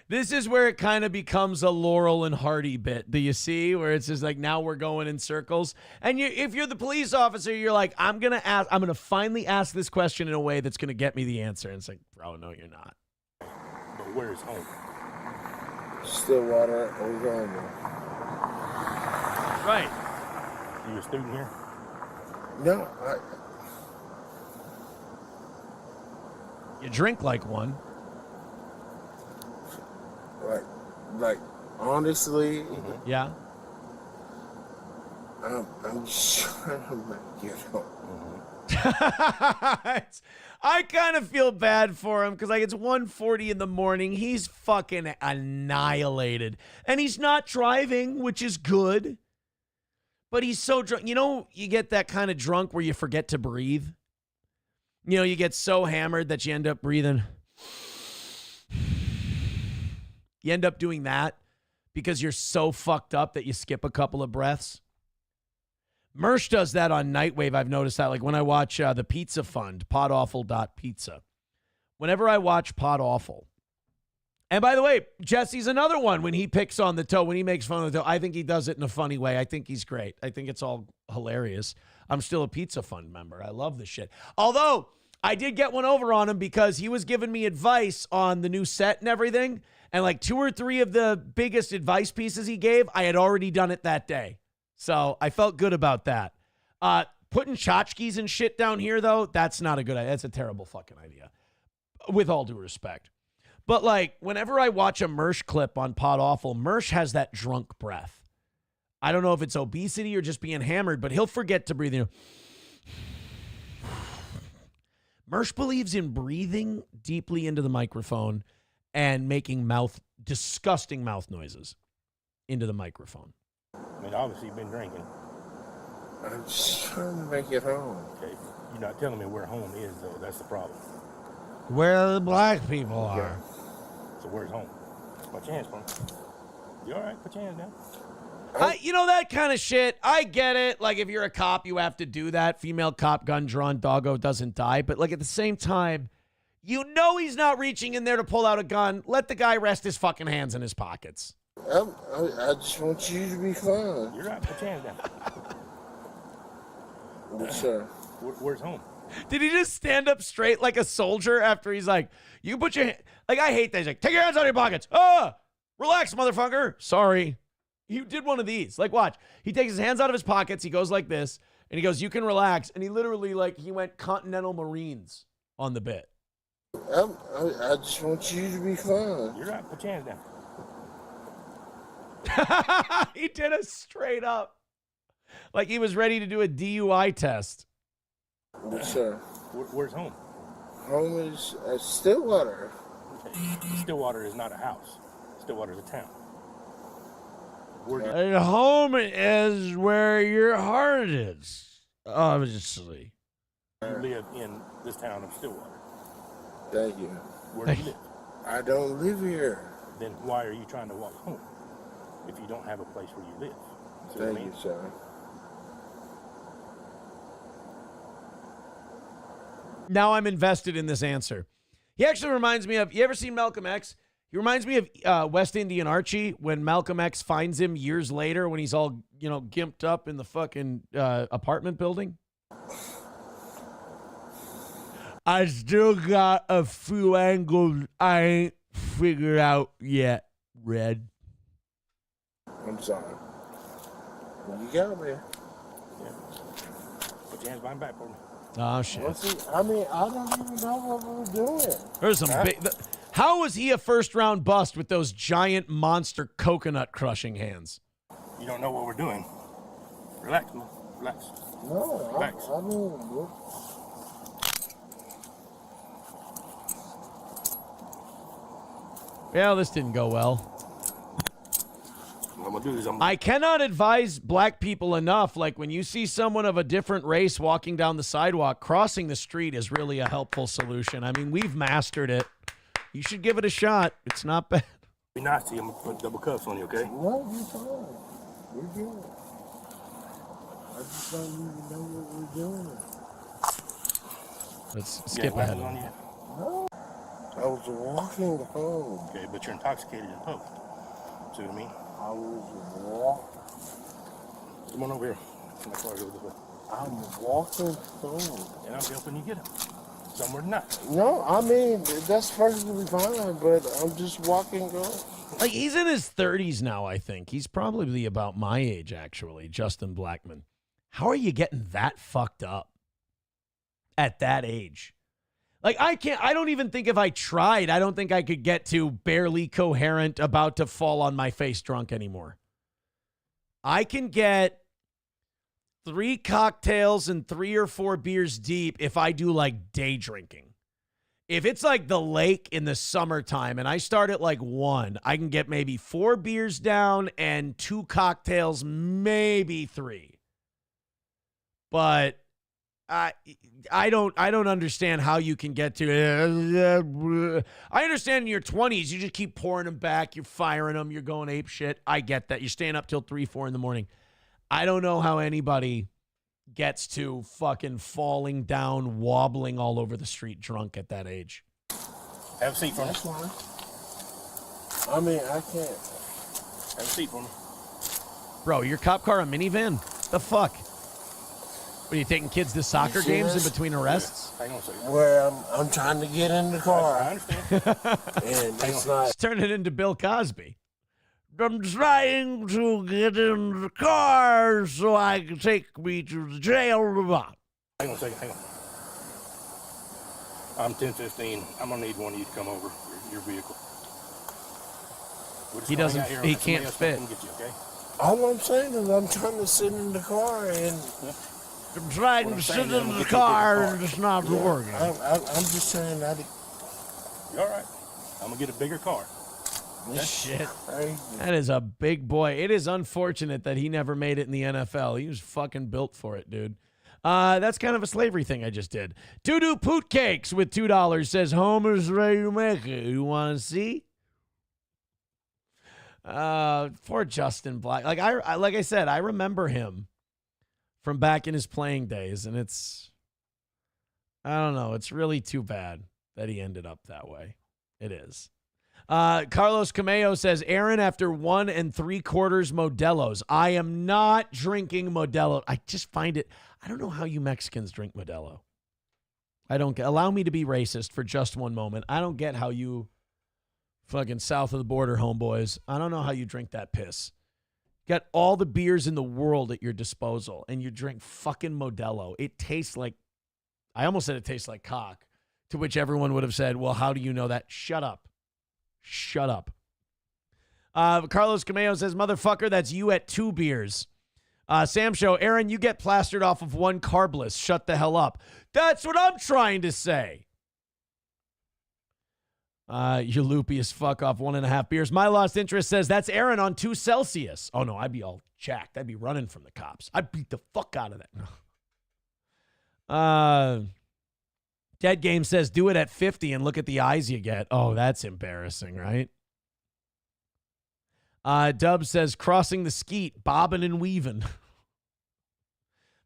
This is where it kind of becomes a Laurel and Hardy bit. Do you see where it's just like now we're going in circles? And if you're the police officer, you're like, I'm going to finally ask this question in a way that's going to get me the answer. And it's like, bro, no, you're not. But where is home? Stillwater, Oklahoma. Right. You a student here? No, You drink like one. Like honestly, yeah. I'm just trying to make it home. I kind of feel bad for him because like it's 1:40 in the morning. He's fucking annihilated, and he's not driving, which is good. But he's so drunk. You know, you get that kind of drunk where you forget to breathe. You know, you get so hammered that you end up breathing. You end up doing that because you're so fucked up that you skip a couple of breaths. Mersh does that on Nightwave. I've noticed that. Like when I watch the Pizza Fund, podawful.pizza. Whenever I watch Pod Awful. And by the way, Jesse's another one when he picks on the toe, when he makes fun of the toe. I think he does it in a funny way. I think he's great. I think it's all hilarious. I'm still a Pizza Fund member. I love this shit. Although I did get one over on him because he was giving me advice on the new set and everything. And like 2 or 3 of the biggest advice pieces he gave, I had already done it that day. So I felt good about that. Putting tchotchkes and shit down here, though, that's not a good idea. That's a terrible fucking idea. With all due respect. But like, whenever I watch a Mersh clip on Pod Awful, Mersh has that drunk breath. I don't know if it's obesity or just being hammered, but he'll forget to breathe. You know. Mersh believes in breathing deeply into the microphone and making disgusting mouth noises into the microphone. I mean, obviously you've been drinking. I'm just trying to make it home. Okay. You're not telling me where home is, though. That's the problem. Where the black people are. Yeah. So where's home? Put your hands on. You all right? Put your hands down. You know, that kind of shit, I get it. Like, if you're a cop, you have to do that. Female cop, gun drawn, doggo doesn't die. But, like, at the same time, You know he's not reaching in there to pull out a gun. Let the guy rest his fucking hands in his pockets. I just want you to be fine. You're right. Put your hands down. Yes, sir. Where's home? Did he just stand up straight like a soldier after he's like, you put your hand... Like, I hate that. He's like, take your hands out of your pockets. Relax, motherfucker. Sorry. You did one of these. Like, watch. He takes his hands out of his pockets. He goes like this. And he goes, you can relax. And he literally, like, he went Continental Marines on the bit. I just want you to be fine. You're right. Put your hands down. He did a straight up. Like he was ready to do a DUI test. Yes, sir. Where's home? Home is Stillwater. Okay. Stillwater is not a house. Stillwater is a town. And home is where your heart is, obviously. You live in this town of Stillwater. Thank you. Where do you live? I don't live here. Then why are you trying to walk home if you don't have a place where you live? See what I Thank mean? you, sir. Now I'm invested in this answer. He actually reminds me of, you ever seen Malcolm X? He reminds me of West Indian Archie when Malcolm X finds him years later when he's all, gimped up in the fucking apartment building. I still got a few angles I ain't figured out yet, Red. I'm sorry. You got me. Yeah. Put your hands behind back for me. Oh, shit. I don't even know what we're doing. There's some big... How was he a first-round bust with those giant monster coconut crushing hands? You don't know what we're doing. Relax, man. Relax. No, Relax. I mean... Yeah, this didn't go well. What I'm gonna do is I cannot advise black people enough. Like, when you see someone of a different race walking down the sidewalk, crossing the street is really a helpful solution. I mean, we've mastered it. You should give it a shot. It's not bad. Be nice to you. I'm gonna put double cuffs on you, okay? No, you're fine. We're good. I just don't even know what we're doing. Let's skip ahead. On you? No. I was walking home. Okay, but you're intoxicated in public. See what I mean? I was walking. Come on over here. My car goes this way. I'm walking home. And I'm helping you get him. Somewhere not. No, I mean, that's perfectly fine, but I'm just walking home. Like, he's in his 30s now, I think. He's probably about my age, actually, Justin Blackman. How are you getting that fucked up at that age? Like, I don't even think if I tried, I don't think I could get to barely coherent, about to fall on my face drunk anymore. I can get 3 cocktails and 3 or 4 beers deep if I do like day drinking. If it's like the lake in the summertime and I start at like 1, I can get maybe 4 beers down and 2 cocktails, maybe 3. But I don't understand how you can get to I understand in your 20s, you just keep pouring them back, you're firing them, you're going ape shit. I get that. You're staying up till 3, 4 in the morning. I don't know how anybody gets to fucking falling down, wobbling all over the street drunk at that age. Have a seat for me. That's fine. I mean, I can't. Have a seat for me. Bro, your cop car a minivan? The fuck? What, are you taking kids to soccer games in between arrests? Hang on a second. Where I'm trying to get in the car. I understand. And it's not. Let's turn it into Bill Cosby. I'm trying to get in the car so I can take me to the jail. Hang on a second. Hang on. I'm 1015. I'm going to need one of you to come over your vehicle. He doesn't, he can't fit. Get you, okay? All I'm saying is I'm trying to sit in the car and... I'm trying to sit in the car and it's not working. I'm just saying that... You all right? I'm going to get a bigger car. Shit. That is a big boy. It is unfortunate that he never made it in the NFL. He was fucking built for it, dude. That's kind of a slavery thing I just did. Doo-doo Poot Cakes with $2 says, Homer's ready to make it. You want to see? Poor Justin Black. Like I said, I remember him from back in his playing days, and it's, I don't know, it's really too bad. that he ended up that way. It is. Carlos Cameo says, Aaron, after 1 3/4 Modelo's. I am not drinking Modelo. I just find it, I don't know how you Mexicans drink Modelo. I don't get, allow me to be racist for just one moment. I don't get how you fucking south of the border homeboys, I don't know how you drink that piss. You got all the beers in the world at your disposal, and you drink fucking Modelo. It tastes like, I almost said it tastes like cock, to which everyone would have said, well, how do you know that? Shut up. Shut up. Carlos Cameo says, motherfucker, that's you at 2 beers. Sam Show, Aaron, you get plastered off of 1 carbless. Shut the hell up. That's what I'm trying to say. You're loopy as fuck off 1.5 beers. My Lost Interest says, that's Aaron on 2 Celsius. Oh, no, I'd be all jacked. I'd be running from the cops. I'd beat the fuck out of that. Dead Game says, do it at 50 and look at the eyes you get. Oh, that's embarrassing, right? Dub says, crossing the skeet, bobbing and weaving.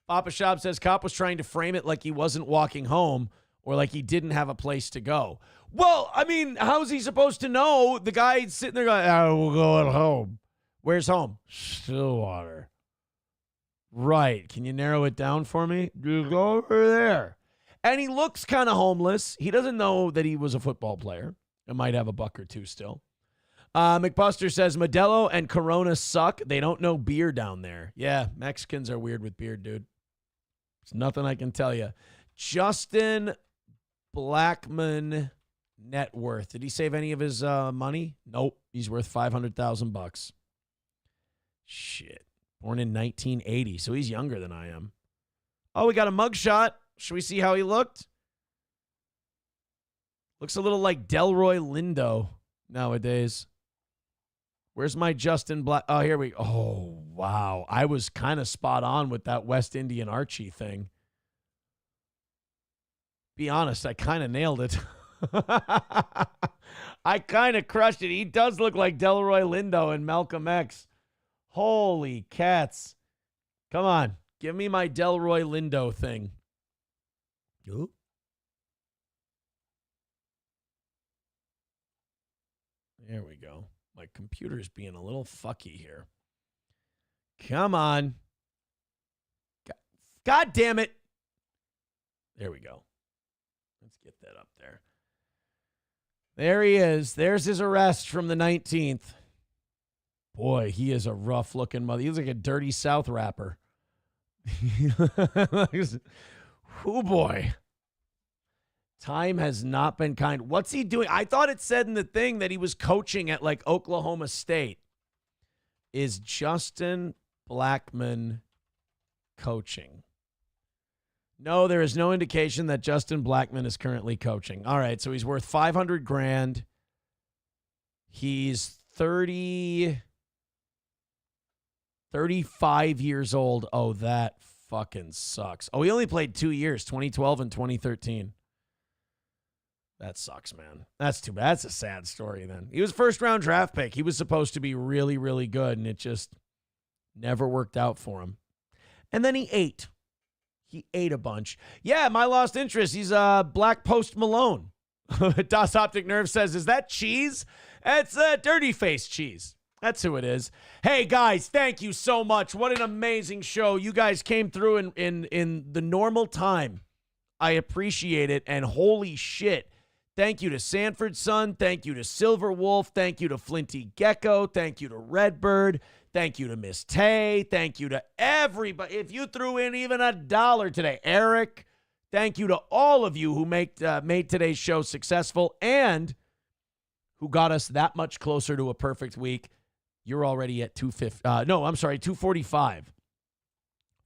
Papa Shop says, cop was trying to frame it like he wasn't walking home or like he didn't have a place to go. Well, I mean, how's he supposed to know? The guy's sitting there going, we're going home. Where's home? Stillwater. Right. Can you narrow it down for me? You go over there. And he looks kind of homeless. He doesn't know that he was a football player. It might have a buck or two still. McBuster says, Modelo and Corona suck. They don't know beer down there. Yeah, Mexicans are weird with beer, dude. There's nothing I can tell you. Justin Blackman net worth. Did he save any of his money? Nope. He's worth $500,000. Shit. Born in 1980, so he's younger than I am. Oh, we got a mugshot. Should we see how he looked? Looks a little like Delroy Lindo nowadays. Where's my Justin Black? Oh, here we go. Oh, wow. I was kind of spot on with that West Indian Archie thing. Be honest, I kind of nailed it. I kind of crushed it. He does look like Delroy Lindo and Malcolm X. Holy cats. Come on. Give me my Delroy Lindo thing. Ooh. There we go. My computer's being a little fucky here. Come on. God damn it. There we go. Let's get that up there. There he is. There's his arrest from the 19th. Boy, he is a rough-looking mother. He's like a Dirty South rapper. Oh, boy. Time has not been kind. What's he doing? I thought it said in the thing that he was coaching at, like, Oklahoma State. Is Justin Blackman coaching? No, there is no indication that Justin Blackman is currently coaching. All right, so he's worth $500,000. He's 35 years old. Oh, that fucking sucks. Oh, he only played 2 years, 2012 and 2013. That sucks, man. That's too bad. That's a sad story then. He was first-round draft pick. He was supposed to be really, really good, and it just never worked out for him. And then he ate. He ate a bunch. Yeah, my lost interest. He's Black Post Malone. Das Optic Nerve says, is that cheese? It's dirty face cheese. That's who it is. Hey, guys, thank you so much. What an amazing show. You guys came through in the normal time. I appreciate it, and holy shit. Thank you to Sanford Son. Thank you to Silver Wolf. Thank you to Flinty Gecko. Thank you to Redbird. Thank you to Miss Tay. Thank you to everybody. If you threw in even $1 today, Eric, thank you to all of you who made today's show successful and who got us that much closer to a perfect week. You're already at 245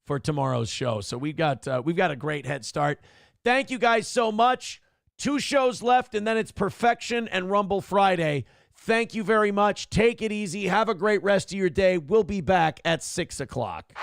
for tomorrow's show. So we've got a great head start. Thank you guys so much. 2 shows left, and then it's Perfection and Rumble Friday. Thank you very much. Take it easy. Have a great rest of your day. We'll be back at 6 o'clock.